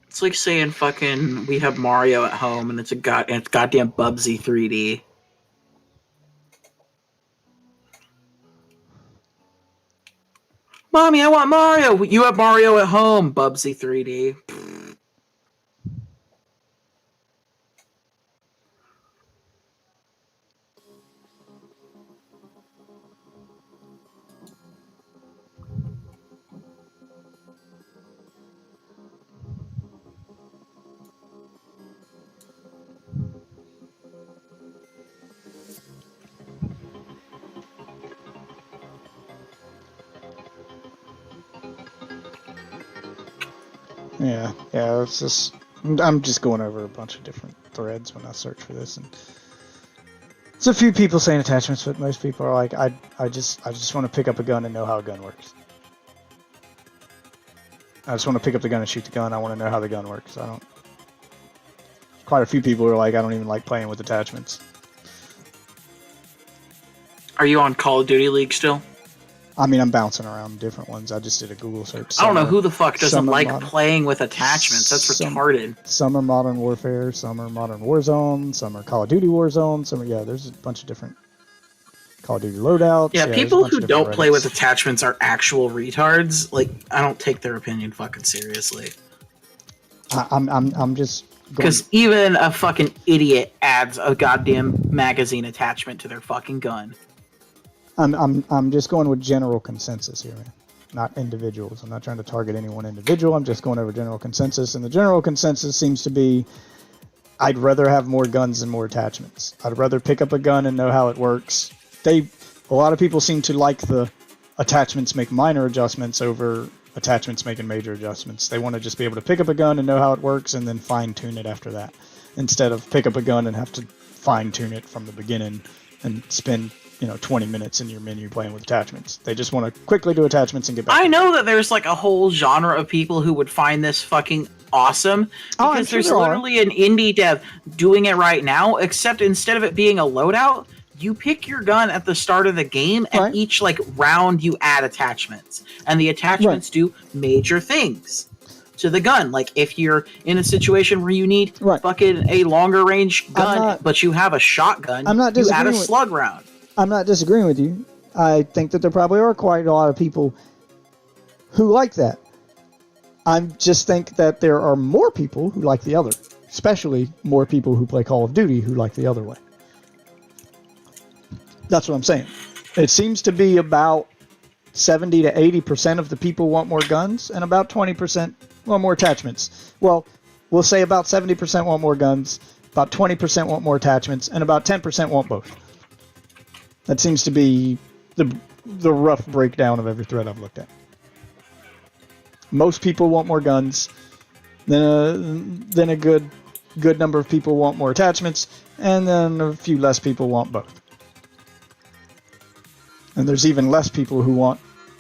It's like saying fucking we have Mario at home and it's goddamn Bubsy 3D. Mommy, I want Mario. You have Mario at home, Bubsy 3D. Yeah, it's just I'm just going over a bunch of different threads when I search for this, and it's a few people saying attachments, but most people are like, I just want to pick up a gun and know how a gun works. I just want to pick up the gun and shoot the gun. I want to know how the gun works. I don't. Quite a few people are like, I don't even like playing with attachments. Are you on Call of Duty League still? I mean, I'm bouncing around different ones. I just did a Google search. I don't know who the fuck doesn't some are like modern- playing with attachments. That's some- retarded. Some are Modern Warfare, some are Modern Warzone, some are Call of Duty Warzone, some are, there's a bunch of different Call of Duty loadouts. Yeah, there's a people bunch who of different don't play with Reddits. attachments are actual retards. Like, I don't take their opinion fucking seriously. I'm just going. Because even a fucking idiot adds a goddamn magazine attachment to their fucking gun. I'm just going with general consensus here, man. Not individuals. I'm not trying to target any one individual. I'm just going over general consensus, and the general consensus seems to be, I'd rather have more guns and more attachments. I'd rather pick up a gun and know how it works. A lot of people seem to like the attachments make minor adjustments over attachments making major adjustments. They want to just be able to pick up a gun and know how it works and then fine-tune it after that, instead of pick up a gun and have to fine-tune it from the beginning and spend 20 minutes in your menu playing with attachments. They just want to quickly do attachments and get back. I know that there's like a whole genre of people who would find this fucking awesome Oh, I'm because sure there's there are. literally an indie dev doing it right now, except instead of it being a loadout, you pick your gun at the start of the game, and Right. each like round you add attachments, and the attachments do major things to the gun. Like if you're in a situation where you need Right. fucking a longer range gun, not- but you have a shotgun, I'm not you add a disagreeing with- slug round. I'm not disagreeing with you. I think that there probably are quite a lot of people who like that. I just think that there are more people who like the other, especially more people who play Call of Duty who like the other way. That's what I'm saying. It seems to be about 70 to 80% of the people want more guns, and about 20% want more attachments. Well, we'll say about 70% want more guns, about 20% want more attachments, and about 10% want both. That seems to be the rough breakdown of every thread I've looked at. Most people want more guns, then a good number of people want more attachments, and then a few less people want both. And there's even less people who want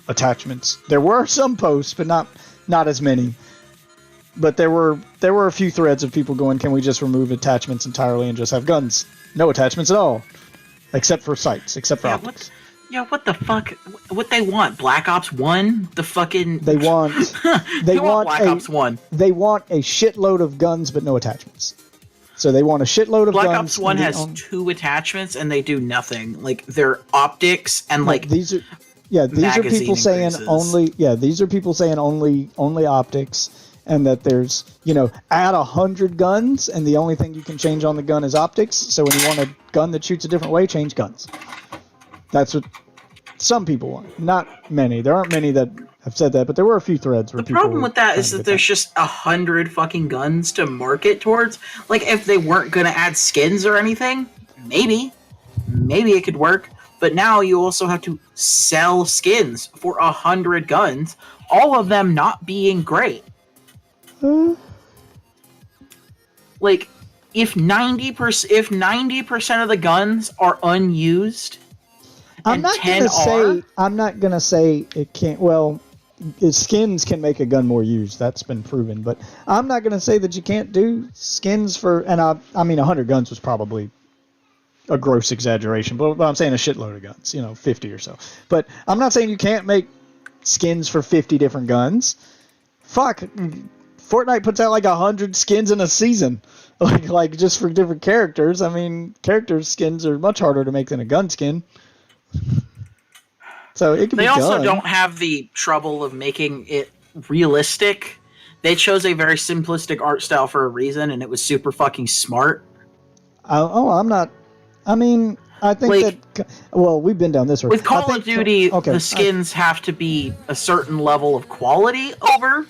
attachments. There were some posts, but not as many. But there were a few threads of people going, "Can we just remove attachments entirely and just have guns? No attachments at all, except for sights, except for optics." What the fuck? What they want? Black Ops 1? The fucking... They want they want Black Ops 1. They want a shitload of guns, but no attachments. So they want a shitload of Black guns. Ops 1 and has 2 attachments and they do nothing. Like, they're optics and, like, these are these are people magazine saying increases. these are people saying only optics, and that there's add 100 guns and the only thing you can change on the gun is optics. So when you want a gun that shoots a different way, change guns. That's what some people want. Not many. There aren't many that have said that, but there were a few threads where the people problem with that trying is to that get there's just 100 fucking guns to market towards. Like, if they weren't gonna add skins or anything, maybe it could work. But now you also have to sell skins for 100 guns, all of them not being great. Like, if 90% of the guns are unused, I'm and not 10 gonna say it can't. Well, skins can make a gun more used. That's been proven. But I'm not gonna say that you can't do skins for. And I mean, 100 guns was probably a gross exaggeration. But I'm saying a shitload of guns. 50 or so. But I'm not saying you can't make skins for 50 different guns. Fuck, Fortnite puts out like 100 skins in a season. Like just for different characters. I mean, character skins are much harder to make than a gun skin. So it can they be also done. don't have the trouble of making it realistic. They chose a very simplistic art style for a reason, and it was super fucking smart. I'm not. I mean, I think Like, that. Well, we've been down this road. With I Call think- of Duty, okay, the skins have to be a certain level of quality over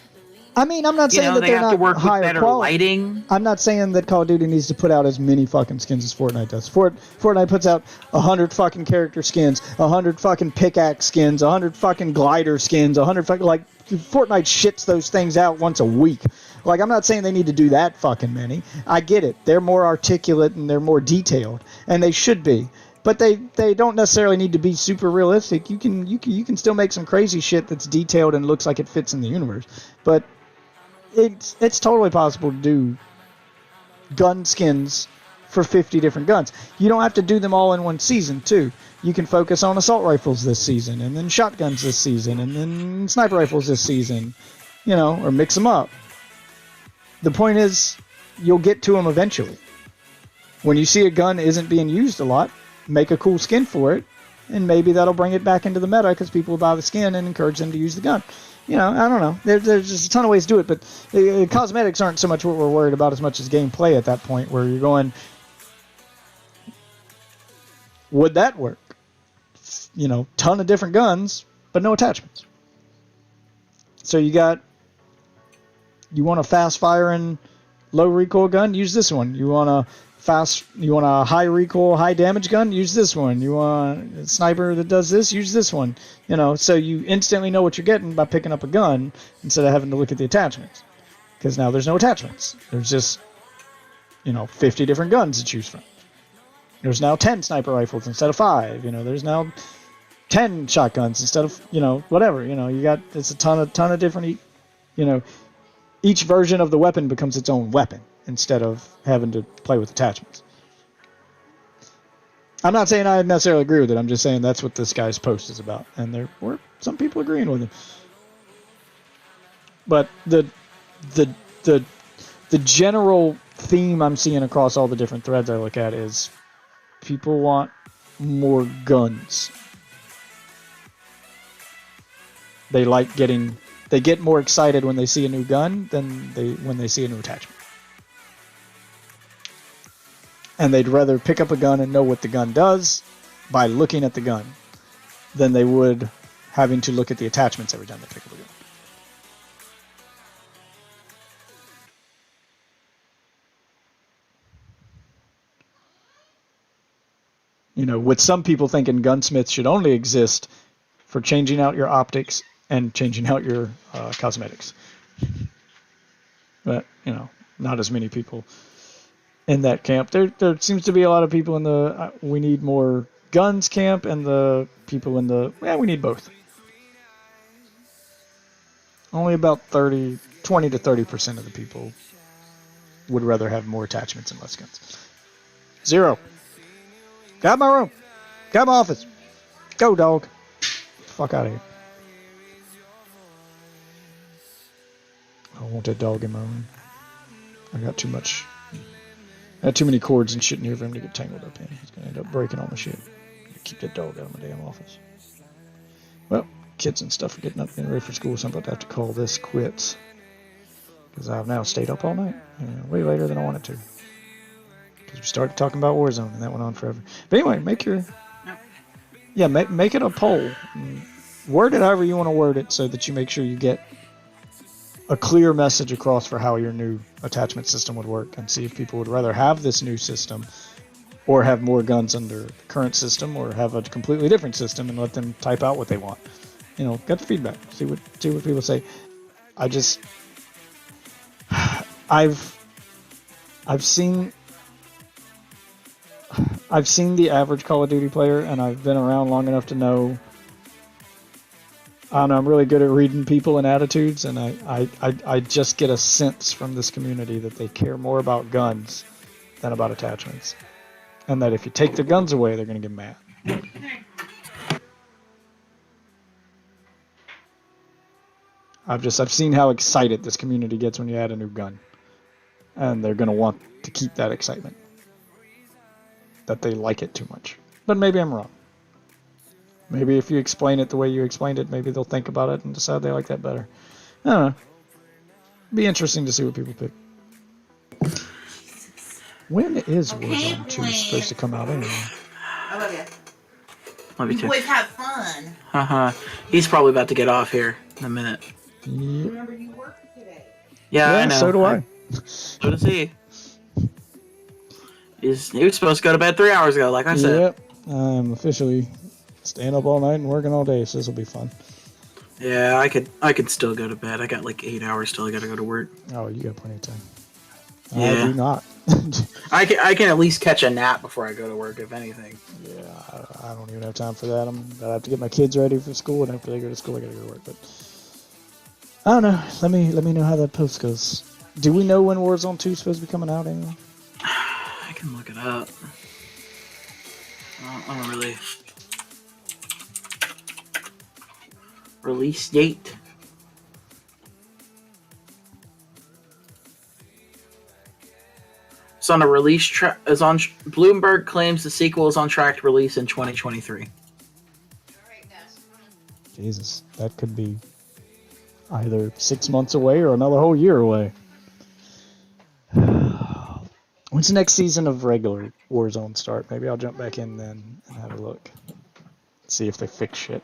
I mean, I'm not You saying know, that they they're have to not work with higher better quality. lighting. I'm not saying that Call of Duty needs to put out as many fucking skins as Fortnite does. Fortnite puts out 100 fucking character skins, 100 fucking pickaxe skins, 100 fucking glider skins, 100 fucking, like, Fortnite shits those things out once a week. Like, I'm not saying they need to do that fucking many. I get it. They're more articulate and they're more detailed, and they should be. But they don't necessarily need to be super realistic. You can still make some crazy shit that's detailed and looks like it fits in the universe. But it's totally possible to do gun skins for 50 different guns. You don't have to do them all in one season, too. You can focus on assault rifles this season, and then shotguns this season, and then sniper rifles this season, you know, or mix them up. The point is, you'll get to them eventually. When you see a gun isn't being used a lot, make a cool skin for it, and maybe that'll bring it back into the meta because people will buy the skin and encourage them to use the gun. You know, I don't know. There's just a ton of ways to do it, but cosmetics aren't so much what we're worried about as much as gameplay at that point, where you're going, would that work? You know, ton of different guns, but no attachments. So you want a fast firing, low recoil gun? Use this one. You want a high recoil, high damage gun? Use this one. You want a sniper that does this? Use this one. You know, so you instantly know what you're getting by picking up a gun instead of having to look at the attachments. Because now there's no attachments. There's just, 50 different guns to choose from. There's now 10 sniper rifles instead of 5. There's now 10 shotguns instead of, whatever. It's a ton of different, each version of the weapon becomes its own weapon instead of having to play with attachments. I'm not saying I necessarily agree with it. I'm just saying that's what this guy's post is about. And there were some people agreeing with him. But the general theme I'm seeing across all the different threads I look at is people want more guns. They get more excited when they see a new gun than when they see a new attachment. And they'd rather pick up a gun and know what the gun does by looking at the gun than they would having to look at the attachments every time they pick up a gun. With some people thinking gunsmiths should only exist for changing out your optics and changing out your cosmetics. But, not as many people in that camp. There seems to be a lot of people in the we need more guns camp and the people in the we need both. Only about 20 to 30% of the people would rather have more attachments and less guns. 0. Got my room. Got my office. Go, dog. Fuck out of here. I don't want that dog in my room. I got too many cords and shit in here for him to get tangled up in. He's gonna end up breaking all my shit. Keep that dog out of my damn office. Well, kids and stuff are getting up and ready for school, so I'm about to have to call this quits. Because I've now stayed up all night. Way later than I wanted to. Because we started talking about Warzone and that went on forever. But anyway, make it a poll. Word it however you want to word it so that you make sure you get a clear message across for how your new attachment system would work, and see if people would rather have this new system or have more guns under the current system, or have a completely different system and let them type out what they want. Get the feedback. See what people say. I've seen the average Call of Duty player, and I've been around long enough to know. I don't know, I'm really good at reading people and attitudes, and I just get a sense from this community that they care more about guns than about attachments. And that if you take their guns away, they're going to get mad. I've seen how excited this community gets when you add a new gun. And they're going to want to keep that excitement. That they like it too much. But maybe I'm wrong. Maybe if you explain it the way you explained it, maybe they'll think about it and decide they like that better. I don't know. Be interesting to see what people pick. When is Warzone 2 supposed to come out anyway? I love you. Love you You too. boys have fun. He's probably about to get off here in a minute. Yeah, Remember, you worked today. Yeah, I know. so do I. So does he. He was supposed to go to bed 3 hours ago, like I said. Yep. I'm officially staying up all night and working all day, so this will be fun. Yeah, I could still go to bed. I got like 8 hours till I gotta go to work. Oh, you got plenty of time. I Yeah. do not. I can at least catch a nap before I go to work, if anything. Yeah, I don't even have time for that. I have to get my kids ready for school, and after they go to school, I gotta go to work. But I don't know. Let me know how that post goes. Do we know when Warzone 2 is supposed to be coming out anyway? I can look it up. I don't really. Release date. It's on a release track. Is on Bloomberg claims the sequel is on track to release in 2023. Alright, guys. Jesus, that could be either 6 months away or another whole year away. When's the next season of regular Warzone start? Maybe I'll jump back in then and have a look. See if they fix shit.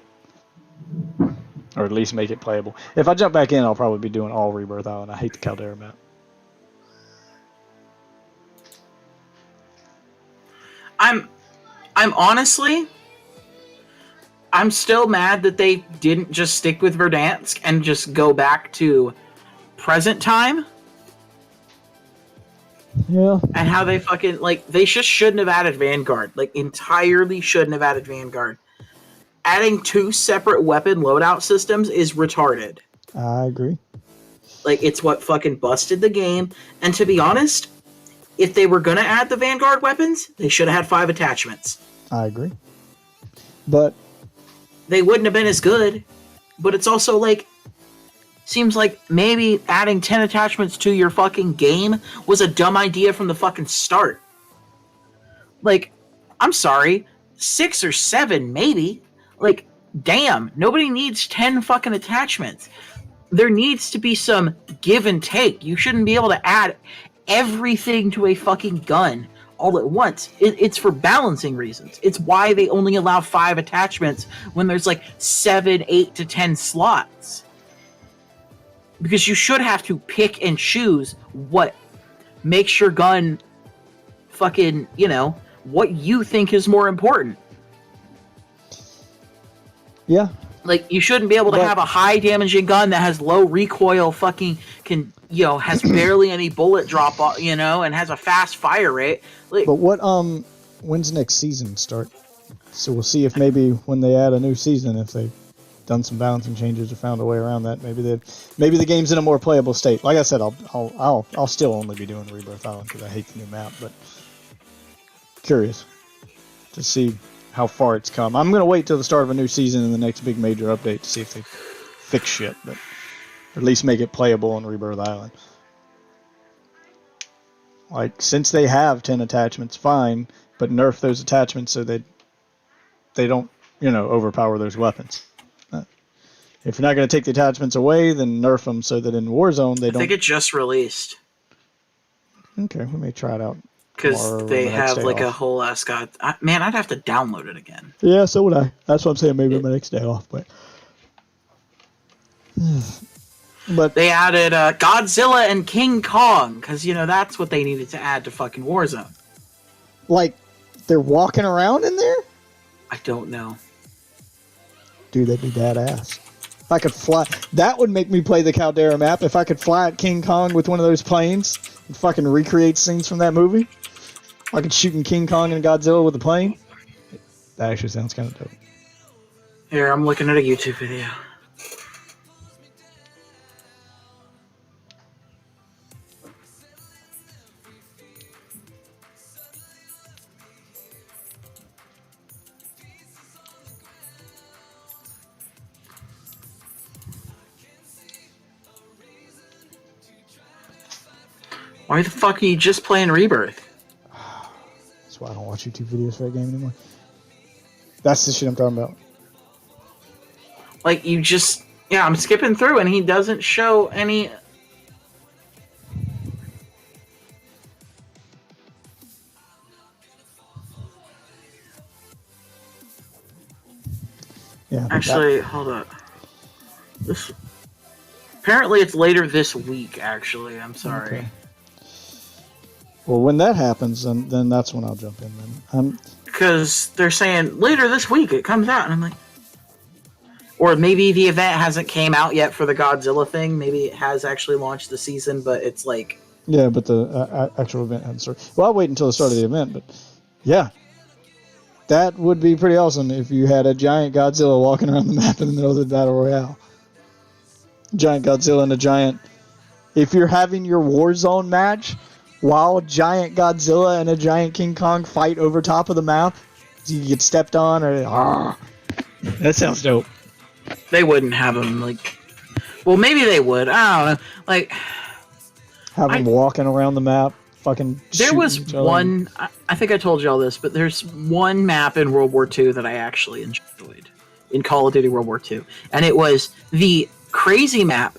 Or at least make it playable. If I jump back in, I'll probably be doing all Rebirth Island. I hate the Caldera map. I'm honestly, I'm still mad that they didn't just stick with Verdansk and just go back to present time. Yeah. And how they fucking, like, they just shouldn't have added Vanguard. Like, entirely shouldn't have added Vanguard. Adding 2 separate weapon loadout systems is retarded. I agree. Like, it's what fucking busted the game. And to be honest, if they were gonna add the Vanguard weapons, they should have had 5 attachments. I agree. But They wouldn't have been as good. But it's also, like, seems like maybe adding 10 attachments to your fucking game was a dumb idea from the fucking start. Like, I'm sorry, 6 or 7 maybe. Like, damn, nobody needs 10 fucking attachments. There needs to be some give and take. You shouldn't be able to add everything to a fucking gun all at once. It's for balancing reasons. It's why they only allow 5 attachments when there's like 7, 8 to 10 slots. Because you should have to pick and choose what makes your gun fucking, you know, what you think is more important. yeah, Like, you shouldn't be able to But- have a high damaging gun that has low recoil, fucking can, you know, has barely any bullet drop, you know, and has a fast fire rate. Like, but what when's next season start? So we'll see if maybe when they add a new season, if they've done some balancing changes or found a way around that, maybe the game's in a more playable state. Like I said, I'll still only be doing Rebirth Island because I hate the new map, but curious to see how far it's come. I'm gonna wait till the start of a new season and the next big major update to see if they fix shit, but at least make it playable on Rebirth Island. Like, since they have 10 attachments, fine, but nerf those attachments so they don't, you know, overpower those weapons. If you're not going to take the attachments away, then nerf them so that in Warzone they I don't. think it just released. Okay, we may try it out. Because tomorrow or they the next have day like a off. whole ass god. Man, I'd have to download it again. Yeah, so would I. That's what I'm saying. Maybe my next day off, but. But They added Godzilla and King Kong, because, you know, that's what they needed to add to fucking Warzone. like, they're walking around in there. I don't know. Dude, that'd be badass. If I could fly, that would make me play the Caldera map. If I could fly at King Kong with one of those planes and fucking recreate scenes from that movie, I could shoot in King Kong and Godzilla with a plane. That actually sounds kind of dope. Here, I'm looking at a YouTube video. Why the fuck are you just playing Rebirth? That's why I don't watch YouTube videos for that game anymore. That's the shit I'm talking about. Like, you just... Yeah, I'm skipping through and he doesn't show any... Yeah. but Actually, hold up. This... Apparently, it's later this week. Actually, I'm sorry. Okay. Well, when that happens, then that's when I'll jump in. Then Because they're saying later this week it comes out, and I'm like, or maybe the event hasn't came out yet for the Godzilla thing. Maybe it has actually launched the season, but it's like, yeah, but the actual event hasn't started. Well, I'll wait until the start of the event, but yeah, that would be pretty awesome if you had a giant Godzilla walking around the map in the middle of the battle royale. Giant Godzilla and a giant. If you're having your Warzone match while giant Godzilla and a giant King Kong fight over top of the map, so you get stepped on or that sounds dope. they wouldn't have them like. Well, maybe they would. I don't know. Like, Have them walking around the map, fucking. there shooting was each other. one. I think I told you all this, but there's one map in World War II that I actually enjoyed in Call of Duty World War II, and it was the Crazy map.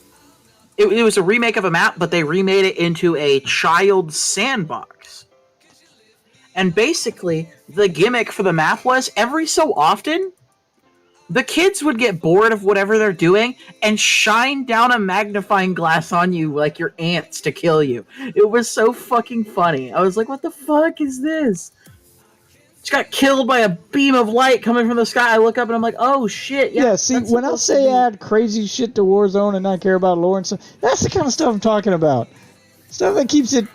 It was a remake of a map, but they remade it into a child sandbox. And basically, the gimmick for the map was every so often, the kids would get bored of whatever they're doing and shine down a magnifying glass on you like your ants to kill you. It was so fucking funny. I was like, what the fuck is this? Just got killed by a beam of light coming from the sky. I look up and I'm like, oh shit. Yeah, see, that's when I supposed to say be- add crazy shit to Warzone and not care about lore and stuff, that's the kind of stuff I'm talking about. Stuff that keeps it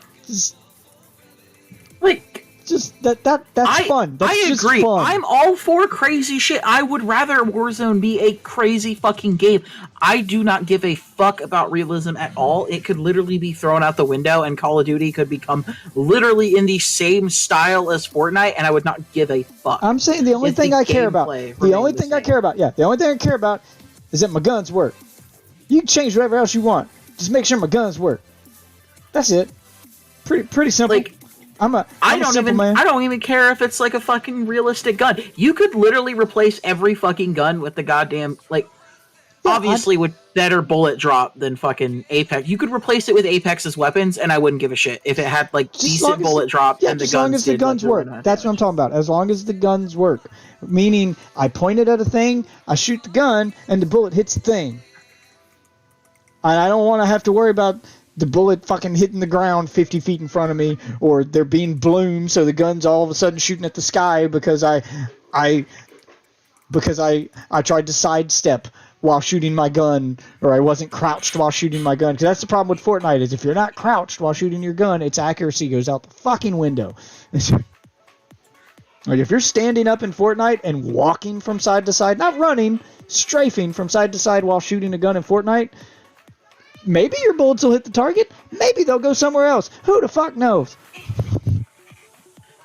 like, that's fun. That's I just agree. fun. I'm all for crazy shit. I would rather Warzone be a crazy fucking game. I do not give a fuck about realism at all. It could literally be thrown out the window and Call of Duty could become literally in the same style as Fortnite and I would not give a fuck. I'm saying the only If thing the I care about, gameplay the only remained the thing I same. care about, the only thing I care about is that my guns work. You can change whatever else you want. Just make sure my guns work. That's it. Pretty simple. Like, I'm a I simple man. I don't even care if it's like a fucking realistic gun. You could literally replace every fucking gun with the goddamn like Yeah, obviously with better bullet drop than fucking Apex. You could replace it with Apex's weapons and I wouldn't give a shit if it had like Just as long decent as bullet drop Yeah, and the just as long guns as the did, guns like, work. amount of That's what I'm damage. talking about. As long as the guns work. Meaning, I point it at a thing, I shoot the gun, and the bullet hits the thing. And I don't want to have to worry about the bullet fucking hitting the ground 50 feet in front of me, or there being bloom, so the gun's all of a sudden shooting at the sky because I tried to sidestep while shooting my gun, or I wasn't crouched while shooting my gun. Because that's the problem with Fortnite, is if you're not crouched while shooting your gun, its accuracy goes out the fucking window. Like if you're standing up in Fortnite and walking from side to side, not running, strafing from side to side while shooting a gun in Fortnite, maybe your bullets will hit the target. Maybe they'll go somewhere else. Who the fuck knows?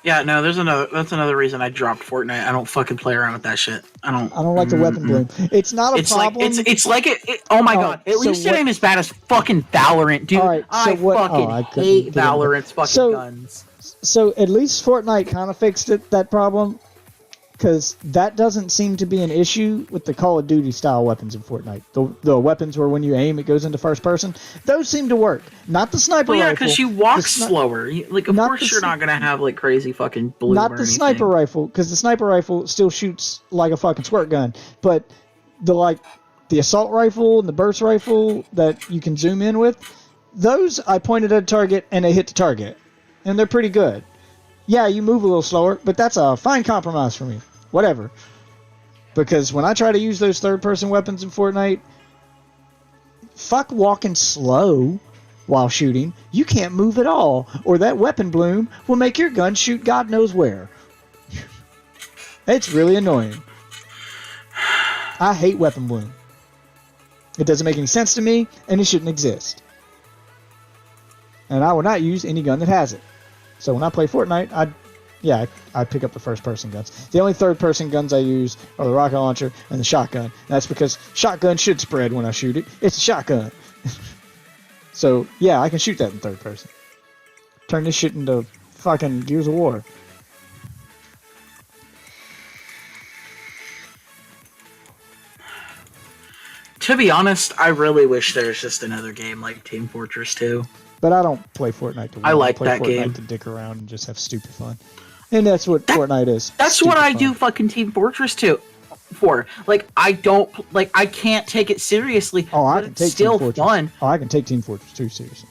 Yeah, no, that's another reason I dropped Fortnite. I don't fucking play around with that shit. I don't like the weapon bloom. It's not a It's like problem. it's like oh my Oh, god! At so least it what- ain't as bad as fucking Valorant, dude. All right, so I what- fucking I couldn't hate get into- Valorant's fucking So- guns. So at least Fortnite kind of fixed that problem, because that doesn't seem to be an issue with the Call of Duty style weapons in Fortnite. The weapons where when you aim it goes into first person. Those seem to work. Not the sniper Well, yeah, rifle. because you walk the sni- slower. Like, of not course the you're sni- not gonna have like crazy fucking blue. Not or the anything. sniper rifle, because the sniper rifle still shoots like a fucking squirt gun. But the assault rifle and the burst rifle that you can zoom in with, those I pointed at a target and they hit the target, and they're pretty good. Yeah, you move a little slower, but that's a fine compromise for me. Whatever. Because when I try to use those third-person weapons in Fortnite, fuck walking slow while shooting. You can't move at all, or that weapon bloom will make your gun shoot God knows where. It's really annoying. I hate weapon bloom. It doesn't make any sense to me, and it shouldn't exist. And I will not use any gun that has it. So when I play Fortnite, I pick up the first-person guns. The only third-person guns I use are the rocket launcher and the shotgun. That's because shotgun should spread when I shoot it. It's a shotgun. So, yeah, I can shoot that in third person. Turn this shit into fucking Gears of War. To be honest, I really wish there was just another game like Team Fortress 2. But I don't play Fortnite to win. I like play that Fortnite game. to dick around and just have stupid fun. And that's what Fortnite is. That's Stupid what I fun. do fucking Team Fortress 2. for. Like, I can't take it seriously. Oh, I but can it's take still Team Fortress. fun. Oh, I can take Team Fortress 2 seriously.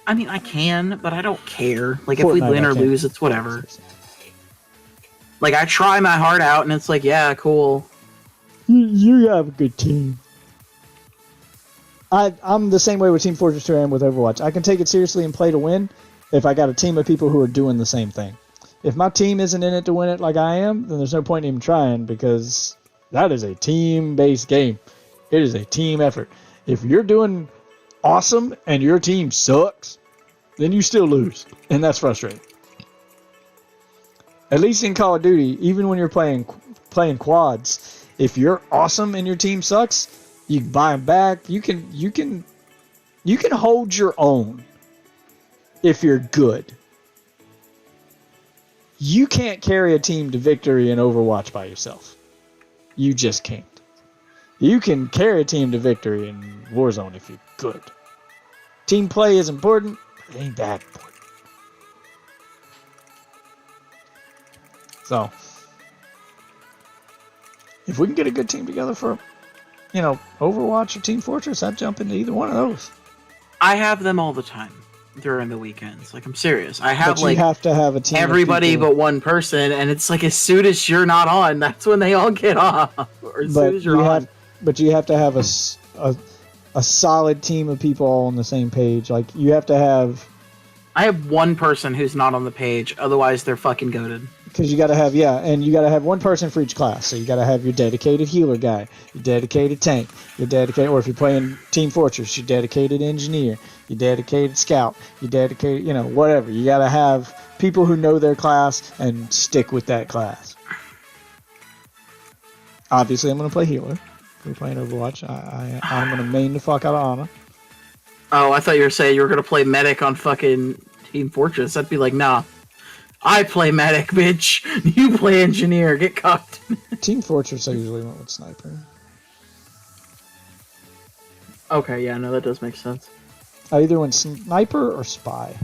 I mean, I can, but I don't care. Like, if we Fortnite, win I or can't. lose, it's whatever. Like, I try my heart out, and it's like, yeah, cool. You have a good team. I'm the same way with Team Fortress 2 and with Overwatch. I can take it seriously and play to win if I got a team of people who are doing the same thing. If my team isn't in it to win it like I am, then there's no point in even trying because that is a team-based game. It is a team effort. If you're doing awesome and your team sucks, then you still lose, and that's frustrating. At least in Call of Duty, even when you're playing quads, if you're awesome and your team sucks, you can buy them back. You can hold your own if you're good. You can't carry a team to victory in Overwatch by yourself. You just can't. You can carry a team to victory in Warzone if you're good. Team play is important, but it ain't that important. So, if we can get a good team together for, Overwatch or Team Fortress, I'd jump into either one of those. I have them all the time during the weekends. Like, I'm serious. I have, But you have to have a team. everybody of people. but one person, and it's like as soon as you're not on, that's when they all get off. Or as soon as you're on. But you have to have a solid team of people all on the same page. Like, you have to have... I have one person who's not on the page, otherwise they're fucking goated. Because you got to have, and you got to have one person for each class. So you got to have your dedicated healer guy, your dedicated tank, your dedicated, or if you're playing Team Fortress, your dedicated engineer, your dedicated scout, your dedicated, whatever. You got to have people who know their class and stick with that class. Obviously, I'm going to play healer. If we're playing Overwatch, I'm going to main the fuck out of Ana. Oh, I thought you were saying you were going to play medic on fucking Team Fortress. I'd be like, nah. I play medic, bitch. You play engineer. Get cucked. Team Fortress, I usually went with sniper. Okay, yeah, no, that does make sense. I either went sniper or spy.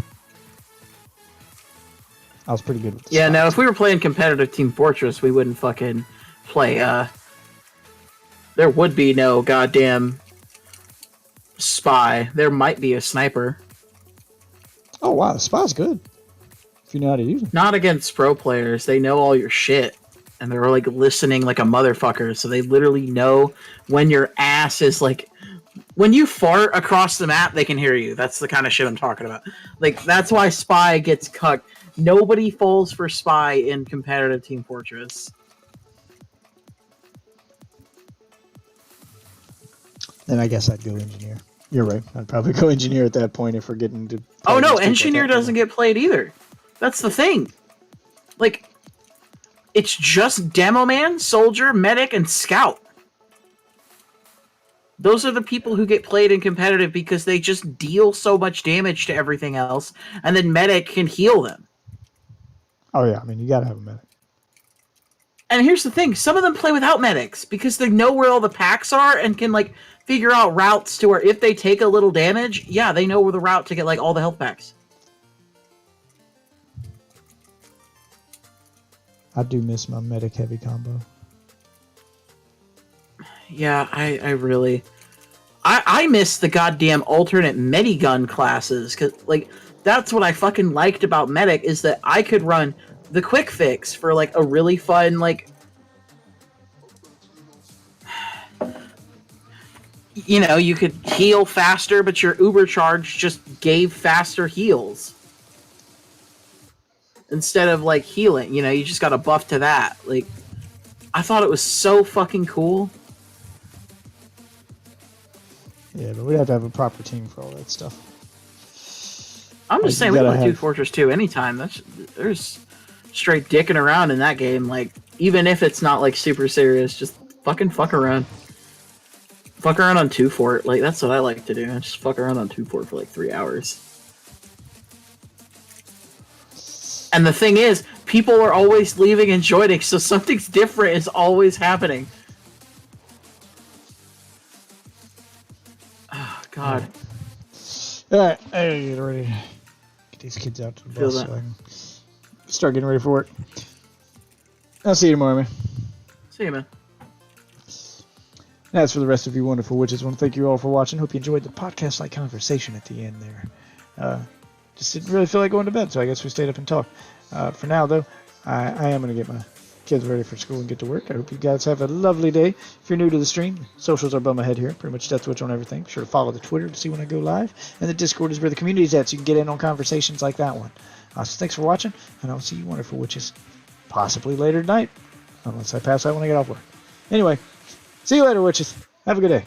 I was pretty good with the Yeah, spy. no, if we were playing competitive Team Fortress, we wouldn't fucking play, there would be no goddamn spy. There might be a sniper. Oh, wow, the spy's good. If you know how to use it. Not against pro players. They know all your shit. And they're, like, listening like a motherfucker. So they literally know when your ass is, like... When you fart across the map, they can hear you. That's the kind of shit I'm talking about. Like, that's why Spy gets cucked. Nobody falls for Spy in competitive Team Fortress. Then I guess I'd go engineer. You're right. I'd probably go engineer at that point if we're getting to... Oh, no, engineer doesn't get played either. That's the thing. Like, it's just Demo Man, Soldier, Medic, and Scout. Those are the people who get played in competitive because they just deal so much damage to everything else, and then Medic can heal them. Oh, yeah. I mean, you gotta have a medic. And here's the thing. Some of them play without medics because they know where all the packs are and can, like, figure out routes to where if they take a little damage, yeah, they know where the route to get, like, all the health packs. I do miss my medic heavy combo. Yeah, I really... I miss the goddamn alternate Medigun classes, because, like, that's what I fucking liked about Medic, is that I could run the quick fix for, like, a really fun, like... You know, you could heal faster, but your Uber charge just gave faster heals. Instead of, like, healing, you know, you just got a buff to that. Like, I thought it was so fucking cool. Yeah, but we'd have to have a proper team for all that stuff. I'm just Like, saying you we gotta can do have- Fortress 2 anytime. There's straight dicking around in that game. Like, even if it's not, like, super serious, just fucking fuck around. Fuck around on 2 Fort. Like, that's what I like to do. I just fuck around on 2 Fort for, like, 3 hours. And the thing is, people are always leaving and joining, so something's different is always happening. Oh, God. Alright, I gotta get ready. Get these kids out to the Feel bus that. so I can start getting ready for work. I'll see you tomorrow, man. See you, man. And as for the rest of you wonderful witches, I want to thank you all for watching. Hope you enjoyed the podcast-like conversation at the end there. Just didn't really feel like going to bed, so I guess we stayed up and talked. For now, though, I am going to get my kids ready for school and get to work. I hope you guys have a lovely day. If you're new to the stream, socials are above my head here. Pretty much Death Witch on everything. Be sure to follow the Twitter to see when I go live. And the Discord is where the community is at, so you can get in on conversations like that one. So thanks for watching, and I'll see you wonderful witches possibly later tonight, unless I pass out when I get off work. Anyway, see you later, witches. Have a good day.